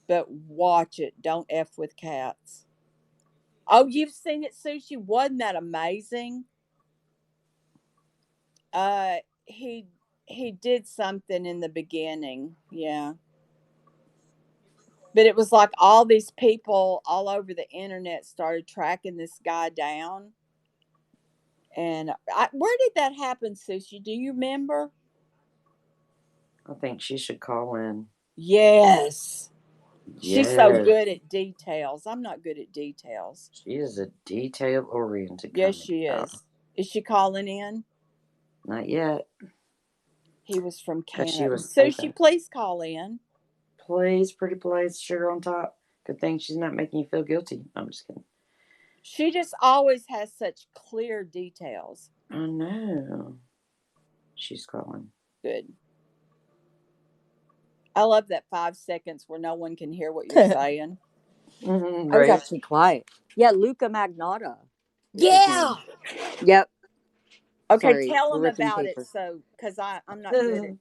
But watch it. Don't F with Cats. Oh, you've seen it, Sushi? Wasn't that amazing? He did something in the beginning. Yeah. But it was like all these people all over the internet started tracking this guy down. And where did that happen, Sushi? Do you remember? I think she should call in. Yes. She's so good at details. I'm not good at details. She is a detail-oriented. Yes, she is. Is she calling in? Not yet. He was from Canada. Was Sushi, please call in. Please, pretty please, sugar on top. Good thing she's not making you feel guilty. I'm just kidding. She just always has such clear details. I know. She's calling. Good. I love that 5 seconds where no one can hear what you're saying. I was actually quiet. Yeah, Luca Magnotta. Yeah. Yep. Okay, Sorry, tell them about it, because I'm not good at.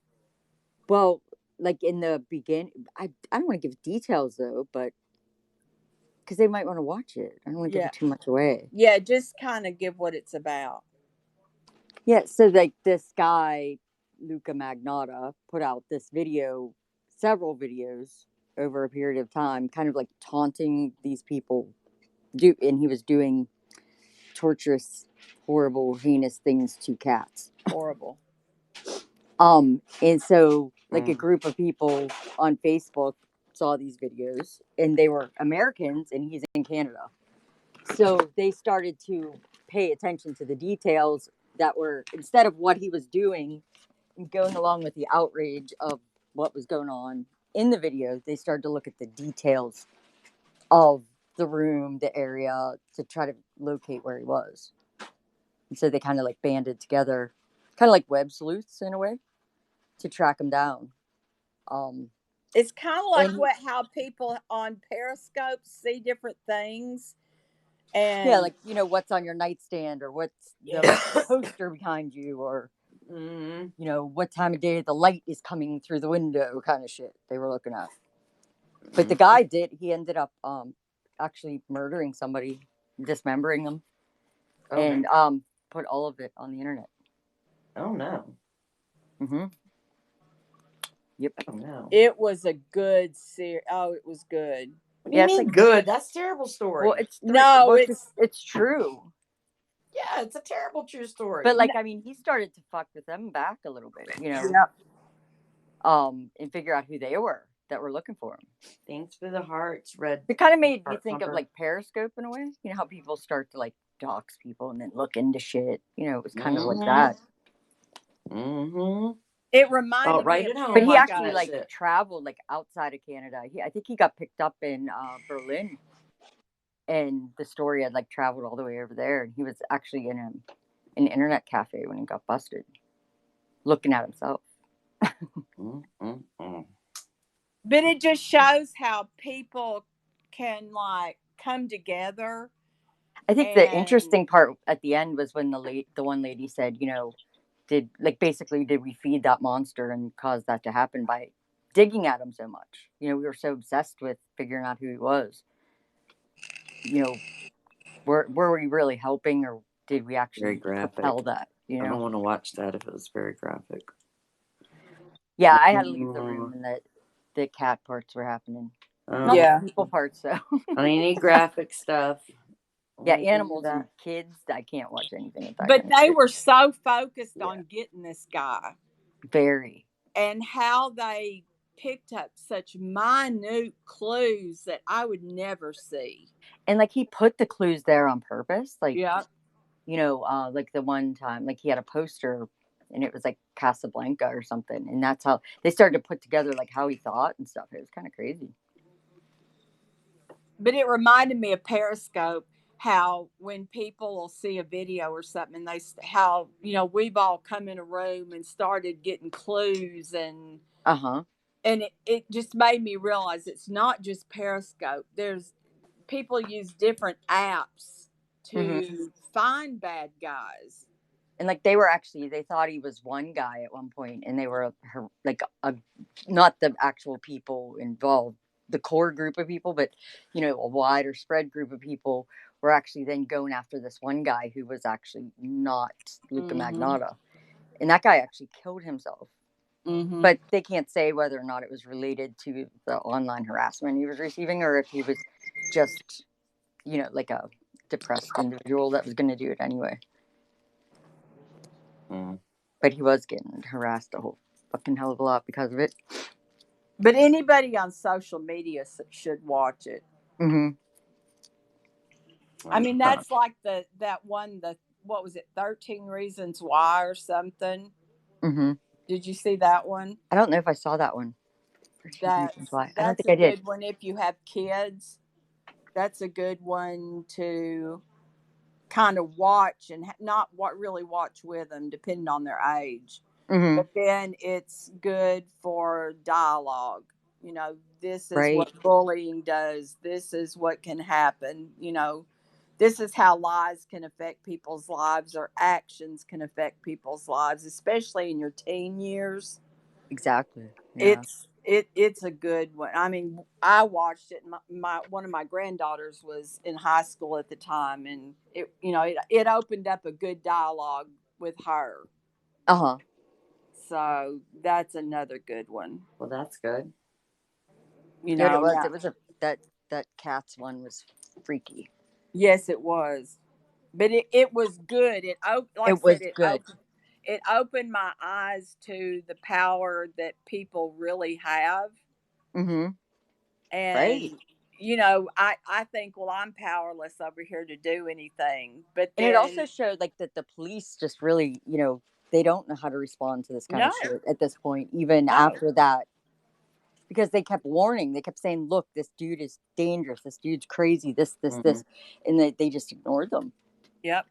Well, like in the beginning, I don't want to give details though, but because they might want to watch it. I don't want to give too much away. Yeah, just kind of give what it's about. Yeah, so like this guy, Luca Magnotta, put out this video, several videos over a period of time, kind of like taunting these people. And he was doing torturous, horrible, heinous things to cats. Horrible. And so like a group of people on Facebook saw these videos, and they were Americans, and he's in Canada. So they started to pay attention to the details that were, instead of what he was doing and going along with the outrage of what was going on in the video, they started to look at the details of the room, the area, to try to locate where he was. And so they kind of like banded together, kind of like web sleuths in a way, to track him down. It's kind of like how people on Periscope see different things. And yeah, like, what's on your nightstand, or what's the poster behind you, or what time of day the light is coming through the window, kind of shit they were looking at. But the guy he ended up actually murdering somebody, dismembering them, and put all of it on the internet. Oh no. Yep. Oh no. It was a good series. Oh, it was good. What do you mean good? That's a terrible story. Well, it's true. Yeah, it's a terrible true story. But like, I mean, he started to fuck with them back a little bit, Yep. and figure out who they were that were looking for him. Thanks for the hearts, Red. It kind of made me Heart think of pumper. like Periscope in a way. You know how people start to like dox people and then look into shit. It was kind of like that. Mm-hmm. It reminded right me at of home. But he watching actually that like shit. traveled like outside of Canada. I think he got picked up in Berlin, and the story had like traveled all the way over there. And he was actually in an internet cafe when he got busted, looking at himself. But it just shows how people can like come together. I think the interesting part at the end was when the one lady said, did we feed that monster and cause that to happen by digging at him so much? We were so obsessed with figuring out who he was. Were we really helping, or did we actually propel that? I don't want to watch that if it was very graphic. Yeah, I had to leave the room and the cat parts were happening. Not the people parts, though. I need graphic stuff. Yeah, animals and kids, I can't watch anything with that. But they were so focused on getting this guy. Very. And how they picked up such minute clues that I would never see. And like he put the clues there on purpose. Like, yeah. Like the one time, like he had a poster and it was like Casablanca or something. And that's how they started to put together like how he thought and stuff. It was kind of crazy. But it reminded me of Periscope, how when people will see a video or something, how we've all come in a room and started getting clues and and it just made me realize it's not just Periscope. There's people use different apps to find bad guys. And like they thought he was one guy at one point, and they were like not the actual people involved, the core group of people, but a wider spread group of people were actually then going after this one guy who was actually not Luca Magnotta, and that guy actually killed himself. But they can't say whether or not it was related to the online harassment he was receiving, or if he was just like a depressed individual that was going to do it anyway. But he was getting harassed a whole fucking hell of a lot because of it. But anybody on social media should watch it. I mean, that's like what was it, 13 Reasons Why or something? Did you see that one? I don't know if I saw that one. That's I don't think I did. That's a good one if you have kids. That's a good one to kind of watch and not really watch with them, depending on their age. But then it's good for dialogue. This is what bullying does. This is what can happen. This is how lies can affect people's lives, or actions can affect people's lives, especially in your teen years. Exactly. Yeah. It's a good one. I mean, I watched it. One of my granddaughters was in high school at the time, and it opened up a good dialogue with her. So that's another good one. Well, that's good. It was. It was that Cats one was freaky. Yes, it was, but it was good. It opened my eyes to the power that people really have. And I think, well, I'm powerless over here to do anything. But then, and it also showed like that the police just really, they don't know how to respond to this kind of shit at this point, even after that. Because they kept warning, they kept saying, look, this dude is dangerous, this dude's crazy, this, and they just ignored them. Yep.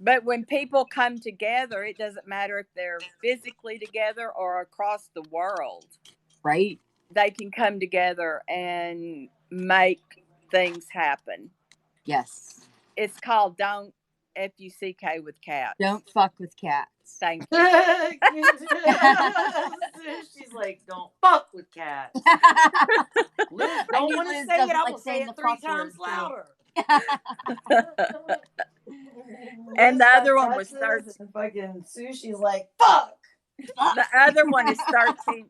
But when people come together, it doesn't matter if they're physically together or across the world. Right. They can come together and make things happen. Yes. It's called Don't F-U-C-K with Cats. Don't fuck with cats. Thank you. She's like, don't fuck with cats. Liz, don't want to say it. I will say it 3 times louder. And the other one was 13. Fucking Sushi's like, fuck. The other one is 13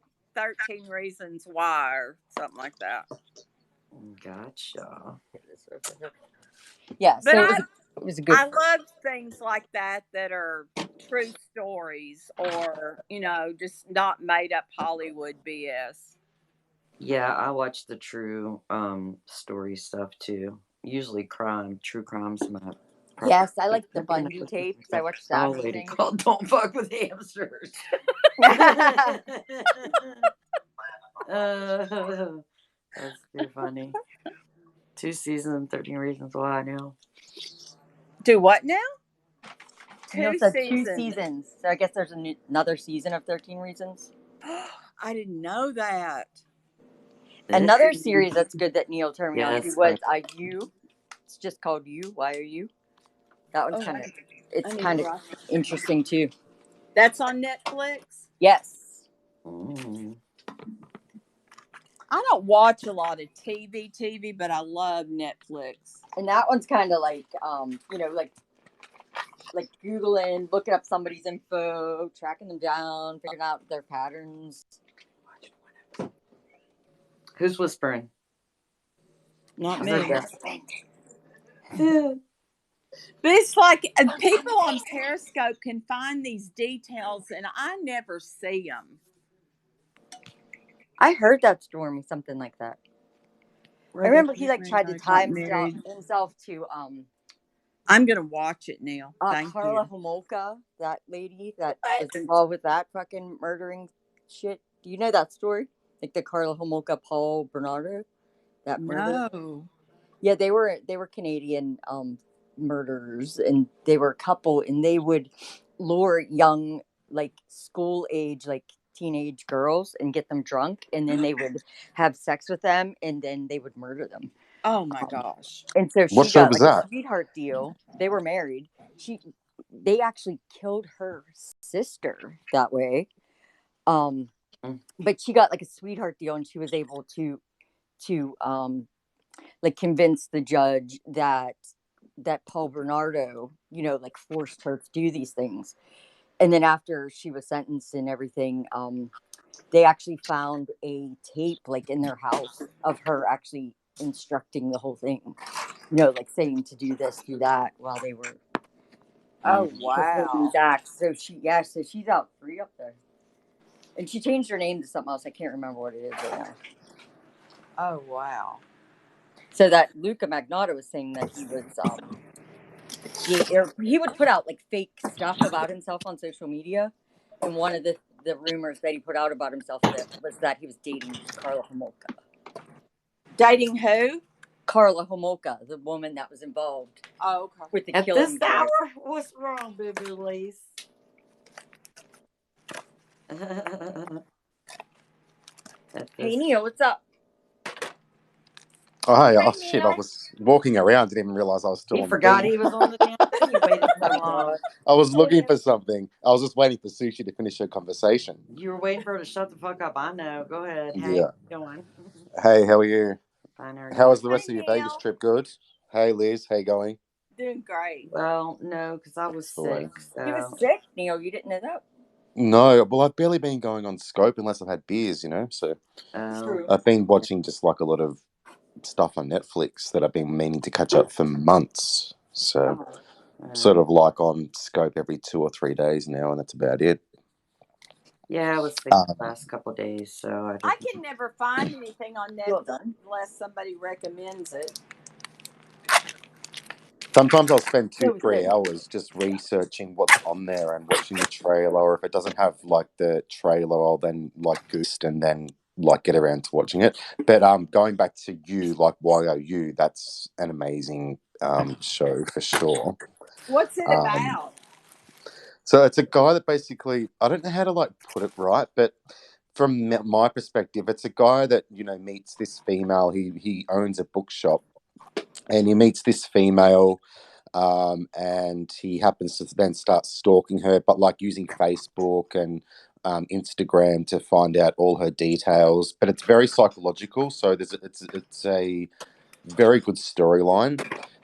Reasons Why or something like that. Gotcha. Yeah. But It was a good. I love things like that that are true stories or, just not made up Hollywood BS. Yeah, I watch the true story stuff too. Usually true crime's my proper. Yes, I like the Happy Bundy enough with tapes. I stuff. watched that Oh, whole lady thing. called Don't Fuck with Hamsters. That's too funny. 2 seasons, 13 Reasons Why now. Do what now? Neil 2 said 2 seasons. seasons, so I guess there's another season of 13 Reasons. I didn't know that. Another series that's good that Neil turned me on to Yes, was You. It's just called You. Why Are You? That one's Oh, kind of I it's need to kind of write that. interesting too. That's on Netflix. Yes. Mm. I don't watch a lot of TV, but I love Netflix. And that one's kind of like like Googling, looking up somebody's info, tracking them down, figuring out their patterns. Who's whispering? Not Was me. that But it's like people on Periscope can find these details, and I never see them. I heard that Stormy something like that. I remember he like tried to tie Got himself married. to I'm gonna watch it now. Thank Carla you. Homolka, that lady that was What? involved with that fucking murdering shit. Do you know that story? Like the Carla Homolka Paul Bernardo, that murder. No. Yeah, they were Canadian murderers, and they were a couple, and they would lure young like school age like teenage girls and get them drunk, and then they would have sex with them, and then they would murder them. Oh my gosh. And so What she show got was like a that? sweetheart deal. They were married. They actually killed her sister that way. Um, but she got like a sweetheart deal, and she was able to like convince the judge that Paul Bernardo, like forced her to do these things. And then after she was sentenced and everything, they actually found a tape like in their house of her actually instructing the whole thing, like saying to do this, do that while they were Oh performing wow. these acts. So so she's out free up there. And she changed her name to something else. I can't remember what it is right now. Oh wow. So that Luca Magnotta was saying that he was he would put out like fake stuff about himself on social media, and one of the rumors that he put out about himself was that he was dating Carla Homolka. Dating who? Carla Homolka, the woman that was involved Oh, okay. with the at killing. this hour? What's wrong, baby Lace? Hey Neil, what's up? Oh, hey, Hey shit, I Neil. was walking around, didn't even realize I was still He on the forgot thing. he was on the damn thing. You waited so long. I was looking for something. I was just waiting for Sushi to finish her conversation. You were waiting for her to shut the fuck up. I know. Go ahead. Hey, Yeah. go on. Hey, how are you? Fine, how are How you? was the rest of your Vegas trip? Good? Hey, Liz, how you going? Doing great. Well, no, because I was sick. So. You was sick, Neil. You didn't know that? No, well, I've barely been going on Scope unless I've had beers, so True. I've been watching just like a lot of stuff on Netflix that I've been meaning to catch up for months. So sort of like on Scope every 2 or 3 days now, and that's about it. Yeah, I was sick the last couple of days, so I can never find anything on Netflix unless somebody recommends it. Sometimes I'll spend So 2-3 hours just researching what's on there and watching the trailer, or if it doesn't have like the trailer, I'll then like goose and then like get around to watching it. But going back to You, like YOU, that's an amazing show for sure. What's it about? So it's a guy that basically, I don't know how to like put it right, but from my perspective, it's a guy that meets this female. He owns a bookshop, and he meets this female, and he happens to then start stalking her, but like using Facebook and Instagram to find out all her details. But it's very psychological, so it's a very good storyline.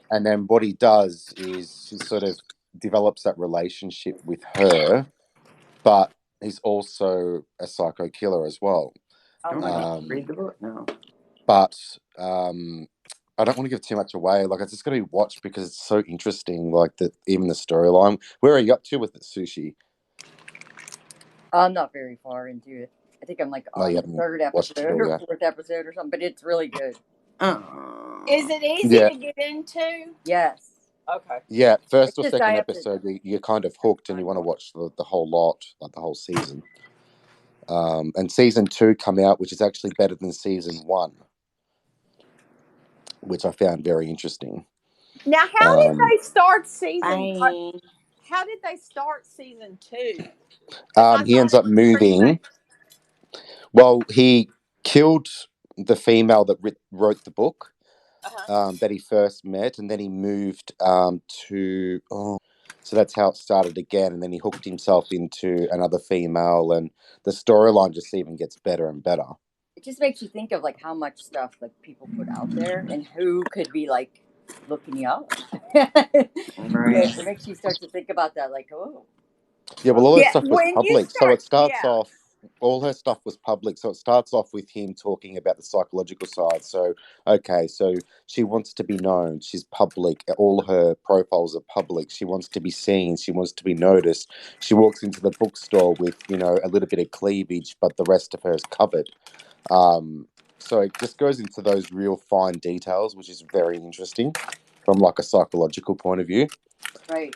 And then what he does is he sort of develops that relationship with her, but he's also a psycho killer as well. Read the book. No. But I don't want to give too much away. Like, it's just got to be watched because it's so interesting. Like even the storyline. Where are you up to with the sushi? I'm not very far into it. I think I'm like on You the haven't third watched it episode all or yet. fourth episode or something, but it's really good. Is it easy Yeah. to get into? Yes. Okay. Yeah, first It's or just second I have to. episode, you're kind of hooked and you want to watch the whole lot, like the whole season. And season 2 come out, which is actually better than season 1, which I found very interesting. Now, how did they start season? How did they start season 2? He ends up moving. Well, he killed the female that wrote the book that he first met, and then he moved to. So that's how it started again, and then he hooked himself into another female, and the storyline just even gets better and better. It just makes you think of like how much stuff like people put out there and who could be like looking you up. Right. It makes you start to think about that, like, oh. Yeah, well, all that stuff was when you public, so it start, starts off. All her stuff was public, so it starts off with him talking about the psychological side. So, okay, so she wants to be known. She's public. All her profiles are public. She wants to be seen. She wants to be noticed. She walks into the bookstore with, a little bit of cleavage, but the rest of her is covered. So it just goes into those real fine details, which is very interesting from like a psychological point of view. Right.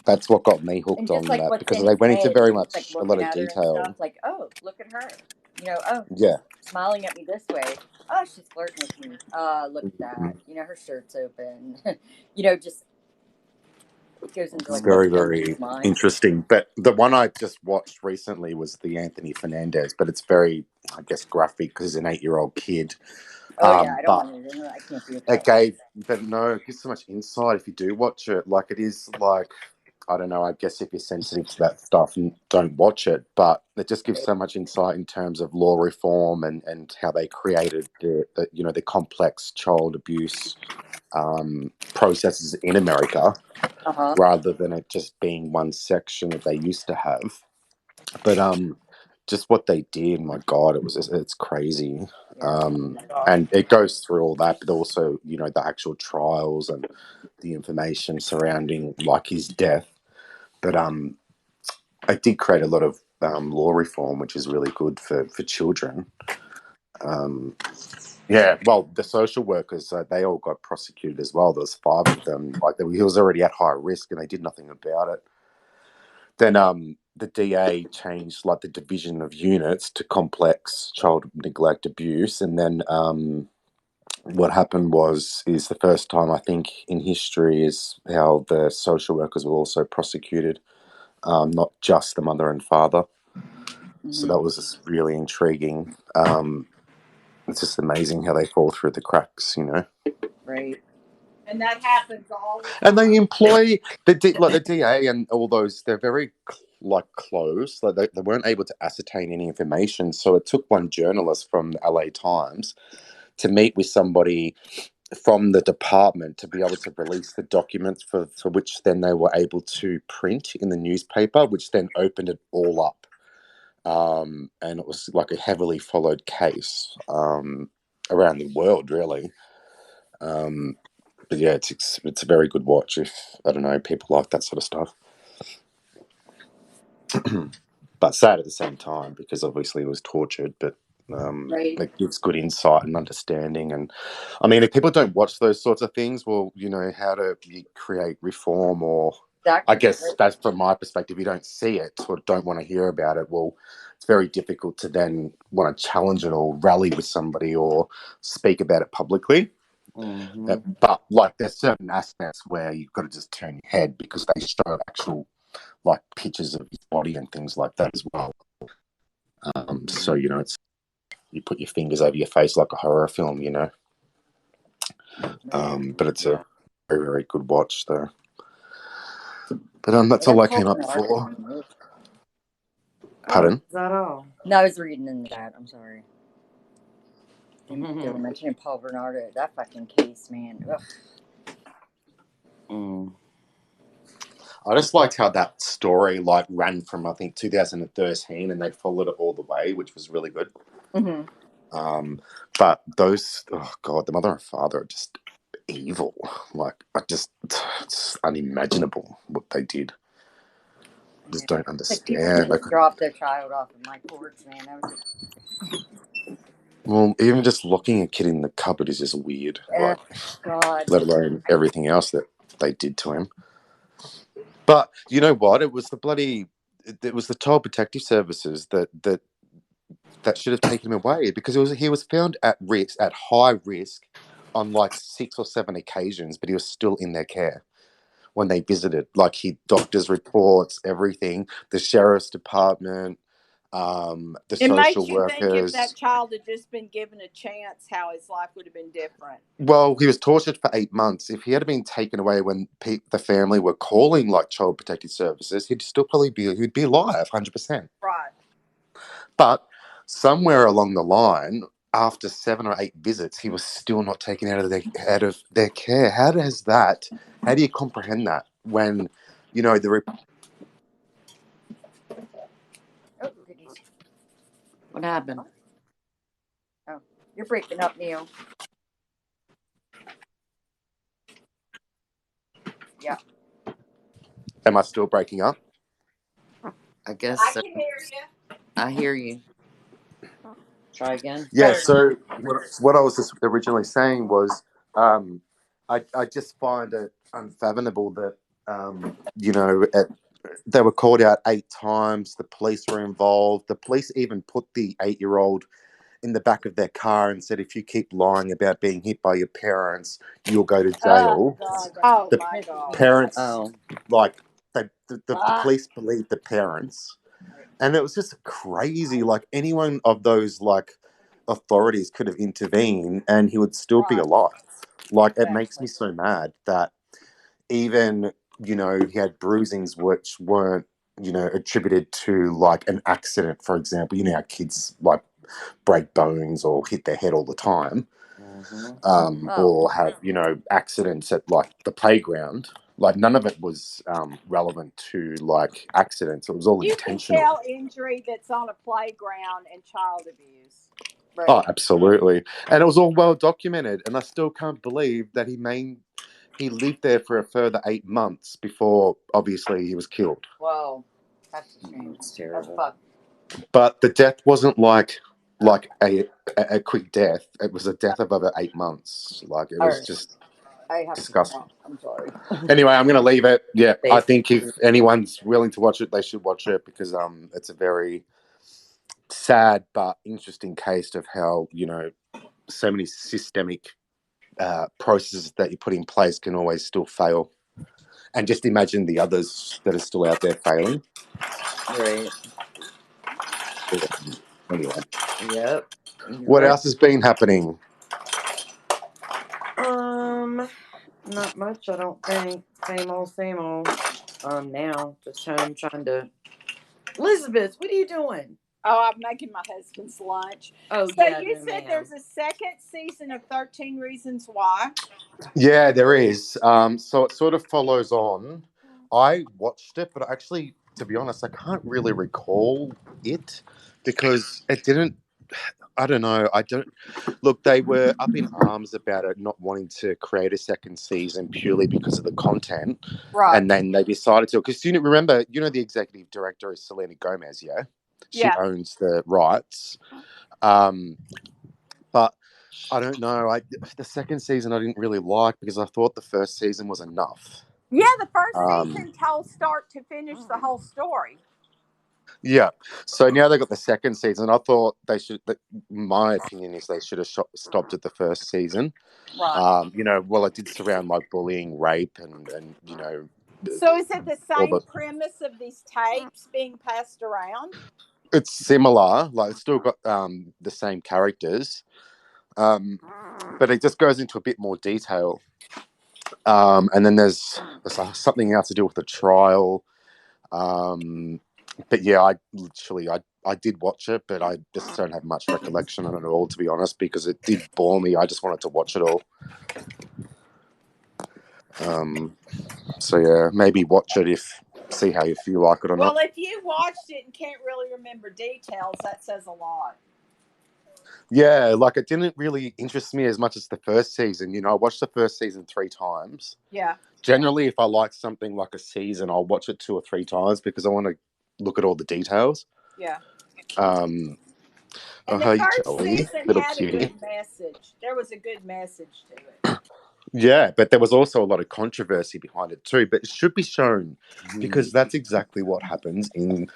That's what got me hooked And just on like that what's because in they his went into head, very he's like much a lot looking of at her and stuff, detail. like, oh, look at her. Oh, Yeah. she's smiling at me this way. Oh, she's flirting with me. Look at that. Her shirt's open. Just it goes into It's like what's very, going through very his mind. interesting. But the one I just watched recently was the Anthony Fernandez, but it's very, I guess, graphic because he's an 8-year-old kid. Oh yeah, I don't But want to. I can't be with it that. gives so much insight if you do watch it. Like it is like, I don't know, I guess if you're sensitive to that stuff, don't watch it. But it just gives so much insight in terms of law reform and how they created the complex child abuse processes in America, rather than it just being one section that they used to have. But just what they did, my God, it's crazy. And it goes through all that, but also the actual trials and the information surrounding like his death. But it did create a lot of law reform, which is really good for children. Yeah, well, the social workers, they all got prosecuted as well. There was 5 of them. Like he was already at high risk, and they did nothing about it. Then the DA changed like the division of units to complex child neglect abuse, and then what happened is the first time I think in history is how the social workers were also prosecuted, not just the mother and father. So that was just really intriguing. It's just amazing how they fall through the cracks, Right. And that happens all the time. And they employ the DA and all those. They're very close. Like they weren't able to ascertain any information, so it took one journalist from the LA Times to meet with somebody from the department to be able to release the documents for which then they were able to print in the newspaper, which then opened it all up. And it was like a heavily followed case around the world, really. But yeah, it's a very good watch if, I don't know, people like that sort of stuff. But sad at the same time because obviously it was tortured, but it gives good insight and understanding. And I mean, if people don't watch those sorts of things, well, how do you create reform? Or I guess that's from my perspective, you don't see it or don't want to hear about it. Well, it's very difficult to then want to challenge it or rally with somebody or speak about it publicly. But like there's certain aspects where you've got to just turn your head because they show actual like pictures of his body and things like that as well. So it's you put your fingers over your face like a horror film, But it's a very, very good watch though. But that's all I came up for. Pardon? Is that all? No, I was reading in the chat. I'm sorry. They were mentioning Paul Bernardo. That fucking case, man. I just liked how that story ran from I think 2013, and they followed it all the way, which was really good. But those, oh God, the mother and father are just evil. Like, it's unimaginable what they did. Just don't Like people understand. just drop their child off in my porch, man. That was Well, even just locking a kid in the cupboard is just weird. Like, God. let alone everything else that they did to him. But you know what? It was the Child Protective Services that should have taken him away, because he was found at high risk, on like 6 or 7 occasions, but he was still in their care when they visited. Like, doctors' reports, everything, the sheriff's department, the It social makes you think if that workers. child had just been given a chance, how his life would have been different. Well, he was tortured for 8 months. If he had been taken away when the family were calling like Child Protective Services, he'd be alive, 100%. Right. But somewhere along the line, after 7 or 8 visits, he was still not taken out of their care. How do you comprehend that when, Oh, goodies. What happened? Oh, you're breaking up, Neil. Yeah. Am I still breaking up? I guess I so. can hear you. I hear you. Try again. Yeah, so what I was just originally saying was, I just find it unfathomable that, they were called out 8 times. The police were involved. The police even put the 8-year-old in the back of their car and said, if you keep lying about being hit by your parents, you'll go to jail. God, Oh The my pisses me God. off. parents, like, the police believed the parents. And it was just crazy. Like, anyone of those, like, authorities could have intervened and he would still be alive. Like, it makes me so mad that even, he had bruisings which weren't, attributed to, like, an accident, for example. You know how kids, like, break bones or hit their head all the time, or have, accidents at, like, the playground. Like, none of it was relevant to, like, accidents. It was all You can intentional. tell injury that's on a playground and child abuse. Right. Oh, absolutely. And it was all well documented. And I still can't believe that he lived there for a further 8 months before, obviously, he was killed. Whoa. That's a shame. It's terrible. That's But the death wasn't like a quick death. It was a death of over 8 months. Like, it was just I have disgusting. to. I'm sorry. Anyway, I'm going to leave it. Yeah, I Thank think if anyone's willing to watch it, they should watch it, because it's a very sad but interesting case of how, so many systemic processes that you put in place can always still fail. And just imagine the others that are still out there failing. Right. Anyway, Yep. You're what right. else has been happening? Not much, I don't think. Same old, same old. Now just home trying to. Elizabeth, what are you doing? Oh, I'm making my husband's lunch. Oh So yeah, you no, said ma'am. there's a second season of 13 Reasons Why. Yeah, there is. So it sort of follows on. I watched it, but actually, to be honest, I can't really recall it, because it didn't. I don't know. I don't look. They were up in arms about it, not wanting to create a second season purely because of the content, Right. and then they decided to. Because remember, the executive director is Selena Gomez. Yeah, she Yeah. owns the rights. But I don't know. The second season I didn't really like, because I thought the first season was enough. Yeah, the first Um, season told start to finish the whole story. yeah. So now they got the second season. I thought they should. My opinion is they should have stopped at the first season. Right. Well, it did surround like bullying, rape, and So is it the all same the. premise of these tapes being passed around? It's similar. Like, it's still got the same characters, but it just goes into a bit more detail. And then there's something else to do with the trial. But yeah, I did watch it, but I just don't have much recollection of it at all, to be honest, because it did bore me. I just wanted to watch it all. So yeah, maybe watch it, see how you feel like it or not. Well, if you watched it and can't really remember details, that says a lot. Yeah, like it didn't really interest me as much as the first season. You know, I watched the first season 3 times. Yeah. Generally, if I like something like a season, I'll watch it 2 or 3 times because I want to look at all the details. Yeah. Um, oh, And the hey, first Joey, season little had a cutie. good message. There was a good message to it. Yeah, but there was also a lot of controversy behind it too. But it should be shown because that's exactly what happens in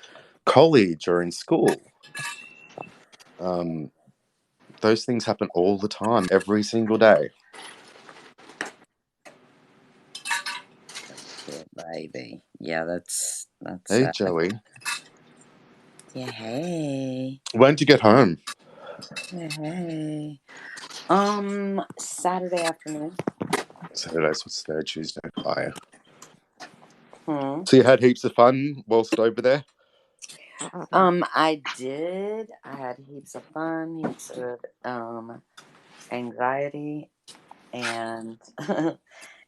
college or in school. Those things happen all the time, every single day. Baby. Yeah, that's Hey, Joey. yeah, hey. When did you get home? Yeah, hey. Saturday afternoon. Saturdays, what's there? Tuesday. Oh, yeah. Hmm. So you had heaps of fun whilst over there? I did. I had heaps of fun, heaps of anxiety, and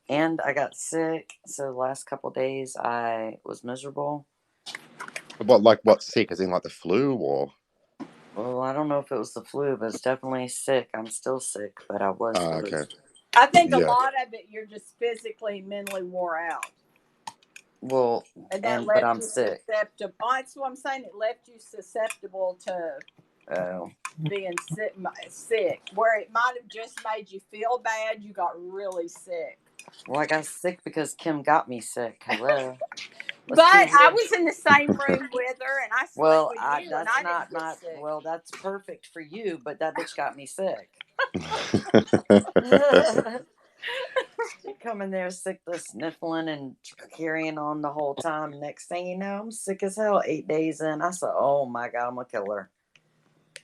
and I got sick. So the last couple days I was miserable. What sick? As in like the flu or? Well, I don't know if it was the flu, but it's definitely sick. I'm still sick, but I was Okay. I think a Yeah. lot of it, you're just physically, mentally wore out. Well, And that but left I'm you sick. susceptible. That's what I'm saying. It left you susceptible to being sick. Where it might have just made you feel bad, you got really sick. Well, I got sick because Kim got me sick. Hello. But I was in the same room with her, and I slept Well, with you, and I didn't get sick. well. That's perfect for you, but that bitch got me sick. She come in there sick, the sniffling and carrying on the whole time. Next thing you know, I'm sick as hell. 8 days in, I said, "Oh my god, I'm gonna kill her."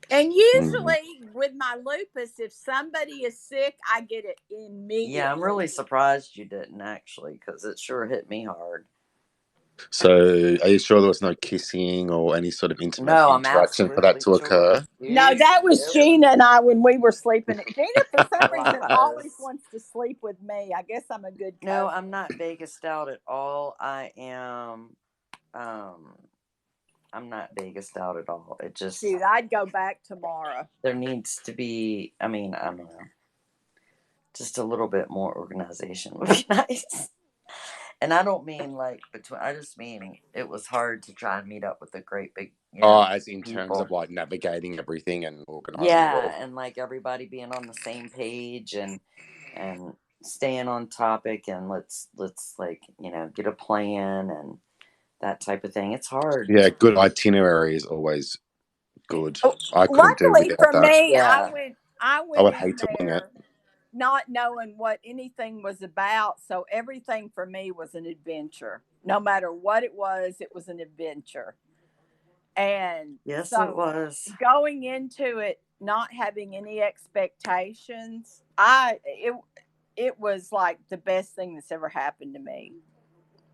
And usually with my lupus, if somebody is sick, I get it immediately. Yeah, I'm really surprised you didn't actually, because it sure hit me hard. So, are you sure there was no kissing or any sort of intimate interaction for that to occur? Sure. No, that was Gina and I when we were sleeping. Gina, for some reason, always wants to sleep with me. I guess I'm a good cousin. No, I'm not Vegas out at all. I am. I'm not Vegas out at all. It just. Dude, I'd go back tomorrow. There needs to be. I mean, I don't know. Just a little bit more organization would be nice. And I don't mean like between. I just mean it was hard to try and meet up with a great big. As in people. terms of like navigating everything and organizing. Yeah, and like everybody being on the same page and staying on topic and let's like get a plan and that type of thing. It's hard. Yeah, good itinerary is always good. I couldn't do Luckily without for that. me, Yeah. I I would went in hate to wing it. there not knowing what anything was about. So everything for me was an adventure. No matter what it was an adventure. And yes, so it was. going into it not having any expectations, it was like the best thing that's ever happened to me.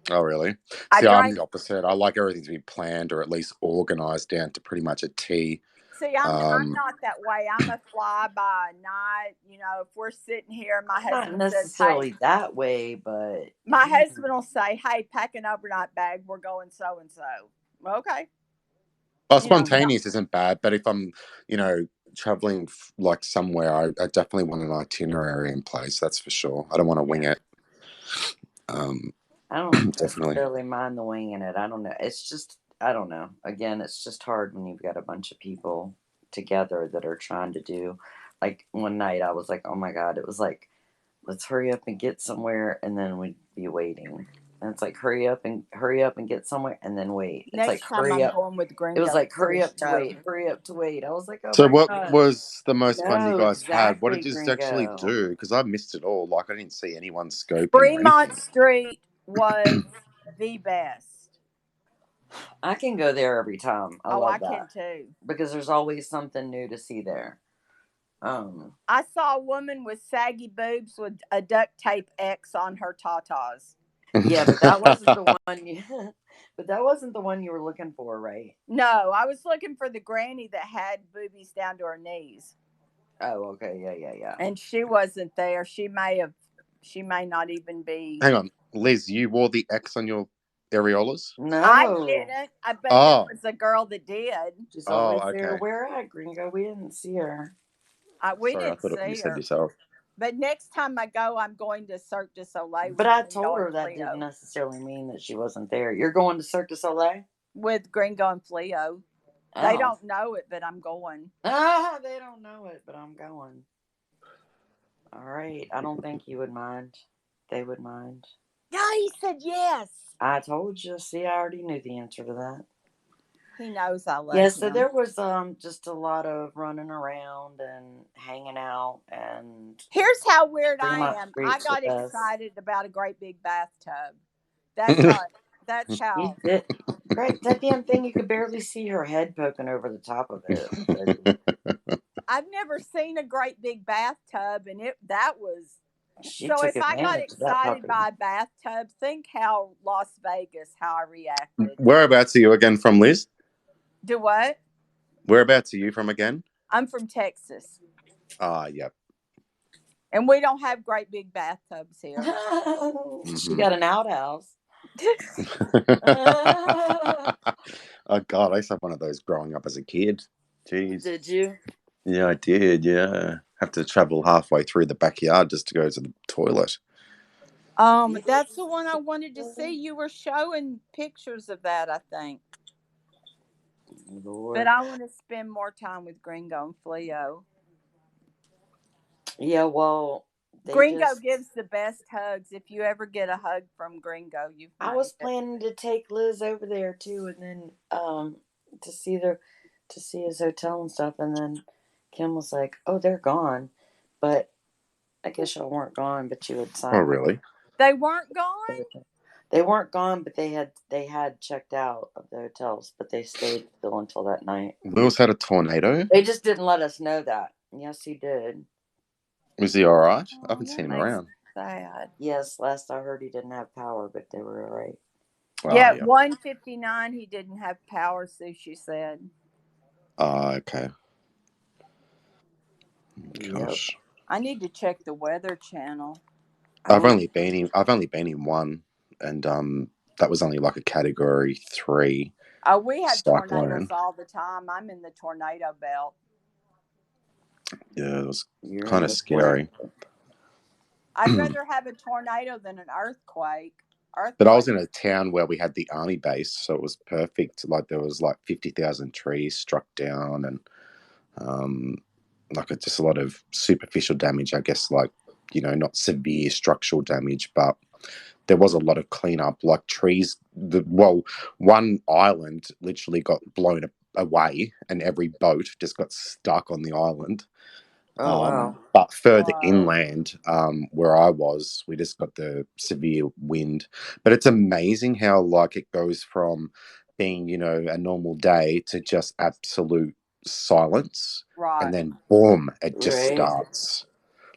Oh, really? See, I'm the opposite. I like everything to be planned or at least organized down to pretty much a T. See, I'm not that way. I'm a fly by night. You know, if we're sitting here, my husband Not says, necessarily "Hey," that way, but my husband will say, "Hey, pack an overnight bag. We're going so and so." Okay. Well, spontaneous isn't bad, but if I'm, traveling like somewhere, I definitely want an itinerary in place. That's for sure. I don't want to wing it. I don't Definitely. necessarily mind the winging it. I don't know. It's just I don't know. Again, it's just hard when you've got a bunch of people together that are trying to do. Like one night, I was like, "Oh my god!" It was like, "Let's hurry up and get somewhere," and then we'd be waiting. And it's like, hurry up and get somewhere, and then wait. It's Next like, time hurry I'm up. going with Gringo. It was like, hurry up to No. wait, hurry up to wait. I was like, oh So, my what god. was the most fun you No, guys had? What exactly, did you actually Gringo. do? Because I missed it all. Like, I didn't see anyone scoping or Fremont anything. Street was the best. I can go there every time. I love that. Can too. Because there's always something new to see there. I saw a woman with saggy boobs with a duct tape X on her tatas. Yeah, but that wasn't the one but that wasn't the one you were looking for, right? No, I was looking for the granny that had boobies down to her knees. Oh, okay, yeah. And she wasn't there. She may not even be. Hang on, Liz, you wore the X on your areolas? No. I didn't. I bet there was a girl that did. She's always there. Where at, Gringo? We didn't see her. We Sorry, I didn't thought you see said her. yourself. But next time I go, I'm going to Cirque du Soleil But with I Gringo told and her that didn't Fleo. necessarily mean that she wasn't there. You're going to Cirque du Soleil? With Gringo and Fleo. They Oh. don't know it, but I'm going. They don't know it, but I'm going. All right. I don't think you would mind. They would mind. Yeah, he said yes. I told you. See, I already knew the answer to that. He knows I love Yeah, him. so there was just a lot of running around and hanging out and Here's how weird pretty I much am. I streets got with us. excited about a great big bathtub. That's how. That's He how. did. Right, that damn thing, you could barely see her head poking over the top of it. I've never seen a great big bathtub, and that was. She So took if I got advantage of that excited puppy. by a bathtub, think how Las Vegas, how I reacted. Whereabouts are you again from, Liz? Do what? Whereabouts are you from again? I'm from Texas. Yep. And we don't have great big bathtubs here. She got an outhouse. Oh God, I used to have one of those growing up as a kid. Jeez. Did you? Yeah, I did. Yeah, have to travel halfway through the backyard just to go to the toilet. That's the one I wanted to see. You were showing pictures of that, I think. Lord. But I want to spend more time with Gringo and Fleo. Yeah, well, Gringo gives the best hugs. If you ever get a hug from Gringo, you've made I was it. planning to take Liz over there too, and then to see his hotel and stuff, and then Kim was like, "Oh, they're gone," but I guess y'all weren't gone, but you had signed. Oh, really? They weren't gone? They weren't gone, but they had checked out of the hotels, but they stayed still until that night. Lewis had a tornado? They just didn't let us know that. Yes, he did. Was he all right? Oh, I haven't seen him that makes around. sad. Yes, last I heard he didn't have power, but they were all right. Yeah, Oh, at 1:59 he didn't have power, Sushi said. Okay. Gosh. Yep. I need to check the Weather Channel. I've only been in one, and that was only like a category 3 Oh, we have tornadoes cyclone. all the time. I'm in the tornado belt. Yeah, it was You're kind in of the scary. I'd rather have a tornado than an earthquake. But I was in a town where we had the army base, so it was perfect. Like there was like 50,000 trees struck down, and like just a lot of superficial damage. I guess like not severe structural damage, but there was a lot of cleanup. Like trees, one island literally got blown away, and every boat just got stuck on the island. Oh, wow. But further inland, where I was, we just got the severe wind. But it's amazing how like it goes from being, a normal day to just absolute silence. Right. And then boom, it just Right. starts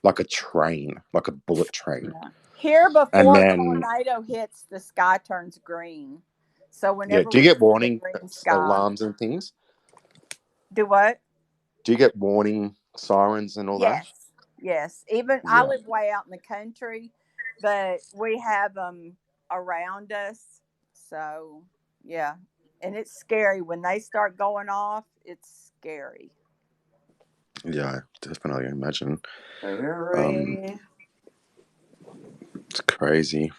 like a train, like a bullet train. Yeah. Here And before a then, tornado hits, the sky turns green. So yeah, whenever do you we get see the warning green sky. alarms and things? Do what? Do you get warning sirens and all that? Yes. Yes. Even I Yeah. live way out in the country, but we have them around us. So, yeah. And it's scary. When they start going off, it's scary. Yeah, definitely imagine. Hooray. It's crazy.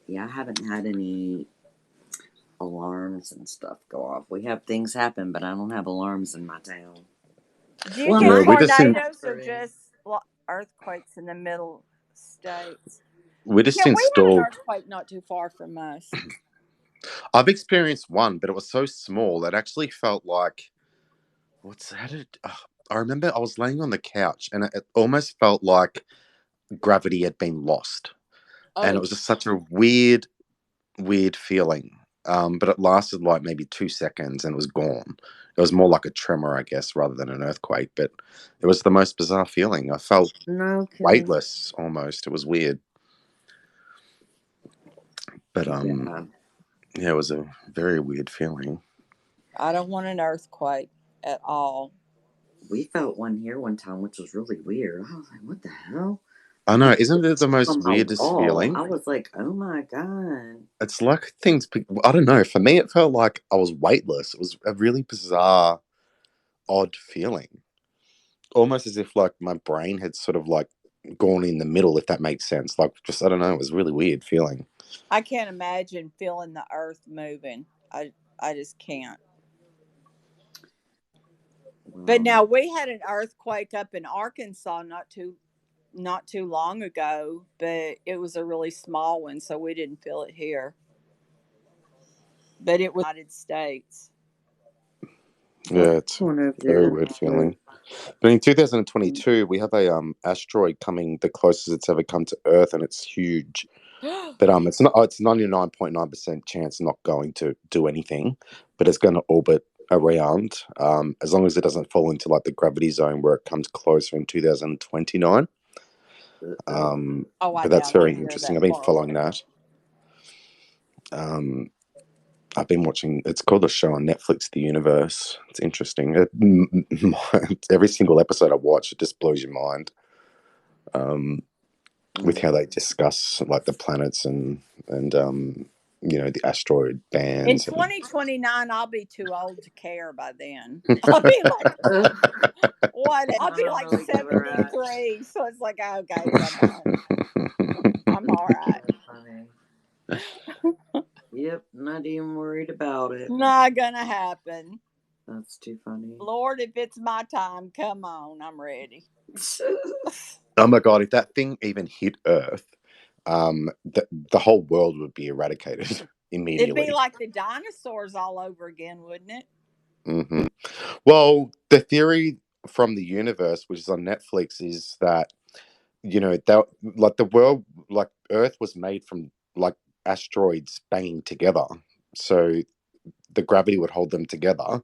Yeah, I haven't had any alarms and stuff go off. We have things happen, but I don't have alarms in my town. Do you get tornadoes or just earthquakes in the middle states? We just Yeah, we had an installed. earthquake not too far from us. I've experienced one, but it was so small it actually felt like I remember I was laying on the couch and it almost felt like gravity had been lost, and it was just such a weird feeling. But it lasted like maybe 2 seconds and it was gone. It was more like a tremor, I guess, rather than an earthquake. But it was the most bizarre feeling. I felt weightless almost. It was weird. But yeah, it was a very weird feeling. I don't want an earthquake at all. We felt one here one time, which was really weird. I was like, what the hell? I know, isn't it the most On my weirdest wall. feeling? I was like, oh my God. It's like things, I don't know, for me it felt like I was weightless. It was a really bizarre, odd feeling. almost as if like my brain had sort of like gone in the middle, if that makes sense. Like just I don't know, it was a really weird feeling. I can't imagine feeling the earth moving. I just can't. But now we had an earthquake up in Arkansas not too long ago, but it was a really small one, so we didn't feel it here. But it was United States. Yeah, it's a very weird feeling. But in 2022, we have a asteroid coming the closest it's ever come to Earth, and it's huge. But it's not. It's 99.9% chance not going to do anything, but it's going to orbit around. As long as it doesn't fall into like the gravity zone where it comes closer in 2029. But that's very interesting. I've been following that. I've been watching. It's called a show on Netflix, The Universe. It's interesting. Every single episode I watch, it just blows your mind. With how they discuss like the planets and the asteroid In bands. 2029, I'll be too old to care by then. I'll be like, what? I'll be like 73. So it's like, okay, come on. I'm all right. Yep, not even worried about it. Not gonna happen. That's too funny. Lord, if it's my time, come on, I'm ready. Oh my God, if that thing even hit Earth, the whole world would be eradicated immediately. It'd be like the dinosaurs all over again, wouldn't it? Mm-hmm. Well, the theory from the universe, which is on Netflix, is that that like the world, like Earth, was made from like asteroids banging together, so the gravity would hold them together,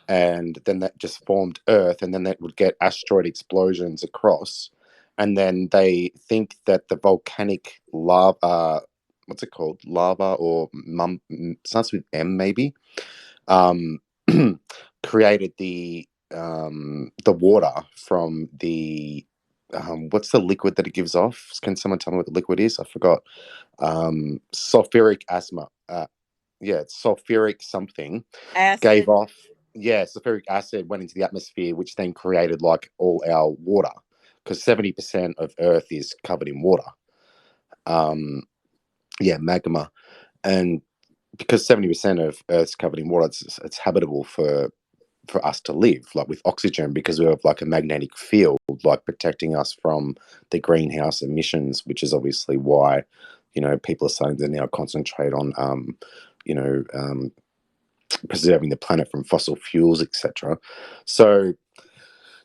and then that just formed Earth, and then that would get asteroid explosions across, and then they think that the volcanic lava, what's it called, lava or starts with M maybe, um, created the water from the what's the liquid that it gives off? Can someone tell me what the liquid is? I forgot. Sulfuric asthma. Yeah, it's sulfuric something. Acid. Gave off. Yeah, sulfuric acid went into the atmosphere, which then created like all our water, because 70% of Earth is covered in water. Yeah, magma, and because 70% of Earth's covered in water, it's habitable for us to live, like with oxygen, because we have like a magnetic field, like protecting us from the greenhouse emissions, which is obviously why, people are starting to now concentrate on, preserving the planet from fossil fuels, etc. So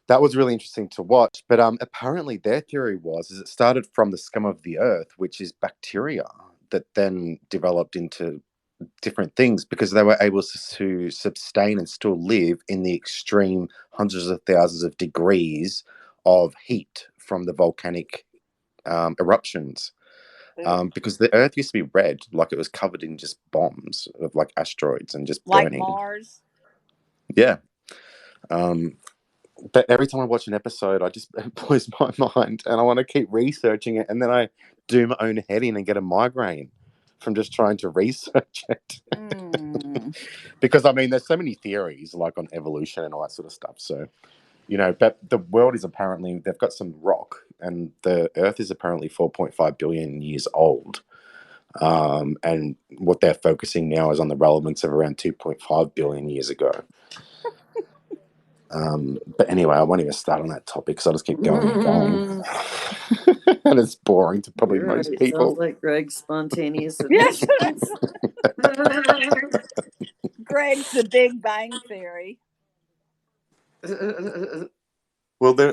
that was really interesting to watch. But apparently their theory is it started from the scum of the earth, which is bacteria that then developed into different things because they were able to sustain and still live in the extreme hundreds of thousands of degrees of heat from the volcanic eruptions. Because the Earth used to be red, like it was covered in just bombs of like asteroids and just like burning. Mars. Yeah. But every time I watch an episode, it blows my mind, and I want to keep researching it, and then I do my own head in and get a migraine from just trying to research it. Because I mean, there's so many theories like on evolution and all that sort of stuff. So, but the world is apparently, they've got some rock, and the Earth is apparently 4.5 billion years old. And what they're focusing now is on the relevance of around 2.5 billion years ago. But anyway, I won't even start on that topic because I'll just keep going and going. And it's boring to probably most people. Sounds like Greg's spontaneous admissions. Greg's the Big Bang Theory. Well, I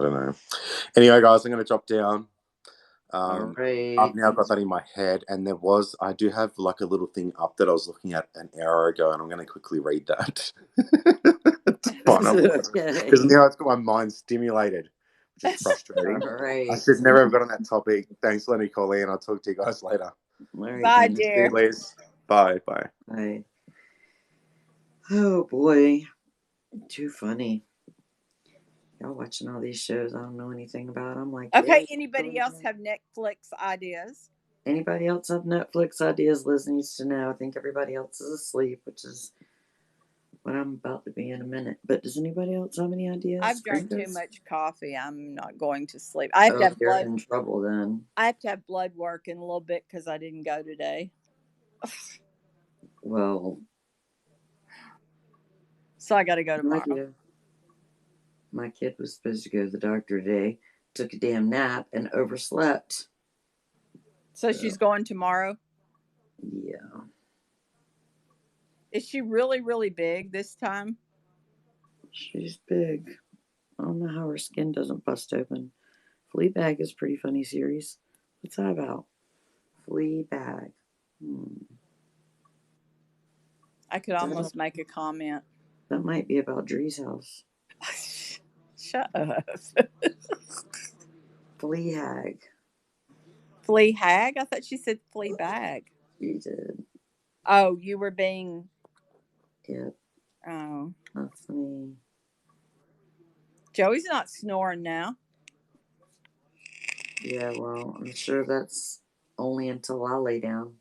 don't know. Anyway, guys, I'm going to drop down. Right. I've now got that in my head, and I do have like a little thing up that I was looking at an hour ago, and I'm going to quickly read that. It's fun. Because now it's got my mind stimulated, which is frustrating. Right. I should never have got on that topic. Thanks for letting me call in. I'll talk to you guys later. Right, bye, then. dear. See you, Liz. Bye. Bye. Oh boy, too funny. Y'all watching all these shows I don't know anything about. I'm like, okay. Yeah, Anybody else have Netflix ideas? Anybody else have Netflix ideas? Liz needs to know. I think everybody else is asleep, which is what I'm about to be in a minute. But does anybody else have any ideas? I've drank too Gringos? much coffee. I'm not going to sleep. I have to Oh, have you're blood. in trouble then. I have to have blood work in a little bit because I didn't go today. Well, so I got to go no tomorrow. idea. My kid was supposed to go to the doctor today, took a damn nap, and overslept. So she's going tomorrow? Yeah. Is she really, really big this time? She's big. I don't know how her skin doesn't bust open. Fleabag is a pretty funny series. What's that about? Fleabag. I could almost make a comment. That might be about Dree's house. Shut up. Flea hag. Flea hag? I thought she said flea bag. You did. Oh, you were being. Yep. Oh. That's me. Joey's not snoring now. Yeah, well, I'm sure that's only until I lay down.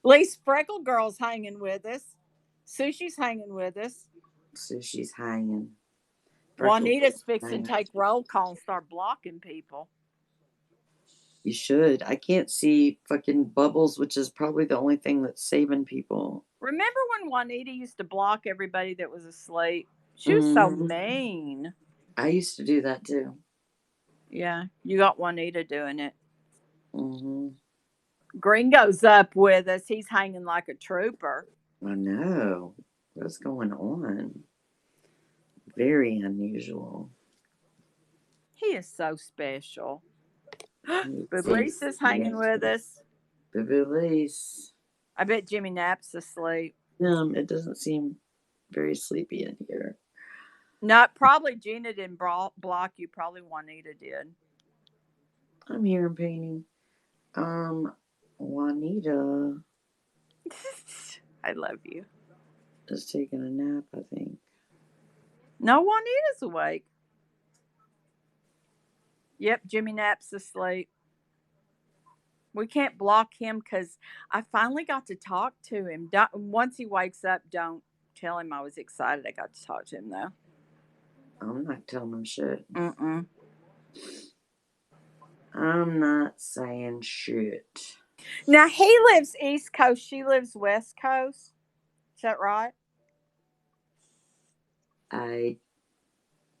At least Freckle Girl's hanging with us. Sushi's hanging with us. Sushi's hanging. Juanita's fixing to take roll call and start blocking people. You should. I can't see fucking Bubbles, which is probably the only thing that's saving people. Remember when Juanita used to block everybody that was asleep? She was so mean. I used to do that too. Yeah, you got Juanita doing it. Mm-hmm. Gringo's up with us. He's hanging like a trooper. I know. What's going on? Very unusual. He is so special. Belize is hanging with us. Belize. I bet Jimmy Knapp's asleep. It doesn't seem very sleepy in here. No, probably Gina didn't block you. Probably Juanita did. I'm here in painting. Juanita. I love you. Is taking a nap, I think. No, Juanita's awake. Yep, Jimmy Knapp's asleep. We can't block him because I finally got to talk to him. Once he wakes up, don't tell him I was excited I got to talk to him, though. I'm not telling him shit. Mm-mm. I'm not saying shit. Now, he lives East Coast. She lives West Coast. Is that right? I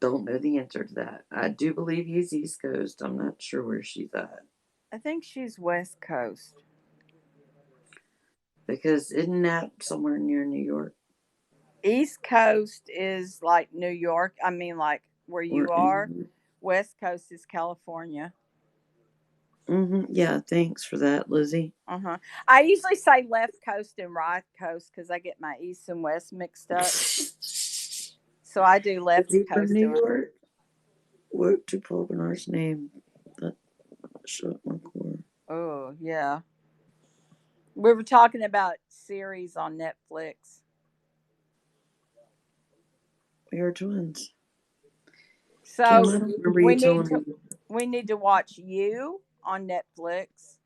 don't know the answer to that. I do believe he's East Coast. I'm not sure where she's at. I think she's West Coast. Because isn't that somewhere near New York? East Coast is like New York. I mean, like where you are. West Coast is California. Yeah, thanks for that, Lizzie. I usually say left coast and right coast because I get my east and west mixed up. So I do left Is he coast. from New York? What to pull up an arse name? That shut my core. Oh, yeah. We were talking about series on Netflix. We are twins. So Kim, I don't remember you telling me. We need to watch You on Netflix.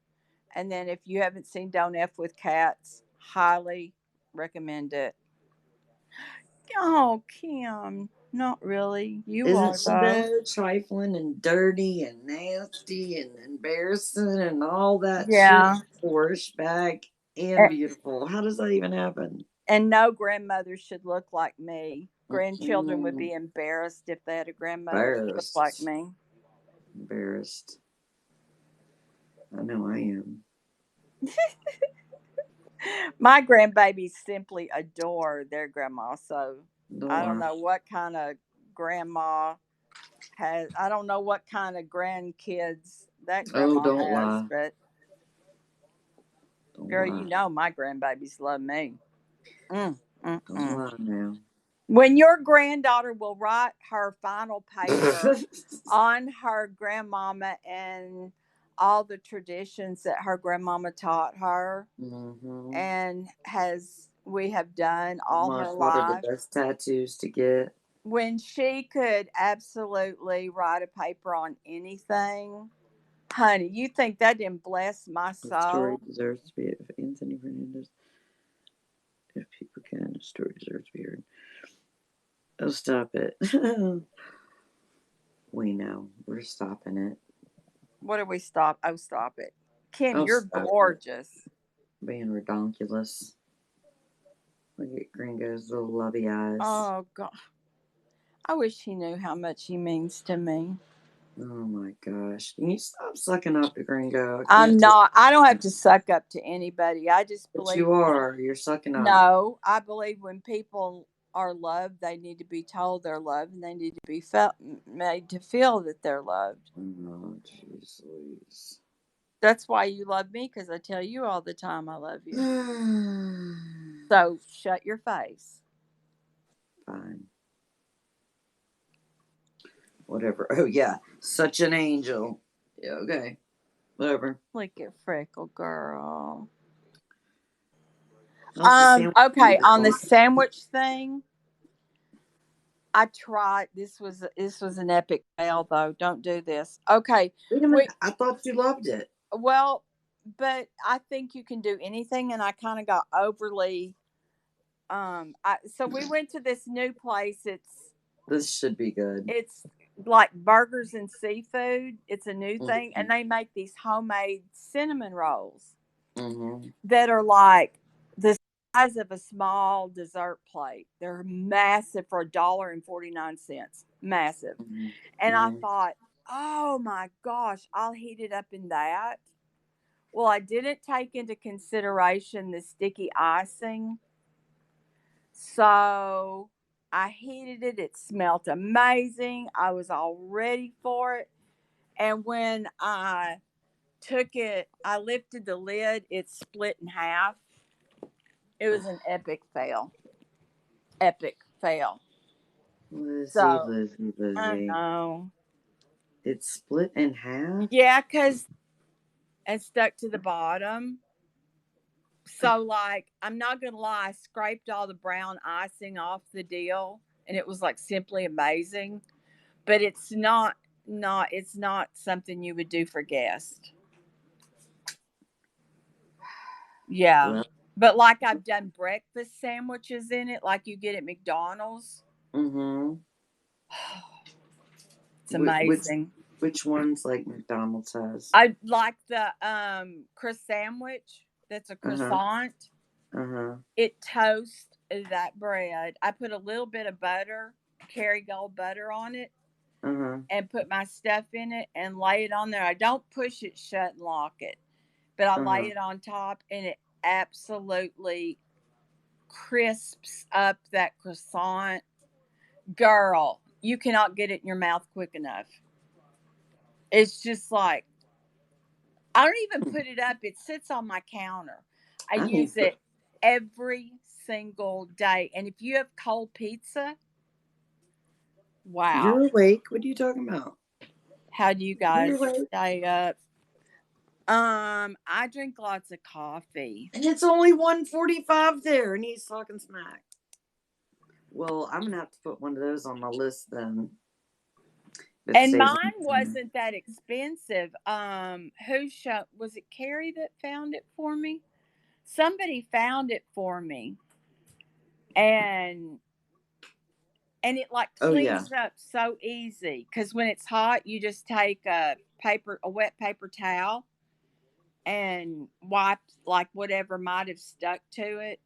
And then if you haven't seen Don't F with Cats, highly recommend it. Oh, Kim, not really. Isn't she though trifling and dirty and nasty and embarrassing and all that shit? Poorish bag and beautiful. How does that even happen? And no grandmother should look like me. Grandchildren would be embarrassed if they had a grandmother that looked like me. Embarrassed. I know I am. My grandbabies simply adore their grandma. So I don't know what kind of grandma has. I don't know what kind of grandkids that grandma has. Lie. But Don't girl, lie. you know my grandbabies love me. Don't lie now. When your granddaughter will write her final paper on her grandmama and all the traditions that her grandmama taught her, and we have done all her life. The best tattoos to get. When she could absolutely write a paper on anything, honey, you think that didn't bless my soul? The story deserves to be if Anthony Fernandez. If people can, the story deserves to be heard. Oh, stop it. We know. We're stopping it. What do we stop? Oh, stop it. Kim, Oh, you're stop it. gorgeous. Being redonkulous. Look at Gringo's little lovey eyes. Oh, God. I wish he knew how much he means to me. Oh, my gosh. Can you stop sucking up to Gringo? I'm not. I don't have to suck up to anybody. I just But believe. you are. You're sucking up. No, I believe when people are loved, they need to be told they're loved, and they need to be made to feel that they're loved. Oh, jeez Louise. That's why you love me, because I tell you all the time I love you. So shut your face. Fine. Whatever. Oh, yeah. Such an angel. Yeah, okay. Whatever. Look at Freckle Girl. Okay, On the sandwich thing, I tried. This was an epic fail, though. Don't do this. Okay. Wait a minute. I thought you loved it. Well, but I think you can do anything, and I kind of got overly. So we went to this new place. This should be good. It's like burgers and seafood. It's a new thing, and they make these homemade cinnamon rolls that are like the size of a small dessert plate. They're massive for $1.49. Massive. And I thought, oh my gosh, I'll heat it up in that. Well, I didn't take into consideration the sticky icing. So I heated it. It smelled amazing. I was all ready for it. And when I took it, I lifted the lid, it split in half. It was an epic fail. Epic fail. Lizzie. I know. It split in half? Yeah, because it stuck to the bottom. So, like, I'm not going to lie, I scraped all the brown icing off the deal, and it was like simply amazing. But it's not something you would do for guests. Yeah. Well, but like I've done breakfast sandwiches in it, like you get at McDonald's. It's amazing. Which ones like McDonald's has? I like the croissant sandwich. That's a croissant. It toasts that bread. I put a little bit of butter, Kerrygold butter on it, and put my stuff in it and lay it on there. I don't push it shut and lock it, but I lay it on top, and it absolutely crisps up that croissant. Girl, you cannot get it in your mouth quick enough. It's just like, I don't even put it up. It sits on my counter. I use it every single day. And if you have cold pizza, wow. You're awake. What are you talking about? How do you guys stay up? I drink lots of coffee. And it's only 1:45 there, and he's talking smack. Well, I'm gonna have to put one of those on my list then. And mine wasn't that expensive. Was it Carrie that found it for me? Somebody found it for me. And it like cleans up so easy, because when it's hot, you just take a wet paper towel and wipe like whatever might have stuck to it,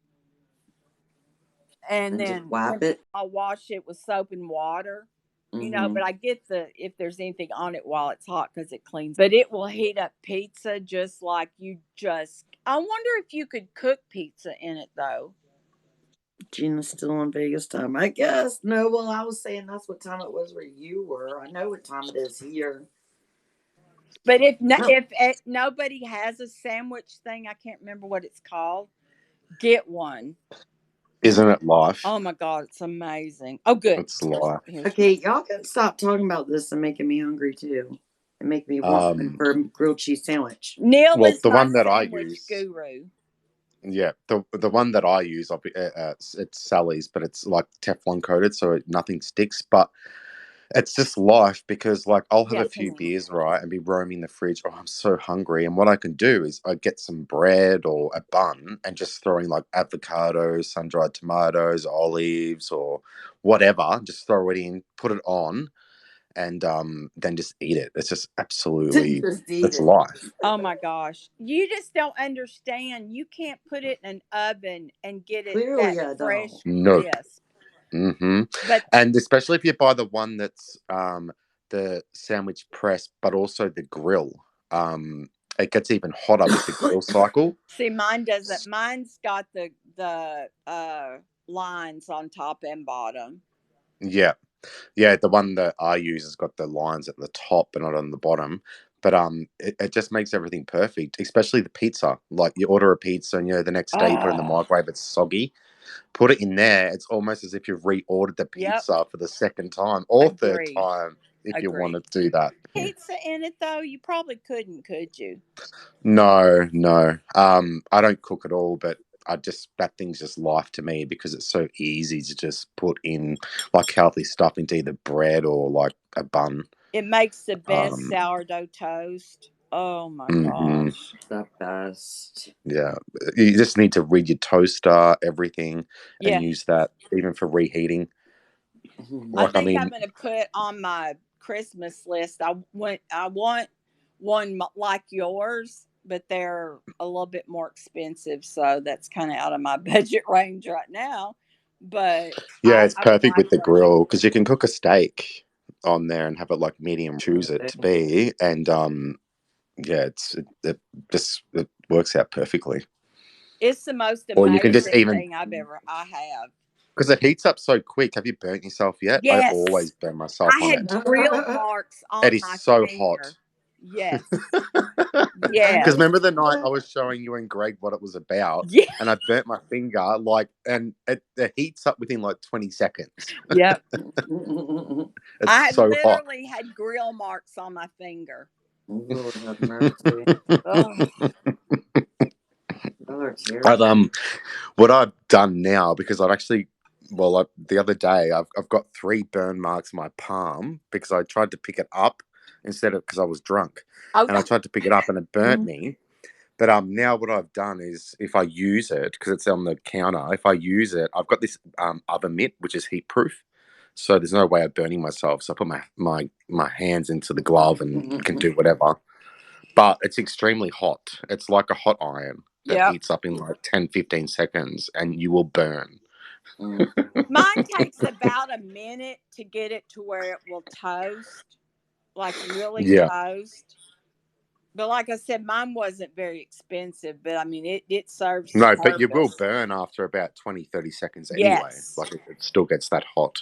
and then just wipe it. I'll wash it with soap and water, but I get if there's anything on it while it's hot, because it cleans. But it will heat up pizza just like I wonder if you could cook pizza in it though. Gina's still on Vegas time, I guess. No, well, I was saying that's what time it was where you were. I know what time it is here. But if nobody has a sandwich thing, I can't remember what it's called, get one. Isn't it life? Oh my God, it's amazing. Oh, good. It's life. Okay, y'all can stop talking about this and making me hungry too. And make me want for a grilled cheese sandwich. Neil is the one that I use, guru. Yeah, the one that I use, it's Sally's, but it's like Teflon coated, so nothing sticks. But It's just life because, like, I'll have Yeah, a few beers, right, and be roaming the fridge. Oh, I'm so hungry. And what I can do is I get some bread or a bun and just throw in like avocados, sun dried tomatoes, olives, or whatever. Just throw it in, put it on, and then just eat it. It's just absolutely, Just eat it's it. life. oh my gosh. You just don't understand. You can't put it in an oven and get it that Clearly, I don't. fresh Nope. crisp. hmm But And especially if you buy the one that's the sandwich press, but also the grill. It gets even hotter with the grill cycle. see, mine doesn't. Mine's got the lines on top and bottom. Yeah, yeah. The one that I use has got the lines at the top, but not on the bottom. But it just makes everything perfect, especially the pizza. Like you order a pizza, and the next day you put it in the Oh, microwave, it's soggy. Put it in there, it's almost as if you've reordered the yep. pizza for the second time or third Agreed. time if you want Agreed. to do that. Pizza in it though, you probably couldn't, could you? No, no. I don't cook at all, but I just that thing's just life to me because it's so easy to just put in like healthy stuff into either bread or like a bun. It makes the best Um, sourdough toast. Oh my mhm, gosh. The best. yeah, you just need to read your toaster, everything, and Yeah. use that even for reheating. I Like, I think I'm mean, going to put on my Christmas list. I want one like yours, but they're a little bit more expensive, so that's kind of out of my budget range right now. But yeah, it's I would perfect like with the one. grill because you can cook a steak on there and have it like medium choose it to Right. be, and yeah, it works out perfectly. It's the most Or you can just amazing even thing I have. because it heats up so quick. Have you burnt yourself yet? I Yes. always burn myself I on had it. grill marks It on is my so hot. finger. Yes. Because Yes. remember the night I was showing you and Greg what it was about, Yeah. and I burnt my finger like, and it heats up within like 20 seconds. Yep. It's I so hot. literally had grill marks on my finger. Lord have mercy. Oh, Y'all are But terrible. what I've done now because I've actually, well, the other day I've got 3 burn marks in my palm because I tried to pick it up instead of because I was drunk, oh, and I tried to pick it up and it burnt me. But now what I've done is if I use it because it's on the counter, if I use it, I've got this oven mitt which is heat proof, so there's no way of burning myself. So I put my hands into the glove and can do whatever. But it's extremely hot. It's like a hot iron that yep. heats up in like 10, 15 seconds and you will burn. Mine takes about a minute to get it to where it will toast, like really Yeah. toast. But like I said, mine wasn't very expensive, but I mean, it serves its No, but you will purpose. burn after about 20, 30 seconds anyway. Yes. Like it still gets that hot.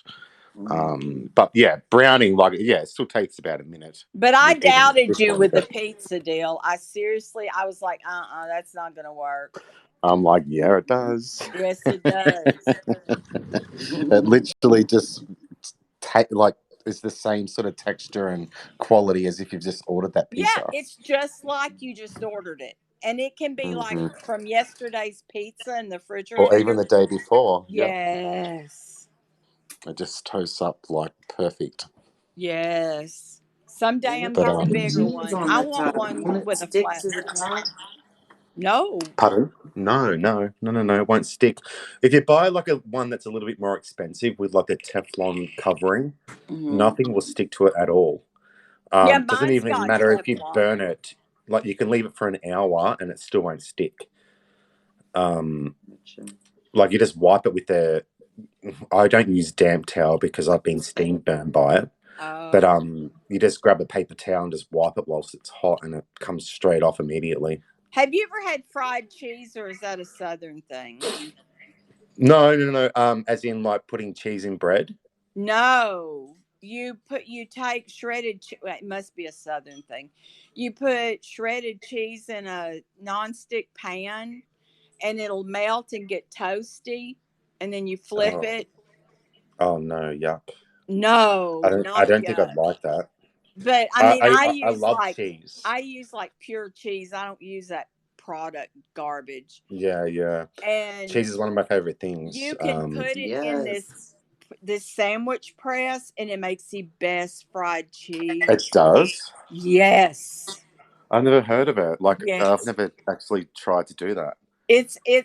But yeah, browning, like, yeah, it still takes about a minute But I with even doubted this you one. with the But pizza deal. I was like, that's not going to work. I'm like, yeah, it does. Yes, it does. It literally just like is the same sort of texture and quality as if you've just ordered that Yeah, pizza. it's just like you just ordered it. And it can be like hmm from yesterday's pizza in the Or even refrigerator. the day before. Yep. Yes. It just toasts up like perfect. Yes. Someday I'm But getting a Put bigger cheese one. on I the want top. one Won't it with a stick flat to the top. top? No. Pardon? No, no, no, no, no. It won't stick. If you buy like a one that's a little bit more expensive with like the Teflon covering, nothing will stick to it at all. Yeah, Doesn't mine's even got matter if you Teflon. burn it. Like you can leave it for an hour and it still won't stick. Like you just wipe it with the. I don't use damp towel because I've been steam burned by it. But Oh. you just grab a paper towel and just wipe it whilst it's hot, and it comes straight off immediately. Have you ever had fried cheese, or is that a southern thing? No, no, no. As in like putting cheese in bread. No. You take well, it must be a southern thing. You put shredded cheese in a nonstick pan and it'll melt and get toasty and then you flip Oh, it. oh no, yuck. No, I not don't think I'd yuck. like that. But I mean, I love cheese. I use like pure cheese. I don't use that product garbage. Yeah, yeah. And Cheese is one of my favorite things. you can put it in this Yes. this sandwich press, and it makes the best fried cheese. It does. Yes. I've never heard of it. Like I've Yes. never actually tried to do that.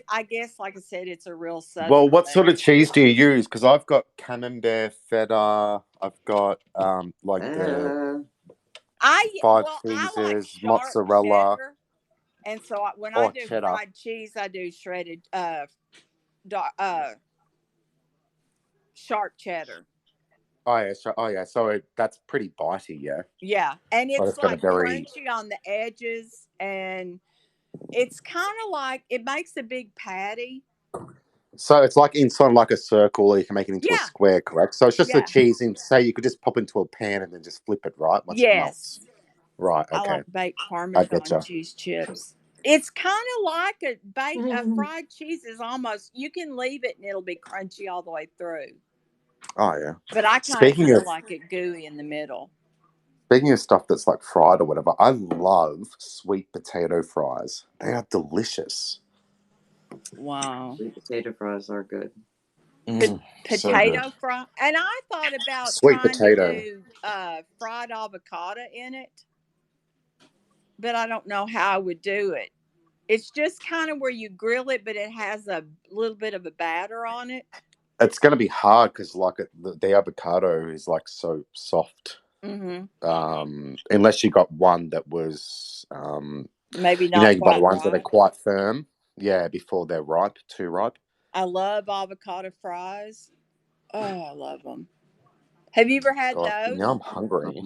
I guess, like I said, it's a real Well, Southern what thing. sort of cheese do you use? Because I've got camembert, feta. I've got like the Five I like Caesars, sharp mozzarella, cheddar, and so when I or do cheddar. fried cheese, I do shredded sharp cheddar. Oh yeah, So that's pretty bitey, yeah. Yeah, and Oh, it's it's got a like very. crunchy on the edges, and it's kind of like it makes a big patty. So it's like inside like a circle, or you can make it into a Yeah, square, correct? So it's just the yeah, cheese in. Say you could just pop into a pan and then just flip it, right? Once it melts, yes. right? I Okay, like baked I Parmesan getcha. cheese chips. It's kind of like a fried cheese is almost, you can leave it and it'll be crunchy all the way through. Oh yeah. But I kind of Speaking still of like it gooey in the middle. speaking of stuff that's like fried or whatever, I love sweet potato fries. They are delicious. Wow. Sweet potato fries are good. So good. Potato fry. And I thought about Sweet trying to potato. do fried avocado in it, but I don't know how I would do it. It's just kind of where you grill it, but it has a little bit of a batter on it. It's going to be hard because like the avocado is like so soft. Mm-hmm. Unless you got one that was, Maybe you know, not you buy the quite ones that are right. quite firm. Yeah, before they're ripe, too ripe. I love avocado fries. Oh, I love them. Have you ever had God, now those? I'm hungry.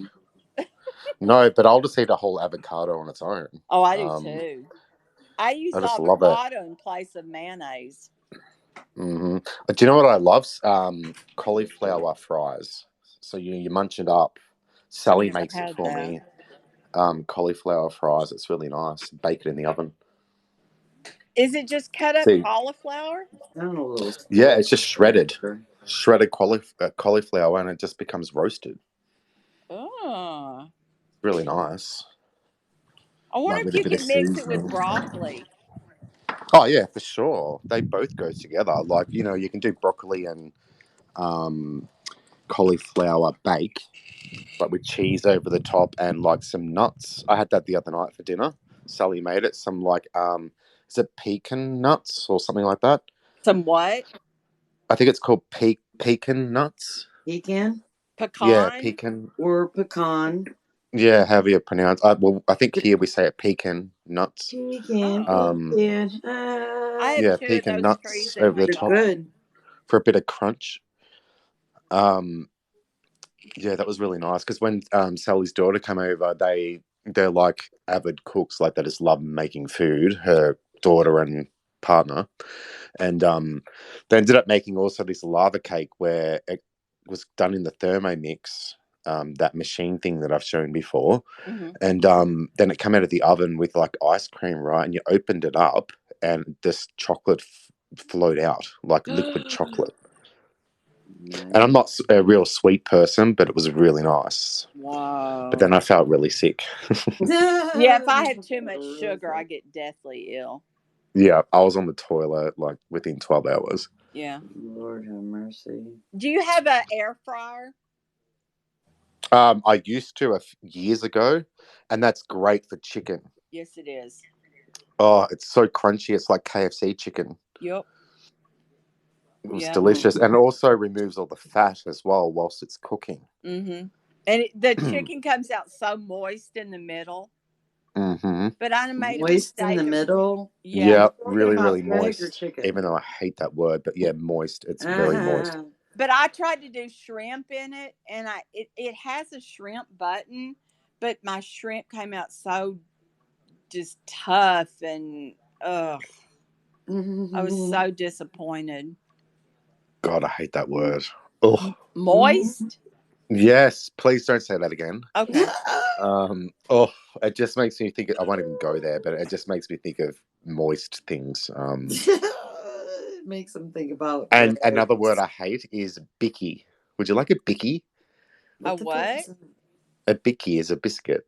No, but I'll just eat a whole avocado on its own. Oh, I do too. I I use just love it. avocado in place of mayonnaise. Mm-hmm. Do you know what I love? Cauliflower fries. So you munch it up. I've Sally never makes it had for that. me. Cauliflower fries. It's really nice. Bake it in the oven. Is it just cut up See, cauliflower? Sound a little yeah, spoiled. it's just shredded cauliflower, and it just becomes roasted. Oh. Really nice. I wonder Like if with a you bit of could mix it with seasoning. broccoli. Oh yeah, for sure. They both go together. Like you can do broccoli and cauliflower bake, but with cheese over the top and like some nuts. I had that the other night for dinner. Sally made it. Some like is it pecan nuts or something like that? Some what? I think it's called pecan nuts. Pecan? Yeah, Pecan? pecan. Or pecan? Yeah, however you pronounce. I think here we say it pecan nuts. Pecan, Oh. pecan. I have Yeah, two of pecan those trees nuts in over my the They're top yard. good. for a bit of crunch. Yeah, that was really nice because when Sally's daughter came over, they're like avid cooks, like they just love making food. Her daughter and partner, and they ended up making also this lava cake where it was done in the Thermomix, that machine thing that I've shown before, Mm-hmm. and then it came out of the oven with like ice cream, right? And you opened it up, and this chocolate flowed out like liquid chocolate. Nice. And I'm not a real sweet person, but it was really nice. But Wow. then I felt really sick. Yeah, if I have too much sugar, I get deathly ill. Yeah, I was on the toilet like within 12 hours. Yeah. Lord have mercy. Do you have an air fryer? I used to years ago, and that's great for chicken. Yes, it is. Oh, it's so crunchy. It's like KFC chicken. Yep. It was Yep. delicious, and it also removes all the fat as well whilst it's cooking. Mm-hmm. And the chicken comes out so moist in the middle. Mm-hmm. But I made a Moist in the mistake. middle? Yeah. Yeah, Talking really, about really Greg or moist. chicken? Even though I hate that word, but yeah, moist. It's very moist. But I tried to do shrimp in it, and it has a shrimp button, but my shrimp came out so just tough, and ugh, I was so disappointed. God, I hate that word. Oh, Moist? yes. Please don't say that again. Okay. Oh, it just makes me think. I won't even go there, but it just makes me think of moist things. It makes them think about And another word drugs. I hate is bicky. Would you like a bicky? A What the fuck what? is that? A bicky is a biscuit.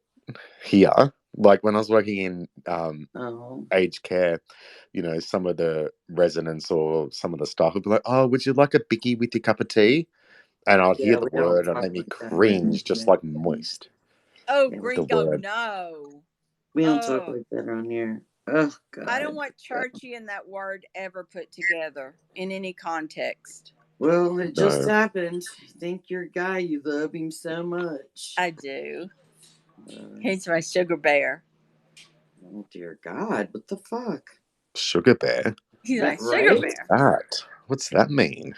Here, like when I was working in Oh. aged care, some of the residents or some of the staff would be like, "Oh, would you like a bicky with your cup of tea?" And I'd hear Yeah, the we don't word and it talk made me like that around cringe, just here. like moist. Oh, Yeah, The Gringo, word. no. we don't talk Oh, like that around here. Oh, I don't God. want churchy and that word ever put together in any context. Well, it just No. happened. You think your guy, you love him so much. I do. Uh, He's my sugar bear. oh, dear God. What the fuck? Sugar bear? He's my That sugar right? bear. That? What's that mean?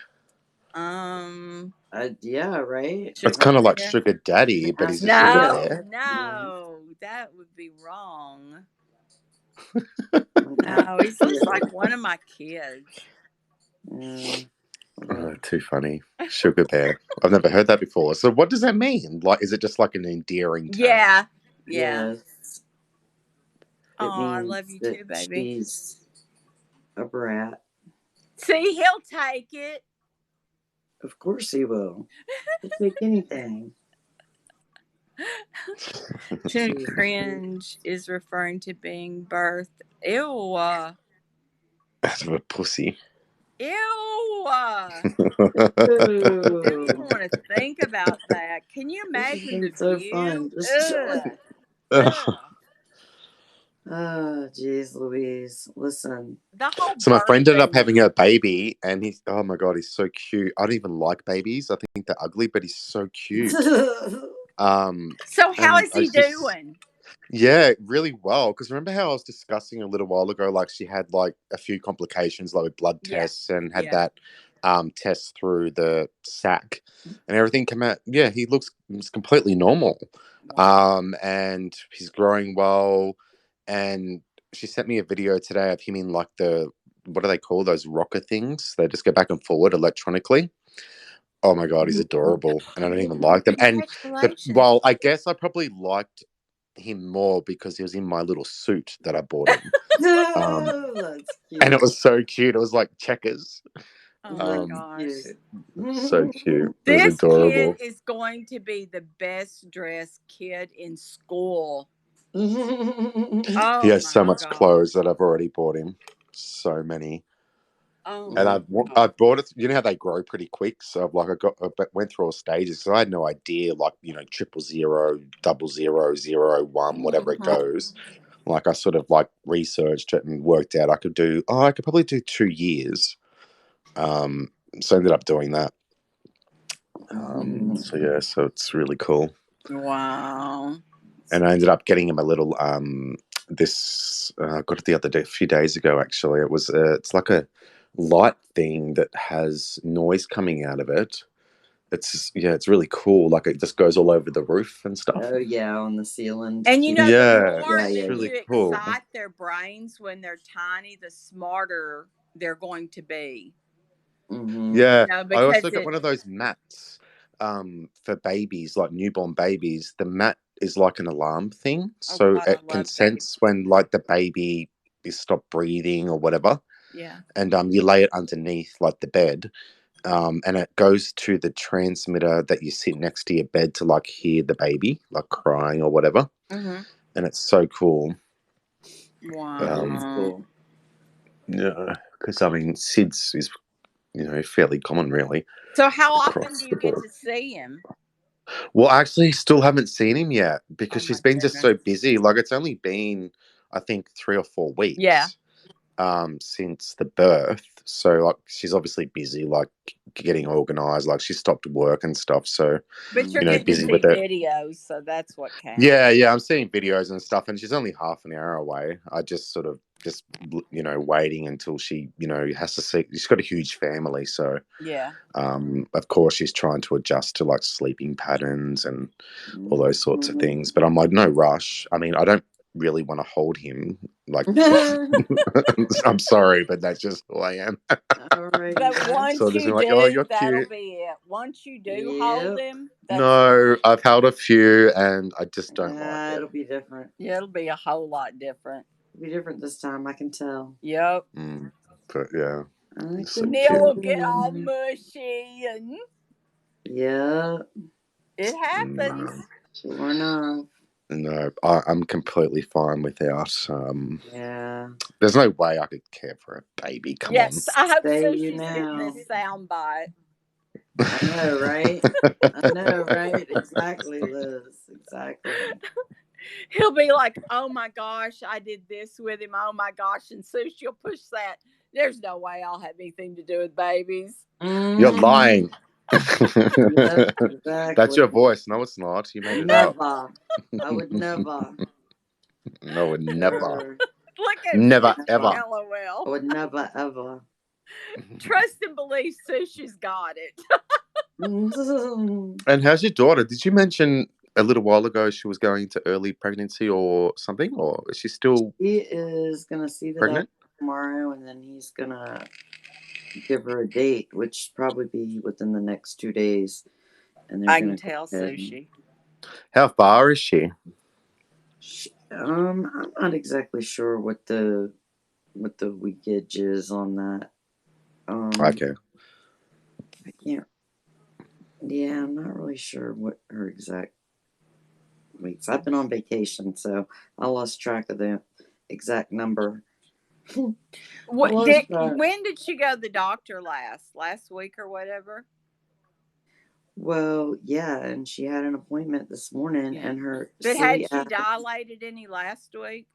Yeah, right? It's Sugar kind of like bear. sugar daddy, but he's Ask a sugar No, Leo. bear. no, that would be wrong. Ask No, he looks Leo. like one of my kids. Well, Too funny. Sugar bear. I've never heard that before. So what does that mean? Like, is it just like an endearing term? Yeah. yes. Oh, It I love means you that too, baby. she's a brat. See, he'll take it. Of course he will. He'll take anything. To cringe is referring to being birthed. Ew. That's a pussy. Ew. Didn't even Ooh, want to think about that. Can you this has imagine the been so view? fun. Just chilling. Ugh. Ugh. Oh, jeez, Louise. Listen. The whole So my friend ended up birthing. having a baby, and he's, oh my God, he's so cute. I don't even like babies. I think they're ugly, but he's so cute. So how And is I he just, doing? yeah, really well. Because remember how I was discussing a little while ago, like she had like a few complications, like with blood Yeah. tests, and had Yeah. that test through the sac, and everything came out. Yeah, he's completely normal, Wow. and he's growing well. And she sent me a video today of him in like the, what do they call those rocker things? They just go back and forward electronically. Oh my God, he's adorable, and I don't even like them. And Congratulations. well, I guess I probably liked him more because he was in my little suit that I bought him, That's and cute. it was so cute. It was like checkers, Oh my That's gosh. so cute. It was This kid adorable. is going to be the best dressed kid in school. He Oh has so my much clothes gosh. that I've already bought him, so many. Oh And my I gosh. bought it. You know how they grow pretty quick. So like I went through all stages. So I had no idea, like 000, 000, 001, whatever it goes. Like I sort of like researched it and worked out I could probably do 2 years. So I ended up doing that. So yeah, so it's really cool. Wow. And I ended up getting him a little this I got it the other day, a few days ago actually. It's like a light thing that has noise coming out of it. It's really cool. Like it just goes all over the roof and stuff. Oh, yeah, on the ceiling. And you know, the Yeah, more Yeah, it's yeah, that really you cool. excite their brains when they're tiny, the smarter they're going to be. Yeah, You know, I because also got one of those mats for babies, like newborn babies. The mat is like an alarm thing, oh so God, I it can love that. sense when like the baby is stopped breathing or whatever. Yeah. And you lay it underneath like the bed, and it goes to the transmitter that you sit next to your bed to like hear the baby like crying or whatever. And it's so cool. Wow. Cool. Yeah, because I mean, SIDS is fairly common really So how often do across you the get board. to see him? Well, I actually still haven't seen him yet Oh because my she's been just goodness. so busy. Like it's only been, I think, 3 or 4 Yeah. weeks since the birth. So like she's obviously busy, like getting organized. Like she stopped work and stuff. So But you're getting to busy see with it. videos, so that's what counts. Yeah, I'm seeing videos and stuff, and she's only half an hour away. I just sort of waiting until she has to see. She's got a huge family, so Yeah. of course she's trying to adjust to like sleeping patterns and all those sorts of things. But I'm like, no rush. I mean, I don't really want to hold him. Like, I'm sorry, but that's just who I am. All right. But So once just you like, oh, do, you're that'll cute. be it. Once you do hold him, that's No, I've held a few, and I just don't like it. It'll be different. yeah, it'll be a whole lot different. It'll be different this time, I can tell. Yep. But yeah, I it's so can Neil cute. will get all tell. mushy and Yeah. it happens. No, Sure enough. no, I'm completely fine without. Yeah. There's no way I could care for a baby. Come on. Yes, I hope Say you Sushi's getting now. this sound bite. I know, right? I know, right? Exactly, Liz. Exactly. He'll be like, "Oh my gosh, I did this with him. Oh my gosh," and Susie will push that. There's no way I'll have anything to do with babies. You're Mm-hmm. lying. Yep, That's exactly. your voice. No, it's not. You made it up. Never. I would never. No, never. Sure. Look at Never, Susie, ever. Never. I LOL. would never, ever. Trust and believe Susie's got it. And how's your daughter? Did you mention a little while ago she was going to early pregnancy or something? Or is she still He is going to see the doctor pregnant? tomorrow, and then he's going to give her a date, which probably be within the next 2 days. And they're I can going to go tell ahead and Susie. How far is she? I'm not exactly sure what the weekage is on that. Okay. I can't. Yeah, I'm not really sure what her exact weeks. I've been on vacation, so I lost track of the exact number. When did she go to the doctor last? Last week or whatever? Well, yeah, and she had an appointment this morning, Yeah. and her But silly had she ass. dilated any last week?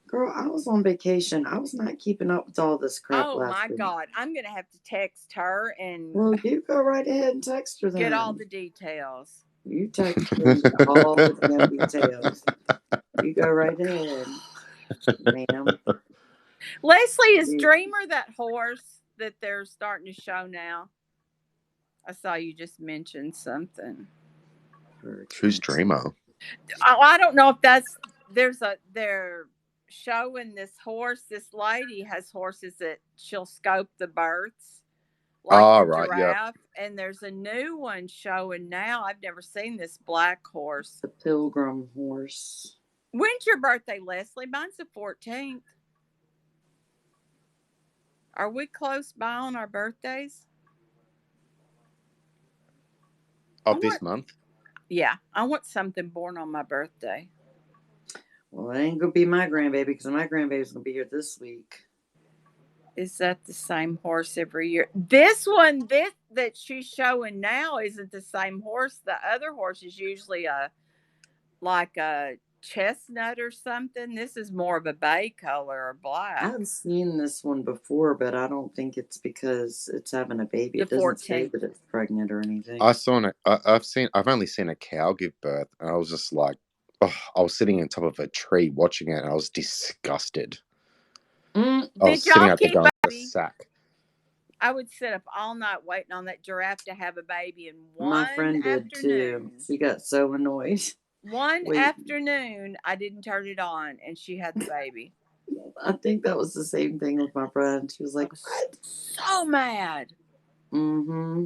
Girl, I was on vacation. I was not keeping up with all this crap Oh last my week. God. I'm going to have to text her and Well, you go right ahead and text her then. get all the details. You text her and get all the damn details. You go right ahead, ma'am. Leslie, is Dreamer that horse that they're starting to show now? I saw you just mentioned something. Who's Dreamer? Oh, I don't know if they're showing this horse. This lady has horses that she'll scope the births, like the Right, giraffe. Yep. And there's a new one showing now. I've never seen this black horse. The pilgrim horse. When's your birthday, Leslie? Mine's the 14th. Are we close by on our birthdays? Of this month? Yeah, I want something born on my birthday. Well, it ain't gonna be my grandbaby because my grandbaby's gonna be here this week. Is that the same horse every year? This one, that she's showing now isn't the same horse. The other horse is usually like a chestnut or something. This is more of a bay color or black. I've seen this one before, but I don't think it's because it's having a baby. It doesn't say that it's pregnant or anything. I've only seen a cow give birth, and I was just like, oh, I was sitting on top of a tree watching it, and I was disgusted. I was sitting out there going, the sack. I would sit up all night waiting on that giraffe to have a baby, and my friend did too. She got so annoyed. One afternoon, I didn't turn it on, and she had the baby. I think that was the same thing with my friend. She was like, "What?" So mad. Mm-hmm.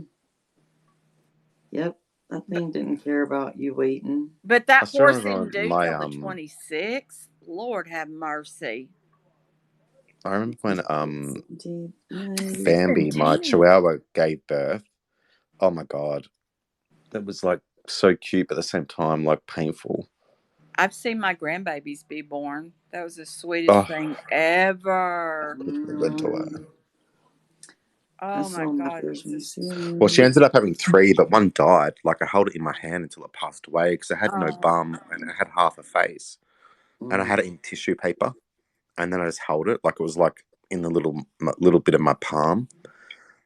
Yep. That thing didn't care about you waiting. But that horse didn't do till the 26th. Lord have mercy. I remember when Bambi, my Chihuahua, gave birth. Oh my God. That was like so cute, but at the same time, like painful. I've seen my grandbabies be born. That was the sweetest thing ever. Oh my God. Well, she ended up having 3, but one died. Like I held it in my hand until it passed away because it had no bum and it had half a face. And I had it in tissue paper. And then I just held it like it was like in the little bit of my palm.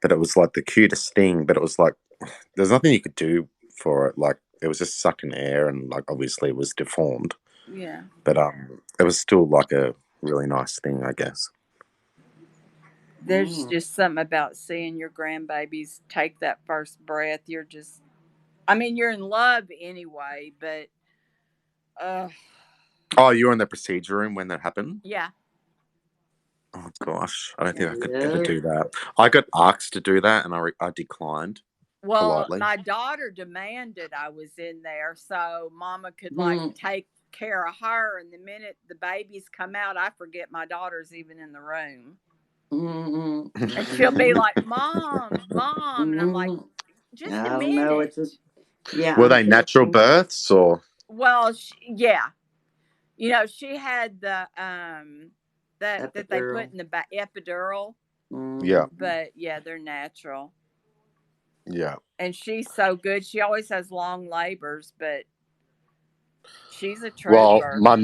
But it was like the cutest thing. But it was like there's nothing you could do for it. Like it was just sucking air, and like obviously it was deformed. Yeah. But it was still like a really nice thing, I guess. There's just something about seeing your grandbabies take that first breath. You're in love anyway, but Oh, you were in the procedure room when that happened? Yeah. Oh gosh, I don't think I could ever do that. I got asked to do that, and I declined. Well, politely. my daughter demanded I was in there so Mama could take care of her. And the minute the babies come out, I forget my daughter's even in the room. And she'll be like, "Mom, Mom," and I'm like, "Just a minute." Know, it's just, yeah. Were they natural births or? Well, yeah. She had the that they put in the epidural. Yeah. But yeah, they're natural. Yeah. And she's so good. She always has long labors, but she's a Well, trooper. my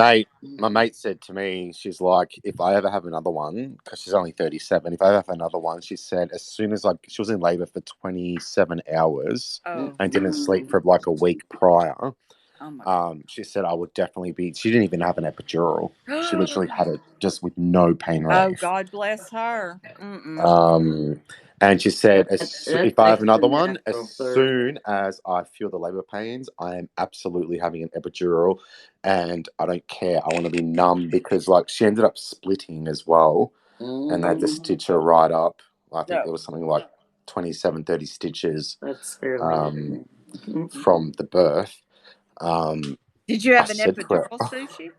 mate said to me, she's like, if I ever have another one, because she's only 37, if I ever have another one, she said, as soon as she was in labor for 27 hours Oh, and didn't sleep for like a week prior. oh my God. She said I would definitely be. She didn't even have an epidural. She literally had it just with no pain Oh, relief. God bless her. Mm-mm. And she said, if I have That's another the one, as natural birth. soon as I feel the labor pains, I am absolutely having an epidural, and I don't care. I want to be numb because, like, she ended up splitting as well, and they had to stitch her right up. I think No. there was something like 27, 30 stitches That's fairly from the birth. Did you I have an said to her, epidural, Sushi?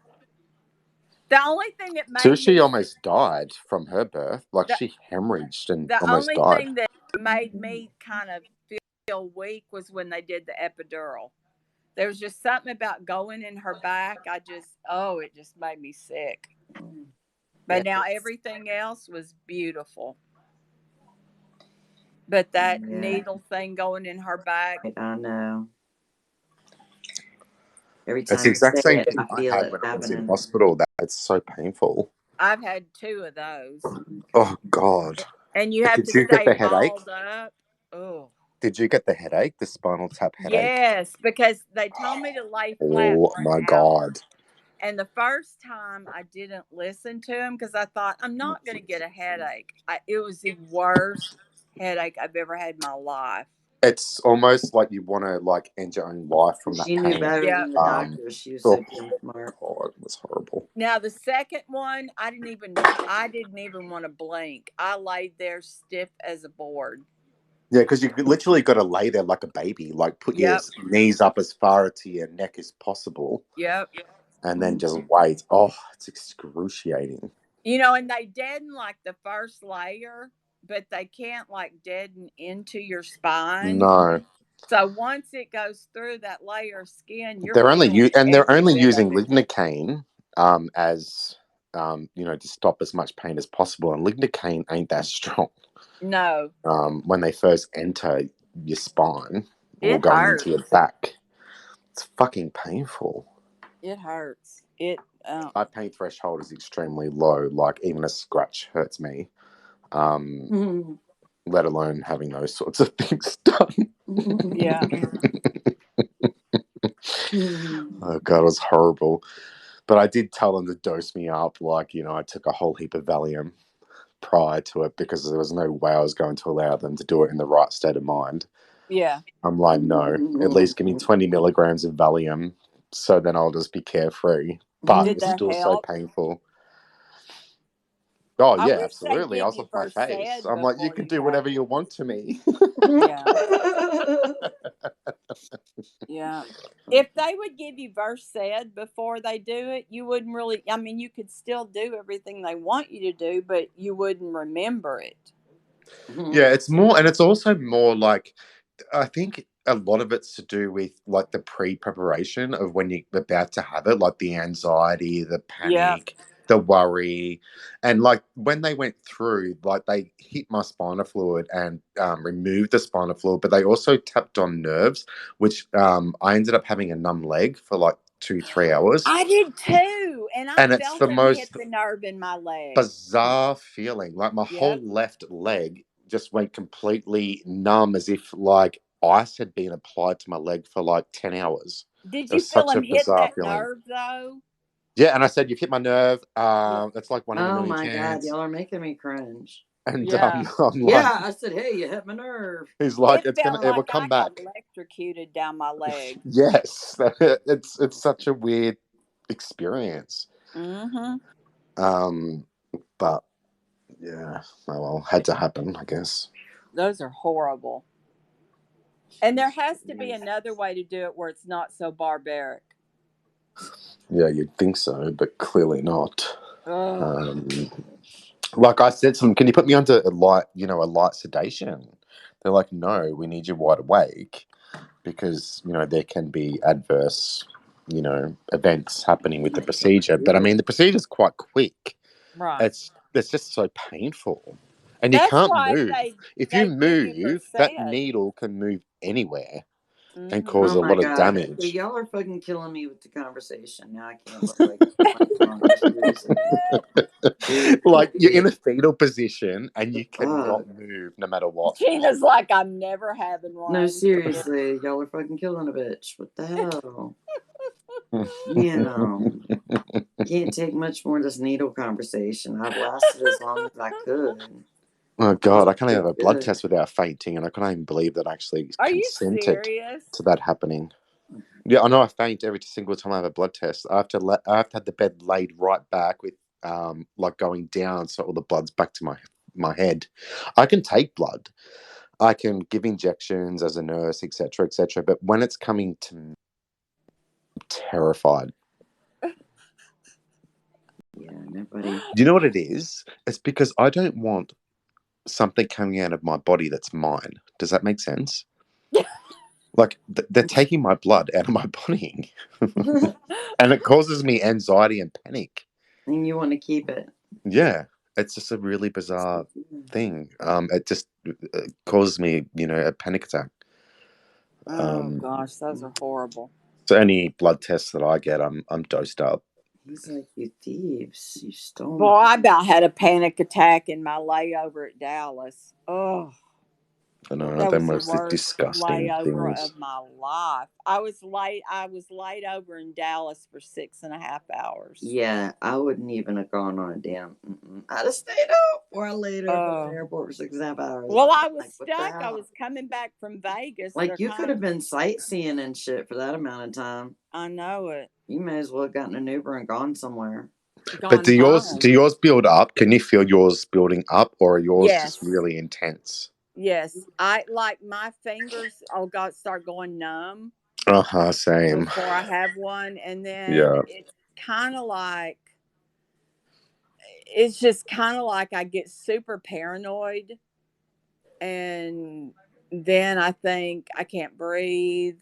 The only thing that so made she me almost died from her birth. Like, the she hemorrhaged and the almost only died. thing that made me kind of feel weak was when they did the epidural. There was just something about going in her back. It just made me sick. But now everything else was beautiful. But that Yeah, needle thing going in her back, I know. Every It's the time you exact say same it, thing I I feel had it when I was in happening. hospital. That it's so painful. I've had 2 of those. Oh God! And you But have did to you get stay the headache? balled up. Oh. Did you get the headache? The spinal tap headache? Yes, because they told me to lay flat Oh for an my hour. God! And the first time I didn't listen to him because I thought I'm not going to get a headache. It was the worst headache I've ever had in my life. It's almost like you want to like end your own life from that She knew pain. better Yeah. than the doctor. She was Oh so damn smart. God, it was horrible. Now the second one, I didn't even want to blink. I laid there stiff as a board. Yeah, because you literally got to lay there like a baby, like put your Yep. knees up as far to your neck as possible, Yep. and then just wait. Oh, it's excruciating. And they deaden like the first layer, but they can't like deaden into your spine. No, So once it goes through that layer of skin, you're they're only feeling they're every only bit of using it. lignocaine as to stop as much pain as possible, and lignocaine ain't that strong. No, When they first enter your spine or it going into your hurts. back, it's fucking painful. It hurts. It. My pain threshold is extremely low. Like, even a scratch hurts me. Let alone having those sorts of things done. Yeah. Oh God, it was horrible. But I did tell them to dose me up. Like, I took a whole heap of Valium prior to it because there was no way I was going to allow them to do it in the right state of mind. Yeah. I'm like, no, at least give me 20 milligrams of Valium, so then I'll just be carefree. But Did it's that still so help? painful. Oh I yeah, wish they'd absolutely. I give was you off my Versed face. I'm like, you before can you do have whatever it. you want to me. Yeah. Yeah. If they would give you Versed before they do it, you wouldn't really. I mean, you could still do everything they want you to do, but you wouldn't remember it. Yeah, it's more, and it's also more like, I think a lot of it's to do with like the pre-preparation of when you're about to have it, like the anxiety, the Yeah. panic, the worry, and like when they went through, like they hit my spinal fluid and removed the spinal fluid, but they also tapped on nerves, which I ended up having a numb leg for like 2-3 hours, I did too, and I and it's felt the them hit most the nerve in my leg. bizarre feeling. Like, my whole Yep. left leg just went completely numb, as if like ice had been applied to my leg for like 10 hours. Did It you was feel such a him hit bizarre that feeling. nerve though? Yeah, and I said, "You've hit my nerve. Yeah. It's like 1 in a Oh million my God, chance." y'all are making me cringe. And Yeah. I'm like, Yeah, I said, hey, you hit my nerve. he's like, It "It's gonna, felt it will like come I got back." electrocuted down my leg. Yes, it's such a weird experience. Mm-hmm. But yeah, oh well, had to happen, I guess. Those are horrible. And there has to be another way to do it where it's not so barbaric. Yeah, you'd think so, but clearly not. Ugh. Like I said, can you put me under a light sedation? They're like, no, we need you wide awake because, there can be adverse, events happening with the procedure. But I mean, the procedure's quite quick. Right. It's just so painful. And you That's can't why move. If you they give you move, that percent. needle can move anywhere and Mm-hmm. cause Oh a my lot of god. Okay, damage. y'all are fucking killing me with the conversation. Now I can't look like my tongue. Seriously. Like you're in a fetal position and you Fuck. cannot move no matter what. Gina's like, I'm never having No, one. seriously. Y'all are fucking killing a bitch. What the hell? You know. Can't take much more of this needle conversation. I've lasted as long as I could. Oh I was God, I can't pretty have a blood good. test without fainting, and I can't even believe that I actually Are you consented serious? to that happening. Yeah, I know I faint every single time I have a blood test. I have to have the bed laid right back with like going down, so all the blood's back to my head. I can take blood. I can give injections as a nurse, etc., etc. But when it's coming to me, I'm terrified. Yeah, nobody. Do you know what it is? It's because I don't want something coming out of my body that's mine. Does that make sense? Like they're taking my blood out of my body, and it causes me anxiety and panic. And you want to keep it. Yeah, it's just a really bizarre thing. It just causes me, a panic attack. Oh gosh, those are horrible. So any blood tests that I get, I'm dosed up. He's like, you thieves. You stole Boy, my. I about had a panic attack in my layover at Dallas. Oh, I know that the was the most worst disgusting layover things. of my life. I was laid over in Dallas for 6.5 hours. Yeah, I wouldn't even have gone on a damn. I'd have stayed up or I laid over at the airport for 6.5 hours. Well, I was like, stuck. I was coming back from Vegas. Like, you could have been sightseeing and shit for that amount of time. I know it. You may as well have gotten an Uber and gone somewhere. But do yours build up? Can you feel yours building up, or are yours just really intense? Yes, I like my fingers. Start going numb. Same. Before I have one, and then Yeah. it's just kind of like I get super paranoid, and then I think I can't breathe,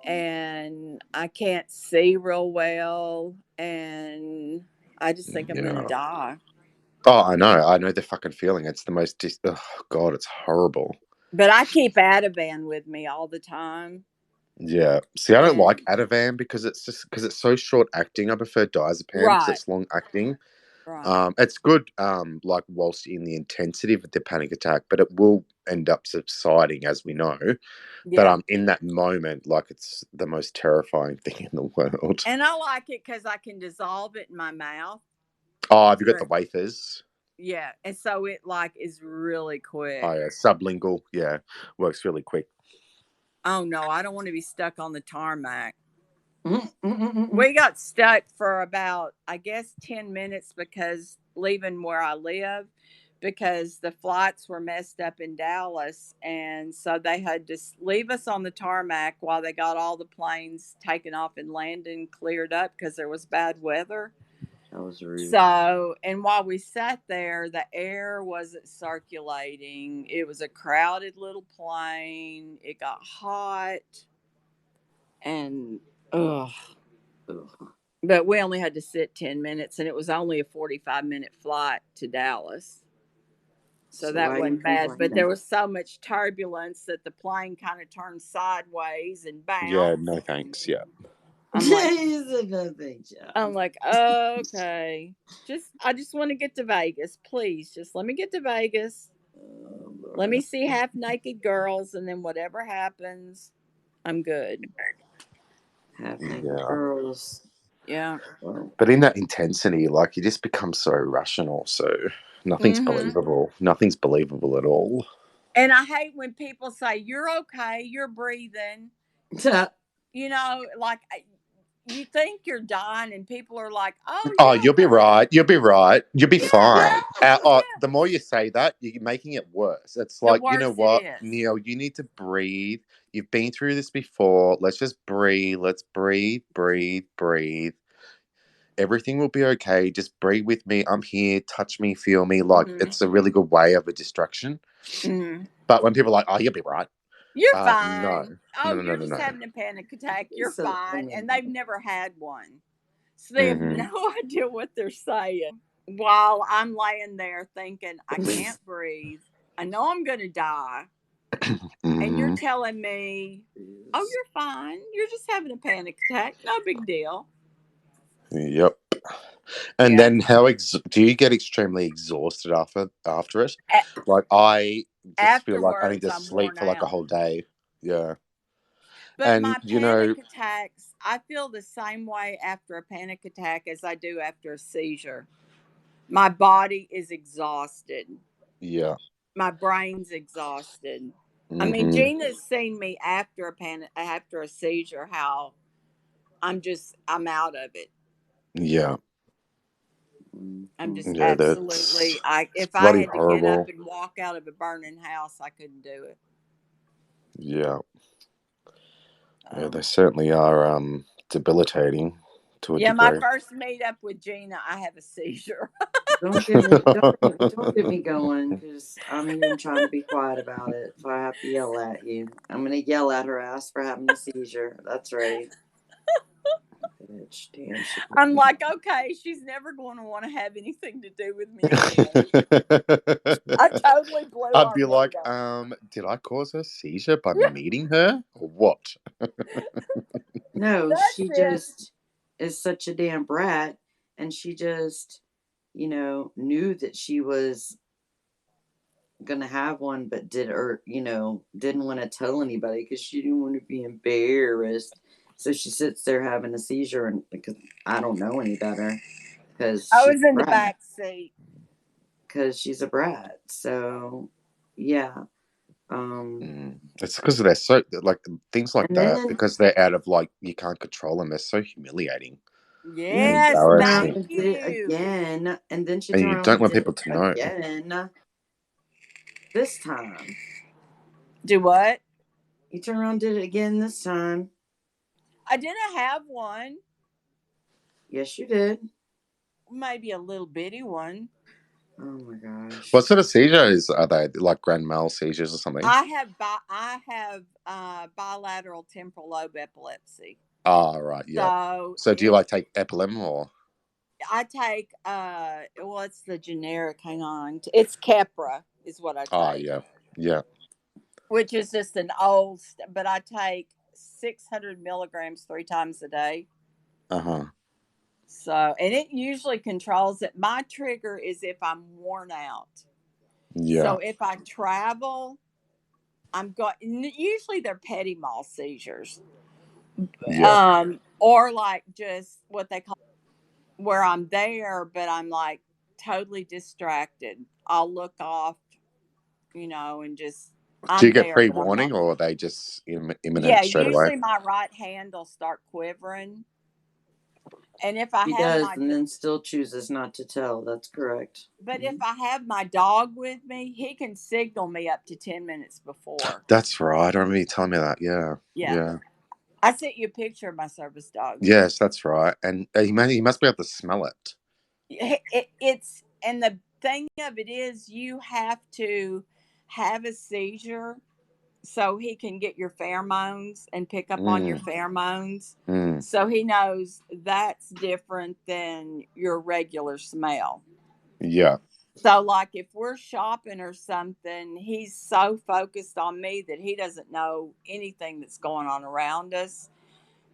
and I can't see real well, and I just think I'm gonna die. Oh, I know the fucking feeling. It's the most. Oh God, it's horrible. But I keep Ativan with me all the time. Yeah. See, I don't like Ativan because it's so short acting. I prefer diazepam because it's long acting. Right. It's good, like whilst in the intensity of the panic attack, but it will end up subsiding, as we know. Yeah. But in that moment, like it's the most terrifying thing in the world. And I like it because I can dissolve it in my mouth. Oh, have you got the wafers? Yeah, and so it is really quick. Oh yeah, sublingual. Yeah, works really quick. Oh no, I don't want to be stuck on the tarmac. We got stuck for about, I guess, 10 minutes because leaving where I live, because the flights were messed up in Dallas. And so they had to leave us on the tarmac while they got all the planes taken off and landing cleared up because there was bad weather. That was rude. So, and while we sat there, the air wasn't circulating. It was a crowded little plane. It got hot. And, ugh. But we only had to sit 10 minutes, and it was only a 45-minute flight to Dallas. So that wasn't bad. But there was so much turbulence that the plane kind of turned sideways and bounced. Yeah, no thanks. Yeah. I'm like, okay. I just want to get to Vegas. Please, just let me get to Vegas. Let me see half naked girls, and then whatever happens, I'm good. Half naked girls. Yeah. But in that intensity, like you just become so rational, so nothing's believable. Nothing's believable at all. And I hate when people say, you're okay, you're breathing. You think you're dying, and people are like, oh, you'll be right. You'll be right. You'll be fine. The more you say that, you're making it worse. It's like, you know what, Neil, you need to breathe. You've been through this before. Let's just breathe. Let's breathe, breathe, breathe. Everything will be okay. Just breathe with me. I'm here. Touch me, feel me. Like it's a really good way of a distraction. But when people are like, oh, you'll be right. You're fine. No. You're just having a panic attack. You're fine. And they've never had one. So they have no idea what they're saying. while I'm laying there thinking, I can't breathe. I know I'm going to die. And you're Mm-hmm. telling me, oh, you're fine. You're just having a panic attack. No big deal. Yep. And Yeah. then do you get extremely exhausted after it? Like I just feel like I need Afterwards, to I'm sleep worn for like a out. whole day. Yeah. But And my you panic know, attacks, I feel the same way after a panic attack as I do after a seizure. My body is exhausted. yeah. My brain's exhausted. I mean, Mm-hmm. Gina's seen me after after a seizure, how I'm out of it. Yeah. I'm just Yeah, absolutely, it's if I bloody had to get up horrible. and walk out of a burning house, I couldn't do it. Yeah. Yeah, they Um, certainly are debilitating to a yeah, my degree. first meet up with Gina, I have a seizure. Don't get me going, because I'm even trying to be quiet about it. If I have to yell at you, I'm gonna yell at her ass for having a seizure. That's right. Bitch, damn, she. I'm like, okay, she's never going to want to have anything to do with me again. I totally blew I'd our be like, meetup. did I cause a seizure by meeting her? Or what? No, That's she it. just is such a damn brat, and she just, knew that she was gonna have one, but didn't want to tell anybody because she didn't want to be embarrassed. So she sits there having a seizure, and because I don't know any better, because I she's was a in the brat. back seat. Because she's a brat. So yeah. Um, It's because they're so like things like and that then because they're out of like you can't control them. They're so humiliating and then she Yes, turned around embarrassing, thank and did it you. again, and then she and turned you around don't and want did people it to know. again this time. Do what? You turned around and did it again this time. I didn't have one. Yes, you did. Maybe a little bitty one. Oh my What gosh. sort of seizures are they? Like grand mal seizures or something? I have bilateral temporal lobe epilepsy. Ah, right, yeah. So So do you it like take Epilem or? I take well, it's the generic. Hang on, it's Keppra is what I Ah, take, yeah, yeah. which is just an but I take 600 milligrams 3 times a day. Uh huh. So, and it usually controls it. My trigger is if I'm worn out. Yeah, So if I travel, I'm going. Usually they're petit mal seizures, yeah, or like just what they call where I'm there, but I'm like totally distracted. I'll look off, and just do you I'm get there, but I'm pre-warning not. or are they just Yeah, imminent straight away? usually my right hand will start quivering, and if I She have does, and then still chooses not to tell. That's correct. but if I have my dog with me, he can signal me up to 10 minutes before. That's right. I remember you telling me that. Yeah, Yeah, yeah. I sent you a picture of my service dog. Yes, that's right. And he must be able to smell it. It's and the thing of it is, you have to have a seizure so he can get your pheromones and pick up on your Mm, pheromones. mm, So he knows that's different than your regular smell. yeah, So, like, if we're shopping or something, he's so focused on me that he doesn't know anything that's going on around us.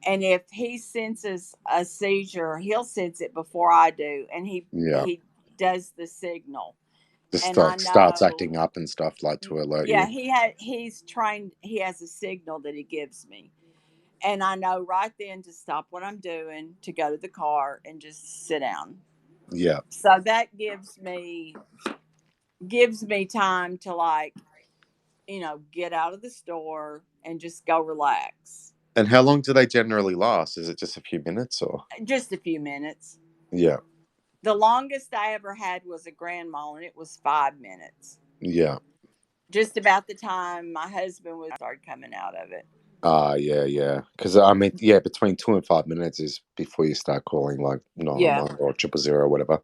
And if he senses a seizure, he'll sense it before I do, and he yeah. he does the signal. Just And I like starts know, acting up and stuff like to alert yeah, you. he's trained. He has a signal that he gives me, and I know right then to stop what I'm doing, to go to the car and just sit down. Yeah. So that gives me time to, like, get out of the store and just go relax. And how long do they generally last? Is it just a few minutes or? Just a few minutes. Yeah, The longest I ever had was a grand mal, and it was 5 minutes. yeah. Just about the time my husband was started coming out of it. Ah, yeah, yeah. Because I mean, yeah, between 2 and 5 minutes is before you start calling like Yeah. 911 or 000 or whatever.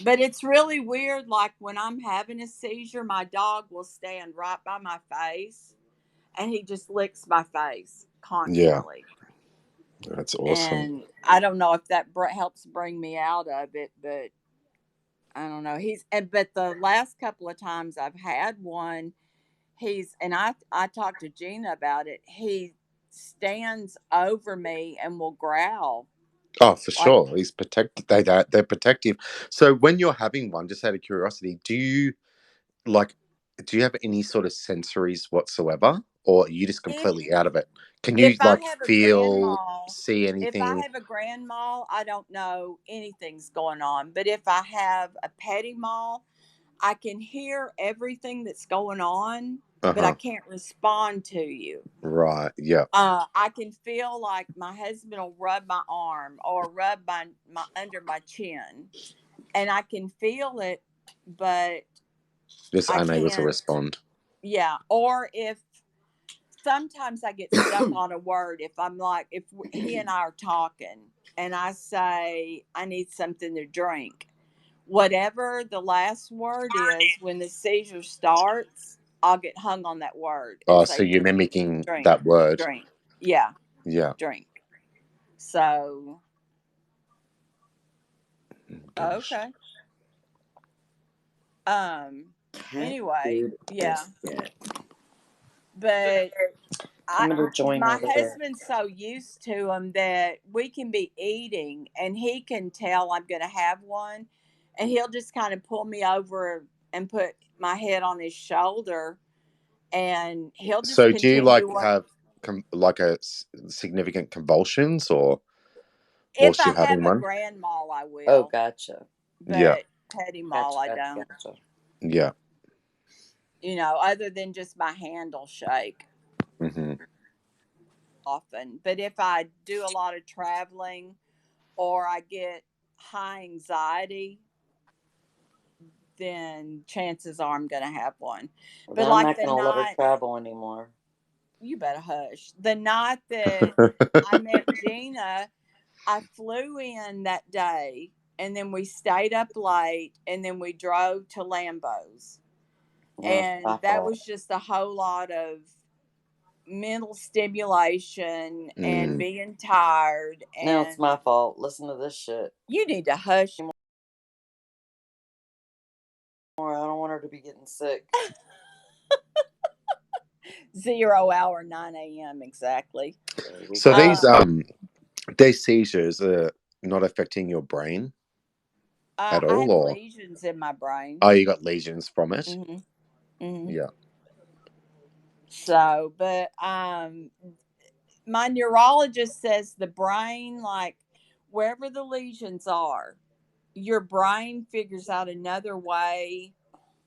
But it's really weird. Like when I'm having a seizure, my dog will stand right by my face and he just licks my face Yeah, constantly. that's awesome. And I don't know if that helps bring me out of it, but I don't know. But the last couple of times I've had one, I talked to Gina about it. He stands over me and will growl. Oh, for Like sure. He's protected. They're protective. So when you're having one, just out of curiosity, like do you have any sort of sensories whatsoever, or are you just if completely out of it? Can if you I like have a grand feel, mal, see if I anything? have a grand mal, I don't know anything's going on. But if I have a petty mal, I can hear everything that's going on, but I Uh-huh. can't respond to you. Right. Yeah. I can feel like my husband will rub my arm or rub my under my chin, and I can feel it, but Just I unable to can't. respond. Yeah, or if sometimes I get stuck on a word. If he and I are talking, and I say I need something to drink, whatever the last word is, when the seizure starts, I'll get hung on that word and Oh, so say you're drink, mimicking drink, that word. drink. Yeah, Yeah. drink. So Gosh. okay. Cat Anyway, food yeah. biscuit. But I'm I gonna join my over there. husband's so used to them that we can be eating and he can tell I'm going to have one, and he'll just kind of pull me over and put my head on his shoulder, and he'll just So do you continue like what. have like significant convulsions, or If whilst I you're have having a one? grand mal, I Oh, will, gotcha. Yeah. but petty mal, Gotcha, I gotcha, don't. gotcha. Yeah. Other than just my handle shake Hmm. often. But if I do a lot of traveling or I get high anxiety, then chances are I'm going to have one. But Well, I'm like not the gonna let her night, travel anymore. you better hush. The night that I met Gina, I flew in that day, and then we stayed up late, and then we drove to Lambeau's. No, it's And my that fault. was just a whole lot of mental stimulation and Mm. being tired. No, it's And my fault. Listen to this shit. you need to hush. More, I don't want her to be getting sick. 0 hour, 9 a.m. exactly. There we So go. these seizures are not affecting your brain at I all, have or lesions in my brain. oh, you got lesions from it? Hmm. Hmm. Yeah. So, but my neurologist says the brain, like wherever the lesions are, your brain figures out another way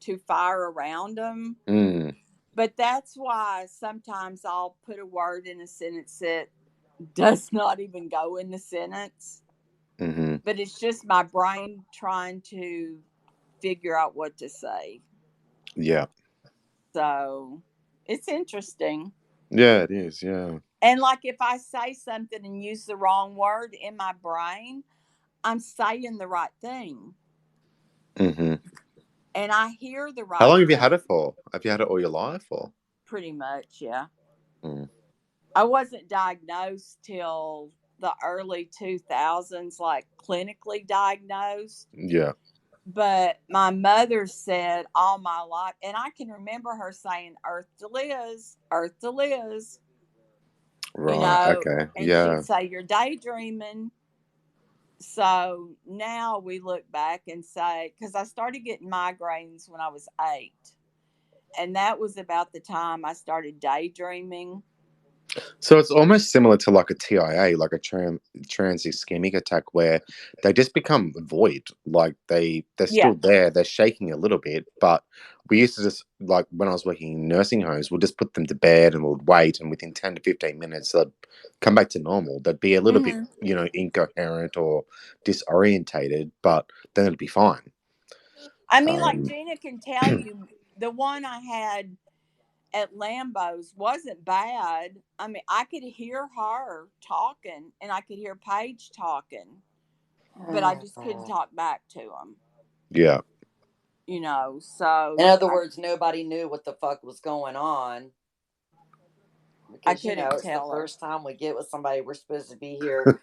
to fire around them. Mm. But that's why sometimes I'll put a word in a sentence that does not even go in the sentence, Hmm. but it's just my brain trying to figure out what to say. Yeah. So it's interesting. Yeah, it is. Yeah. And like if I say something and use the wrong word in my brain, I'm saying the right thing Hmm. and I hear the How right long have you had it thing. for? Have you had it all your life, or? Pretty much, yeah. Mm. I wasn't diagnosed till the early 2000s, like clinically diagnosed. Yeah. But my mother said all my life, and I can remember her saying, Earth to Liz, Earth to Liz, Right. Okay. and she'd Yeah. say, You're daydreaming. So now we look back and say, because I started getting migraines when I was 8. And that was about the time I started daydreaming. So it's almost similar to like a TIA, like a trans ischemic attack, where they just become void. Like they're Yeah. still there, they're shaking a little bit, but we used to just, like when I was working in nursing homes, we'll just put them to bed and we'll wait, and within 10 to 15 minutes they'd come back to normal. They'd be a little bit, Hmm. incoherent or disorientated, but then it'd be fine. I mean, like Um, Gina can tell you, the one I had at Lambeau's wasn't bad. I mean, I could hear her talking and I could hear Paige talking, but I just couldn't talk back to them, yeah. So In other words, nobody knew what the fuck was going on. Because, couldn't it's the tell her. first time we get with somebody. We're supposed to be here,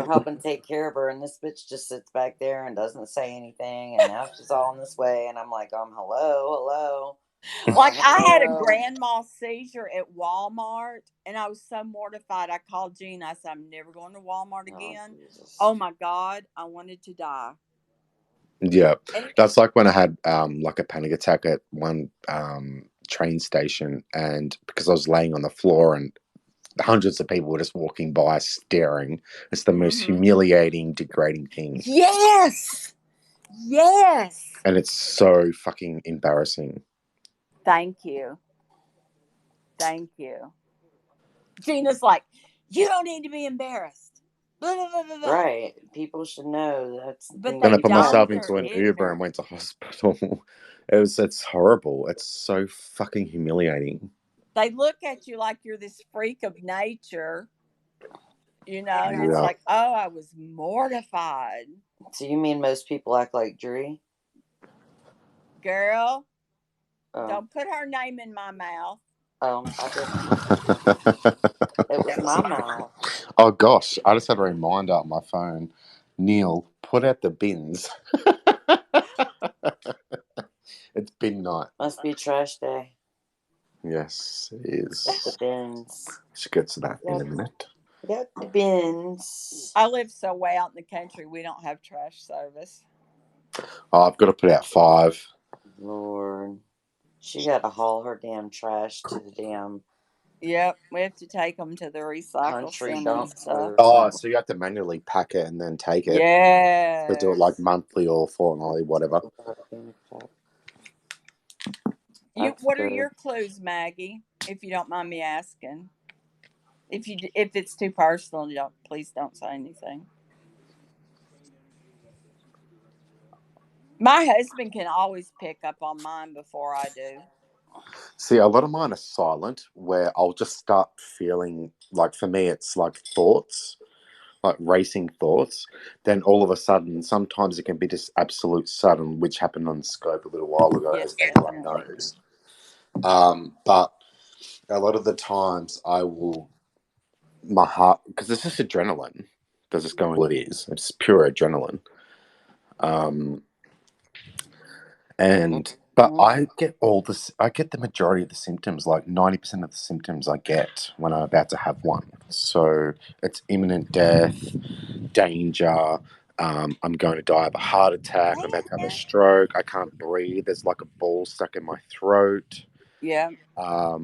helping take care of her. And this bitch just sits back there and doesn't say anything. And now she's all in this way. And I'm like, hello. Like I had a Hello. grandma seizure at Walmart, and I was so mortified. I called Gina. I said, "I'm never going to Walmart again." Oh my God, I wanted to die. Yeah, And that's like when I had like a panic attack at one train station, and because I was laying on the floor and hundreds of people were just walking by staring. It's the most humiliating, degrading thing. yes, And it's so fucking embarrassing. Thank you. Gina's like, you don't need to be embarrassed. Blah, blah, blah, blah, blah. Right. People should know that's. But Then I they put don't. myself They're into an Uber and ignorant. went to hospital. It's horrible. It's so fucking humiliating. They look at you like you're this freak of nature, and it's Yeah. like, oh, I was mortified. So you mean most people act like Dree? Girl, Oh, don't put her name in my mouth. I didn't. It was my mouth. Oh gosh, I just had a reminder on my phone. Neil, put out the bins. It's bin night. Must be trash day. Yes, it is. Got the bins. Should get to that in a minute. Got the bins. I live so way out in the country, we don't have trash service. Oh, I've got to put out 5. Lord. She got to haul her damn trash to the damn Yep, we have to take them to the recycle country center and dumpster. stuff. Oh, so you have to manually pack it and then take it. Yeah. So do it like monthly or fortnightly, whatever. What are your clues, Maggie? If you don't mind me asking. If it's too personal, please don't say anything. My husband can always pick up on mine before I do. See, a lot of mine are silent, where I'll just start feeling like, for me, it's like thoughts, like racing thoughts. Then all of a sudden, sometimes it can be just absolute sudden, which happened on Scope a little while ago, Yes, as everyone knows. But a lot of the times I will, my heart, because it's just adrenaline. Does this go? It is. It's pure adrenaline. But I get I get the majority of the symptoms, like 90% of the symptoms I get when I'm about to have one. So it's imminent death, danger. I'm going to die of a heart attack. I'm about to have a stroke. I can't breathe. There's like a ball stuck in my throat. Yeah. I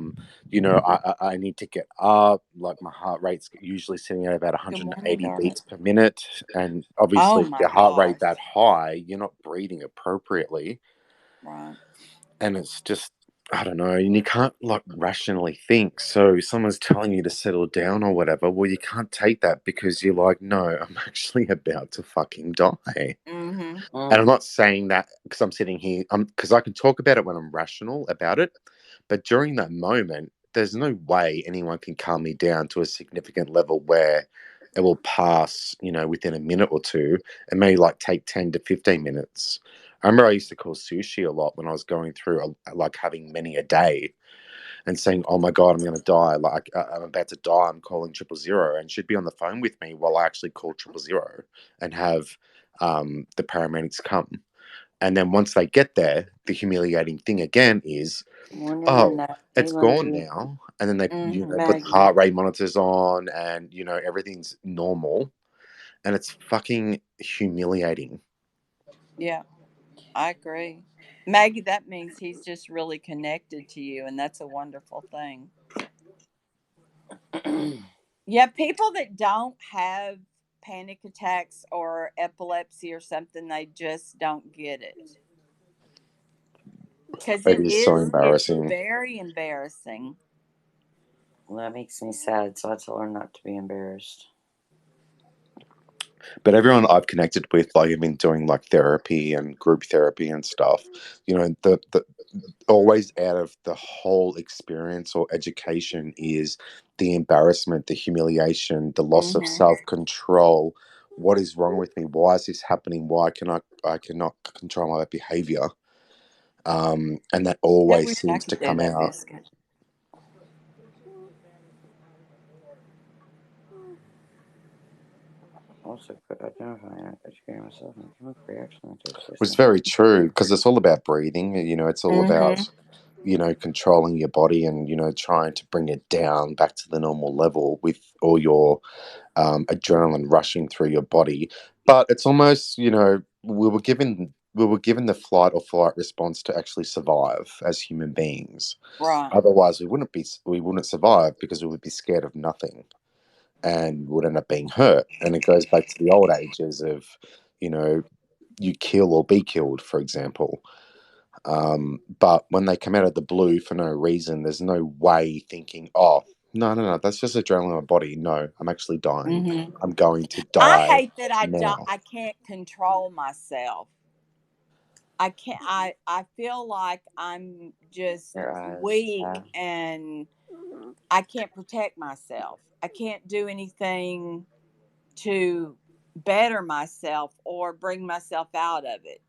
need to get up. Like my heart rate's usually sitting at about 180 beats per minute, and obviously, if your heart rate that high, you're not breathing appropriately. Right. And it's just, I don't know, and you can't like rationally think. So someone's telling you to settle down or whatever. Well, you can't take that because you're like, no, I'm actually about to fucking die. And I'm not saying that because I'm sitting here, because I can talk about it when I'm rational about it. But during that moment, there's no way anyone can calm me down to a significant level where it will pass, within a minute or two. It may like take 10 to 15 minutes. I remember I used to call sushi a lot when I was going through like having many a day and saying, oh my God, I'm going to die. Like I'm about to die. I'm calling 000. And she'd be on the phone with me while I actually call 000 and have the paramedics come. And then once they get there, the humiliating thing again is, it's gone now. And then they put the heart rate monitors on and, everything's normal. And it's fucking humiliating. Yeah, I agree. Maggie, that means he's just really connected to you, and that's a wonderful thing. Yeah, people that don't have panic attacks or epilepsy or something, they just don't get it. Because It is so embarrassing. It's very embarrassing. Well, that makes me sad, so I tell her not to be embarrassed. But everyone I've connected with, like I've been doing like therapy and group therapy and stuff, the always out of the whole experience or education is the embarrassment, the humiliation, the loss of self-control. What is wrong with me? Why is this happening? Why can I cannot control my behavior? And that always seems to come out. Also could identify and educate myself and chemical reaction. Which is very true because it's all about breathing. It's all about controlling your body and trying to bring it down back to the normal level with all your adrenaline rushing through your body. But it's almost we were given the flight or flight response to actually survive as human beings. Right. Otherwise, we wouldn't survive because we would be scared of nothing and would end up being hurt. And it goes back to the old ages of, you kill or be killed, for example. But when they come out of the blue for no reason, there's no way thinking, oh, no, no, no, that's just adrenaline in my body. No, I'm actually dying. I'm going to I die hate that I don't. now. I can't control myself. I can't. I feel like I'm just Your eyes. weak and I can't protect myself. I can't do anything to better myself or bring myself out of it.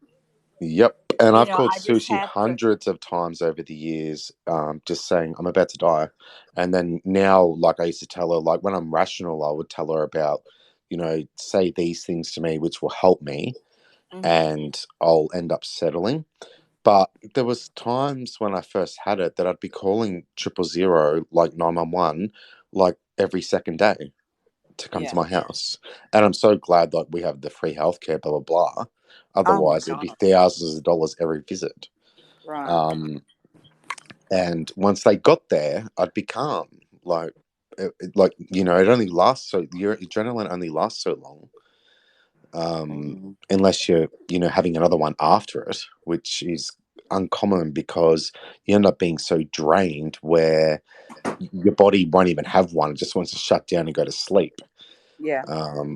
Yep. And I've called I just Sushi have to. hundreds of times over the years, just saying, I'm about to die. And then now, like I used to tell her, like when I'm rational, I would tell her about, say these things to me, which will help me, and I'll end up settling. But there was times when I first had it that I'd be calling 000, like 911, like every second day to come to Yeah. my house. And I'm so glad that we have the free healthcare, blah, blah, blah. Oh my Otherwise, it'd be God. thousands of dollars every visit. Right. And once they got there, I'd be calm. It only lasts your adrenaline only lasts so long. Unless you're, having another one after it, which is uncommon because you end up being so drained where your body won't even have one. It just wants to shut down and go to sleep, Yeah.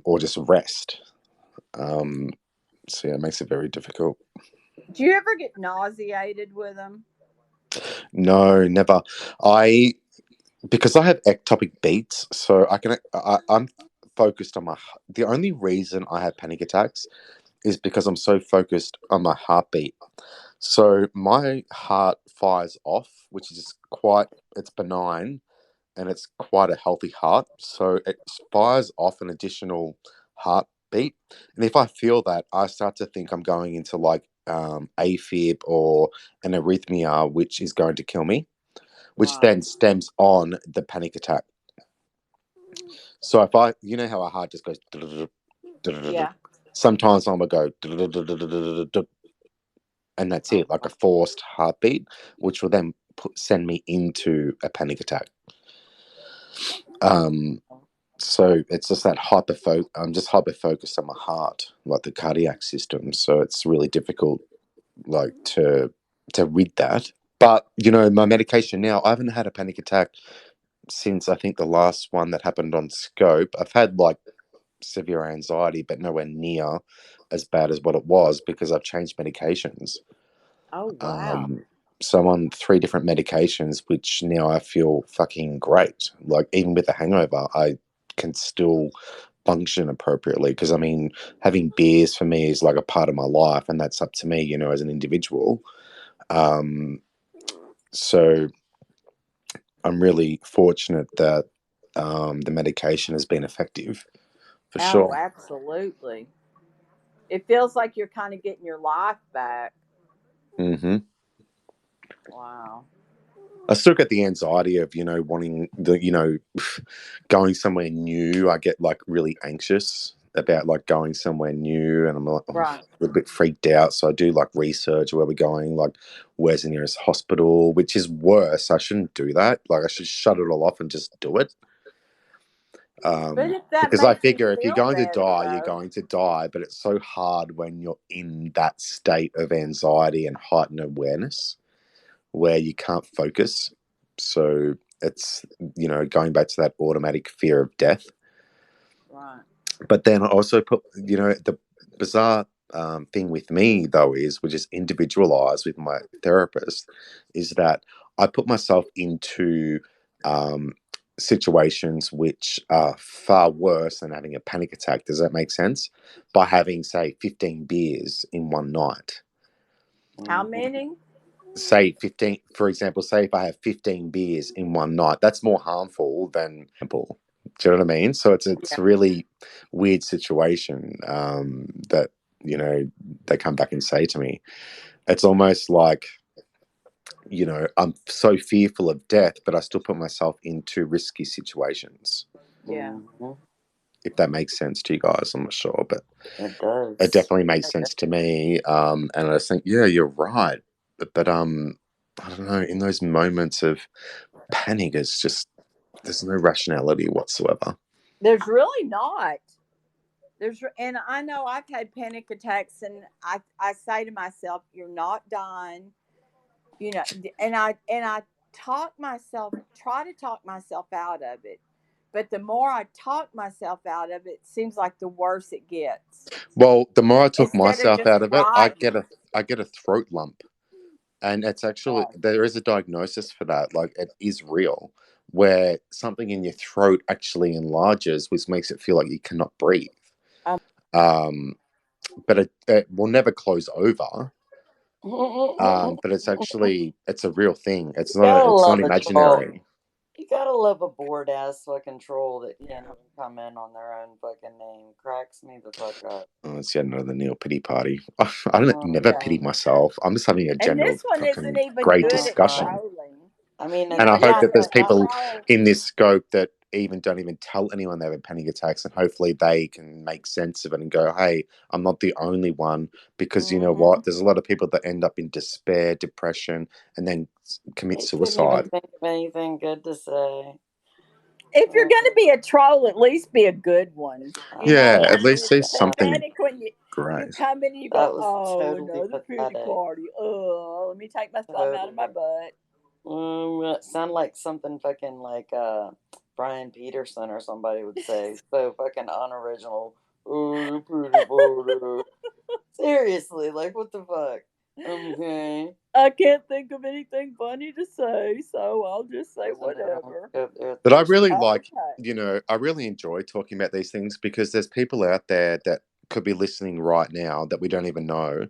or just rest. So yeah, it makes it very difficult. Do you ever get nauseated with them? No, never. Because I have ectopic beats, so I'm focused on the only reason I have panic attacks is because I'm so focused on my heartbeat. So my heart fires off, which is it's benign and it's quite a healthy heart. So it fires off an additional heartbeat. And if I feel that, I start to think I'm going into like AFib or an arrhythmia, which is going to kill me, which Right. then stems on the panic attack. So if how our heart just goes, Yeah. sometimes I'm going to go, and that's it, like a forced heartbeat, which will then send me into a panic attack. So it's just that I'm just hyper focused on my heart, like the cardiac system. So it's really difficult, like to rid that. But my medication now, I haven't had a panic attack since I think the last one that happened on Scope. I've had like severe anxiety, but nowhere near as bad as what it was because I've changed medications. Oh wow. So I'm on 3 different medications, which now I feel fucking great. Like even with a hangover, I can still function appropriately because I mean, having beers for me is like a part of my life, and that's up to me, as an individual. So I'm really fortunate that the medication has been effective for Oh, sure. absolutely. It feels like you're kind of getting your life back. hmm Wow. I still get the anxiety of, wanting going somewhere new. I get like really anxious about like going somewhere new and I'm like, Right. a bit freaked out. So I do like research where we're going, like where's the nearest hospital, which is worse. I shouldn't do that. Like I should shut it all off and just do it. But if that Because I makes you figure if you're feel going to better, die, you're though. going to die. But it's so hard when you're in that state of anxiety and heightened awareness where you can't focus. So it's, going back to that automatic fear of death. Right. But then I also put, the bizarre thing with me, though, which is individualized with my therapist, is that I put myself into um, situations which are far worse than having a panic attack. Does that make sense? By having, say, 15 beers in one night. How many? Say 15, for example, say if I have 15 beers in one night, that's more harmful than example. Do you know what I mean? So it's a really weird situation that, you know, they come back and say to me. It's almost like, you know, I'm so fearful of death, but I still put myself into risky situations. Yeah. If that makes sense to you guys, I'm not sure, but It does. it definitely makes sense to me. And I just think, yeah, you're right. But I don't know, in those moments of panic, it's just, there's no rationality whatsoever. There's really not. And I know I've had panic attacks, and I say to myself, "You're not dying," you know, and I try to talk myself out of it, but the more I talk myself out of it, it seems like the worse it gets. Well, the more I took Instead of myself just out of it, writing. I get a throat lump. And it's actually, there is a diagnosis for that. Like, it is real, where something in your throat actually enlarges, which makes it feel like you cannot breathe. Um, Um, but it will never close over. But it's actually, it's a real thing. Gotta It's not love a troll. imaginary. You gotta love a bored ass fucking troll that can't even comment on their own fucking name. Cracks me the fuck up. Oh, it's yet another Neil pity party. I don't Oh, never yeah. pity myself. I'm just having a And general this one isn't fucking even great good at discussion. trolling. I mean, You And I know, hope like that there's a people troll. in this scope that even don't even tell anyone they have panic attacks, and hopefully they can make sense of it and go, hey, I'm not the only one, because you know what? There's a lot of people that end up in despair, depression, and then commit He couldn't even suicide. think of anything good to say. If you're going to be a troll, at least be a good one. You know, Yeah, Yeah, at like least say it's yeah. something pathetic when you great. come in and you go, That was oh, totally another pity pathetic. party. Oh, let me take my thumb out of my butt. It sound like something fucking like Brian Peterson or somebody would say. So fucking unoriginal. Oh, pretty party. Seriously, like what the fuck? Okay. I can't think of anything funny to say, so I'll just say whatever. But I really like, Okay. you know, I really enjoy talking about these things, because there's people out there that could be listening right now that we don't even know,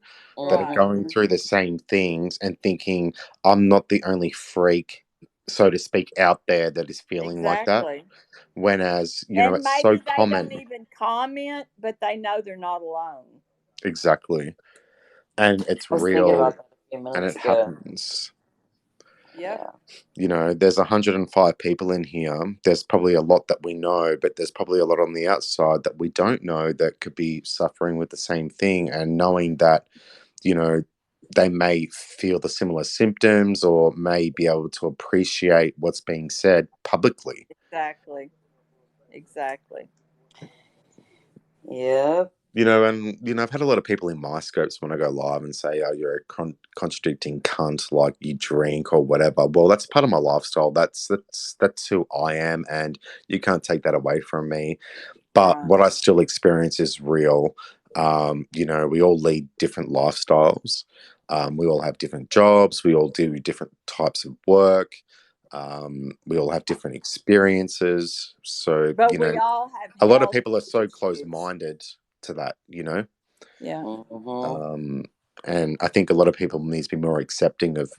that are Right. going through the same things and thinking, I'm not the only freak, so to speak, out there that is feeling like that. Exactly. Whereas, you know, And it's so maybe they don't common. even comment, but they know they're not alone. Exactly. And it's I was thinking real, about that a few and minutes it ago. happens. Yep. Yeah. You know, there's 105 people in here. There's probably a lot that we know, but there's probably a lot on the outside that we don't know that could be suffering with the same thing. And knowing that, you know, they may feel the similar symptoms or may be able to appreciate what's being said publicly. Exactly. Exactly. Yep. You know, and, you know, I've had a lot of people in my scopes when I go live and say, oh, you're a contradicting cunt, like you drink or whatever. Well, that's part of my lifestyle. That's who I am, and you can't take that away from me. But Right. what I still experience is real. You know, we all lead different lifestyles. We all have different jobs. We all do different types of work. We all have different experiences. So, But you know, we all have a lot of health people are so issues. close-minded to that, you know. Yeah. Um, and I think a lot of people need to be more accepting of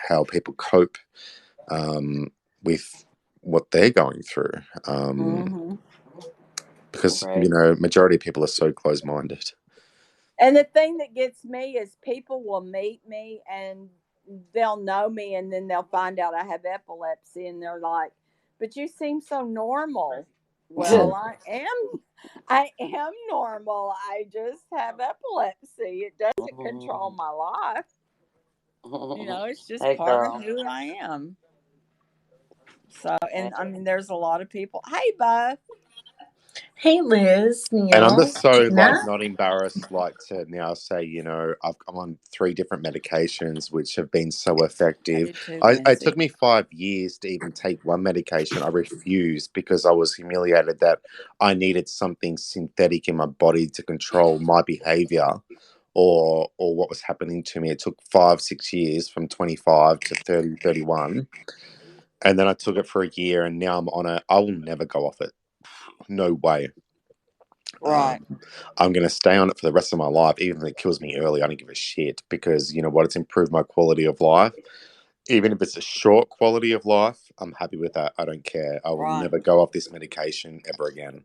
how people cope with what they're going through. Because, you Right. know, majority of people are so close-minded. And the thing that gets me is people will meet me and they'll know me, and then they'll find out I have epilepsy, and they're like, "But you seem so normal." Well, I am normal. I just have epilepsy. It doesn't control my life. You know, it's just Hey, part of girl. who I am. So, and I mean, there's a lot of people. Hey, Buff. Hey, Liz, And I'm Neil, just so, like, Gina. not embarrassed, like, to now say, you know, I'm on 3 different medications which have been so I effective. do too, It Lindsay. took me 5 years to even take one medication. I refused because I was humiliated that I needed something synthetic in my body to control my behavior or what was happening to me. It took 5, 6 years from 25 to 30, 31. And then I took it for a year, and now I'm on it. I will never go off it. No way. Right. I'm going to stay on it for the rest of my life, even if it kills me early. I don't give a shit, because you know what? It's improved my quality of life. even if it's a short quality of life, I'm happy with that. I don't care. I will Right. never go off this medication ever again.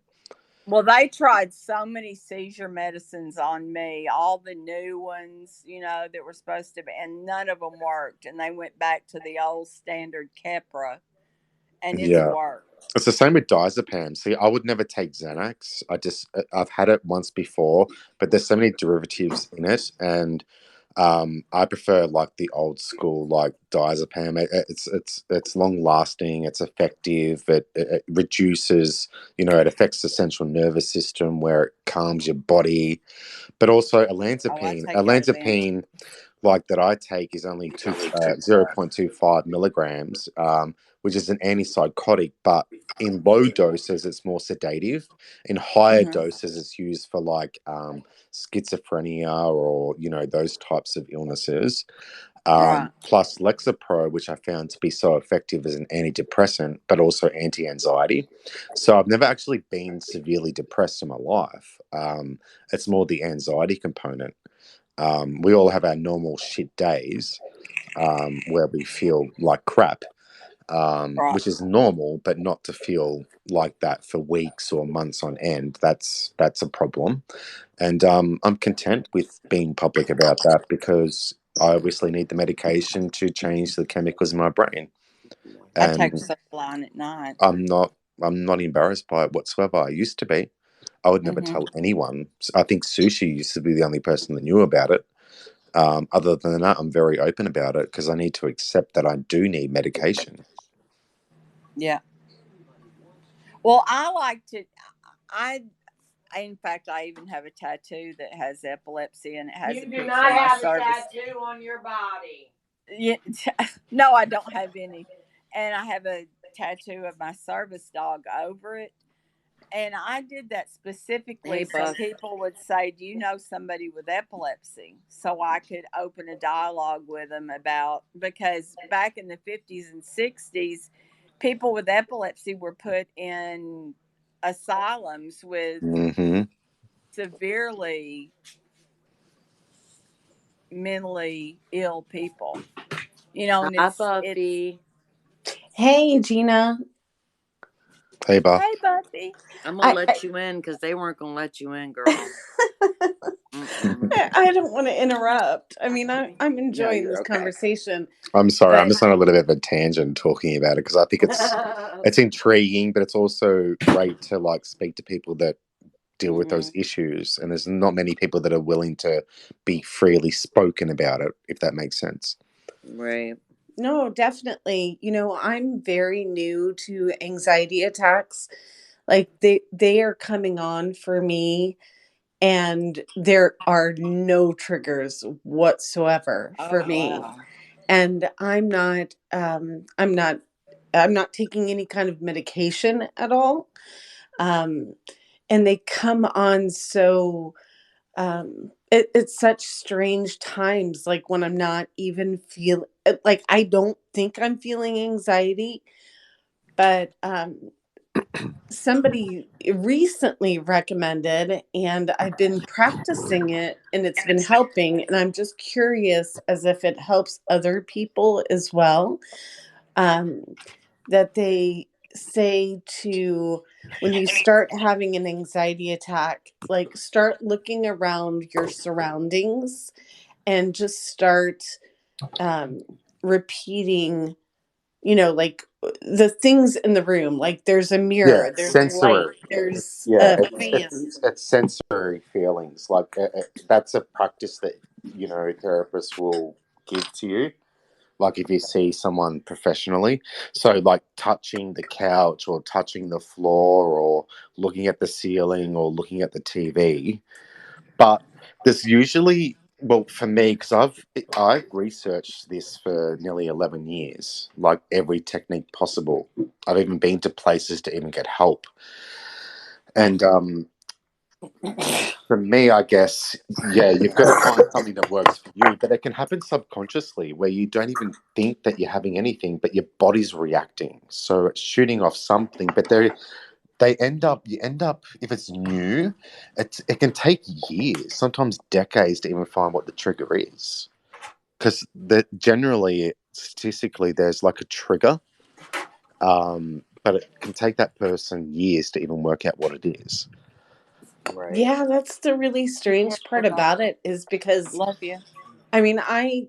Well, they tried so many seizure medicines on me, all the new ones, that were supposed to be, and none of them worked. And they went back to the old standard Keppra, and it's Yeah. worked. It's the same with diazepam. See, I would never take Xanax. I've had it once before, but there's so many derivatives in it, and I prefer like the old school like diazepam. It's long lasting. It's effective. It reduces. It affects the central nervous system where it calms your body, but also Oh, I olanzapine. take Ativan. Olanzapine like that I take is only 0.25 milligrams, which is an antipsychotic, but in low doses it's more sedative. In higher Hmm. doses it's used for like schizophrenia or those types of illnesses. Right. Plus Lexapro, which I found to be so effective as an antidepressant, but also anti-anxiety. So I've never actually been severely depressed in my life. It's more the anxiety component. We all have our normal shit days where we feel like crap, Right. which is normal, but not to feel like that for weeks or months on end. That's a problem, and I'm content with being public about that because I obviously need the medication to change the chemicals in my brain, I take and Sublime at night. I'm not embarrassed by it whatsoever. I used to be. I would never Hmm. tell anyone. I think Sushi used to be the only person that knew about it. Other than that, I'm very open about it because I need to accept that I do need medication. Yeah. Well, I like to. I in fact, I even have a tattoo that has epilepsy, and it has You a do picture not of my have a service. tattoo on your body. Yeah, no, I don't have any, and I have a tattoo of my service dog over it. And I did that Hey, specifically so Buff. people would say, "Do you know somebody with epilepsy?" So I could open a dialogue with them about, because back in the 50s and 60s, people with epilepsy were put in asylums with Hmm. severely mentally ill people. And Hi, it's Buffy. Hey, Gina. Hey, Buff. hey Buffy. I'm gonna I let you in because they weren't gonna let you in, girl. Mm-mm. I don't want to interrupt. I mean, I'm No, enjoying you're this okay. conversation, I'm sorry. I'm but just on a little bit of a tangent talking about it because I think it's intriguing, but it's also great to like speak to people that deal with those Mhm. issues. And there's not many people that are willing to be freely spoken about it, if that makes sense. Right. no, definitely. I'm very new to anxiety attacks. Like they are coming on for me, and there are no triggers whatsoever for Oh me. wow. And I'm not taking any kind of medication at all. Um and they come on so it's such strange times, like when I'm not even feel like I don't think I'm feeling anxiety, but somebody recently recommended, and I've been practicing it, and it's been helping, and I'm just curious as if it helps other people as well. um, that they say to, when you start having an anxiety attack, like start looking around your surroundings and just start um, repeating, like the things in the room. Like there's a Yeah, mirror, there's light, sensory. there's Yeah, a fan. it's sensory feelings. Like that's a practice that therapists will give to you. Like if you see someone professionally, so like touching the couch or touching the floor or looking at the ceiling or looking at the TV. But there's usually, well, for me, because I've researched this for nearly 11 years, like every technique possible. I've even been to places to even get help. And for me, I guess, yeah, you've got to find something that works for you, but it can happen subconsciously where you don't even think that you're having anything, but your body's reacting. So it's shooting off something, but you end up, if it's new, it can take years, sometimes decades to even find what the trigger is. Because generally statistically there's like a trigger, but it can take that person years to even work out what it is. Right. Yeah, that's the really strange part about it, is because Love you. I mean, I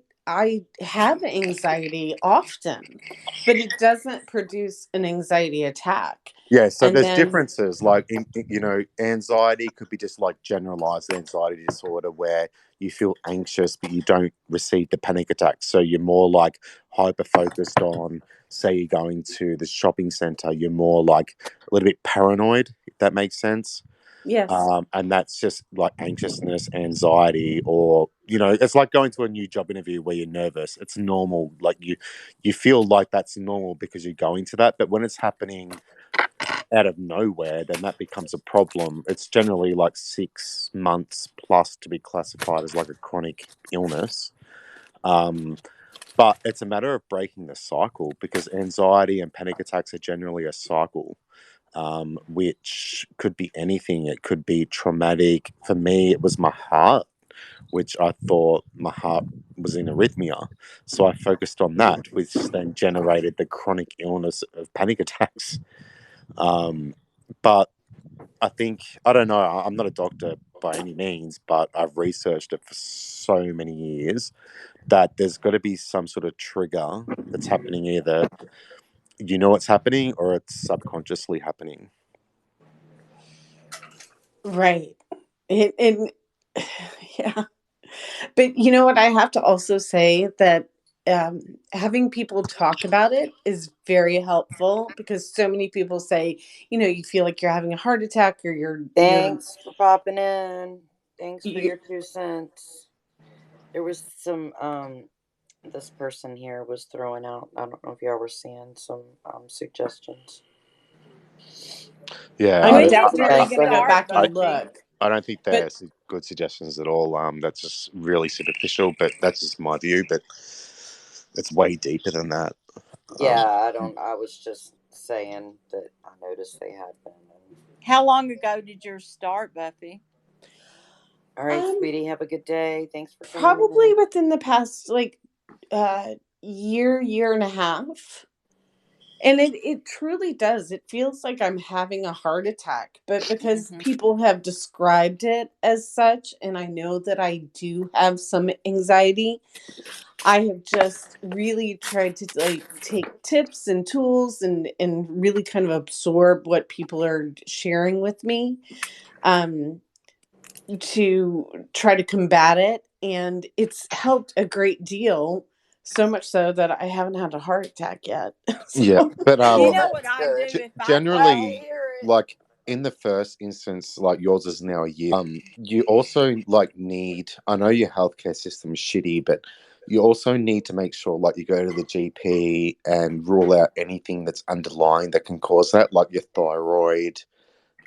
have anxiety often, but it doesn't produce an anxiety attack. Yeah, so And there's then differences. Like anxiety could be just like generalized anxiety disorder where you feel anxious but you don't receive the panic attacks. So you're more like hyper focused on, say you're going to the shopping center, you're more like a little bit paranoid, if that makes sense. yes. And that's just like anxiousness, anxiety, or it's like going to a new job interview where you're nervous. It's normal. Like you feel like that's normal because you're going to that, but when it's happening out of nowhere, then that becomes a problem. It's generally like 6 months plus to be classified as like a chronic illness. But it's a matter of breaking the cycle, because anxiety and panic attacks are generally a cycle, which could be anything. It could be traumatic. For me, it was my heart, which I thought my heart was in arrhythmia. So I focused on that, which then generated the chronic illness of panic attacks. But I think, I don't know, I'm not a doctor by any means, but I've researched it for so many years that there's got to be some sort of trigger that's happening. Either you know what's happening or it's subconsciously happening. Right. And yeah. But you know what? I have to also say that having people talk about it is very helpful, because so many people say, you feel like you're having a heart attack, or Thanks for popping in. Thanks for you your 2 cents. There was some this person here was throwing out, I don't know if y'all were seeing some suggestions. Yeah, I'm When did definitely yours going to go start, back and Buffy? look. I don't think But they're good suggestions at all. That's just really superficial, but that's just my view. But it's way deeper than that. Yeah, I was just saying that I noticed they had been. How long ago did yours start, Buffy? All right, sweetie, have a good day. Thanks for coming probably in. within the past year and a half. And it truly does. It feels like I'm having a heart attack, but because Mm-hmm. people have described it as such, and I know that I do have some anxiety, I have just really tried to like take tips and tools and really kind of absorb what people are sharing with me, um, to try to combat it. And it's helped a great deal, so much so that I haven't had a heart attack yet. Yeah, So but You Well, know what that's I do good. if I Glad to generally, hear it. like in the first instance, like yours is now a year. You also like need. I know your healthcare system is shitty, but you also need to make sure like you go to the GP and rule out anything that's underlying that can cause that, like your thyroid,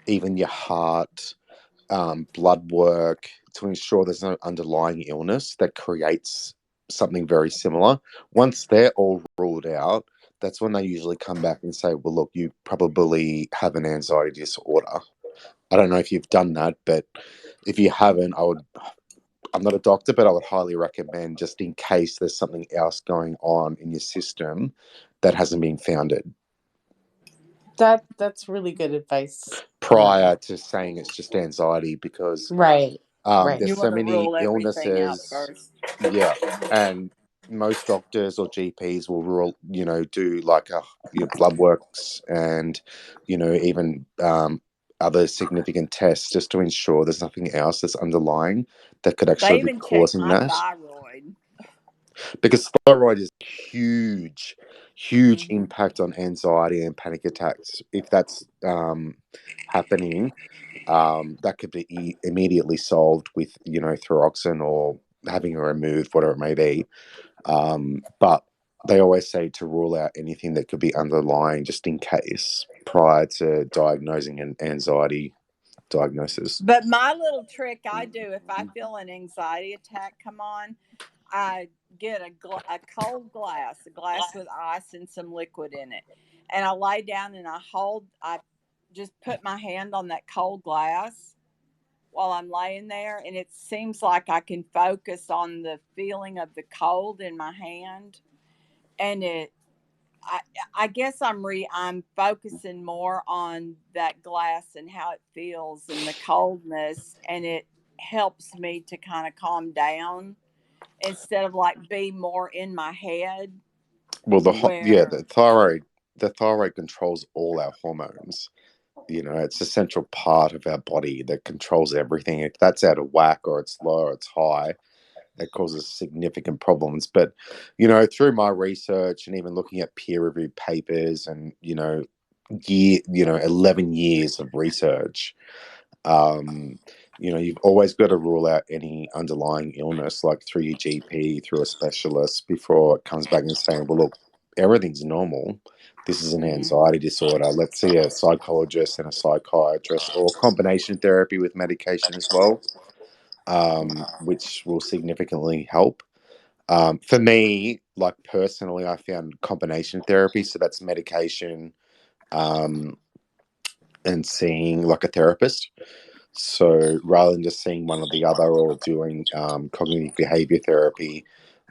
even your heart, blood work, to ensure there's no underlying illness that creates something very similar. Once they're all ruled out, that's when they usually come back and say, well, look, you probably have an anxiety disorder. I don't know if you've done that, but if you haven't, I'm not a doctor, but I would highly recommend, just in case there's something else going on in your system that hasn't been founded that's really good advice. prior to saying it's just anxiety, because Right. Right. you there's so want to many rule everything out illnesses. first. Yeah, and most doctors or GPs will do like your blood works and even other significant tests, just to ensure there's nothing else that's underlying that could They actually be even checked causing my that. thyroid. Because thyroid is huge, huge Mm-hmm. impact on anxiety and panic attacks. If that's happening, that could be immediately solved with thyroxine or having it removed, whatever it may be. But they always say to rule out anything that could be underlying, just in case, prior to diagnosing an anxiety diagnosis. But my little trick I do if I feel an anxiety attack come on, I get a cold glass, a glass with ice and some liquid in it, and I lay down and I just put my hand on that cold glass while I'm laying there, and it seems like I can focus on the feeling of the cold in my hand, and I, I guess I'm focusing more on that glass and how it feels and the coldness, and it helps me to kind of calm down instead of like be more in my head. Well, Where the thyroid controls all our hormones. You know, it's a central part of our body that controls everything. If that's out of whack or it's low or it's high, it causes significant problems. But, you know, through my research and even looking at peer reviewed papers and, 11 years of research, you've always got to rule out any underlying illness, like through your GP, through a specialist, before it comes back and saying, well, look, everything's normal. This is an anxiety disorder. Let's see a psychologist and a psychiatrist, or combination therapy with medication as well, which will significantly help. For me, like personally, I found combination therapy. So that's medication, and seeing like a therapist. So rather than just seeing one or the other or doing cognitive behavior therapy,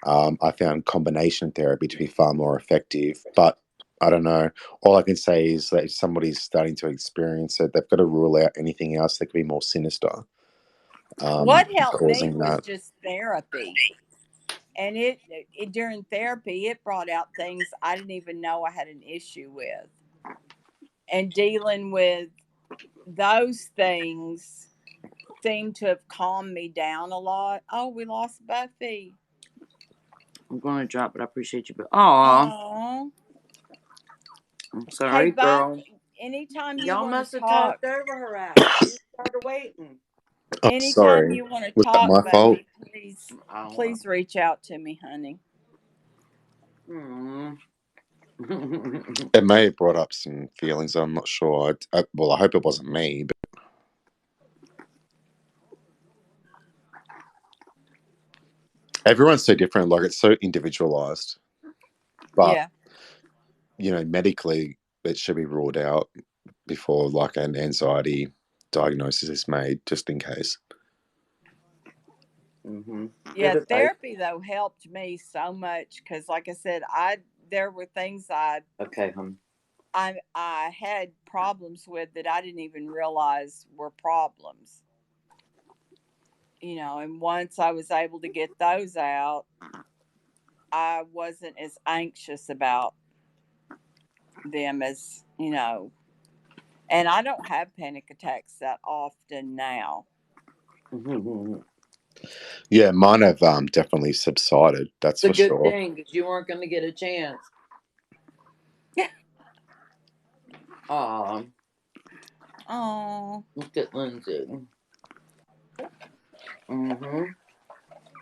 I found combination therapy to be far more effective. But I don't know. All I can say is that if somebody's starting to experience it, they've got to rule out anything else that could be more sinister, what helped me causing was that. just therapy. And it during therapy, it brought out things I didn't even know I had an issue with. And dealing with those things seemed to have calmed me down a lot. Oh, we lost Buffy. I'm going to drop, but I appreciate you. But aw, Oh, I'm hey sorry, Buff. girl. Anytime you Y'all want must to have talk, talked over her ass. She started waiting. Oh, anytime sorry. you want to Was that talk, my fault? Buffy, I don't know. please reach out to me, honey. Mm. It may have brought up some feelings. I'm not sure. Well, I hope it wasn't me. But everyone's so different. Like, it's so individualized. But Yeah. medically, it should be ruled out before like an anxiety diagnosis is made, just in case. Yeah, therapy though helped me so much because, like I said, there were things Okay, hon. I had problems with that I didn't even realize were problems. And once I was able to get those out, I wasn't as anxious about them as. And I don't have panic attacks that often now. Yeah, mine have definitely subsided. That's It's a for good sure. thing because you weren't going to get a chance. Aw, Oh. look at Lindsay.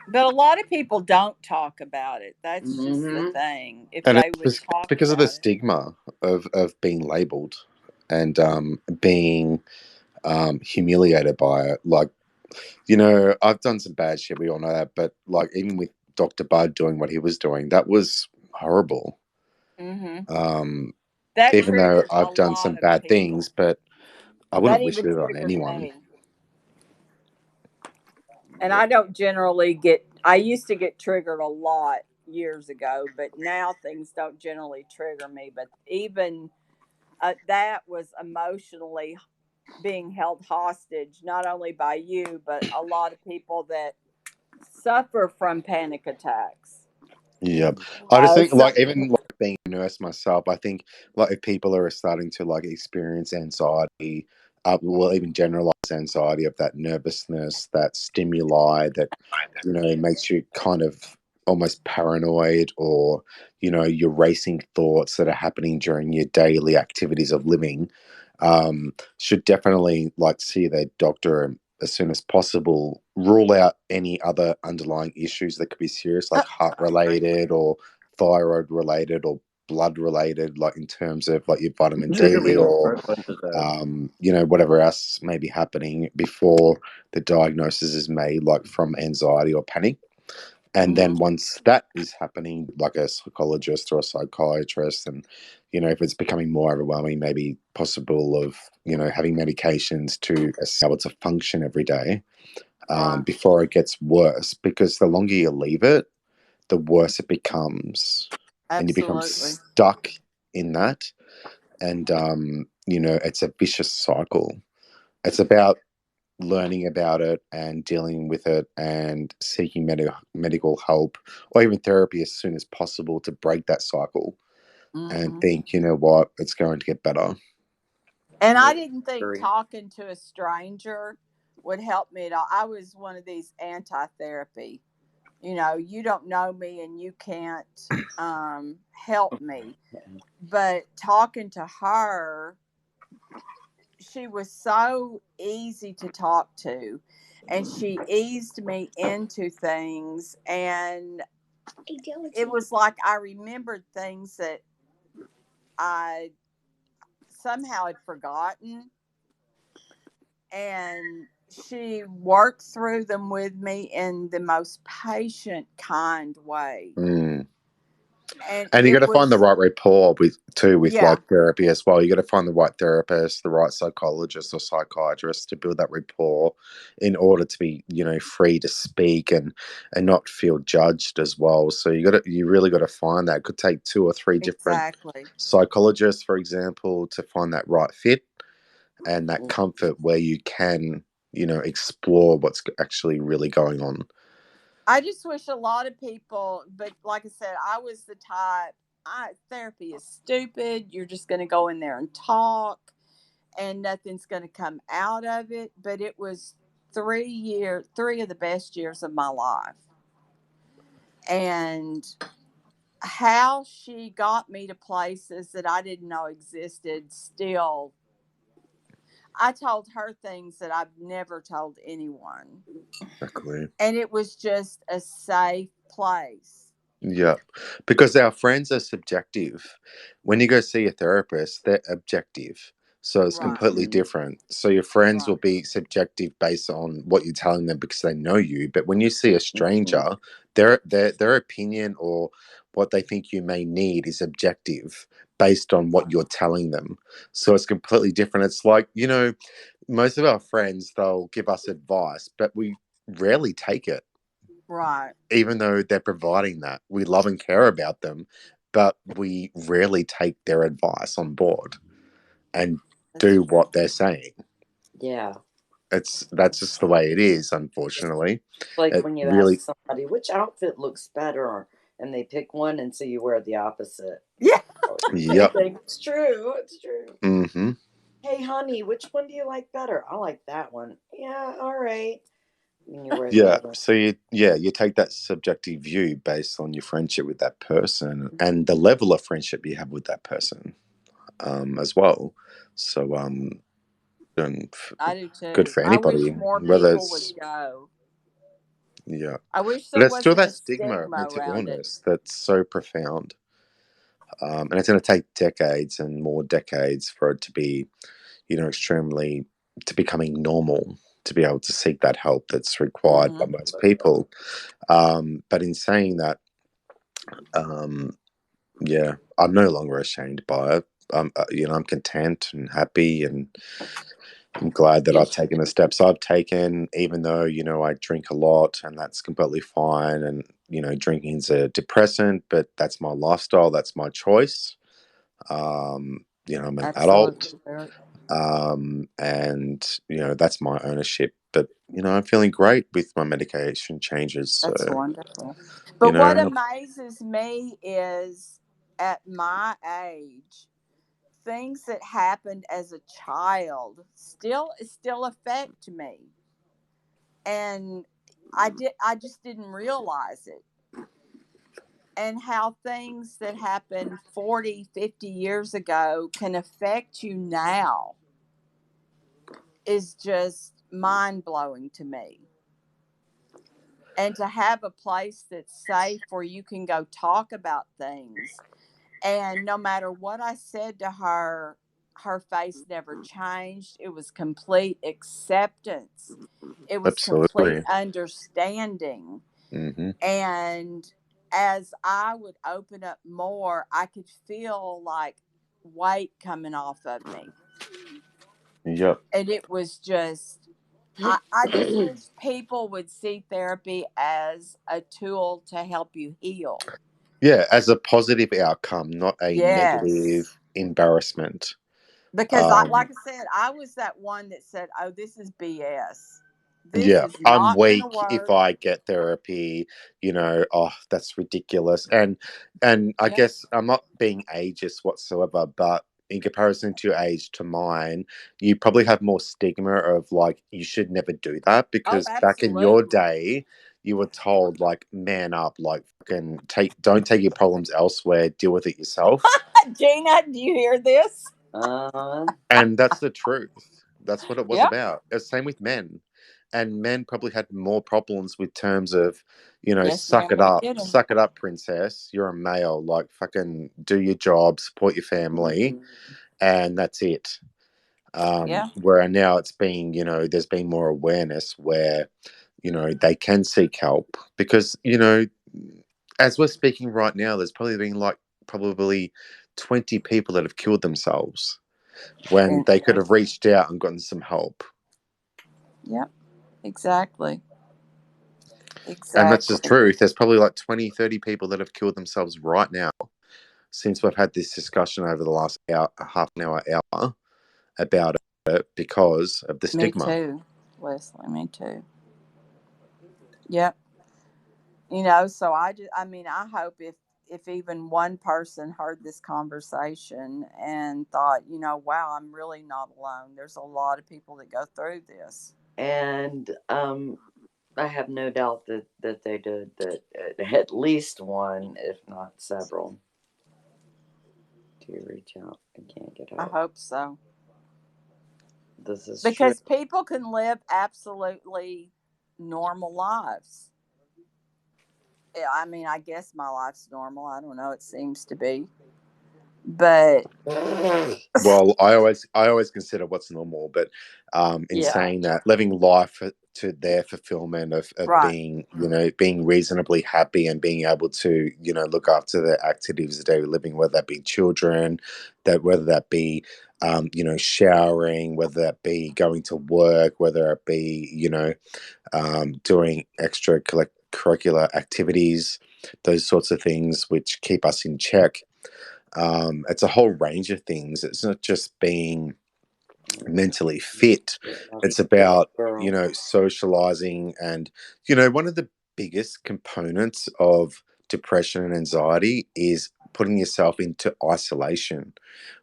But a lot of people don't talk about it. That's just the Mm-hmm. thing. If And they it's would talk because of the about it. stigma of being labeled and being humiliated by it. Like, I've done some bad shit. We all know that. But like, even with Dr. Bud doing what he was doing, that was horrible. That Even though triggered a I've done some lot of bad things, people. but I That wouldn't wish even it on triggered anyone. me. And I don't generally I used to get triggered a lot years ago, but now things don't generally trigger me. But even that was emotionally being held hostage, not only by you, but a lot of people that suffer from panic attacks. Yeah, I just think Some like even like being a nurse myself, I think like if people are starting to like experience anxiety, well, even generalized anxiety of that nervousness, that stimuli that makes you kind of almost paranoid, or your racing thoughts that are happening during your daily activities of living, should definitely like see their doctor as soon as possible, rule out any other underlying issues that could be serious, like heart related or thyroid related or blood related, like in terms of like your vitamin D or whatever else may be happening before the diagnosis is made, like from anxiety or panic. And then once that is happening, like a psychologist or a psychiatrist, and if it's becoming more overwhelming, maybe possible of having medications to be able to function every day, before it gets worse. Because the longer you leave it, the worse it becomes. and you become Absolutely. stuck in that. And, it's a vicious cycle. It's about learning about it and dealing with it and seeking medical help or even therapy as soon as possible to break that cycle and Hmm. think, you know what, it's going to get better. And Yeah, I didn't think agree. talking to a stranger would help me at all. I was one of these anti-therapy. You don't know me and you can't help me. But talking to her, she was so easy to talk to, and she eased me into things, and it was like I remembered things that I somehow had forgotten, and she worked through them with me in the most patient, kind way. Mm. And And you got it to find the was, right rapport with yeah, like therapy as well. You got to find the right therapist, the right psychologist or psychiatrist to build that rapport in order to be, free to speak and not feel judged as well. So you really got to find that. It could take 2 or 3 different exactly. psychologists, for example, to find that right fit and that comfort where you can, explore what's actually really going on. I just wish a lot of people, but like I said, I was the type, therapy is stupid. You're just going to go in there and talk and nothing's going to come out of it. But it was 3 years, 3 of the best years of my life. And how she got me to places that I didn't know existed still. I told her things that I've never told anyone. Exactly. And it was just a safe place. Yeah, because our friends are subjective. When you go see a therapist, they're objective. So it's Right, completely different. So your friends right, will be subjective based on what you're telling them because they know you. But when you see a stranger, their opinion or what they think you may need is objective based on what you're telling them. So it's completely different. It's like, most of our friends, they'll give us advice, but we rarely take it right. even though they're providing that. We love and care about them, but we rarely take their advice on board and That's do true. what they're saying. Yeah. That's just the way it is, unfortunately. Like It when you ask really, somebody which outfit looks better, and they pick one, and so you wear the opposite. Yeah. Same yep. thing. It's true. It's true. Mm-hmm. Hey, honey, which one do you like better? I like that one. Yeah, all right. And you wear the Yeah. other. So you take that subjective view based on your friendship with that person and the level of friendship you have with that person, as well. So and I do good too. for I wish anybody, more whether people would it's go. yeah. I wish But there it's still wasn't that a stigma of stigma mental around it. illness that's so profound. And it's going to take decades and more decades for it to be, extremely, to becoming normal, to be able to seek that help that's required by Hmm. most people. But in saying that, um, yeah, I'm no longer ashamed by it. I'm content and happy, and I'm glad that I've taken the steps I've taken, even though, I drink a lot and that's completely fine. And, drinking's a depressant, but that's my lifestyle. That's my choice. I'm an adult. Absolutely, Eric. And, that's my ownership. But, I'm feeling great with my medication changes. So, That's wonderful. you But what know, amazes me is at my age, things that happened as a child still affect me. And I just didn't realize it. And how things that happened 40, 50 years ago can affect you now is just mind blowing to me. And to have a place that's safe where you can go talk about things. And no matter what I said to her, her face never changed. It was complete acceptance, it was complete absolutely. understanding. Hmm. And as I would open up more, I could feel like weight coming off of me. Yep. And it was just, I just wish people would see therapy as a tool to help you heal. Yeah, as a positive outcome, not a negative Yes. embarrassment. Because like I said, I was that one that said, "Oh, this is BS. This Yeah, is I'm not going to weak if work." I get therapy, oh, that's ridiculous. And I Yep. guess I'm not being ageist whatsoever, but in comparison to your age to mine, you probably have more stigma of like you should never do that, Oh, because back in your absolutely. day, you were told like man up, like fucking don't take your problems elsewhere, deal with it yourself. Gina, do you hear this? And that's the truth. That's what it was Yep. about. It's same with men. And men probably had more problems with terms of, Yes, ma'am, we did. suck it up, princess. You're a male. Like, fucking do your job, support your family, and that's it. Yeah. Where now it's been, there's been more awareness where, they can seek help because, as we're speaking right now, there's probably been like probably 20 people that have killed themselves when And they could have reached out and gotten some help. yep, exactly. And that's the Exactly. truth. There's probably like 20, 30 people that have killed themselves right now since we've had this discussion over the last hour, half an hour about it because of the Me stigma. too, Leslie. Me too. Yep. So I hope if even one person heard this conversation and thought, wow, I'm really not alone. There's a lot of people that go through this. And I have no doubt that they did, that at least one, if not several, to reach out and can't get I help. hope so. This is Because true. people can live absolutely normal lives. Yeah, I guess my life's normal. I don't know. It seems to be. But Well, I always consider what's normal, but in yeah, saying that, living life to their fulfillment of right. being reasonably happy and being able to look after the activities of daily living, whether that be children, whether that be showering, whether that be going to work, whether it be doing extra curricular activities, those sorts of things which keep us in check. It's a whole range of things. It's not just being mentally fit. It's about, Girl. socializing. And, one of the biggest components of depression and anxiety is putting yourself into isolation,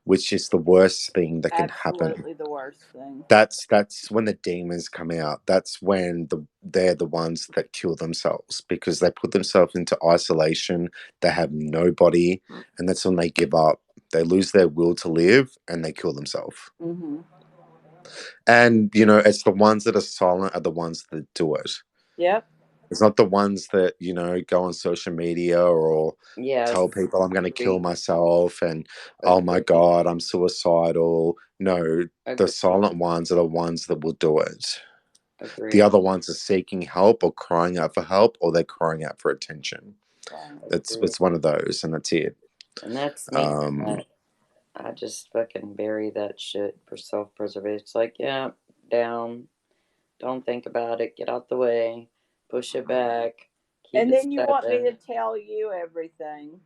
which is the worst thing that can happen. Absolutely the worst thing. That's when the demons come out. That's when they're the ones that kill themselves because they put themselves into isolation. They have nobody, and that's when they give up. They lose their will to live, and they kill themselves. Mm-hmm. And it's the ones that are silent are the ones that do it. Yep. It's not the ones that go on social media or Yes. tell people I'm going to kill Agreed. myself and oh my god, I'm suicidal. No, the Agreed. silent ones are the ones that will do it. The Agreed. other ones are seeking help or crying out for help or they're crying out for attention. Right. It's one of those, and that's it. And that's me. Um, I just fucking bury that shit for self preservation. It's like, yeah, down. Don't think about it. Get out the way. Push it back. Keep And it then you want me stepping. to tell you everything.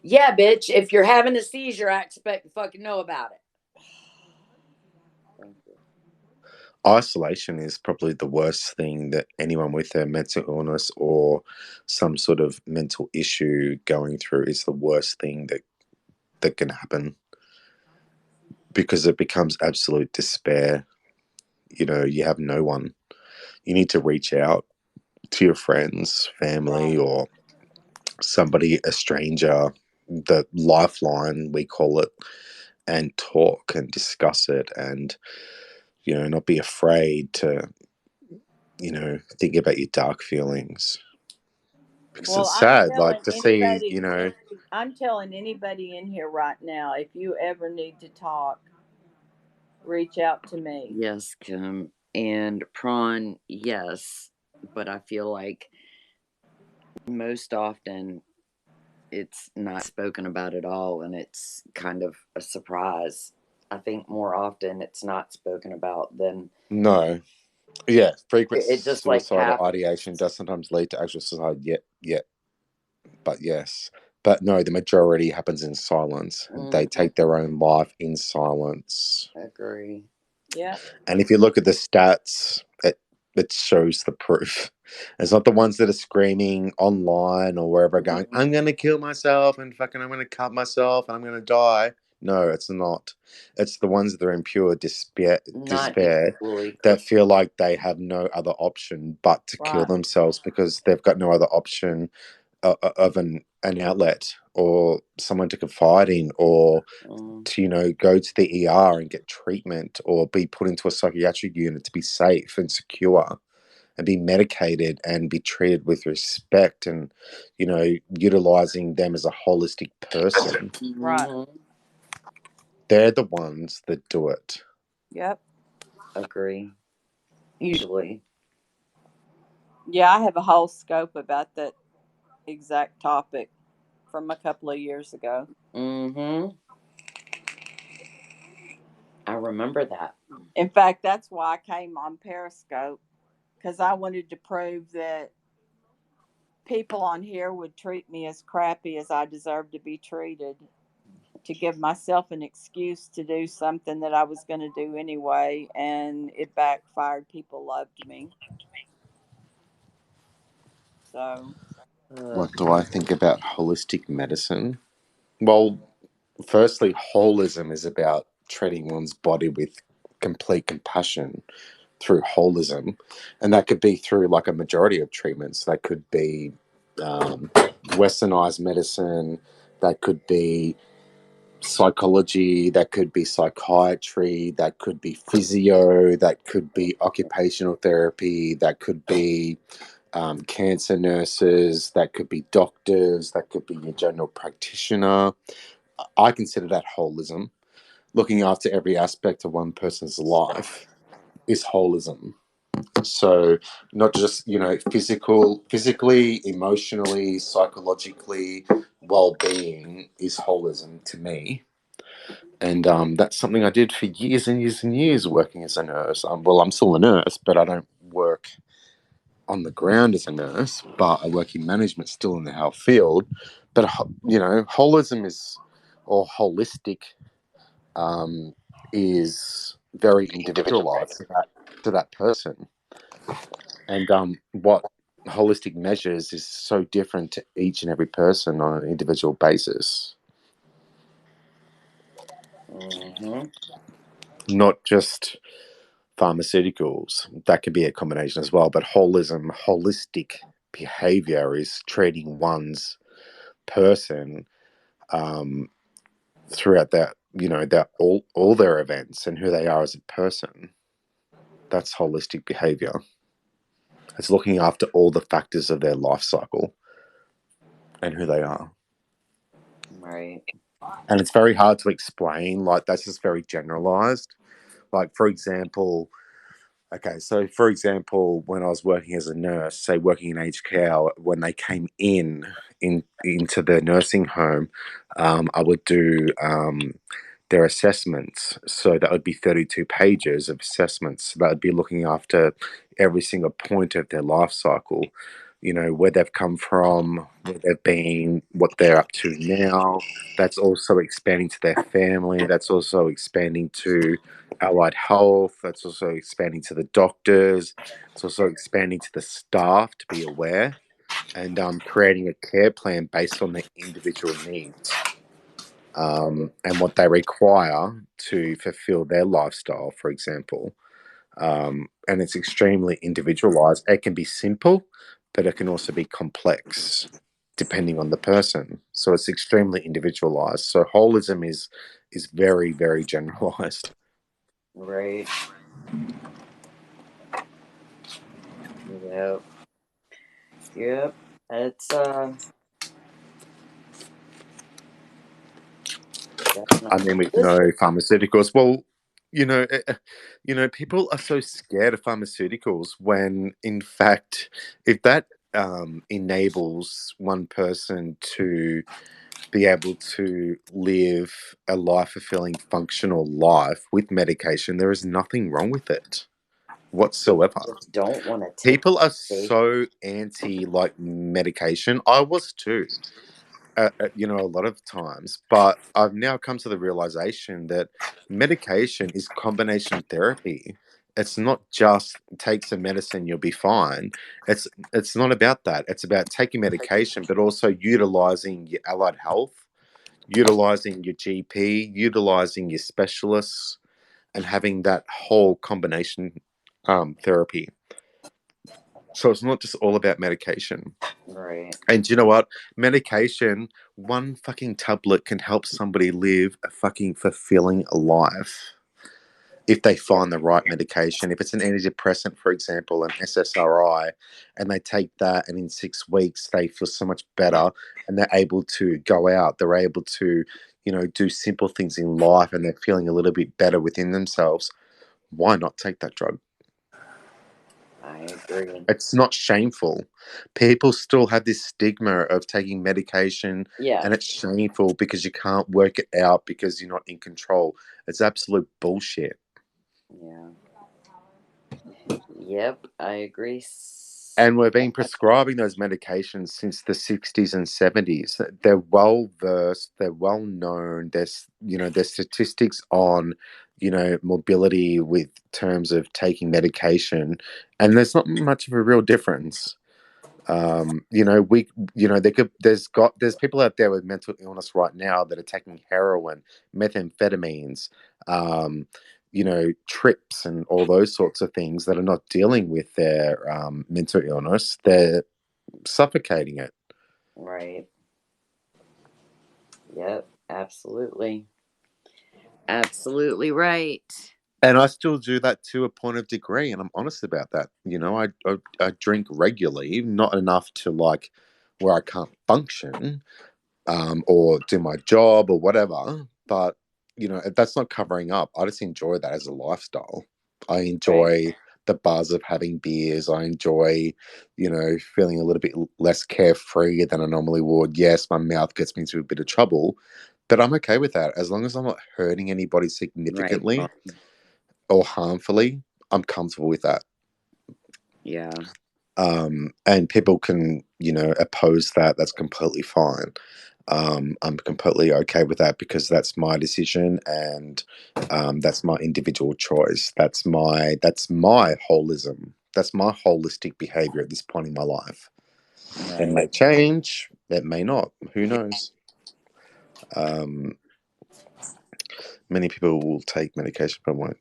Yeah, bitch. If you're having a seizure, I expect to fucking know about it. Thank you. Isolation is probably the worst thing that anyone with a mental illness or some sort of mental issue going through is the worst thing that can happen because it becomes absolute despair. You have no one. You need to reach out to your friends, family, Right. or somebody, a stranger, the lifeline, we call it, and talk and discuss it and, not be afraid to, think about your dark feelings. Because Well, it's sad, like to see, I'm telling anybody in here right now, if you ever need to talk, reach out to me. Yes, Kim. And prawn, yes. But I feel like most often it's not spoken about at all and it's kind of a surprise. I think more often it's not spoken about than no. Yeah, frequent it just like suicidal happens. ideation does sometimes lead to actual suicide. Yeah, yeah. but yes. But no, the majority happens in silence. They take their own life in silence. Agree. Yeah. And if you look at the stats, it shows the proof. It's not the ones that are screaming online or wherever going, I'm going to kill myself and fucking I'm going to cut myself and I'm going to die. No, it's not. It's the ones that are in pure despair that feel like they have no other option but to kill themselves because they've got no other option of an outlet or someone to confide in or to go to the ER and get treatment or be put into a psychiatric unit to be safe and secure and be medicated and be treated with respect and utilizing them as a holistic person. Right. They're the ones that do it. Yep. Agree. Usually. Yeah, I have a whole scope about that exact topic from a couple of years ago. I remember that. In fact, that's why I came on Periscope, because I wanted to prove that people on here would treat me as crappy as I deserve to be treated, to give myself an excuse to do something that I was going to do anyway, and it backfired. People loved me. So, What do I think about holistic medicine? Well, firstly, holism is about treating one's body with complete compassion through holism, and that could be through like a majority of treatments. That could be westernized medicine, that could be psychology, that could be psychiatry, that could be physio, that could be occupational therapy, that could be cancer nurses, that could be doctors, that could be your general practitioner. I consider that holism. Looking after every aspect of one person's life is holism. So not just physically, emotionally, psychologically, well-being is holism to me. And that's something I did for years and years and years working as a nurse. Well, I'm still a nurse, but I don't work on the ground as a nurse, but I work in management still in the health field. But holism or holistic is very individualized to that person. And what holistic measures is so different to each and every person on an individual basis. Not just pharmaceuticals, that can be a combination as well, but holistic behavior is treating one's person throughout that all their events and who they are as a person. That's holistic behavior. It's looking after all the factors of their life cycle and who they are. Right. And it's very hard to explain. Like, that's just very generalized. Like, for example, when I was working as a nurse, say working in aged care, when they came into the nursing home, I would do their assessments. So that would be 32 pages of assessments. That would be looking after every single point of their life cycle. Where they've come from, where they've been, what they're up to now. That's also expanding to their family. That's also expanding to allied health. That's also expanding to the doctors. It's also expanding to the staff to be aware and creating a care plan based on their individual needs and what they require to fulfill their lifestyle, for example. And it's extremely individualized. It can be simple, but it can also be complex depending on the person. So it's extremely individualized. So holism is very, very generalized. Right. Yep. Yep. It's I definitely. mean, with no Listen. pharmaceuticals. Well, people are so scared of pharmaceuticals when, in fact, if that enables one person to be able to live a life fulfilling, functional life with medication, there is nothing wrong with it. whatsoever. Just don't want to take People are safe. so anti like medication. I was too. A lot of times, but I've now come to the realization that medication is combination therapy. It's not just take some medicine, you'll be fine. It's not about that. It's about taking medication, but also utilizing your allied health, utilizing your GP, utilizing your specialists, and having that whole combination therapy. So it's not just all about medication. Right. And you know what? Medication, one fucking tablet can help somebody live a fucking fulfilling life if they find the right medication. If it's an antidepressant, for example, an SSRI, and they take that, and in 6 weeks they feel so much better, and they're able to go out, they're able to, do simple things in life, and they're feeling a little bit better within themselves. Why not take that drug? I agree. It's not shameful. People still have this stigma of taking medication, Yeah. and it's shameful because you can't work it out because you're not in control. It's absolute bullshit. Yeah. Yep, I agree. And we've been prescribing those medications since the 60s and 70s. They're well versed, they're well known. There's statistics on, mobility with terms of taking medication, and there's not much of a real difference. There's people out there with mental illness right now that are taking heroin, methamphetamines, trips, and all those sorts of things that are not dealing with their mental illness. They're suffocating it. Right. Yep, absolutely. Absolutely right. And I still do that to a point of degree, and I'm honest about that. I drink regularly, not enough to like where I can't function, or do my job or whatever. But that's not covering up. I just enjoy that as a lifestyle. I enjoy the buzz of having beers. I enjoy, feeling a little bit less carefree than I normally would. Yes, my mouth gets me into a bit of trouble, but I'm okay with that as long as I'm not hurting anybody Right. significantly or harmfully. I'm comfortable with that. Yeah. And people can, oppose that. That's completely fine. I'm completely okay with that because that's my decision, and that's my individual choice. That's my holism. That's my holistic behavior at this point in my life. It may change. It may not. Who knows? Many people will take medication but won't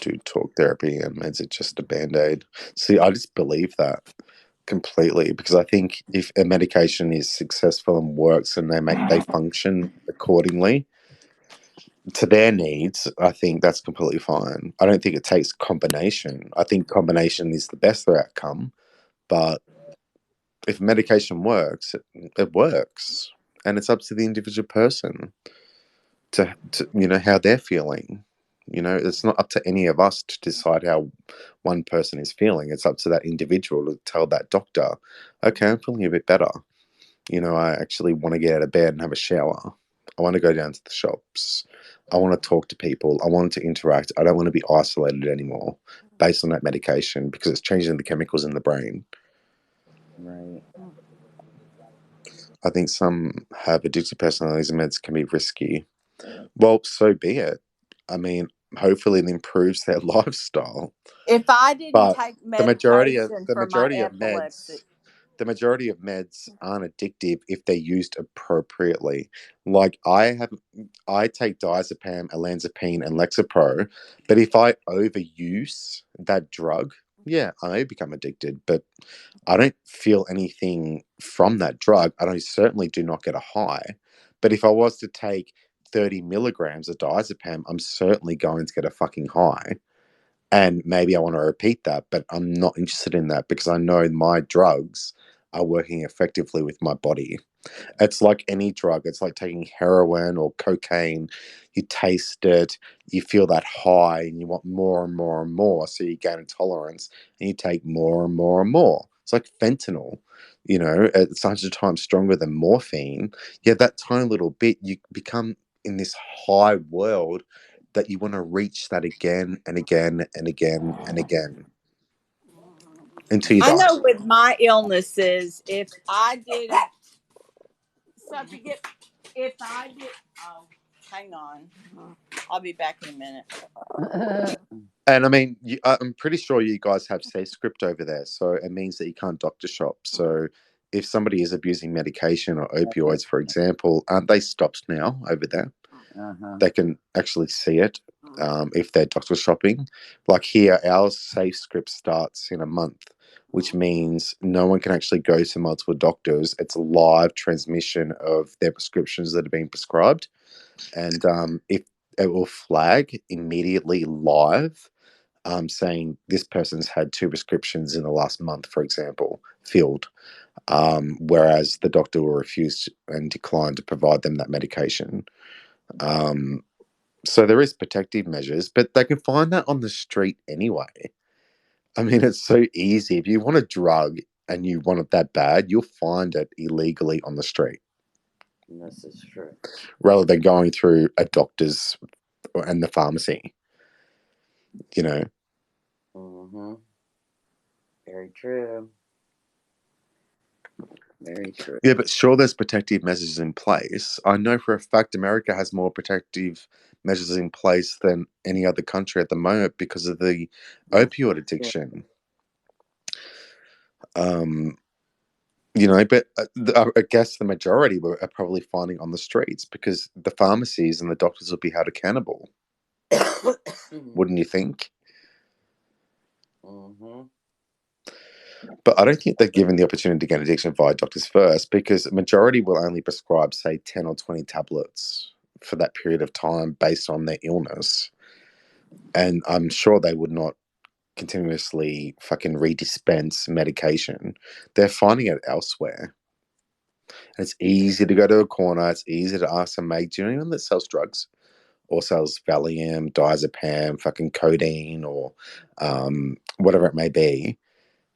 do talk therapy, and meds are just a band-aid. See, I just believe that completely because I think if a medication is successful and works and they function accordingly to their needs, I think that's completely fine. I don't think it takes combination. I think combination is the best outcome, but if medication works, it works, and it's up to the individual person to how they're feeling. It's not up to any of us to decide how one person is feeling. It's up to that individual to tell that doctor, okay, I'm feeling a bit better. I actually want to get out of bed and have a shower. I want to go down to the shops. I want to talk to people. I want to interact. I don't want to be isolated anymore based on that medication because it's changing the chemicals in the brain. Right. I think some have addictive personalities and meds can be risky. Well, so be it. I mean, hopefully it improves their lifestyle. If I didn't But take the majority of medication for my epilepsy, the majority of meds aren't addictive if they're used appropriately. Like I take diazepam, olanzapine, and Lexapro, but if I overuse that drug, yeah, I may become addicted, but I don't feel anything from that drug. I certainly do not get a high. But if I was to take 30 milligrams of diazepam, I'm certainly going to get a fucking high. And maybe I want to repeat that, but I'm not interested in that because I know my drugs are working effectively with my body. It's like any drug. It's like taking heroin or cocaine. You taste it, you feel that high, and you want more and more and more. So you gain a tolerance and you take more and more and more. It's like fentanyl. It's 100 times stronger than morphine. Yeah, that tiny little bit, you become in this high world that you want to reach that again and again and again and again until you I die. know with my illnesses, if I didn't, so if I did, oh, hang on, I'll be back in a minute. And I mean, I'm pretty sure you guys have safe script over there, so it means that you can't doctor shop. So if somebody is abusing medication or opioids, for example, aren't they stopped now over there? They can actually see it if they're doctor shopping. Like here, our safe script starts in a month, which means no one can actually go to multiple doctors. It's a live transmission of their prescriptions that are being prescribed. And if it will flag immediately live, saying this person's had 2 prescriptions in the last month, for example, filled, whereas the doctor will refuse and decline to provide them that medication. So there is protective measures, but they can find that on the street anyway. I mean, it's so easy. If you want a drug and you want it that bad, you'll find it illegally on the street. This is true. Rather than going through a doctor's and the pharmacy, you know. Mm-hmm. Very true. Very true. Yeah, but sure, there's protective measures in place. I know for a fact America has more protective measures in place than any other country at the moment because of the opioid addiction. You know, but I guess the majority are probably finding on the streets because the pharmacies and the doctors will be held accountable. Wouldn't you think? Mm-hmm. But I don't think they're given the opportunity to get addiction via doctors first because majority will only prescribe, say, 10 or 20 tablets for that period of time based on their illness. And I'm sure they would not continuously fucking redispense medication. They're finding it elsewhere. It's easy to go to a corner. It's easy to ask some mate, do you know anyone that sells drugs? Or sells Valium, diazepam, fucking codeine, or whatever it may be.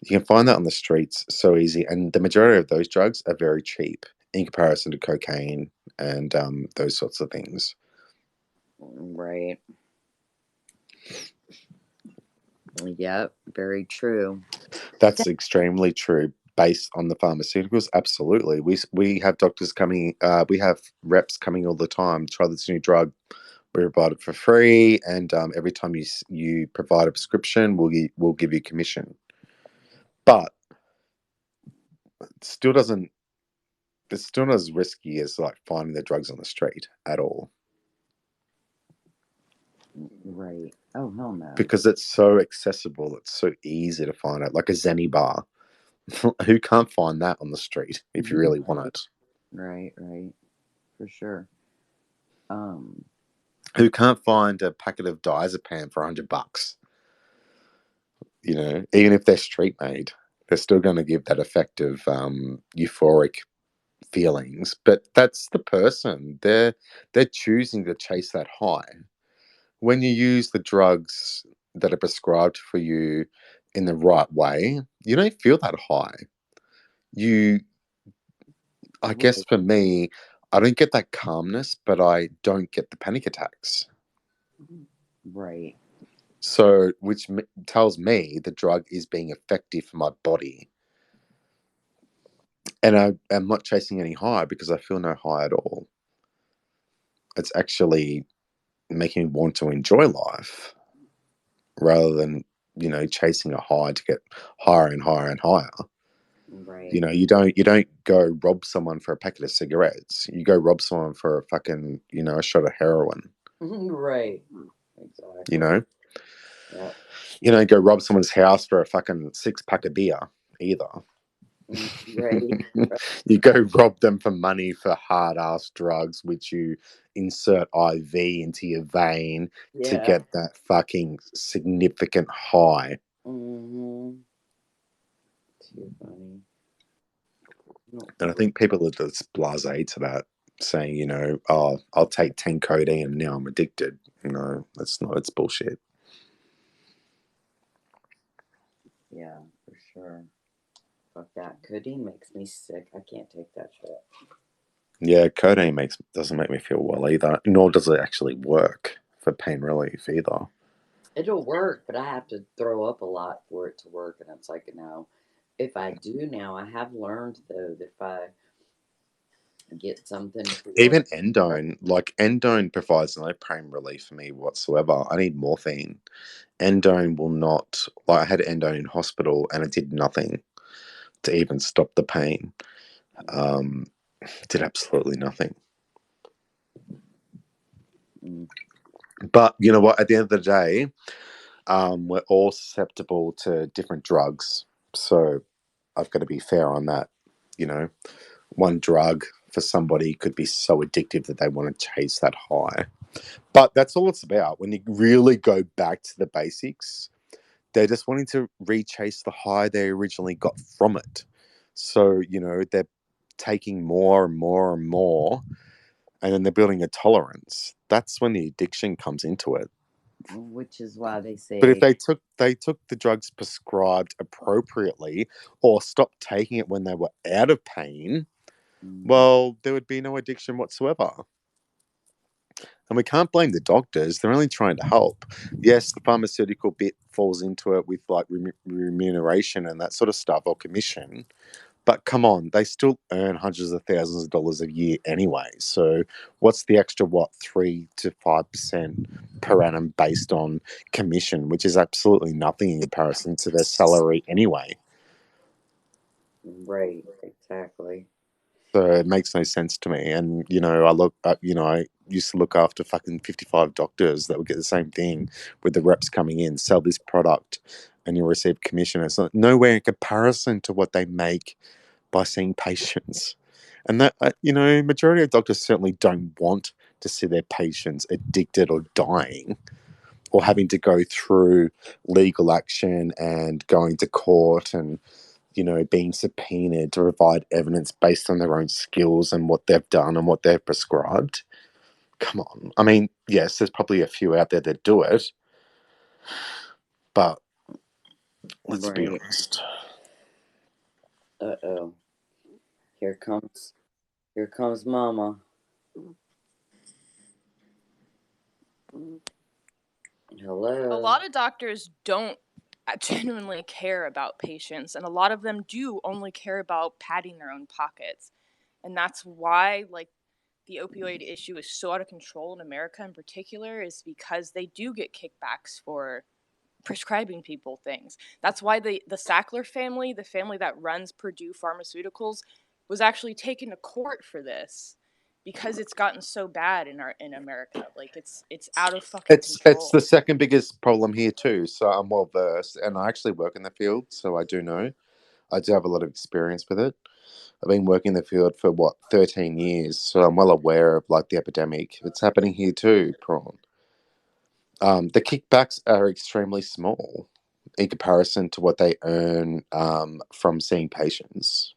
You can find that on the streets so easy. And the majority of those drugs are very cheap in comparison to cocaine and those sorts of things. Right. Yep, very true. That's extremely true. Based on the pharmaceuticals, absolutely. We have doctors coming. We have reps coming all the time. Try this new drug. We provide it for free, and every time you provide a prescription, we'll give you commission. But it still doesn't. It's still not as risky as like finding the drugs on the street at all. Right. Oh hell no. Because it's so accessible. It's so easy to find it, like a Zenny bar. Who can't find that on the street if you really want it? Right, right. For sure. Who can't find a packet of diazepam for $100? You know, even if they're street made, they're still going to give that effect of euphoric feelings. But that's the person. They're choosing to chase that high. When you use the drugs that are prescribed for you in the right way, you don't feel that high. I guess for me, I don't get that calmness, but I don't get the panic attacks. Right. So, which tells me the drug is being effective for my body. And I'm not chasing any high because I feel no high at all. It's actually making me want to enjoy life rather than, chasing a high to get higher and higher and higher. Right. You don't go rob someone for a packet of cigarettes. You go rob someone for a fucking, a shot of heroin. Right. Exactly. You know? Yeah. Go rob someone's house for a fucking 6-pack of beer either. Right. You go rob them for money for hard ass drugs, which you insert IV into your vein to get that fucking significant high. Mm-hmm. Too funny. And I think people are just blasé to that, saying, oh, I'll take 10 codeine and now I'm addicted. That's not, it's bullshit. Yeah, for sure. Fuck that. Codeine makes me sick. I can't take that shit. Yeah, codeine doesn't make me feel well either, nor does it actually work for for pain relief either. It'll work, but I have to throw up a lot for it to work, and it's like, no. If I do now, I have learned though that if I get something for Even endone, like endone provides no pain relief for me whatsoever. I need morphine. Endone will not, like I had endone in hospital and it did nothing to even stop the pain. Did absolutely nothing. But you know what? At the end of the day, we're all susceptible to different drugs. So I've got to be fair on that. You know, one drug for somebody could be so addictive that they want to chase that high. But that's all it's about. When you really go back to the basics, they're just wanting to rechase the high they originally got from it. So, you know, they're taking more and more and more, and then they're building a tolerance. That's when the addiction comes into it. which is why they But if say they took the drugs prescribed appropriately or stopped taking it when they were out of pain, well, there would be no addiction whatsoever. And we can't blame the doctors. They're only trying to help. Yes, the pharmaceutical bit falls into it with like remuneration and that sort of stuff, or commission. But come on, they still earn hundreds of thousands of dollars a year anyway. So what's the extra, 3 to 5% per annum based on commission, which is absolutely nothing in comparison to their salary anyway. right, exactly. So it makes no sense to me. And, you know, I used to look after fucking 55 doctors that would get the same thing with the reps coming in, sell this product, and you receive commission. It's not nowhere in comparison to what they make by seeing patients. And that, majority of doctors certainly don't want to see their patients addicted or dying or having to go through legal action and going to court and, being subpoenaed to provide evidence based on their own skills and what they've done and what they've prescribed. Come on. I mean, yes, there's probably a few out there that do it, but let's be honest. Uh-oh. Here comes Mama. Hello. A lot of doctors don't genuinely care about patients, and a lot of them do only care about padding their own pockets. And that's why, like, the opioid issue is so out of control in America in particular, is because they do get kickbacks for prescribing people things. That's why the Sackler family, the family that runs Purdue Pharmaceuticals, was actually taken to court for this, because it's gotten so bad in America. Like, it's out of fucking It's control. the second biggest problem here too. So I'm well versed, and I actually work in the field, so I do know. I do have a lot of experience with it. I've been working in the field for 13 years, so I'm well aware of like the epidemic. It's happening here too, Prawn. The kickbacks are extremely small in comparison to what they earn from seeing patients.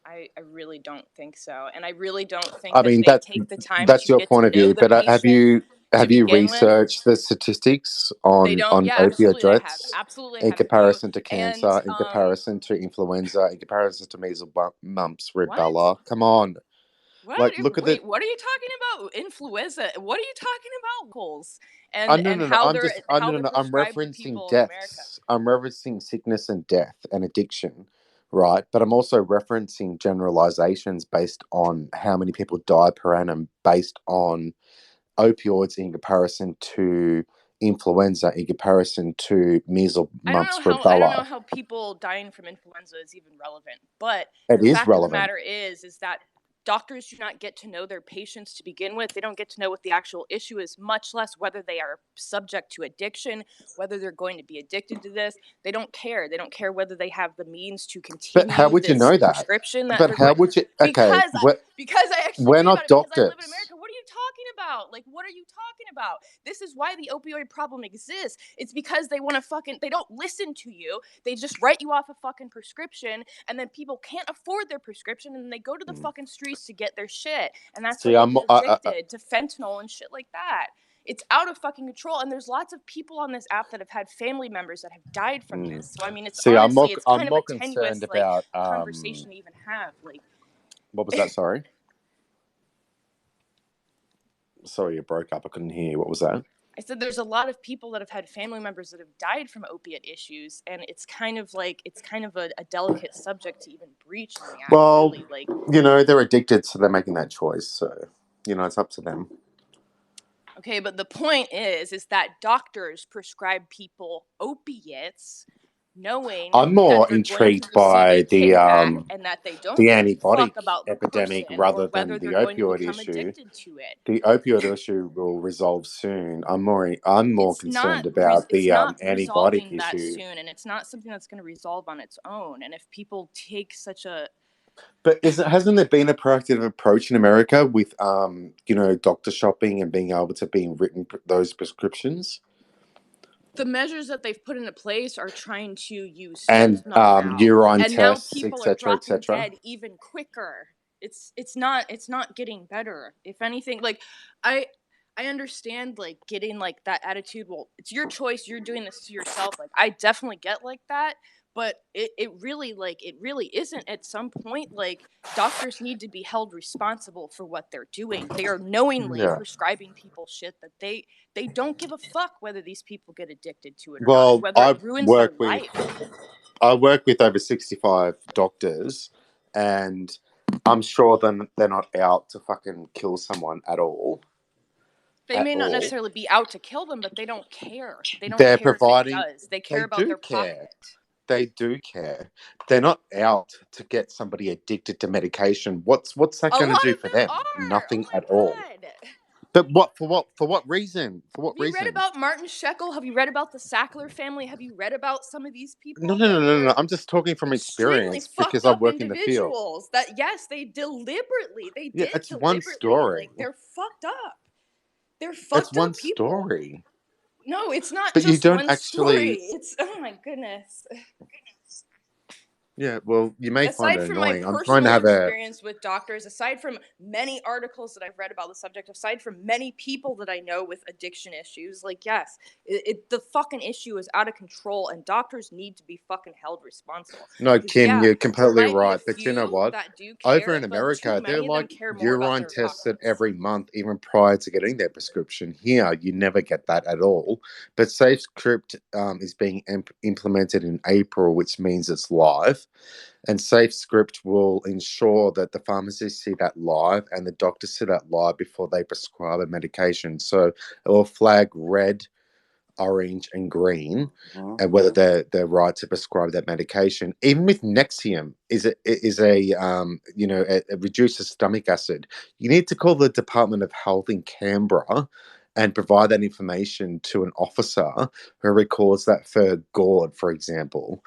I really don't think so, and I really don't think I that mean, they take the time that's to your get to point of know view, the but have patient you to begin with. researched the statistics They on don't. Yeah, opioid absolutely. I have. deaths Absolutely, I in have. If you comparison to and cancer, in comparison to influenza, in comparison to measles, mumps, what? rubella? Come on, What? like look at the. Wait, what are you talking about? Influenza? What are you talking about? Goals No, and no, no. how I'm they're just. how No, they're no. I'm prescribed to referencing people in America. deaths. I'm referencing sickness and death and addiction, right? But I'm also referencing generalizations based on how many people die per annum based on opioids in comparison to influenza, in comparison to measles, mumps, I don't know rubella. how people dying from influenza is even relevant, but It the is fact of the relevant. matter is that doctors do not get to know their patients to begin with. They don't get to know what the actual issue is, much less whether they are subject to addiction, whether they're going to be addicted to this. They don't care. They don't care whether they have the means to But how continue would you this know that? prescription that But they're how going, would you? Okay, because I actually we're read about not it, because I live in doctors. America. What are you talking about? Like, what are you talking about? This is why the opioid problem exists. It's because they want to they don't listen to you. They just write you off a fucking prescription, and then people can't afford their prescription, and they go to the fucking streets to get their shit, and that's See, why they get addicted to fentanyl and shit like that. It's out of fucking control, and there's lots of people on this app that have had family members that have died from this. So I mean, it's See, honestly, it's I'm kind of a more tenuous concerned about conversation to even have. Like, what was that? Sorry, you broke up. I couldn't hear you. What was that? I said there's a lot of people that have had family members that have died from opiate issues, and it's kind of a delicate subject to even breach in the act. Well, Really, like, they're addicted, so they're making that choice. So, it's up to them. okay, but the point is that doctors prescribe people opiates knowing I'm that more they're going to intrigued receive by a kickback and that they don't the give a fuck antibiotic about the epidemic person or rather whether than they're the going to opioid become issue. addicted to it. The opioid issue will resolve soon. I'm more concerned about the It's not antibiotic resolving that issue. soon, and it's not something that's going to resolve on its own. And if people take such a But hasn't there been a proactive approach in America with doctor shopping and being able to be written those prescriptions? the measures that they've put into place are trying to use And fentanyl now, urine and now tests, people are etc., dropping etc. dead even quicker. It's not getting better. If anything, like I I understand like getting like that attitude. Well, it's your choice. You're doing this to yourself. Like I definitely get like that, but it really isn't. At some point, like doctors need to be held responsible for what they're doing. They are knowingly Yeah. prescribing people shit that they don't give a fuck whether these people get addicted to it or not, or Well, whether it ruins their life. I work with over 65 doctors, and I'm sure they're not out to fucking kill someone at all. They may not necessarily be out to kill them, but they don't care. They don't They're care if it providing. does. They care They about do their care. pocket. They do care. They're not out to get somebody addicted to medication. What's that A going to lot do of for them them? are. Oh Nothing my at all. god. But for what reason? For what Have you read reason? about Martin Shekel? Have you read about the Sackler family? Have you read about some of these No, people no, no, that no, no. were I'm just talking from extremely experience because fucked I up work in the field. individuals that yes, they Yeah, did it's one deliberately, like story. they're fucked up. They're It's fucked one up people. story. No, it's not But you just don't one story. actually. It's oh my goodness. Yeah, well, you may find Aside it from my annoying. I'm trying to personal have a. experience with doctors, aside from many articles that I've read about the subject, aside from many people that I know with addiction issues, like, yes, the fucking issue is out of control and doctors need to be fucking held responsible. No, Because, Kim, yeah, you're there completely might be a right. But you know few what? that do Over care, in but too America, they're many of them like care more about urine their tested pockets. every month, even prior to getting their prescription. Here, you never get that at all. But SafeScript is being implemented in April, which means it's live. And SafeScript will ensure that the pharmacists see that live and the doctors see that live before they prescribe a medication. So it will flag red, orange, and green, and whether they're right to prescribe that medication. Even with Nexium, it reduces stomach acid. You need to call the Department of Health in Canberra and provide that information to an officer who records that for GORD, for example.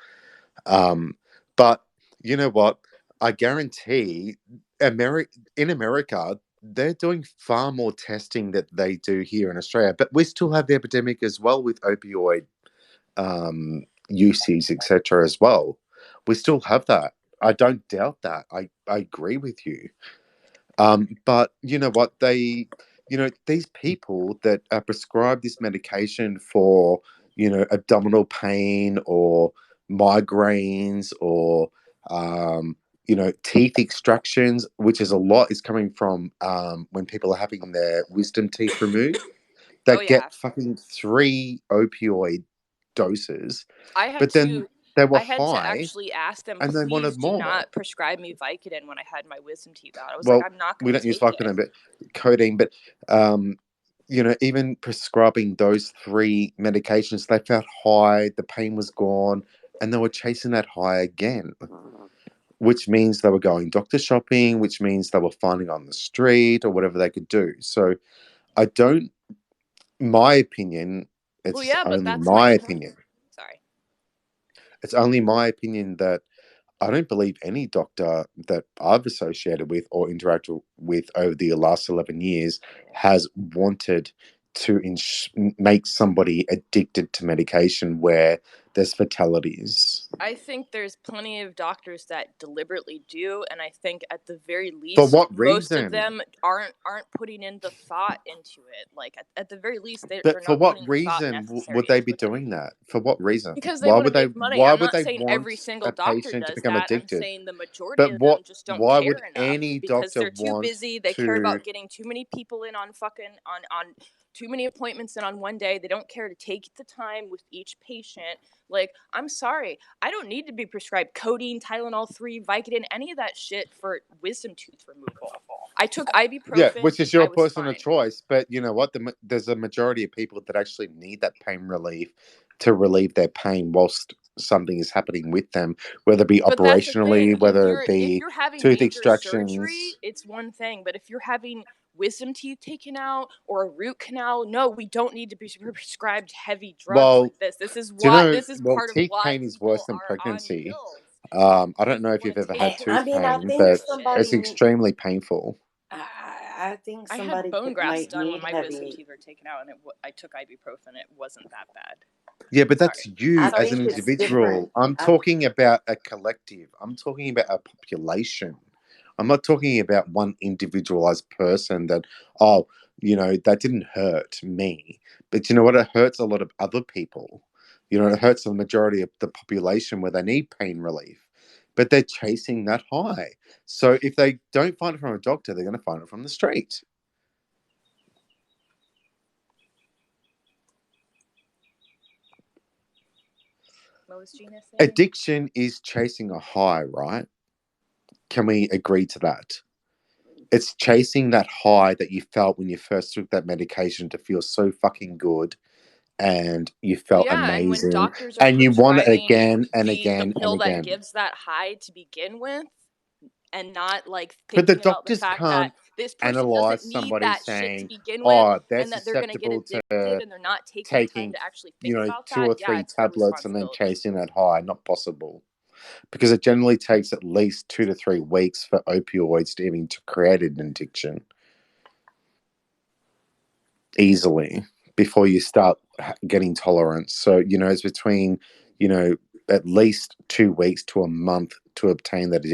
But you know what? I guarantee in America, they're doing far more testing that they do here in Australia. But we still have the epidemic as well with opioid usage, etc. as well. We still have that. I don't doubt that. I agree with you. But you know what? These people that are prescribed this medication for, abdominal pain or migraines or, teeth extractions, which is a lot, is coming from when people are having their wisdom teeth removed. They Oh yeah. get fucking 3 opioid doses, I had but then to they were I had to high actually ask them, and they please wanted do more. not prescribe me Vicodin when I had my wisdom teeth out. I was like, Well, I'm not we gonna don't use take it. Vicodin, but codeine. But even prescribing those 3 medications, they felt high, the pain was gone, and they were chasing that high again, which means they were going doctor shopping, which means they were finding on the street or whatever they could do. So I don't. My opinion. Well, It's yeah, but only that's my my point. opinion. Sorry. It's only my opinion that I don't believe any doctor that I've associated with or interacted with over the last 11 years has wanted to make somebody addicted to medication where there's fatalities. I think there's plenty of doctors that deliberately do, and I think at the very For least, what most of reason? them aren't putting in the thought into it. Like at the very least, they're But for not what putting the thought reason would necessary they be into it. doing that? For what reason? Because they Why want to would they? make money. Why I'm would not they saying want every single a doctor patient to does become that. I'm addicted? saying the majority But of them just don't Why would care enough any because doctor they're too want busy. They care to? about getting too many people in on fucking on too many appointments in on one day. They don't care to take the time with each patient. Like, I'm sorry, I don't need to be prescribed codeine, Tylenol 3, Vicodin, any of that shit for wisdom tooth removal. I took ibuprofen. Yeah, which is your I was personal fine. choice. But you know what? There's a majority of people that actually need that pain relief to relieve their pain whilst something is happening with them, whether it be But that's the operationally, thing. whether it If be you're having tooth major extractions. surgery, it's one thing. But if you're having wisdom teeth taken out or a root canal, no, we don't need to be prescribed heavy drugs Well, like this. This is do you why. know? This is Well, part of teeth why pain is worse people than are on pregnancy. pills. I don't know if you've ever had tooth I mean, I pain, think but somebody it's extremely painful. I think I had somebody bone grafts might done when need my wisdom heavy. teeth were taken out, and I took ibuprofen. It wasn't that bad. Yeah, but Sorry. that's you I as an think it's different. individual. I'm talking about a collective. I'm talking about a population. I'm not talking about one individualized person that, oh, that didn't hurt me. But you know what? It hurts a lot of other people. It hurts the majority of the population where they need pain relief. But they're chasing that high. So if they don't find it from a doctor, they're going to find it from the street. What was Gina saying? Addiction is chasing a high, right? Can we agree to that? It's chasing that high that you felt when you first took that medication to feel so fucking good, and you felt Yeah, and when amazing, doctors are and you want it prescribing again and the again and pill that again. gives that high to begin with, and not like But the thinking about the doctors fact that can't this person analyze doesn't need somebody that shit to saying, begin with, oh, they're and that they're going to get susceptible addicted, to and they're not taking the time taking, to actually think about 2 that. or Yeah, 3 it's their tablets and then responsibility. chasing that high. Not possible. Because it generally takes at least 2 to 3 weeks for opioids to even to create an addiction. Easily before you start getting tolerance. So, it's between, at least 2 weeks to a month to obtain that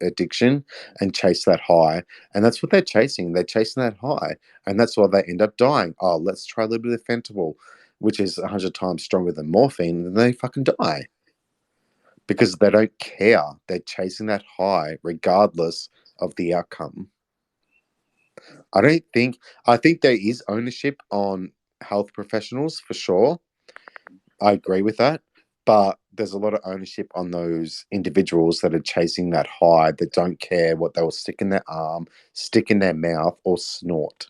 addiction and chase that high. And that's what they're chasing. They're chasing that high. And that's why they end up dying. Oh, let's try a little bit of fentanyl, which is 100 times stronger than morphine, and they fucking die. Because they don't care. They're chasing that high regardless of the outcome. I think there is ownership on health professionals for sure. I agree with that. But there's a lot of ownership on those individuals that are chasing that high that don't care what they will stick in their arm, stick in their mouth, or snort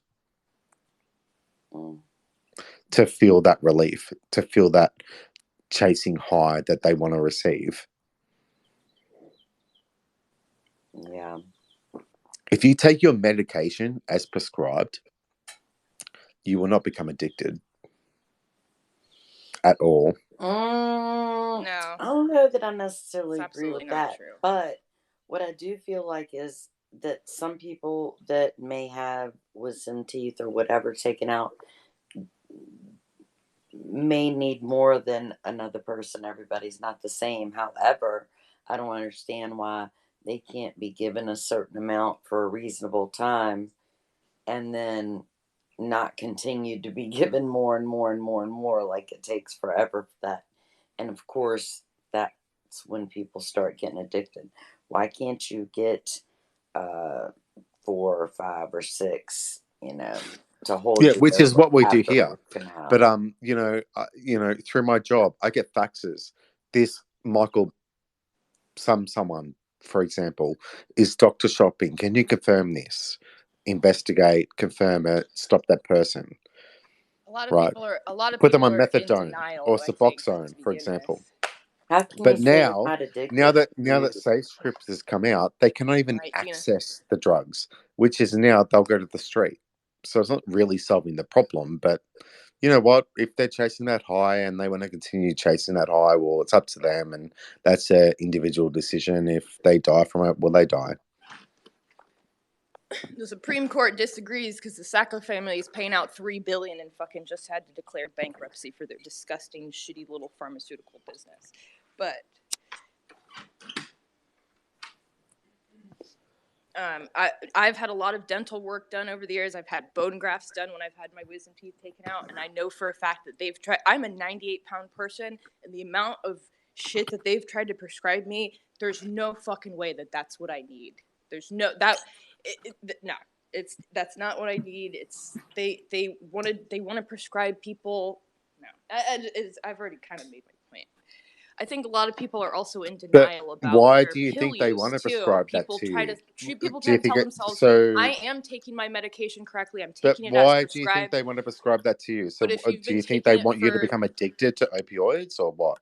to feel that relief, to feel that chasing high that they want to receive. Yeah. If you take your medication as prescribed, you will not become addicted at all. No. I don't know that I necessarily It's agree absolutely with not that. true. But what I do feel like is that some people that may have wisdom teeth or whatever taken out may need more than another person. Everybody's not the same. However, I don't understand why they can't be given a certain amount for a reasonable time and then not continue to be given more and more and more and more, like it takes forever for that. And of course, that's when people start getting addicted. Why can't you get 4 or 5 or 6, to hold Yeah, you which is over what we do after a here. root canal? But through my job, I get faxes. This Michael, someone, for example, is doctor shopping. Can you confirm this? Investigate, confirm it, stop that person. A lot of Right. people are Put them on in methadone denial, or I think, Suboxone, to for begin example. with. How can you But say you're now not addicted? that Safe Scripts has come out, they cannot even Right, Gina? access the drugs, which is now they'll go to the street. So it's not really solving the problem, but you know what? If they're chasing that high and they want to continue chasing that high, well, it's up to them, and that's their individual decision. If they die from it, well, they die. The Supreme Court disagrees because the Sackler family is paying out $3 billion and fucking just had to declare bankruptcy for their disgusting, shitty little pharmaceutical business. But I've had a lot of dental work done over the years. I've had bone grafts done when I've had my wisdom teeth taken out, and I know for a fact that they've tried. I'm a 98-pound person, and the amount of shit that they've tried to prescribe me, there's no fucking way that that's what I need. There's no no. That's not what I need. It's they want to prescribe people. No, I've already kind of made my point. I think a lot of people are also in But denial about why their do you pill think they want use to too. prescribe that People to try you? to people Do try you to think tell it, themselves, so? I am taking my medication correctly. I'm But taking it as why do you think prescribed. they want to prescribe that to you? So, But if you've do been you think taking they it want you to for become addicted to opioids, or what?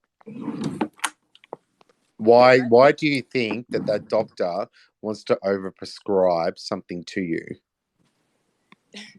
what? Why do you think that that doctor wants to overprescribe something to you?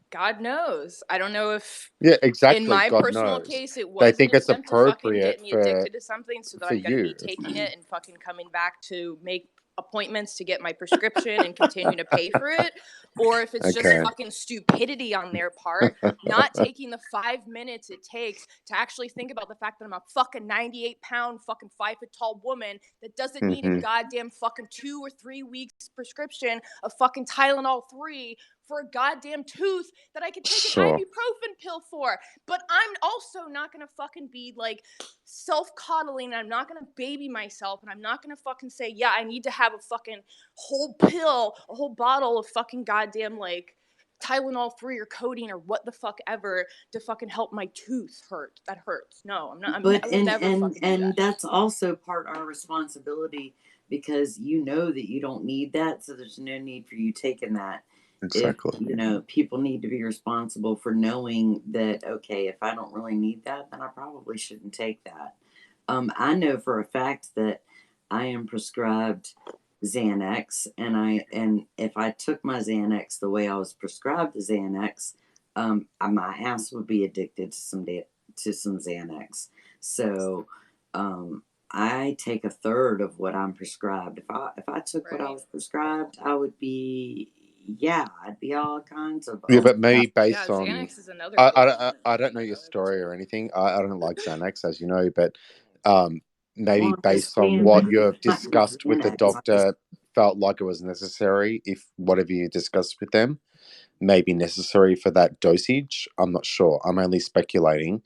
God knows. I don't know if Yeah, in exactly. my God personal knows. case it They was an think it's attempt to fucking appropriate get me addicted to something so that for I'm going to be you. taking it and fucking coming back to make appointments to get my prescription and continue to pay for it, or if it's just Okay. fucking stupidity on their part, not taking the 5 minutes it takes to actually think about the fact that I'm a fucking 98-pound fucking 5 foot tall woman that doesn't need a Mhm. goddamn fucking 2 or 3 weeks prescription of fucking Tylenol 3 for a goddamn tooth that I could take Sure. an ibuprofen pill for. But I'm also not gonna fucking be like self-coddling. I'm not gonna baby myself, and I'm not gonna fucking say, yeah, I need to have a fucking whole pill, a whole bottle of fucking goddamn like Tylenol 3 or codeine or what the fuck ever to fucking help my tooth hurt. That hurts. No, I'm not. But I will never fucking do that. that's also part our responsibility, because you know that you don't need that, so there's no need for you taking that. If Exactly. people need to be responsible for knowing that, okay, if I don't really need that, then I probably shouldn't take that. I know for a fact that I am prescribed Xanax, and if I took my Xanax the way I was prescribed the Xanax, my ass would be addicted to some Xanax. So, I take a third of what I'm prescribed. If I took what I was prescribed, I would be, yeah, I'd be all kinds of Yeah, but maybe Yeah, based on Xanax is another I don't know your story or anything. I don't like Xanax, as you know, but maybe Well, I'm just based on saying, what but you have not your discussed with the Xanax. doctor felt like it was necessary, if whatever you discussed with them may be necessary for that dosage. I'm not sure. I'm only speculating.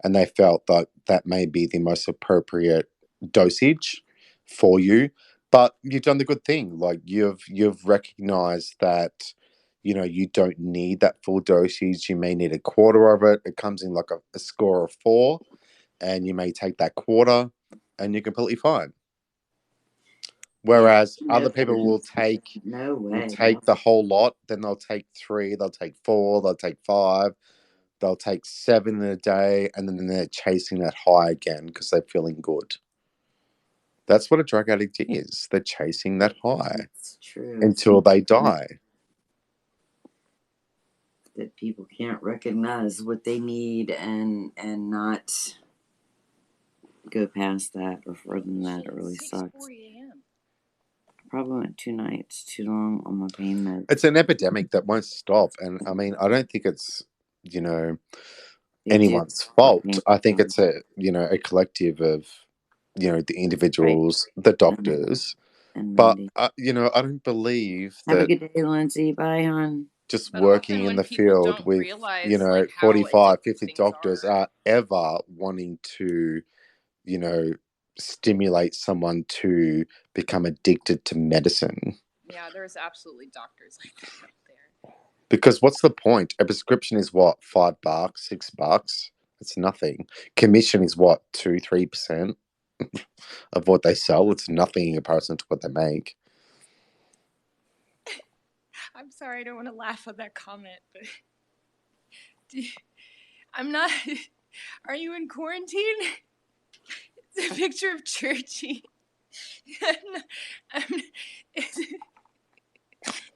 And they felt that that may be the most appropriate dosage for you. But you've done the good thing. Like you've recognized that you don't need that full dosage. You may need a quarter of it. It comes in like a score of 4, and you may take that quarter, and you're completely fine. Whereas other people will take No way. the whole lot, then they'll take 3, they'll take 4, they'll take 5, they'll take 7 in a day, and then they're chasing that high again because they're feeling good. That's what a drug addict is. They're chasing that high It's true. until they die. That people can't recognize what they need and not go past that or further than that. It really sucks. Probably went 2 nights too long on my pain meds. It's an epidemic that won't stop, and I mean, I don't think it's anyone's fault. I think it's a collective of the individuals, the doctors. But I don't believe Have a that good day, Lindsay. Bye, hon. just But working often in when the people field don't with realize like how 45, addictive 50 things doctors are ever wanting to stimulate someone to become addicted to medicine. Yeah, there's absolutely doctors like that out there. Because what's the point? A prescription is what, $5, $6? It's nothing. Commission is what, 2-3% of what they sell. It's nothing in comparison to what they make. I'm sorry, I don't want to laugh at that comment, but I'm not. Are you in quarantine? It's a picture of Churchy.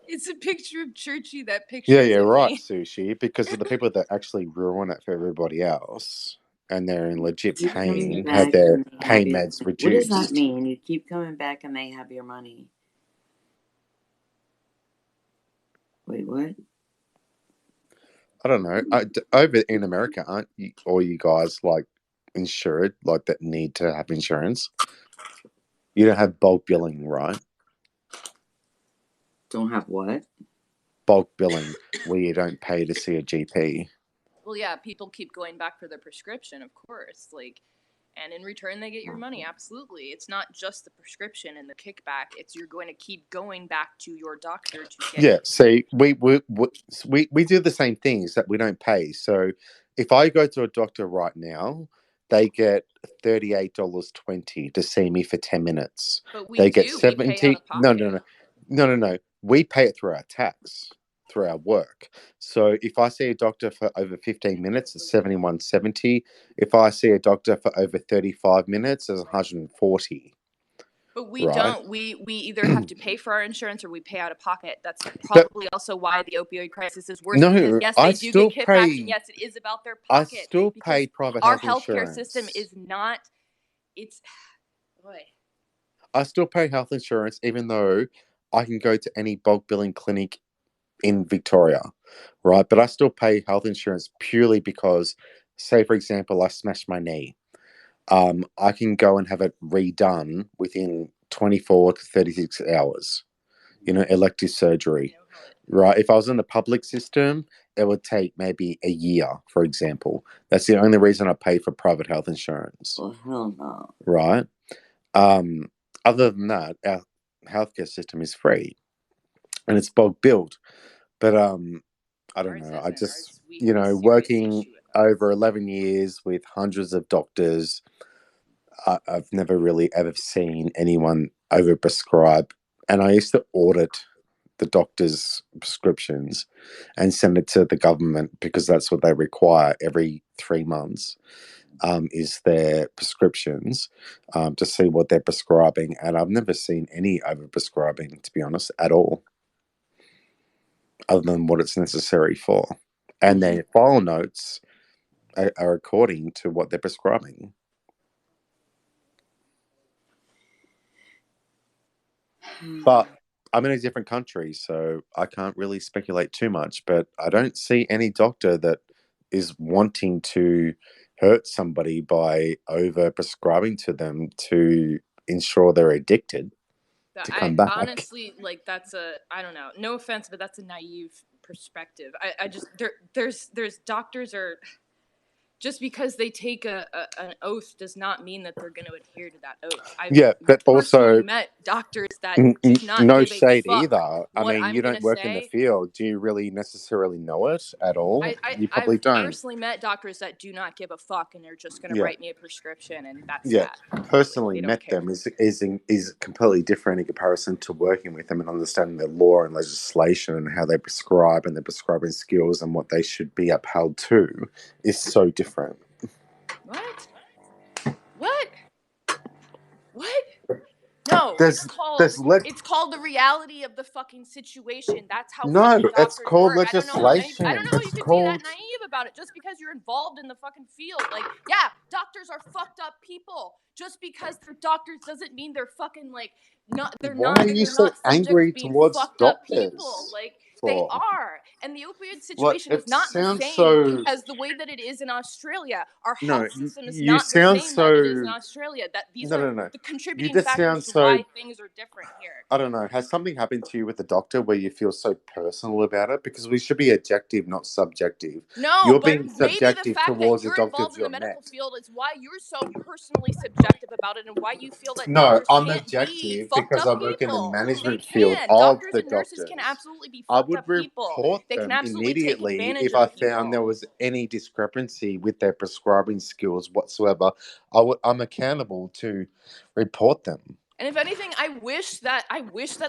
It's a picture of Churchy. That picture. Yeah, right, Me. Sushi. Because of the people that actually ruin it for everybody else, and they're in legit Keep coming pain, have back their and they have pain your meds money. What does that reduced. mean? You keep coming back and they have your money. Wait, what? I don't know. Over in America, aren't you, all you guys like insured, like that need to have insurance? You don't have bulk billing, right? Don't have what? Bulk billing, where you don't pay to see a GP. Well, yeah, people keep going back for their prescription, of course. Like, And in return, they get your money. Absolutely. It's not just the prescription and the kickback. It's you're going to keep going back to your doctor to get. Yeah. See, we do the same things that we don't pay. So if I go to a doctor right now, they get $38.20 to see me for 10 minutes. But we They get do. We pay out 70. of pocket. No. We pay it through our tax, through our work. So if I see a doctor for over 15 minutes, it's $71.70. If I see a doctor for over 35 minutes, it's $140. But we Right? don't. We either have to pay for our insurance or we pay out of pocket. That's But probably also why the opioid crisis is worse, because no, yes, I they do get still kickbacks, and pay. yes, it is about their I pocket, still because pay private our health healthcare system insurance. is not. It's boy. I still pay health insurance even though I can go to any bulk billing clinic in Victoria, right? But I still pay health insurance purely because, say, for example, I smashed my knee. I can go and have it redone within 24 to 36 hours, elective surgery, right? If I was in the public system, it would take maybe a year, for example. That's the only reason I pay for private health insurance. Well, hell no. Right? Um, Other than that, our healthcare system is free and it's bulk billed. But I don't know. I just, working over 11 years with hundreds of doctors, I've never really ever seen anyone overprescribe. And I used to audit the doctor's prescriptions and send it to the government because that's what they require every 3 months. Is their prescriptions to see what they're prescribing. And I've never seen any overprescribing, to be honest, at all, other than what it's necessary for. And their file notes are according to what they're prescribing. But I'm in a different country, so I can't really speculate too much. But I don't see any doctor that is wanting to hurt somebody by over prescribing to them to ensure they're addicted to I come back. honestly, like, that's I don't know. No offense, but that's a naive perspective. I just there's doctors are. Just because they take an oath does not mean that they're going to adhere to that oath. I've Yeah, but personally also met doctors that do not no give a shade fuck either. I what mean, I'm you going don't to work in the say. field. Do you really necessarily know it at all? You probably I've don't. personally met doctors that do not give a fuck, and they're just going to Yeah. write me a prescription, and that's Yeah, that. personally They don't met care. them is completely different in comparison to working with them and understanding their law and legislation and how they prescribe and their prescribing skills and what they should be upheld to is so different. What? What? What? No, There's it's called the reality of the fucking situation. That's how no, fucking it's doctors called work. I don't know how legislation. you It's could be that called naive about it just because you're involved in the fucking field. Like, yeah, doctors are fucked up people. Just because they're doctors doesn't mean they're fucking like they're why are you so not subject to angry being towards fucked up people. doctors Like, they for? are. And the opioid What situation is it not the sounds same so as the way that it is in Australia. Our no, health system is you not the sound same that it is in so Australia. That these no are no no. the You contributing just factors sound to so why things are different here. I don't know. Has something happened to you with the doctor where you feel so personal about it? Because we should be objective, not subjective. No, You're but being maybe the subjective fact that towards the you're involved doctors in the you're medical met. field is why you're so personally subjective about it, and why you feel that No, doctors I'm can't be objective fucked because up I work in the people. They management field can. of Doctors the and nurses can doctors. absolutely be I fucked would up people. report They can them absolutely take immediately advantage if of I found there people. was any discrepancy with their prescribing skills whatsoever. I'm accountable to report them. And if anything, I wish that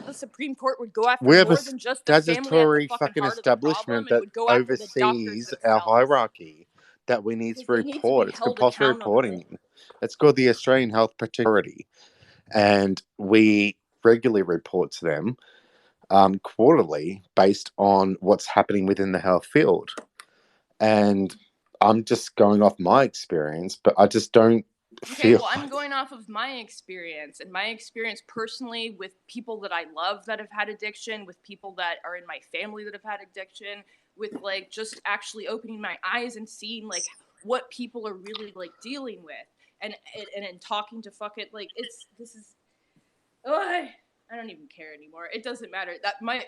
the Supreme Court would go after We have a more than just the family at the statutory fucking fucking heart of the problem, establishment and that would go after the doctors oversees our themselves. hierarchy that we need to Because they need to be report. It's held compulsory accountable. reporting. It's called the Australian Health Protection Authority, and we regularly report to them quarterly based on what's happening within the health field. And I'm just going off my experience, but I just don't Okay, feel. well, I'm going off of my experience, and my experience personally with people that I love that have had addiction, with people that are in my family that have had addiction, with like just actually opening my eyes and seeing like what people are really like dealing with, and talking to fuck it, like this is, ugh, I don't even care anymore. It doesn't matter. That my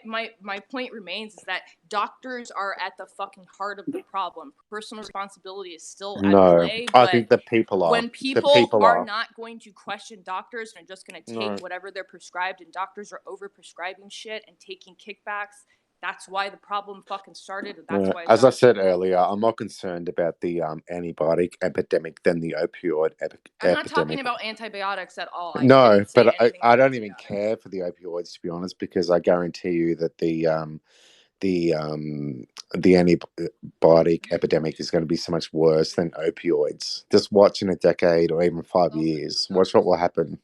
point remains is that doctors are at the fucking heart of the problem. Personal responsibility is still at No, play, I but think the people are. when The people people are are. not going to question doctors and are just going to take No. whatever they're prescribed, and doctors are over prescribing shit and taking kickbacks, that's why the problem fucking started, and that's No. why it's As I not said getting earlier, I'm more concerned about the antibiotic epidemic than the opioid I'm not talking epidemic. about antibiotics at all. I No, didn't say but anything I about don't even antibiotics. care for the opioids, to be honest, because I guarantee you that the antibiotic epidemic is going to be so much worse than opioids. Just watch in a decade or even 5 years. Watch what will happen.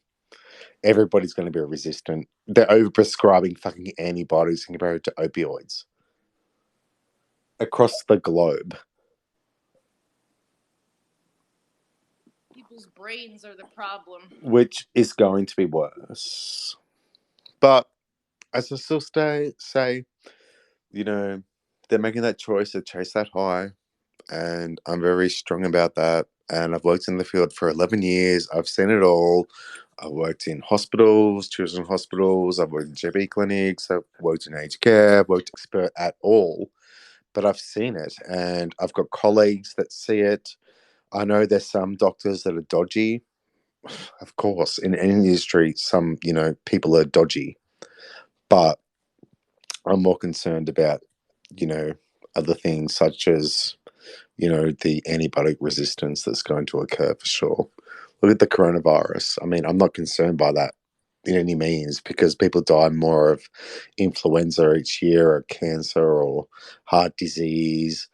Everybody's going to be resistant. They're overprescribing fucking antibiotics compared to opioids across the globe. People's brains are the problem. Which is going to be worse. But as I still say, you know, they're making that choice to chase that high, and I'm very strong about that. And I've worked in the field for 11 years. I've seen it all. I've worked in hospitals, children's hospitals. I've worked in GP clinics. I've worked in aged care. I've worked expert at all. But I've seen it, and I've got colleagues that see it. I know there's some doctors that are dodgy. Of course, in any industry, some people are dodgy. But I'm more concerned about other things such as the antibiotic resistance that's going to occur for sure. Look at the coronavirus. I mean, I'm not concerned by that in any means because people die more of influenza each year or cancer or heart disease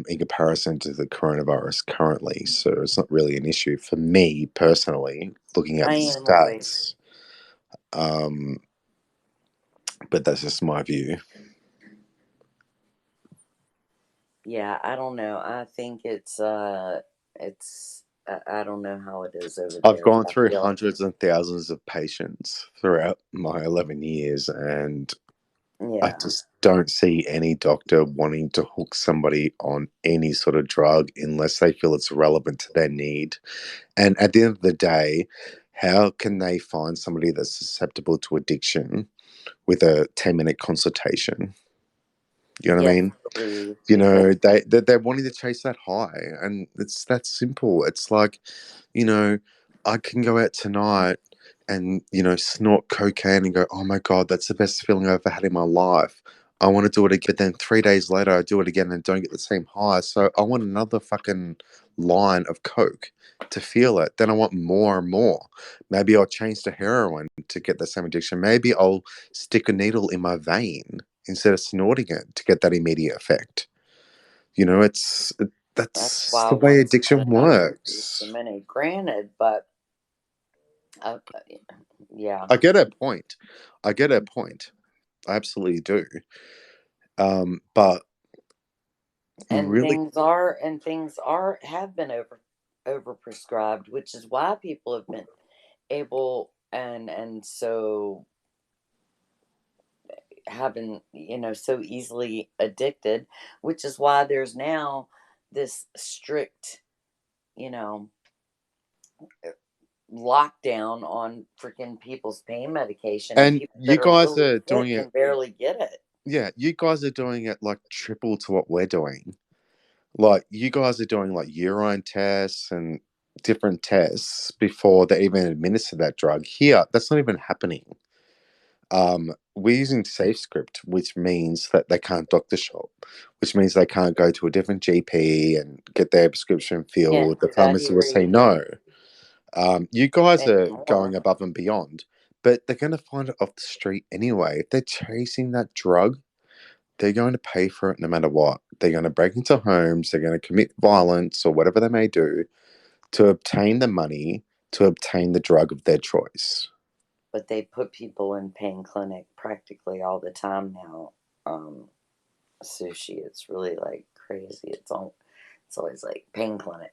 in comparison to the coronavirus currently. So it's not really an issue for me personally, looking at I the am awake. stats. But that's just my view. Yeah, I don't know. I think it's I don't know how it is over I've there, gone but I through feel hundreds and thousands of patients throughout my 11 years, and I yeah, just don't see any doctor wanting to hook somebody on any sort of drug unless they feel it's relevant to their need. And at the end of the day, how can they find somebody that's susceptible to addiction with a 10-minute consultation? You know what I yes, mean? please, You because know, they're wanting to chase that high, and it's that simple. It's like, I can go out tonight and snort cocaine and go, oh my god, that's the best feeling I've ever had in my life. I want to do it again, but then 3 days later I do it again and don't get the same high. So I want another fucking line of coke to feel it. Then I want more and more. Maybe I'll change to heroin to get the same addiction. Maybe I'll stick a needle in my vein instead of snorting it to get that immediate effect. that's That's why the way once in a addiction while it's a works. minute. Granted, but uh, uh, yeah, I get her point. I get her point. I absolutely do. But we and really, things are have been over prescribed, which is why people have been able and so having so easily addicted, which is why there's now this strict you know lockdown on freaking people's pain medication, and and people you that are guys really are sick doing it. can barely get it. Yeah, you guys are doing it like triple to what we're doing. Like you guys are doing like urine tests and different tests before they even administer that drug. Here, that's not even happening. We're using SafeScript, which means that they can't doctor shop, which means they can't go to a different GP and get their prescription Can't filled. The do that pharmacy will here say either no. You guys are going anymore. above and beyond, but they're going to find it off the street anyway. If they're chasing that drug, they're going to pay for it no matter what. They're going to break into homes, they're going to commit violence or whatever they may do to obtain the money, to obtain the drug of their choice. But they put people in pain clinic practically all the time now. Sushi, it's really like crazy. It's always like pain clinic,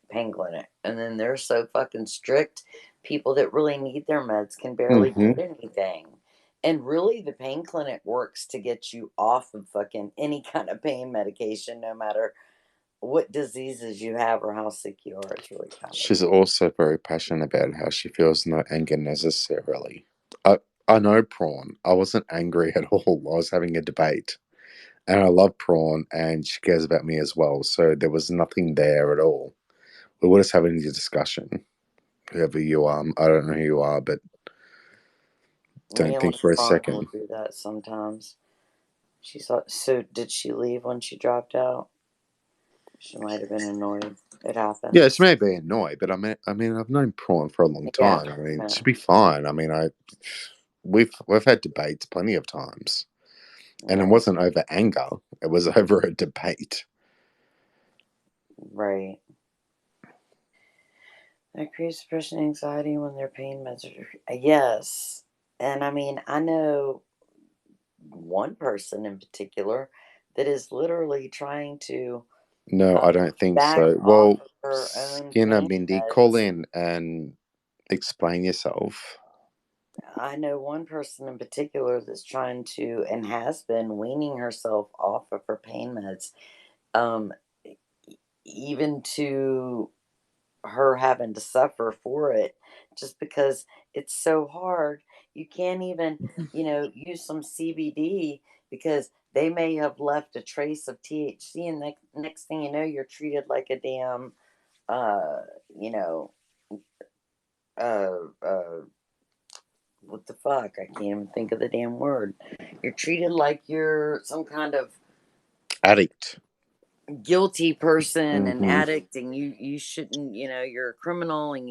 and then they're so fucking strict. People that really need their meds can barely Hmm. get anything. And really, the pain clinic works to get you off of fucking any kind of pain medication, no matter what diseases you have or how sick you are. It's really kind of She's also very passionate about how she feels no anger necessarily. I know Prawn. I wasn't angry at all. I was having a debate. And I love Prawn, and she cares about me as well. So there was nothing there at all. We were just having a discussion. Whoever you are, I don't know who you are, but Me don't and think for a LeBron will second. do that sometimes. She saw. So did she leave when she dropped out? She might have been annoyed. It Yeah, she happens. may be annoyed, but I mean, I've known Prawn for a long Yeah. time. I mean, Yeah. she'll be fine. I mean, we've had debates plenty of times, and it Right. wasn't over anger; it was over a debate. Right. That creates depression and anxiety when their pain meds are. Yes. And I mean, I know one person in particular that is literally trying to No, uh, I don't think back so. off Well, of her own Skinner, pain Mindy, call meds. in and explain yourself. I know one person in particular that's trying to and has been weaning herself off of her pain meds, um, even to her having to suffer for it, just because it's so hard. You can't even, use some CBD because they may have left a trace of THC, and next thing you know, you're treated like a damn, uh, you know, uh, uh, what the fuck? I can't even think of the damn word. You're treated like you're some kind of Addict. guilty person and Hmm. addict, and you shouldn't. You're a criminal, and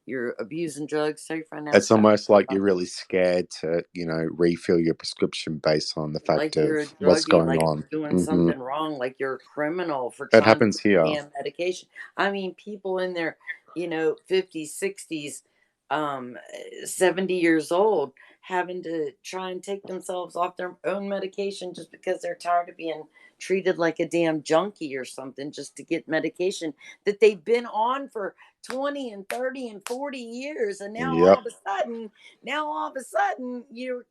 you're abusing drugs. So you find out It's stuff almost like like you're really scared to, refill your prescription based on the fact like you're of a what's druggie, going like on. you're doing Hmm. something wrong, like you're a criminal for It trying to happens get the here. damn medication. I mean, people in their 50s, 60s, 70 years old, having to try and take themselves off their own medication just because they're tired of being treated like a damn junkie or something, just to get medication that they've been on for 20 and 30 and 40 years, and now all Yep. of a sudden,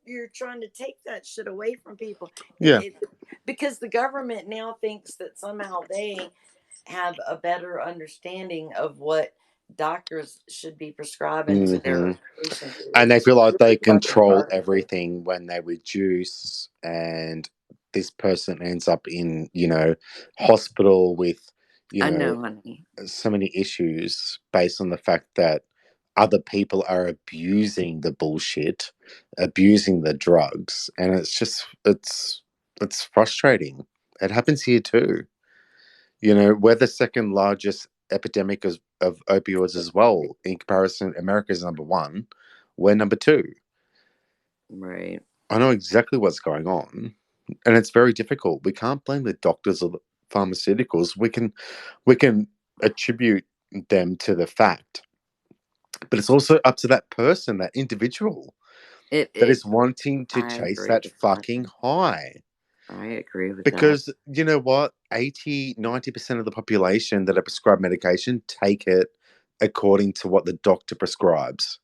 you're trying to take that shit away from people. Yeah. Because the government now thinks that somehow they have a better understanding of what doctors should be prescribing to Hmm. their patients. And they It's feel like really they fucking control retarded. everything when they reduce, and this person ends up in, hospital with, you I know, know, honey. so many issues based on the fact that other people are abusing the bullshit, abusing the drugs, and it's frustrating. It happens here too. We're the second largest epidemic of opioids as well. In comparison, America's number one. We're number two. Right. I know exactly what's going on, and it's very difficult. We can't blame the doctors or the pharmaceuticals. We can attribute them to the fact, but it's also up to that person, that individual, It that it is wanting to I chase agree that with that. fucking high. I agree with that. Because you know what? 80-90% of the population that are prescribed medication take it according to what the doctor prescribes.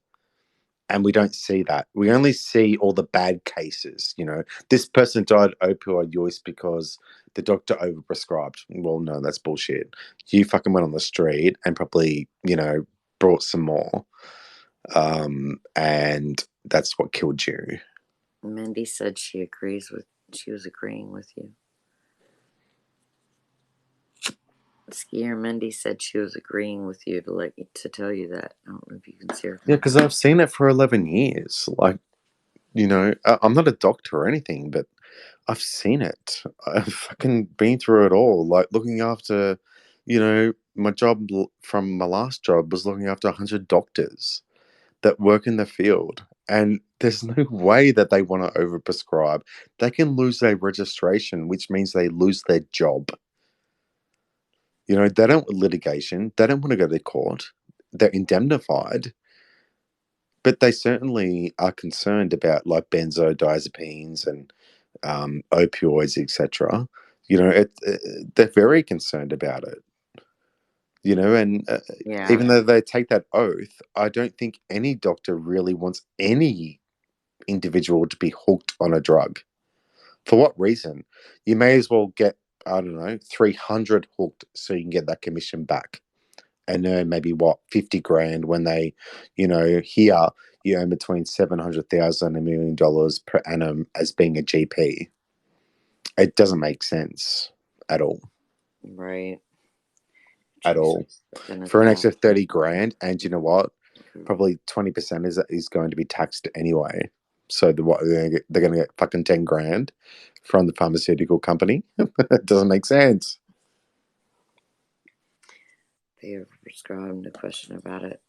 And we don't see that. We only see all the bad cases. This person died opioid use because the doctor overprescribed. Well, no, that's bullshit. You fucking went on the street and probably, brought some more. And that's what killed you. Mindy said she was agreeing with you. Skier Mindy said she was agreeing with you to tell you that. I don't know if you can see her Yeah, comment. because I've seen it for 11 years. Like, I'm not a doctor or anything, but I've seen it. I've fucking been through it all. Like looking after, my job from my last job was looking after 100 doctors that work in the field. And there's no way that they want to overprescribe. They can lose their registration, which means they lose their job. They don't want litigation. They don't want to go to court. They're indemnified. But they certainly are concerned about like benzodiazepines and opioids, etc. They're very concerned about it. And Yeah. even though they take that oath, I don't think any doctor really wants any individual to be hooked on a drug. For what reason? You may as well get, I don't know, 300 hooked so you can get that commission back and earn maybe what, 50 grand when they, here you earn between 700,000 $1 million per annum as being a GP. It doesn't make sense at all. Right. At Jeez, all. looking at For an that. extra 30 grand, and you know what? Probably 20% is going to be taxed anyway. So they're going to get fucking 10 grand from the pharmaceutical company. It doesn't make sense. They overprescribed, no question about it.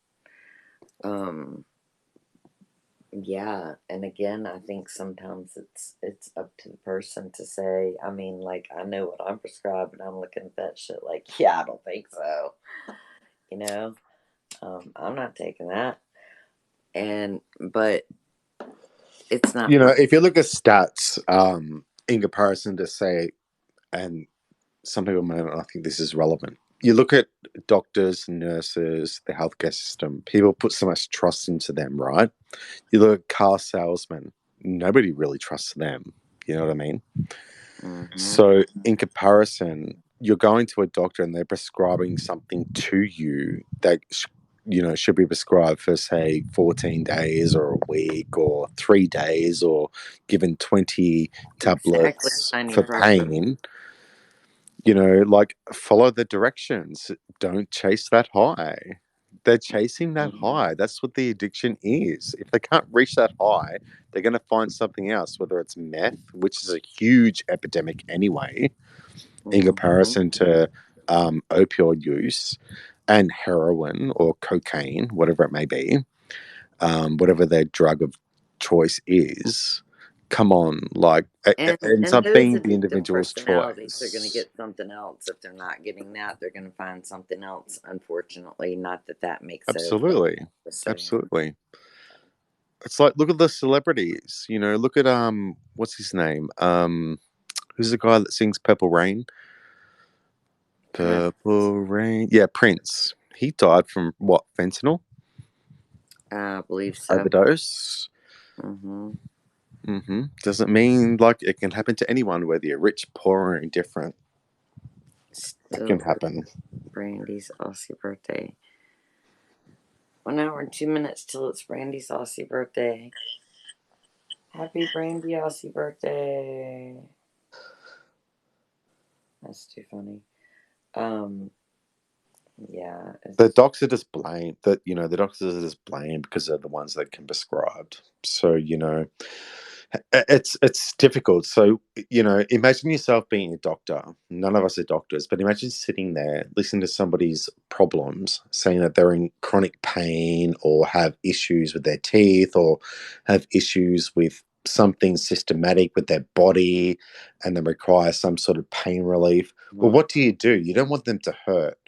Yeah, and again, I think sometimes it's up to the person to say. I mean, like, I know what I'm prescribed, and I'm looking at that shit like, yeah, I don't think so. You know, I'm not taking that. But it's not. If you look at stats, in comparison to say, and some people may not think this is relevant. You look at doctors, nurses, the healthcare system. People put so much trust into them, right? You look at car salesmen. Nobody really trusts them. You know what I mean? Mm-hmm. So, in comparison, you're going to a doctor and they're prescribing something to you that should be prescribed for, say, 14 days or a week or 3 days, or given 20 tablets for pain. Like, follow the directions. Don't chase that high. They're chasing that high. That's what the addiction is. If they can't reach that high, they're going to find something else, whether it's meth, which is a huge epidemic anyway, in comparison to opioid use, and heroin or cocaine, whatever it may be, whatever their drug of choice is. Come on, like, And and those something the addictive individual's personalities are going to choice. get something else. If they're not getting that, they're going to find something else. Unfortunately, not that makes it Absolutely, absolutely. It's like, look at the celebrities. Look at what's his name? Who's the guy that sings Purple Rain? Purple Rain. Yeah, Prince. He died from what? Fentanyl I believe so. overdose. Doesn't mean like it can happen to anyone, whether you're rich, poor, or indifferent. It can happen. Brandy's Aussie birthday. 1 hour and 2 minutes till it's Brandy's Aussie birthday. Happy Brandy Aussie birthday. That's too funny. Yeah. The doctors are just blamed the doctors are just blamed because they're the ones that can prescribe. So, it's difficult. So, imagine yourself being a doctor. None of us are doctors, but imagine sitting there listening to somebody's problems, saying that they're in chronic pain or have issues with their teeth or have issues with something systematic with their body, and they require some sort of pain relief. Well, what do? You don't want them to hurt.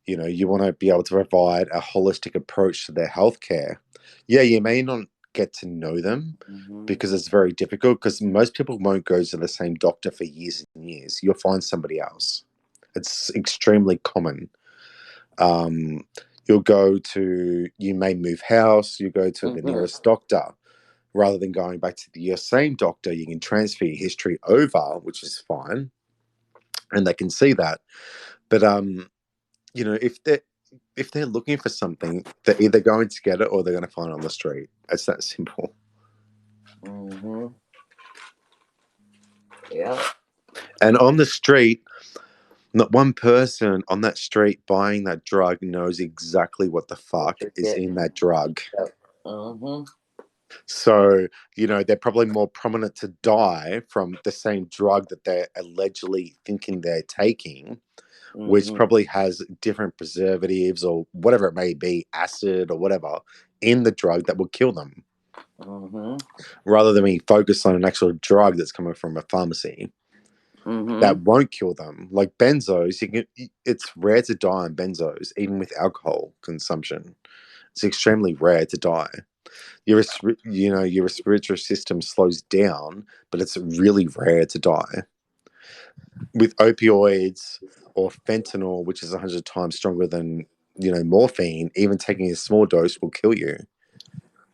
You want to be able to provide a holistic approach to their healthcare. Yeah, you may not get to know them because it's very difficult, because most people won't go to the same doctor for years and years. You'll find somebody else. It's extremely common. You may move house, you go to the nearest doctor. Rather than going back to your same doctor, you can transfer your history over, which is fine. And they can see that. But if they're looking for something, they're either going to get it or they're going to find it on the street. It's that simple. Yeah. And on the street, not one person on that street buying that drug knows exactly what the fuck is in that drug. So, they're probably more prominent to die from the same drug that they're allegedly thinking they're taking, which probably has different preservatives or whatever it may be, acid or whatever, in the drug that will kill them. Rather than being focused on an actual drug that's coming from a pharmacy that won't kill them. Like benzos, it's rare to die on benzos, even with alcohol consumption. It's extremely rare to die. Your respiratory system slows down, but it's really rare to die. With opioids or fentanyl, which is 100 times stronger than morphine, even taking a small dose will kill you.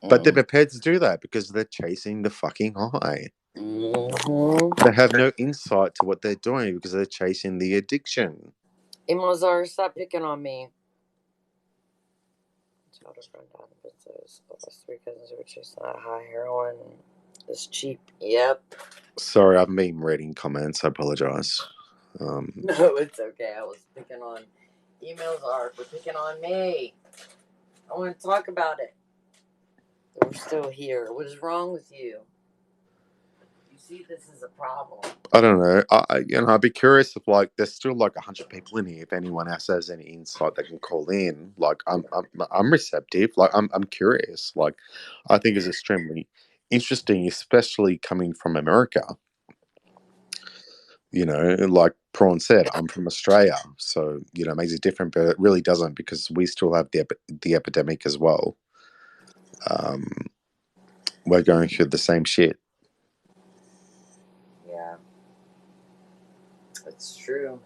But they're prepared to do that because they're chasing the fucking high. They have no insight to what they're doing because they're chasing the addiction. Hey, Mozart, stop picking on me. Elder friend died in business. Plus 3 cousins who were chasing that high heroin is cheap. Yep. Sorry, I've been reading comments. I apologize. No, it's okay. I was picking on emails are for picking on me. I want to talk about it. We're still here. What is wrong with you? You see, this is a problem. I don't know. I'd be curious if there's still 100 people in here. If anyone else has any insight, they can call in. I'm receptive. I'm curious. I think it's extremely interesting, especially coming from America. Like Prawn said, I'm from Australia, so it makes it different, but it really doesn't because we still have the epidemic as well. We're going through the same shit. Yeah, it's true.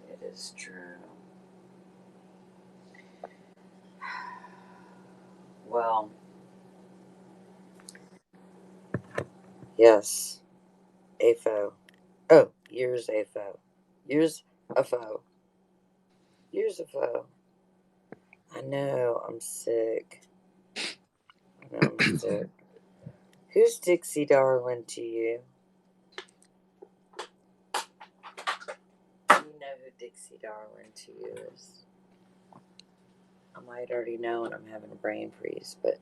It is true. Well, yes, AFO. Oh, years AFO. Years AFO. Years AFO. I know, I'm sick. I know I'm sick. Who's Dixie Darling to you? You know who Dixie Darling to you is. I might already know and I'm having a brain freeze, but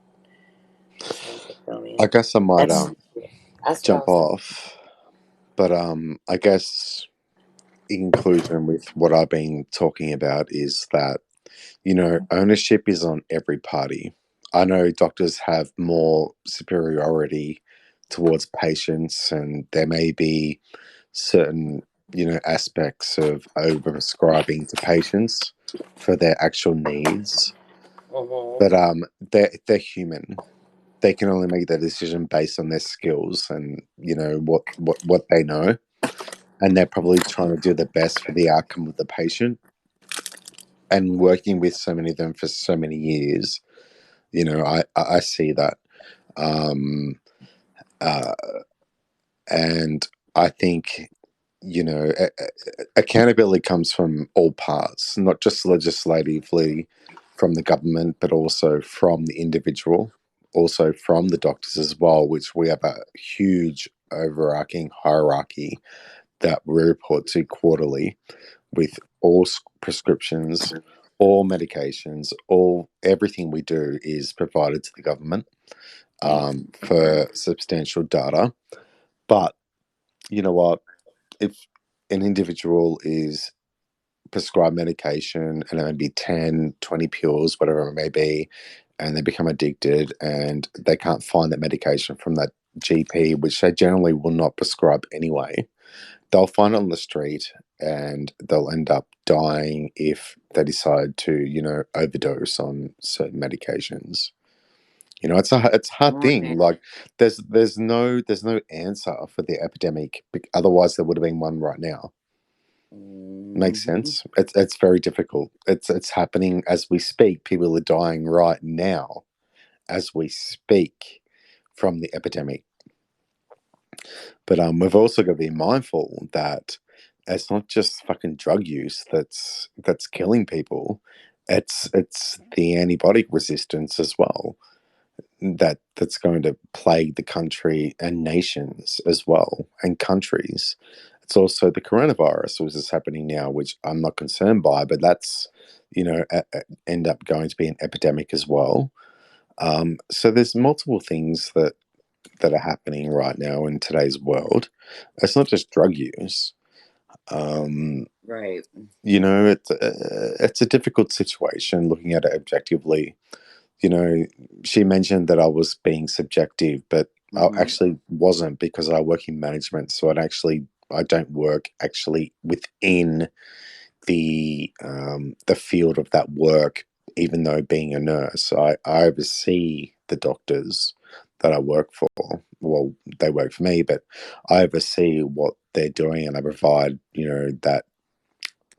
I guess I might that's jump off, but I guess in conclusion with what I've been talking about is that ownership is on every party. I know doctors have more superiority towards patients, and there may be certain aspects of overprescribing to patients for their actual needs, but they're human. They can only make that decision based on their skills and what they know, and they're probably trying to do the best for the outcome of the patient. And working with so many of them for so many years, I see that, and I think accountability comes from all parts, not just legislatively from the government, but also from the individual, also from the doctors as well, which we have a huge overarching hierarchy that we report to quarterly with all prescriptions, all medications, everything we do is provided to the government for substantial data. But you know what? If an individual is prescribed medication and it may be 10, 20 pills, whatever it may be, and they become addicted and they can't find that medication from that GP, which they generally will not prescribe anyway, they'll find it on the street and they'll end up dying if they decide to, overdose on certain medications. It's a hard thing. There's no answer for the epidemic. Otherwise, there would have been one right now. Makes sense. It's very difficult. It's happening as we speak. People are dying right now, as we speak, from the epidemic. But we've also got to be mindful that it's not just fucking drug use that's killing people. It's the antibiotic resistance as well that's going to plague the country and nations as well, and countries. It's also the coronavirus, which is happening now, which I'm not concerned by, but that's end up going to be an epidemic as well. So there's multiple things that are happening right now in today's world. It's not just drug use. Right. It's a difficult situation looking at it objectively. She mentioned that I was being subjective, but I actually wasn't, because I work in management, so I don't work actually within the field of that work. Even though being a nurse, I oversee the doctors that I work for. Well, they work for me, but I oversee what they're doing, and I provide that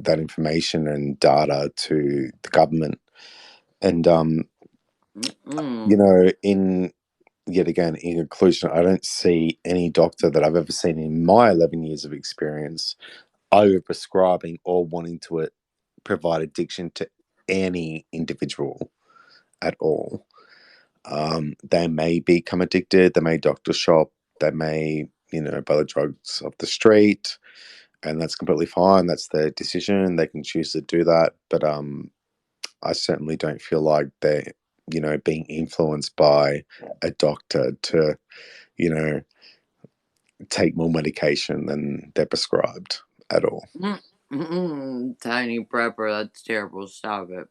information and data to the government. And in yet again, in conclusion, I don't see any doctor that I've ever seen in my 11 years of experience overprescribing or wanting to provide addiction to any individual at all. They may become addicted, they may doctor shop, they may, buy the drugs off the street, and that's completely fine. That's their decision. They can choose to do that. But I certainly don't feel like they're, being influenced by a doctor to, take more medication than they're prescribed at all. Tiny prepper, that's terrible. Stop it.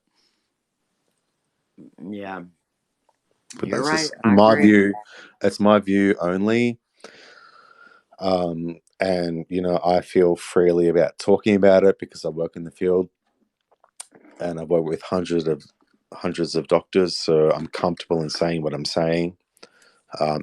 Yeah. But You're that's right. just I my agree. view. That's my view only. And I feel freely about talking about it because I work in the field and I work with hundreds of doctors, so I'm comfortable in saying what I'm saying.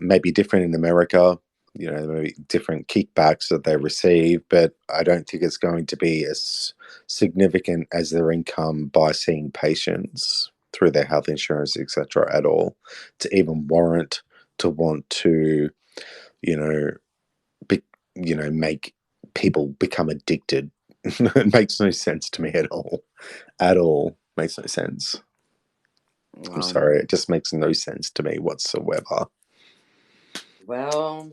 Maybe different in America, maybe different kickbacks that they receive, but I don't think it's going to be as significant as their income by seeing patients through their health insurance, etc., at all, to even warrant to want to, you know, be, make people become addicted. It makes no sense to me at all. At all, makes no sense. I'm sorry, it just makes no sense to me whatsoever. Well,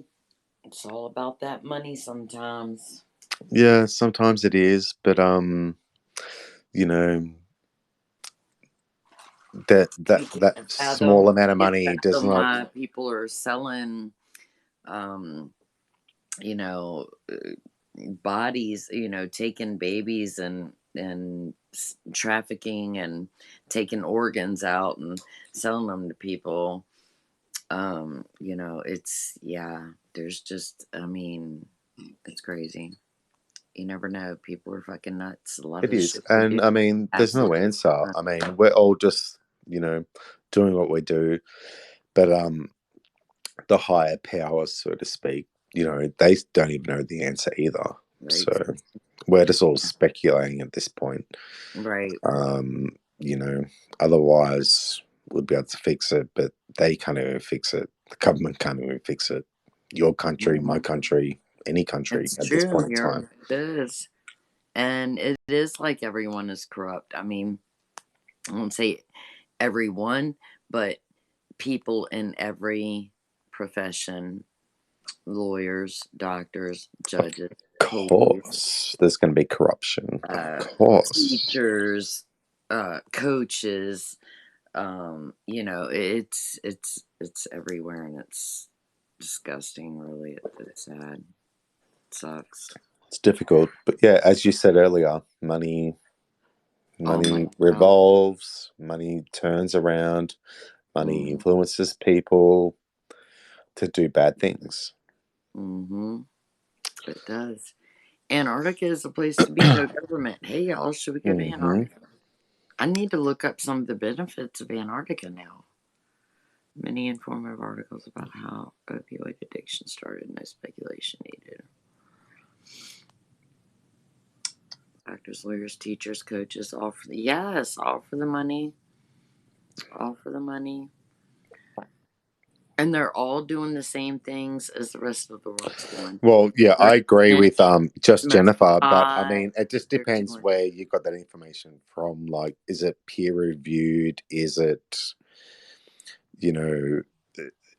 it's all about that money sometimes. Yeah, sometimes it is, but you know, that small amount of Can't money does fathom not. why people are selling, you know, bodies, taking babies and trafficking and taking organs out and selling them to people. It's there's just, it's crazy. You never know. People are fucking nuts. A lot of It the is, shit we do, and I mean, there's no absolutely answer. nuts. I mean, we're all just doing what we do, but the higher powers, so to speak, they don't even know the answer either. Right. So we're just all speculating at this point. Right. Otherwise we'd be able to fix it, but they can't even fix it. The government can't even fix it. Your country, my country, any country It's at this true. point in You're time. right. It is. And it is like everyone is corrupt. I mean, I won't say everyone, but people in every profession, lawyers, doctors, judges, Of police, course, there's going to be corruption. Of uh, course. teachers, coaches. It's everywhere, and it's disgusting. Really, it's sad. It sucks. It's difficult, but yeah, as you said earlier, money Oh my God. revolves, money turns around, money Mm-hmm. influences people to do bad things. Mm-hmm. It does. Antarctica is a place to be, no government. Hey, y'all, should we go to Hmm. Antarctica? I need to look up some of the benefits of Antarctica now. Many informative articles about how opioid addiction started. No speculation needed. Doctors, lawyers, teachers, coaches, all for all for the money. All for the money. And they're all doing the same things as the rest of the world's doing. Well, yeah, I agree Drinking, with just smoking Jennifer, but I pot. mean, it just They're depends doing where you got that information from. Like, is it peer reviewed? Is it, you know,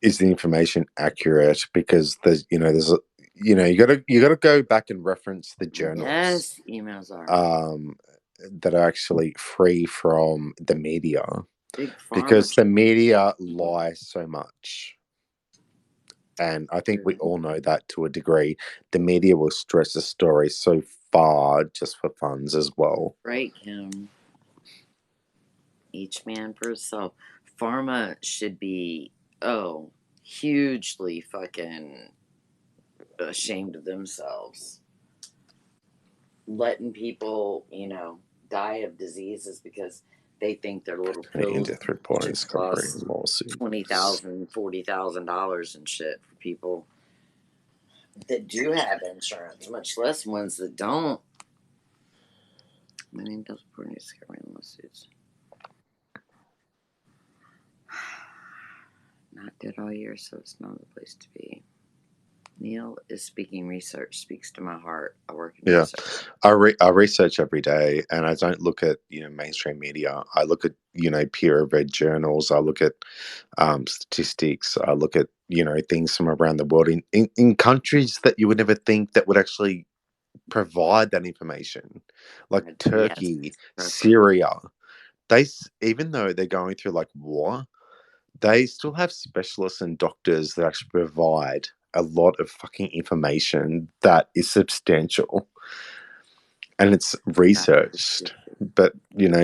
is the information accurate? Because you got to go back and reference the journals yes, emails are um, that are actually free from the media, big pharma. because the media lies so much. And I think we True. all know that to a degree. The media will stretch the story so far just for funds as well. Right, Kim. Each man for himself. Pharma should be, hugely fucking ashamed of themselves. Letting people, die of diseases because they think their little And pills India through should points can bring cost lawsuits. $20,000, $40,000 and shit for people that do have insurance, much less ones that don't. My name does report discovery lawsuits. Not good all year, so it's not the place to be. Neil is speaking research, speaks to my heart. I work in Yeah, research. I research every day, and I don't look at mainstream media. I look at peer-reviewed journals. I look at statistics. I look at things from around the world in countries that you would never think that would actually provide that information, like Yes, Turkey, perfect. Syria. Even though they're going through like war, they still have specialists and doctors that actually provide a lot of fucking information that is substantial and it's researched. But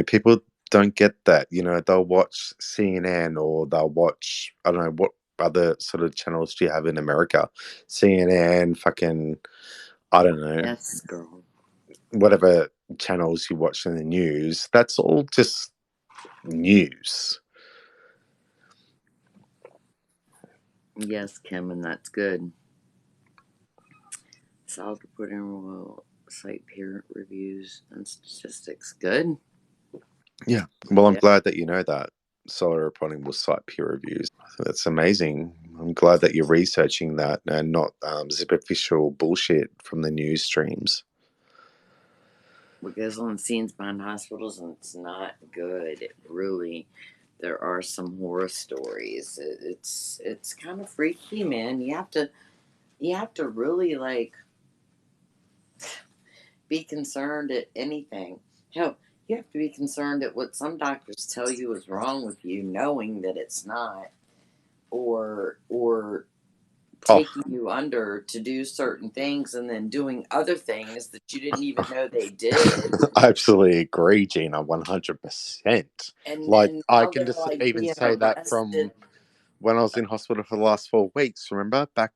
people don't get that. They'll watch CNN or they'll watch, I don't know what other sort of channels do you have in America? CNN, fucking, I don't know, Yes, girl. whatever channels you watch in the news. That's all just news. Yes, Kim, and that's good. Solid reporting will cite peer reviews and statistics. Good. Yeah. Well, I'm glad that you know that. Solar reporting will cite peer reviews. That's amazing. I'm glad that you're researching that and not superficial bullshit from the news streams. What goes on scenes behind hospitals, and it's not good. It really, there are some horror stories. It's kind of freaky, man. You have to really like be concerned at anything. Hell, you have to be concerned at what some doctors tell you is wrong with you, knowing that it's not, or taking you under to do certain things and then doing other things that you didn't even know they did. I absolutely agree, Gina, 100%. And Like, I now can they're just like even being say that arrested. from when I was in hospital for the last 4 weeks. Remember back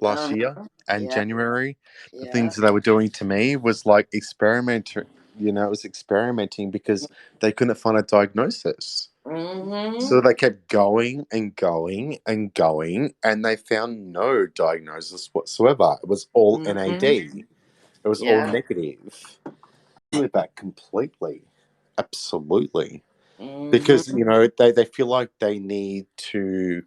last year and Yeah. January? The Yeah. things that they were doing to me was like experimenting. It was experimenting because they couldn't find a diagnosis. Mm-hmm. So they kept going and going and going, and they found no diagnosis whatsoever. It was all NAD. It was all Yeah. negative. With that completely. Absolutely. Mm-hmm. Because, they feel like they need to,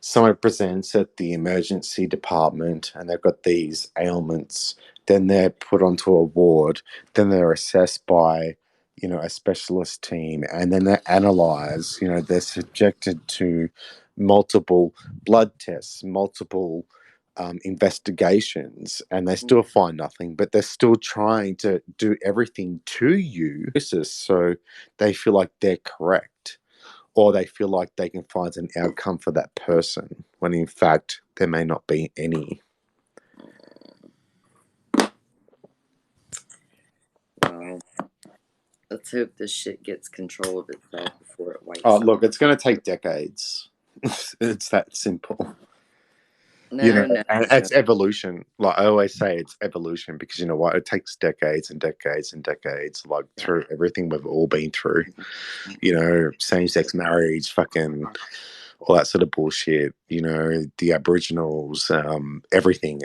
someone presents at the emergency department and they've got these ailments, then they're put onto a ward, then they're assessed by, a specialist team, and then they're analyzed, they're subjected to multiple blood tests, multiple investigations, and they still find nothing, but they're still trying to do everything to you so they feel like they're correct, or they feel like they can find an outcome for that person when in fact there may not be any. Well, let's hope this shit gets control of itself before it Oh, wipes out. look, it's going to take decades. It's that simple. No, no, And no. it's evolution. Like I always say, it's evolution because you know what? It takes decades and decades and decades, like Yeah. through everything we've all been through. Same-sex marriage, fucking all that sort of bullshit. The Aboriginals, everything.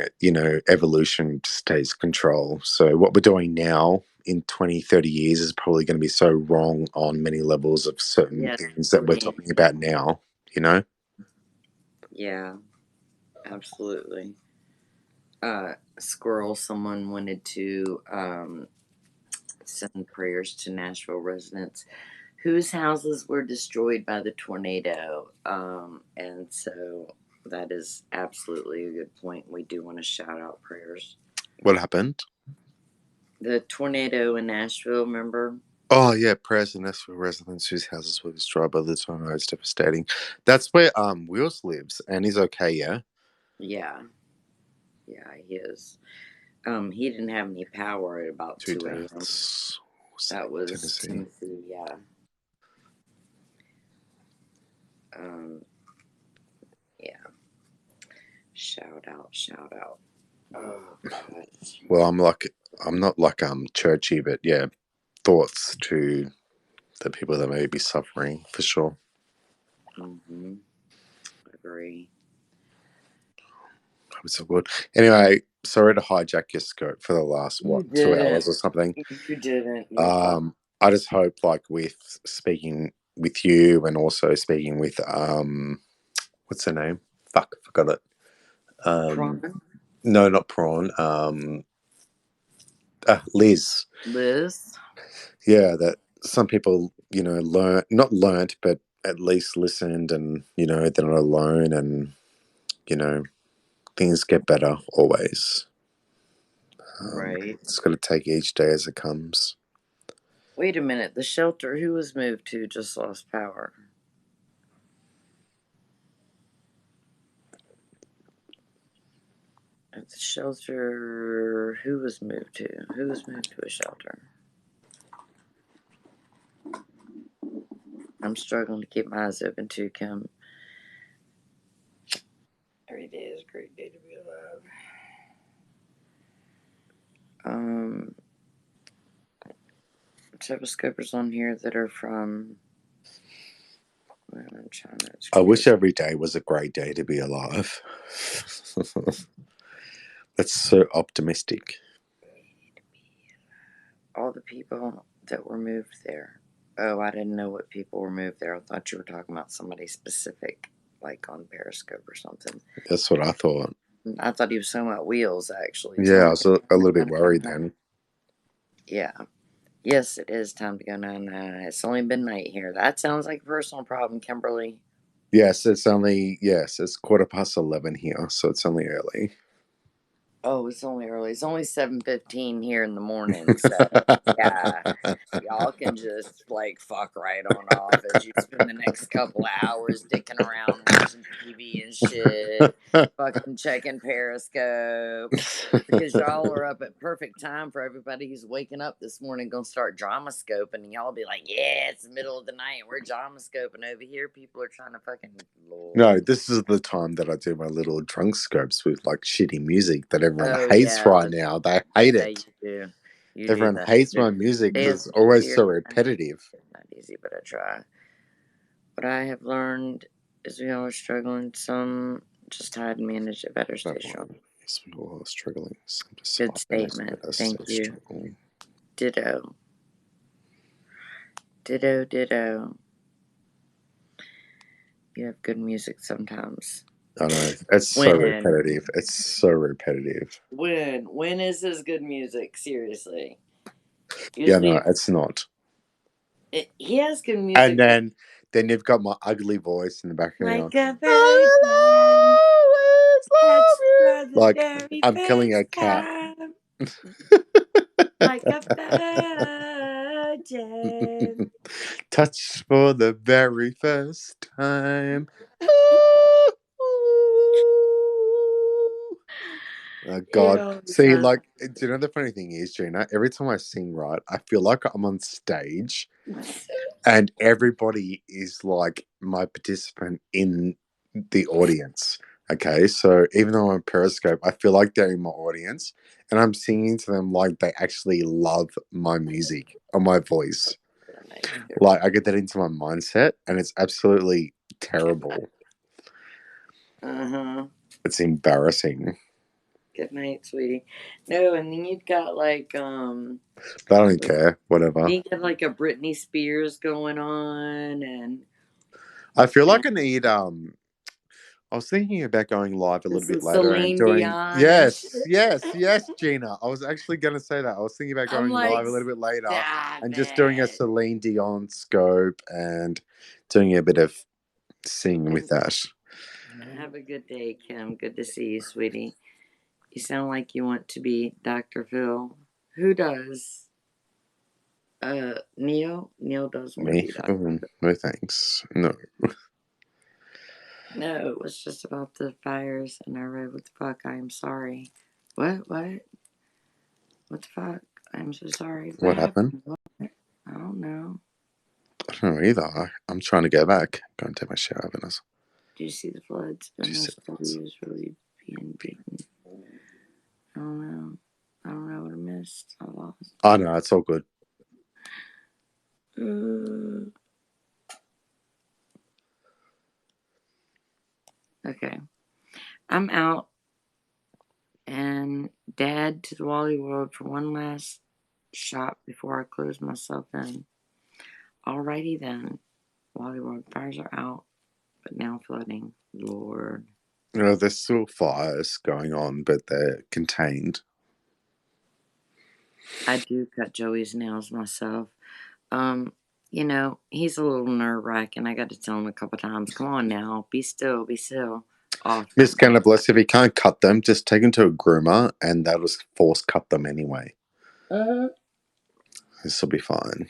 Evolution just takes control. So what we're doing now in 20, 30 years is probably going to be so wrong on many levels of certain Yes, things that we're talking about now. Yeah, absolutely. Squirrel, someone wanted to send prayers to Nashville residents whose houses were destroyed by the tornado. And so that is absolutely a good point. We do want to shout out prayers. What happened? The tornado in Nashville, remember? Oh yeah, prayers and Nashville residents whose houses were destroyed by the tornado. It's devastating. That's where Wills lives, and he's okay. Yeah. Yeah. Yeah, he is. He didn't have any power at about 2 2 a.m. deaths. That was Tennessee. Tennessee, yeah. Yeah. Shout out, shout out. Oh gosh. Well, I'm not like churchy, but yeah, thoughts to the people that may be suffering for sure. Mm-hmm. Agree. Hope it's so good. Anyway, sorry to hijack your skirt for the last You 2 didn't. hours or something. You didn't. You're fine. I just hope, like, with speaking with you and also speaking with what's her name? Fuck, forgot it. Prawn? No, not prawn. Liz. Liz? Yeah, that some people, not learnt, but at least listened, and they're not alone, and things get better always. Right. It's got to take each day as it comes. Wait a minute. The shelter who was moved to just lost power. At the shelter, who was moved to? Who was moved to a shelter? I'm struggling to keep my eyes open too, Kim. Every day is a great day to be alive. Several scopers on here that are from. I'm trying to. I wish every day was a great day to be alive. That's so optimistic. All the people that were moved there. Oh, I didn't know what people were moved there. I thought you were talking about somebody specific, like on Periscope or something. That's what I thought. I thought he was talking about Wheels, actually. Yeah, I was a little bit worried then. Yeah. Yes, it is time to go now. It's only been night here. That sounds like a personal problem, Kimberly. Yes, it's 11:15 here, so it's only early. Oh, it's only early. It's only 7:15 here in the morning. So yeah, y'all can just like fuck right on off as you spend the next couple of hours dicking around watching TV and shit, fucking checking Periscope, because y'all are up at perfect time for everybody who's waking up this morning gonna start drama scoping, and y'all be like, yeah, it's the middle of the night, we're drama scoping over here. People are trying to fucking Lord. No, this is the time that I do my little drunk scopes with like shitty music that everyone Oh hates yeah, right now. They hate yeah, it. you do. You do Everyone that. hates my music because it's always so repetitive. Not easy, but I try. What I have learned is we all are struggling. Some just hide and manage it better. Stay strong. Yes, we all are struggling. Some just Good statement. Thank you. Struggle. Ditto. Ditto, ditto. You have good music sometimes. I know. It's so repetitive. It's so repetitive. When is this good music? Seriously. Yeah, no, it's not. He has good music. And then you've got my ugly voice in the background. Like a virgin. Like I'm killing a cat. Like a virgin. Touch for the very first time. Oh God. See, like, do you know the funny thing is, Gina? Every time I sing, right, I feel like I'm on stage and everybody is like my participant in the audience. Okay, so even though I'm on Periscope, I feel like they're in my audience and I'm singing to them like they actually love my music or my voice. Like, I get that into my mindset and it's absolutely terrible. It's embarrassing. Good night, sweetie. No, and then you've got like But I don't care. Whatever. You got like a Britney Spears going on, and I feel like I need I was thinking about going live a little bit later and doing yes, Gina. I was actually gonna say that. I was thinking about going live a little bit later and just doing a Celine Dion scope and doing a bit of singing with that. Have a good day, Kim. Good to see you, sweetie. You sound like you want to be Dr. Phil. Who does? Neil? Neil does want to be Dr. Phil. No thanks. No. No, it was just about the fires, and I wrote, what the fuck? I am sorry. What? What the fuck? I'm so sorry. What happened? What? I don't know. I don't know either. I'm trying to go back. Go and take my shower, Vanessa. Do you see the floods? Vanessa is really being beaten. I don't know. I don't know what I missed. I lost. Oh no, it's all good. Okay. I'm out. And Dad to the Wally World for one last shot before I close myself in. Alrighty then. Wally World fires are out, but now flooding. Lord. There's still fires going on, but they're contained. I do cut Joey's nails myself. You know, he's a little nerve wracking. I got to tell him a couple times, come on now, be still, be still. Miss Cannabis, if you can't cut them, just take them to a groomer and they'll just force cut them anyway. This will be fine.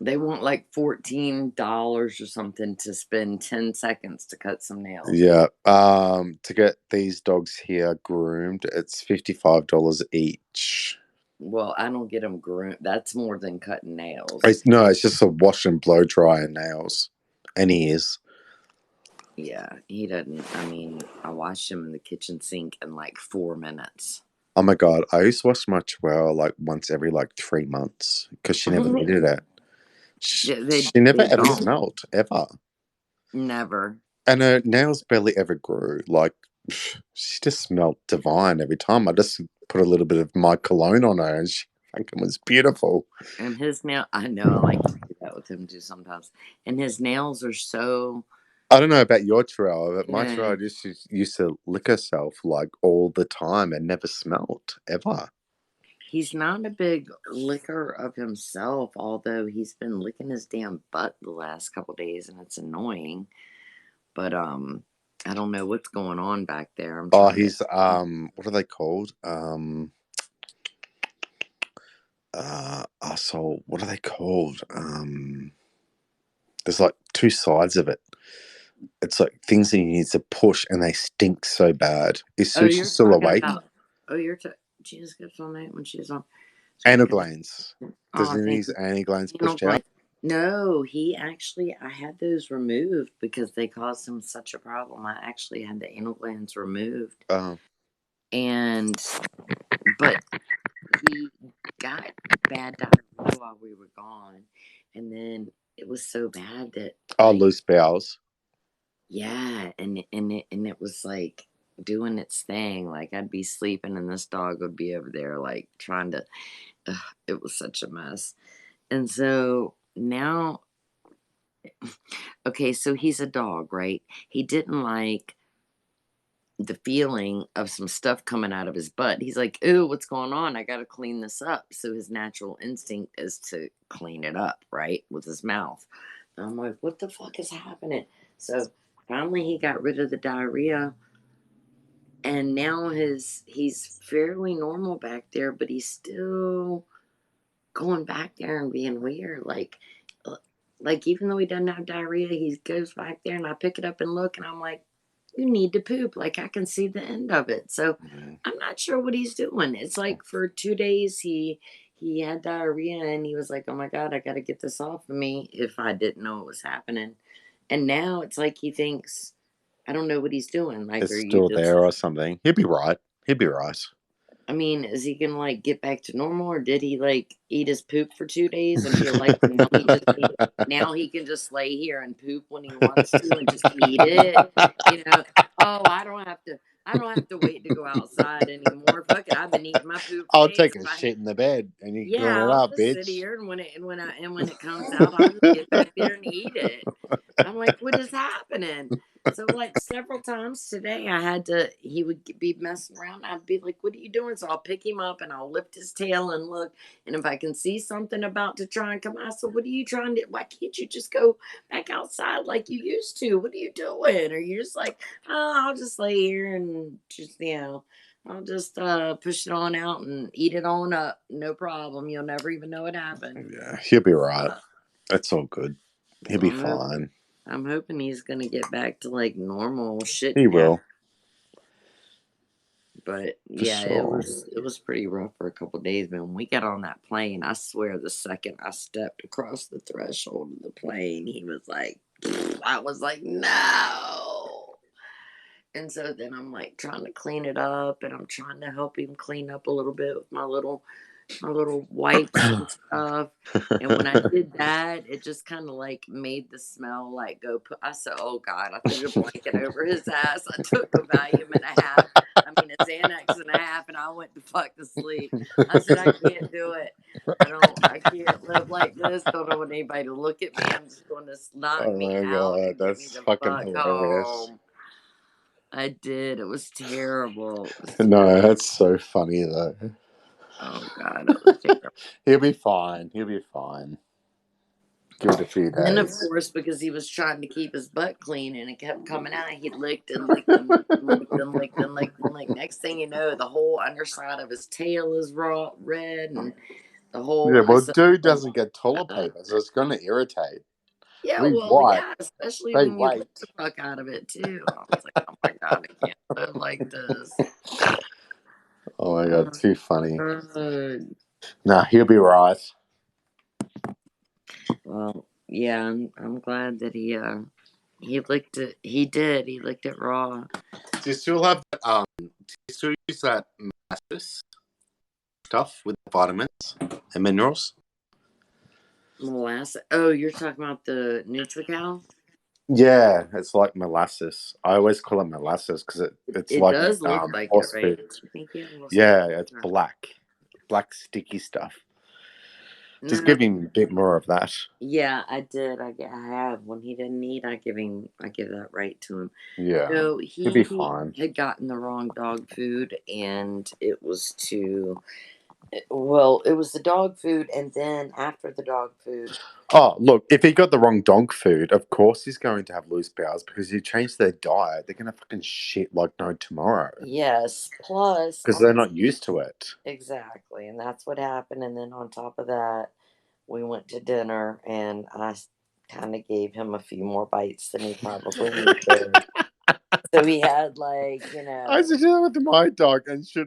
They want like $14 or something to spend 10 seconds to cut some nails. Yeah. To get these dogs here groomed, it's $55 each. Well, I don't get them groomed. That's more than cutting nails. It's just a wash and blow dry and nails and ears. Yeah, he doesn't. I mean, I washed him in the kitchen sink in like 4 minutes. Oh my God, I used to wash my Chihuahua like once every like 3 months because she never needed it. She never ever smelled, ever. Never. And her nails barely ever grew. Like, she just smelled divine every time. I just put a little bit of my cologne on her and she fucking was beautiful. And his nail, I know, I like to do that with him too sometimes. And his nails are so... I don't know about your Chihuahua, but my Chihuahua just used to lick herself like all the time and never smelled, ever. He's not a big licker of himself, although he's been licking his damn butt the last couple days, and it's annoying. But I don't know what's going on back there. He's what are they called? So what are they called? There's like two sides of it. It's like things that you need to push, and they stink so bad. Is Sushi still awake? She just gets on that when she's on. Anal glands. Does he need his anal glands pushed out? No, I had those removed because they caused him such a problem. I actually had the anal glands removed. But he got bad diarrhea while we were gone. And then it was so bad that... loose bowels. Yeah, and it was like doing its thing. Like I'd be sleeping and this dog would be over there like trying to... it was such a mess. And so now... Okay, so he's a dog, right? He didn't like the feeling of some stuff coming out of his butt. He's like, ooh, what's going on? I gotta clean this up. So his natural instinct is to clean it up, right? With his mouth. And I'm like, what the fuck is happening? So finally he got rid of the diarrhea. And now he's fairly normal back there, but he's still going back there and being weird. Like even though he doesn't have diarrhea, he goes back there and I pick it up and look and I'm like, you need to poop. Like I can see the end of it. So I'm not sure what he's doing. It's like for 2 days he had diarrhea and he was like, oh my God, I got to get this off of me if I didn't know it was happening. And now it's like he thinks, I don't know what he's doing. Like, it's still there or something. He'll be right. I mean, is he gonna like get back to normal, or did he like eat his poop for 2 days and feel like now he can just lay here and poop when he wants to and just eat it? You know, oh, I don't have to wait to go outside anymore. Fuck it, I've been eating my poop. I'll take a shit in the bed and you can grill it up, bitch. Sit here and when it comes out, I'll just get back there and eat it. I'm like, what is happening? So like several times today he would be messing around. I'd be like, what are you doing? So I'll pick him up and I'll lift his tail and look. And if I can see something about to try and come out, so what are you trying to, why can't you just go back outside like you used to? What are you doing? Or you're just like, oh, I'll just lay here and just, I'll just push it on out and eat it on up. No problem. You'll never even know it happened. Yeah, he'll be right. That's all good. He'll be fine. I'm hoping he's gonna get back to like normal shit. He will. But yeah, sure. It was pretty rough for a couple of days. But when we got on that plane, I swear the second I stepped across the threshold of the plane, he was like, I was like, no. And so then I'm like trying to clean it up, and I'm trying to help him clean up a little bit with my little wipes and stuff. And when I did that, it just kind of like made the smell like go. I said, oh God, I threw a blanket over his ass. I took a Valium and a half. I mean, a Xanax and a half, and I went to fuck to sleep. I said, I can't do it. I can't live like this. Don't want anybody to look at me. I'm just going to knock Oh me my out god, and get me that's the fucking fuck hilarious. home. I did. It was terrible. It was No, terrible. that's so funny though. Oh god, it was terrible. He'll be fine. He'll be fine. Give it a few And then, of days. course, because he was trying to keep his butt clean and it kept coming out, he licked and licked and licked and licked and licked and licked and licked. Next thing you know, the whole underside of his tail is raw red and the whole. Yeah, I well, said, dude oh, doesn't get toilet paper, so it's going to irritate. yeah, We well, wipe. yeah, especially They when you lick wait. the fuck out of it too. I was like, oh my god, I can't live like this. Oh my god, too funny. Nah, he'll be right. Well, yeah, I'm glad that he licked it. He did. He licked it raw. Do you still have that? Do you still use that molasses stuff with vitamins and minerals? Molasses. Oh, you're talking about the NutriCal? Yeah, it's like molasses. I always call it molasses because it's It like does look like it, horse right? food. I think you have a little stick. Yeah, it's black sticky stuff. Just No, give him a bit more of that. yeah, I did. I have. When he didn't eat, I give that right to him. Yeah, So he'll be he fine. had gotten the wrong dog food, and it was well, it was the dog food, and then after the dog food, Oh, look, if he got the wrong dog food, of course he's going to have loose bowels because you change their diet, they're going to fucking shit like no tomorrow yes, plus because they're not used to it. exactly, and that's what happened. And then on top of that, we went to dinner, and I kind of gave him a few more bites than he probably needed. So he had I used to do that with my dog and she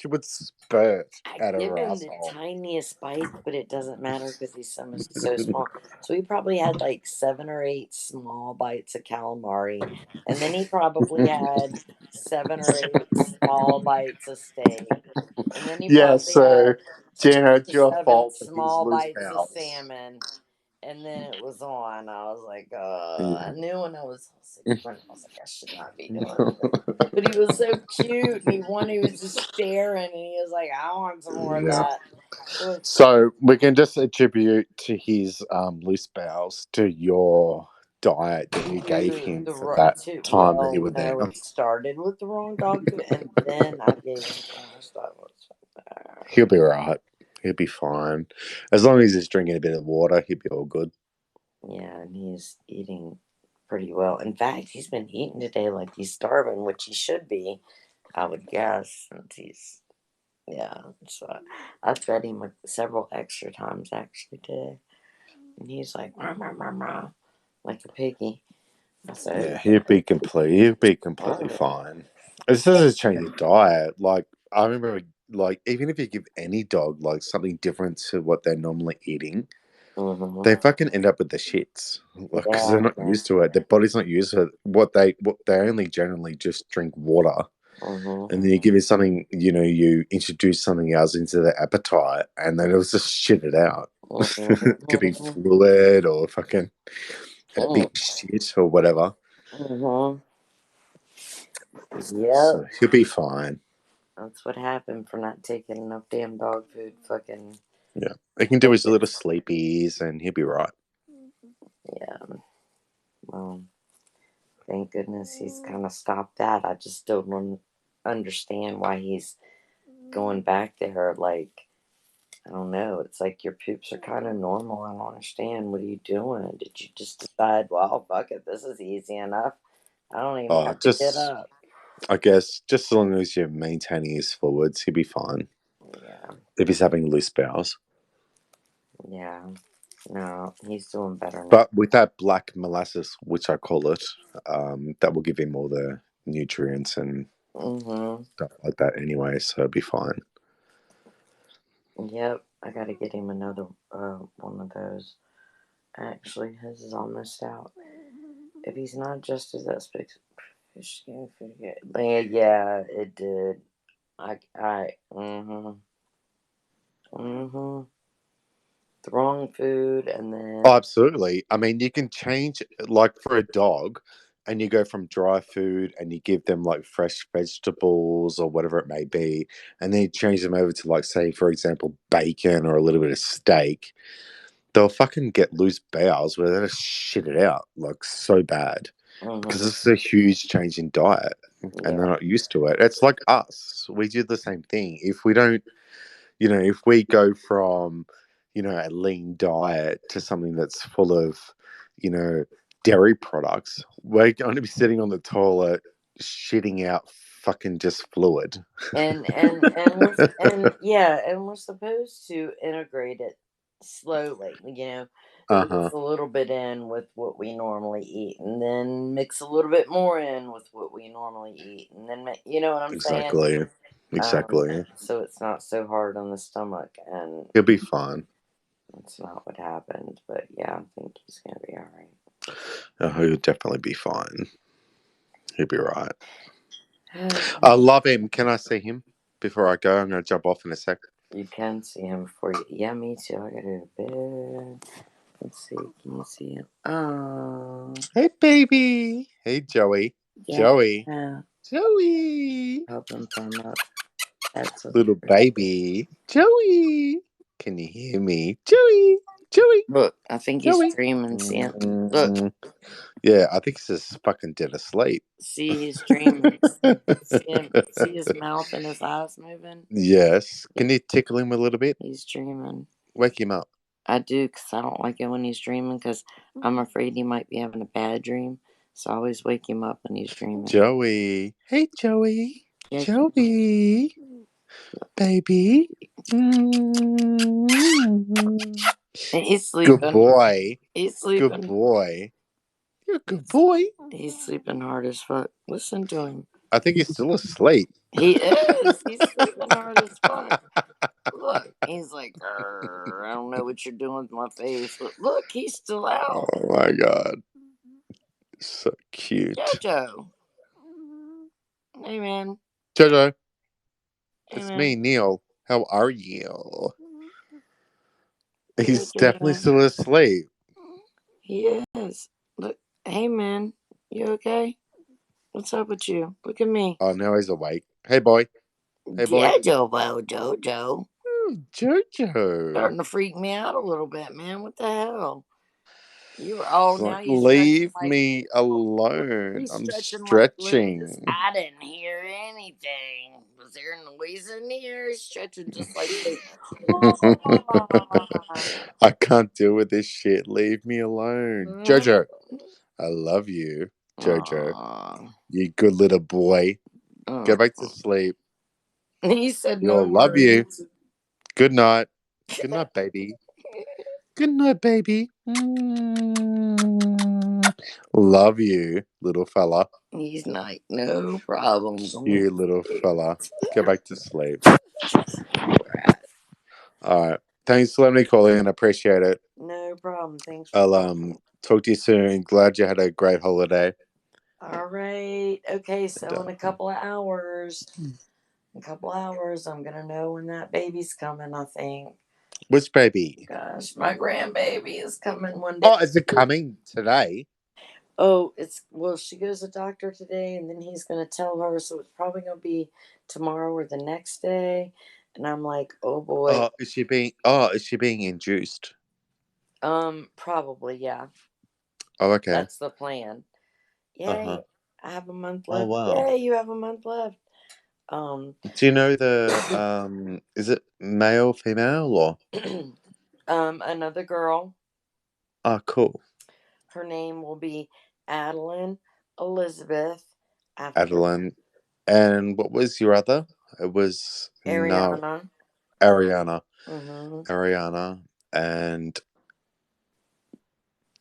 would spurt I out of give her him the asshole. tiniest bites, but it doesn't matter because he's so small. So he probably had like 7 or 8 small bites of calamari, and then he probably had 7 or 8 small bites of steak, and then he Yeah, probably so had six Jenna, it's or your seven fault that he's small loose bites of bowels. salmon, and then it was on. I was like, I Yeah. knew when I was I was like, I should not be doing this. But he was so cute, and he was just staring, and he was like, I want some more of Yeah. that. So So we can just attribute to his loose bowels to your diet that you gave him for that time that you well, were there. no, it started with the wrong dog food, and then I gave him some more stuff. He'll be right. He'll be fine. As long as he's drinking a bit of water, he'll be all good. Yeah, and he's eating pretty well. In fact, he's been eating today like he's starving, which he should be, I would guess, since he's yeah. So I fed him several extra times actually today, and he's like rah, rah, rah, rah, like a piggy. So Yeah, he'll be completely fine. It's just a change of diet. Like I remember, like even if you give any dog like something different to what they're normally eating, they fucking end up with the shits. Like because they're yeah, not used to it. Their body's not used to it. What they only generally just drink water. And then you give it something, you introduce something else into their appetite, and then it'll just shit it out. It could be fluid or fucking a big shit or whatever. Yep. So he'll be fine. That's what happened for not taking enough damn dog food. Fucking Yeah. He can do his little sleepies and he'll be right. yeah. Well, thank goodness he's kind of stopped that. I just don't understand why he's going back there. Like, I don't know. It's like your poops are kind of normal. I don't understand. What are you doing? Did you just decide, well, fuck it, this is easy enough. I don't even have to get Just, up. I guess, just as long as you're maintaining his fluids, he'll be fine. Yeah. If he's having loose bowels. Yeah. No, he's doing better now. But with that black molasses, which I call it, that will give him all the nutrients and stuff like that anyway, so it'll be fine. Yep, I gotta get him another one of those. Actually, his is almost out. If he's not just as that fish skin forget. Yeah, it did. The wrong food, and then Oh, absolutely. I mean, you can change, like for a dog, and you go from dry food and you give them like fresh vegetables or whatever it may be, and then you change them over to, like, say, for example, bacon or a little bit of steak, they'll fucking get loose bowels where they just shit it out like so bad because this is a huge change in diet and they're not used to it. It's like us. We do the same thing. If we don't, if we go from, a lean diet to something that's full of, dairy products, we're going to be sitting on the toilet shitting out fucking just fluid. And we're supposed to integrate it slowly, Uh-huh. mix a little bit in with what we normally eat, and then mix a little bit more in with what we normally eat, and then you know what I'm saying? Exactly. So it's not so hard on the stomach, and He'll be fine. that's not what happened. But yeah, I think he's gonna be all right. Oh, he'll definitely be fine. He'll be right. I love him. Can I see him before I go? I'm going to jump off in a sec. You can see him before you. Yeah, me too. I gotta go to bed. Let's see. Can you see him? Oh. Hey, baby. Hey, Joey. Yeah. Joey. Joey. Help him firm up. That's a Little baby. Joey. Can you hear me? Joey. Joey. Look, I think he's Joey. dreaming. See him? Look. Yeah, I think he's just fucking dead asleep. See, he's dreaming. See him? See his mouth and his eyes moving? Yes. Can you tickle him a little bit? He's dreaming. Wake him up. I do, because I don't like it when he's dreaming, because I'm afraid he might be having a bad dream. So I always wake him up when he's dreaming. Joey. Hey, Joey. Yeah. Joey. Baby. He's sleeping. Good boy. He's sleeping. Good boy. You're a good boy. He's sleeping hard as fuck. Listen to him. I think he's still asleep. He is. He's sleeping hard as fuck. Look, he's like, I don't know what you're doing with my face. Look, he's still out. Oh my god. So cute. Jojo. Hey, man. Jojo. Hey, It's man. me, Neil. How are you? He's Jojo. definitely still asleep. He is. Look, hey, man. You okay? What's up with you? Look at me. Oh, now he's awake. Hey, boy. Hey, boy. Jojo. Jojo. Starting to freak me out a little bit, man. What the hell? Now Like, he's leave like, me alone. he's I'm stretching like Liz. stretching. I didn't hear anything. Was there noise in here? He's stretching just like this. I can't deal with this shit. Leave me alone. Jojo, I love you. Jojo, you good little boy. Go back to sleep. He said You'll no love you. words. Good night. Good night, baby. Good night, baby. Love you, little fella. He's like, no problem. You little fella. Go back to sleep. All right. Thanks for letting me call in. I appreciate it. No problem. Thanks for I'll talk to you soon. Glad you had a great holiday. All right. Okay, so in a couple of hours, I'm gonna know when that baby's coming, I think. Which baby? Gosh, my grandbaby is coming one day. Oh, is it coming today? Oh, she goes to the doctor today, and then he's gonna tell her, so it's probably gonna be tomorrow or the next day. And I'm like, oh boy. Oh, is she being induced? Probably, yeah. Oh, okay. That's the plan. Yay, I have a month left. Oh, wow. Yay, you have a month left. Do you know is it male, female, or? Another girl. Oh, cool. Her name will be Adeline Elizabeth. Adeline. And what was your other? It was Ariana. Ariana. Mm-hmm. Ariana. And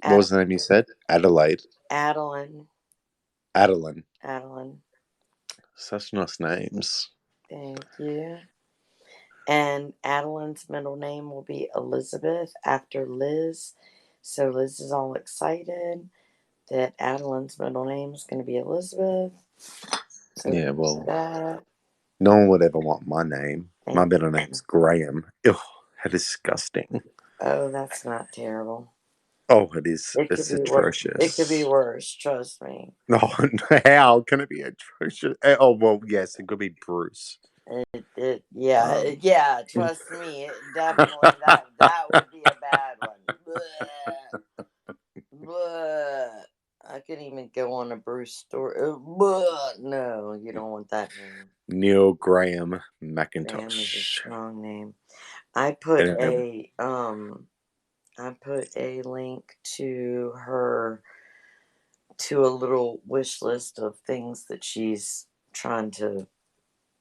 what was the name you said? Adelaide. Adeline. Such nice names. Thank you. And Adeline's middle name will be Elizabeth after Liz. So Liz is all excited that Adeline's middle name is going to be Elizabeth. So yeah, well, no one would ever want my name. My middle name's Graham. Ugh, how disgusting. Oh, that's not terrible. Oh, it is. It could It's be worse. It could be atrocious. worse. Trust me. Oh, how can it be atrocious? Oh, well, yes, it could be Bruce. Um, Yeah. Trust me. It definitely that would be a bad one. Bleh. Bleh. I couldn't even go on a Bruce story. Bleh. No, you don't want that name. Neil Graham Graham is a McIntosh. strong name. I put And, a link to her to a little wish list of things that she's trying to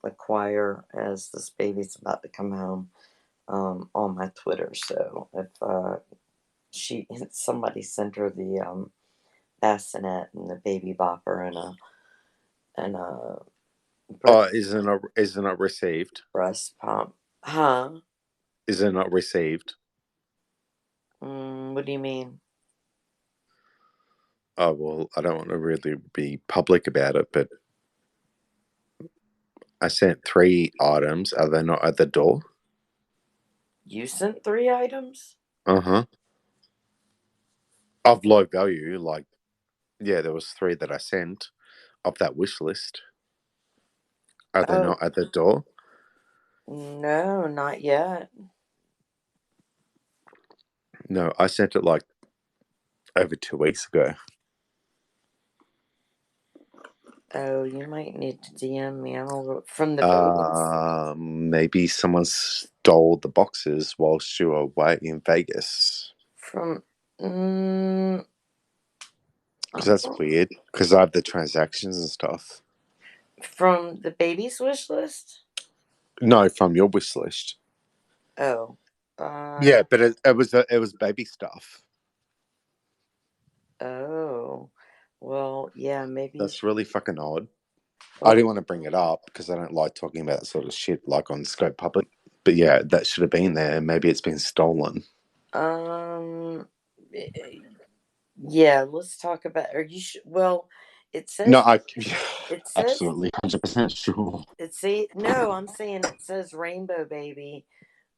acquire as this baby's about to come home, on my Twitter. So if somebody sent her the bassinet and the baby bopper and a isn't it received? breast pump. Huh? Is it not received? What do you mean? Oh, well, I don't want to really be public about it, but I sent 3 items. Are they not at the door? You sent 3 items? Uh-huh. Of low value, like, yeah, there was 3 that I sent of that wish list. Are they Oh, not at the door? no, not yet. No, I sent it like over 2 weeks ago. Oh, you might need to DM me. I don't know. From the babies? Maybe someone stole the boxes whilst you were away in Vegas. From, mm, Because that's weird. Because I have the transactions and stuff. from the babies wish list? No, from your wish list. Oh, Yeah, but it was baby stuff. oh, well, yeah, maybe. That's really fucking odd. I Well, didn't want to bring it up because I don't like talking about that sort of shit like on Scope Public. But yeah, that should have been there. Maybe it's been stolen. um, yeah, let's talk about. Are you well, it No, says, it says, absolutely 100% sure. no, I'm saying it says Rainbow Baby.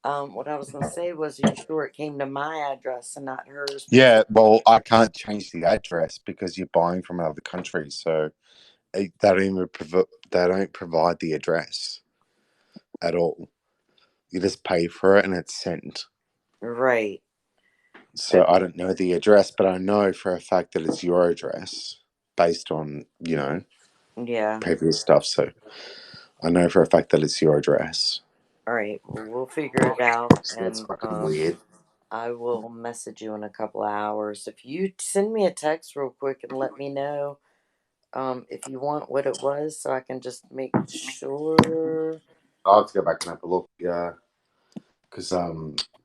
What I was gonna say was, are you sure it came to my address and not hers? Because Yeah, well, I can't change the address because you're buying from another country, so they don't provide the address at all. You just pay for it and it's sent. right. So I don't know the address, but I know for a fact that it's your address based on, Yeah. previous stuff. So I know for a fact that it's your address. All right. Well, we'll figure it out, So that's and fucking weird. I will message you in a couple of hours. If you send me a text real quick and let me know, if you want what it was, so I can just make sure. I'll have to go back and have a look. Yeah, because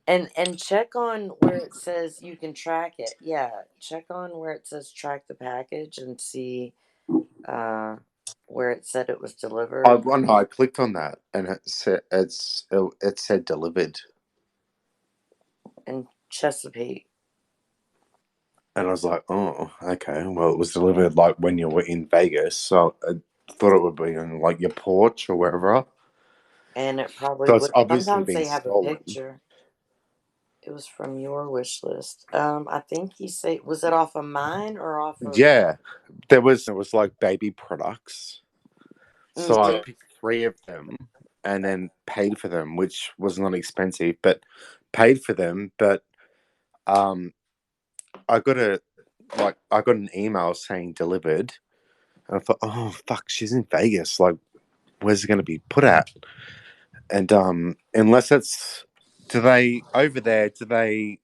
And check on where it says you can track it. Yeah, check on where it says track the package and see where it said it was delivered. I clicked on that and it said delivered. In Chesapeake. And I was like, oh, okay. Well, it was delivered like when you were in Vegas, so I thought it would be on like your porch or wherever. And it probably So it's would. obviously Sometimes been they have a stolen. picture. It was from your wish list. I think you say, was it off of mine or off of? Yeah, there was like baby products. So I Mhm. picked 3 of them and then paid for them, which was not expensive, but paid for them. But um, I got an email saying delivered, and I thought, oh fuck, she's in Vegas. Like, where's it going to be put at? And unless it's, do they over there? Do they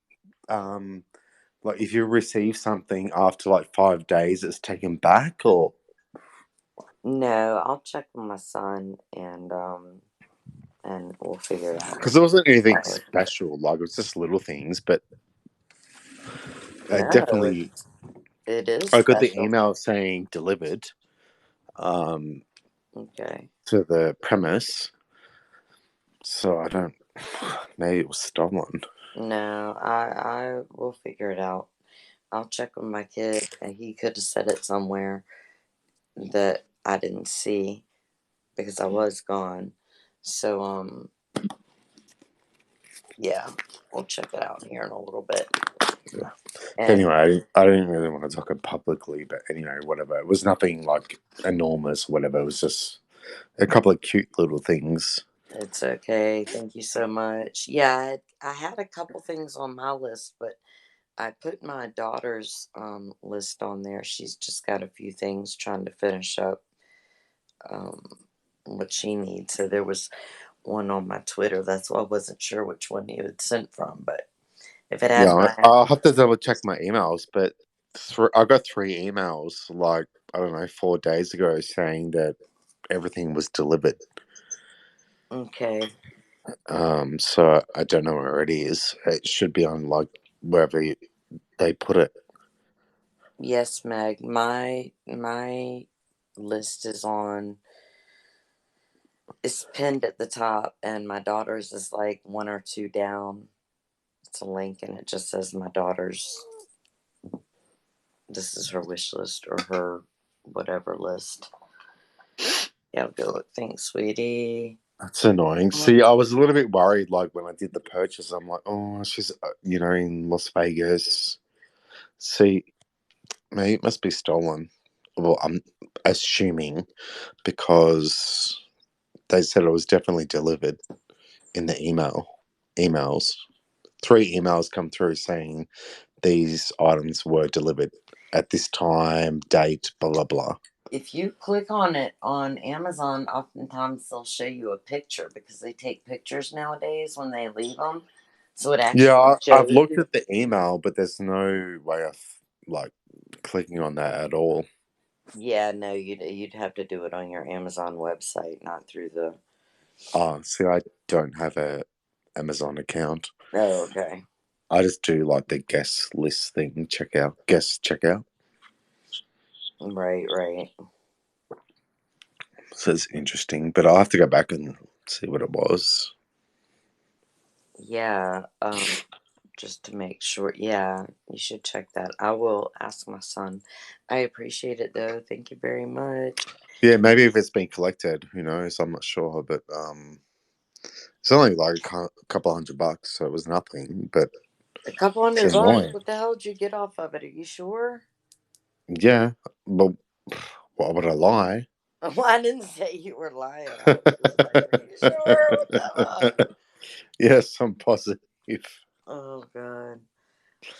like if you receive something after like 5 days, it's taken back or? No, I'll check with my son and we'll figure it out. Because there wasn't anything special. Like it was just little things, but No, definitely. it is I got the special. email saying delivered um, Okay. to the premise, so I don't. Maybe it was stolen. No, I will figure it out. I'll check with my kid, and he could have said it somewhere that I didn't see because I was gone. So yeah, we'll check it out here in a little bit. Yeah. And Anyway, I didn't really want to talk it publicly, but anyway, whatever. It was nothing like enormous, whatever. It was just a couple of cute little things. it's okay. Thank you so much. Yeah, I had a couple things on my list, but I put my daughter's list on there. She's just got a few things trying to finish up um, what she needs. So there was one on my Twitter. That's why I wasn't sure which one you had sent from. But if it had Yeah, my I'll have to double check my emails, but I got 3 emails, like, I don't know, 4 days ago saying that everything was delivered. okay, So I don't know where it is. It should be on, like, wherever they put it. yes, Meg, my list is on. It's pinned at the top, and my daughter's is like one or two down. It's a link, and it just says my daughter's. This is her wish list or her whatever list. Yeah, I'll go with thanks, sweetie. That's annoying. See, I was a little bit worried, like, when I did the purchase. I'm like, oh, she's, in Las Vegas. See, maybe it must be stolen. Well, I'm assuming because they said it was definitely delivered in the emails. 3 emails come through saying these items were delivered at this time, date, blah, blah, blah. If you click on it on Amazon, oftentimes they'll show you a picture because they take pictures nowadays when they leave them. So it Yeah, actually I've shows looked you. at the email, but there's no way of, like, clicking on that at all. Yeah, no, you'd have to do it on your Amazon website, not through the. Oh, see, I don't have a Amazon account. Oh, okay. I just do, like, the guest list thing, guest checkout. Right, right. So it's interesting, but I'll have to go back and see what it was. Yeah, just to make sure. Yeah, you should check that. I will ask my son. I appreciate it though. Thank you very much. Yeah, maybe if it's been collected, who knows? I'm not sure, but it's only like a couple $100, so it was nothing. But A couple it's hundred bucks. annoying. What the hell did you get off of it? Are you sure? Yeah, but why would I lie? Well, I didn't say you were lying. I was just like, are you sure? What the fuck? Yes, I'm positive. Oh god.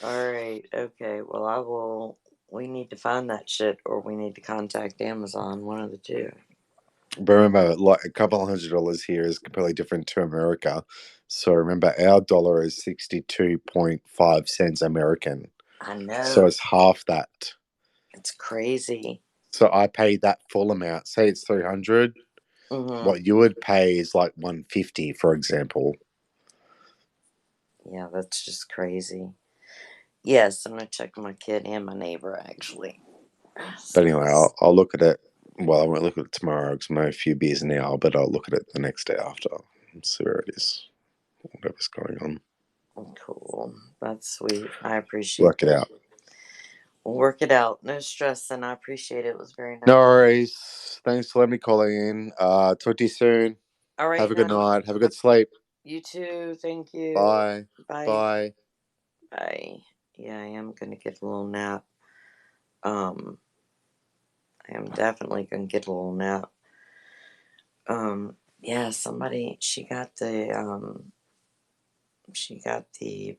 All right. Okay. Well, I will. We need to find that shit, or we need to contact Amazon. One of the two. But remember, like, a couple $100 here is completely different to America. So remember, our dollar is 62.5 cents American. I know. So it's half that. It's crazy. So I paid that full amount. Say it's 300. Mm-hmm. What you would pay is like 150, for example. Yeah, that's just crazy. Yes, I'm gonna check my kid and my neighbor actually. But anyway, I'll look at it. Well, I won't look at it tomorrow because I'm having a few beers now, but I'll look at it the next day after and see where it is, whatever's going on. Cool. That's sweet. I appreciate Work it that. out. We'll work it out. No stress, and I appreciate it. It was very nice. No worries. Thanks for letting me call in. Talk to you soon. All right. Have a good night. Have a good sleep. You too. Thank you. Bye. Bye. Bye. Bye. Yeah, I am gonna get a little nap. I am definitely gonna get a little nap. Yeah, somebody she got the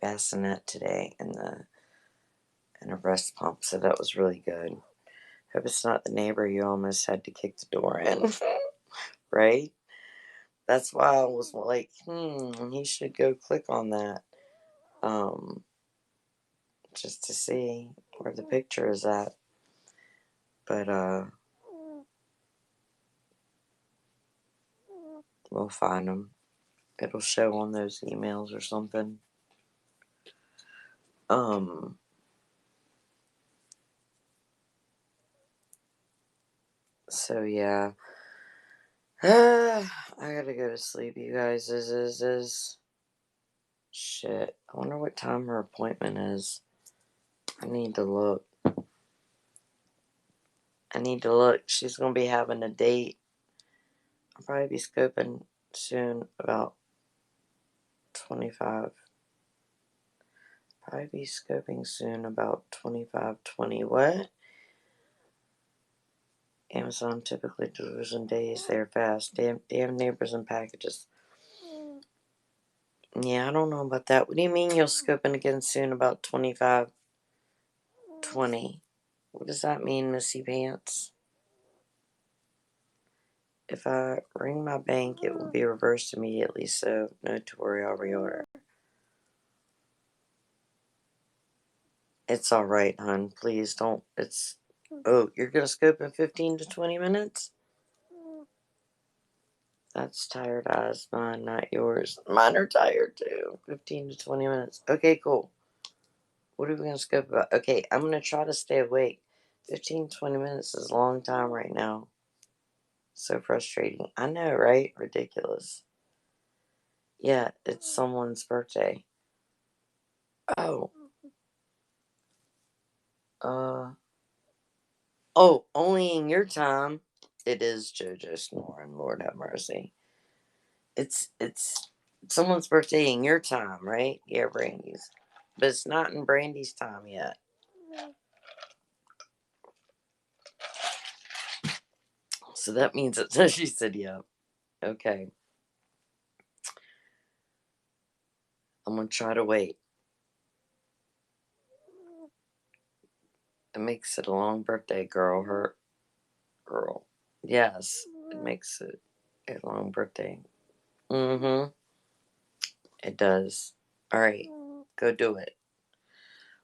bassinet today and a breast pump, so that was really good. Hope it's not the neighbor you almost had to kick the door in. Right? That's why I was like, he should go click on that. Just to see where the picture is at. But we'll find them. It'll show on those emails or something. So yeah. I gotta go to sleep, you guys. Is shit. I wonder what time her appointment is. I need to look. She's gonna be having a date. I'll probably be scoping soon, about 25. Probably be scoping soon about 25-20. What? Amazon typically delivers in days. They're fast. Damn neighbors and packages. Yeah, I don't know about that. What do you mean you'll scope in again soon about 25-20? What does that mean, Missy Pants? If I ring my bank, it will be reversed immediately, so no to worry, I'll reorder. It's alright, hon. Please don't. Oh, you're gonna scope in 15 to 20 minutes? That's tired eyes. Mine, not yours. Mine are tired too. 15 to 20 minutes. Okay, cool. What are we gonna scope about? Okay, I'm gonna try to stay awake. 15, 20 minutes is a long time right now. So frustrating. I know, right? Ridiculous. Yeah, it's someone's birthday. Oh. Oh, only in your time. It is JoJo snoring, Lord have mercy. It's someone's birthday in your time, right? Yeah, Brandy's. But it's not in Brandy's time yet. So that means that she said yeah. Okay. I'm gonna try to wait. It makes it a long birthday, girl. Girl. Yes, it makes it a long birthday. Mm-hmm. It does. Alright. Go do it.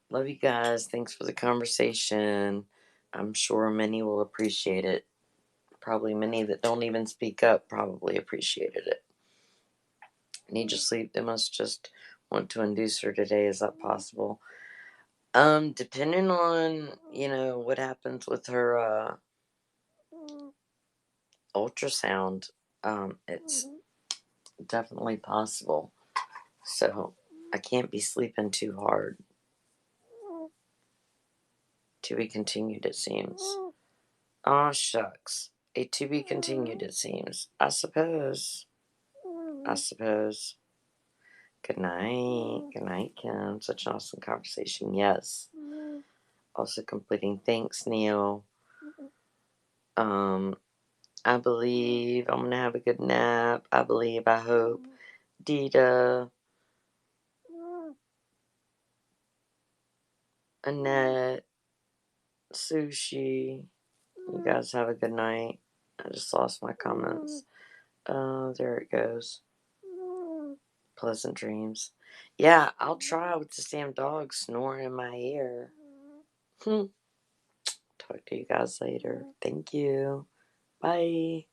Love you guys. Thanks for the conversation. I'm sure many will appreciate it. Probably many that don't even speak up probably appreciated it. Need your sleep. They must just want to induce her today. Is that possible? Depending on, what happens with her ultrasound, it's definitely possible. So I can't be sleeping too hard. To be continued, it seems. Aw, shucks. A to be continued, it seems. I suppose. Good night. Good night, Kim. Such an awesome conversation. Yes. Also completing. Thanks, Neil. I believe I'm gonna have a good nap. I hope. Dita. Annette. Sushi. You guys have a good night. I just lost my comments. There it goes. Pleasant dreams. Yeah, I'll try with the damn dog snoring in my ear. Talk to you guys later. Thank you. Bye.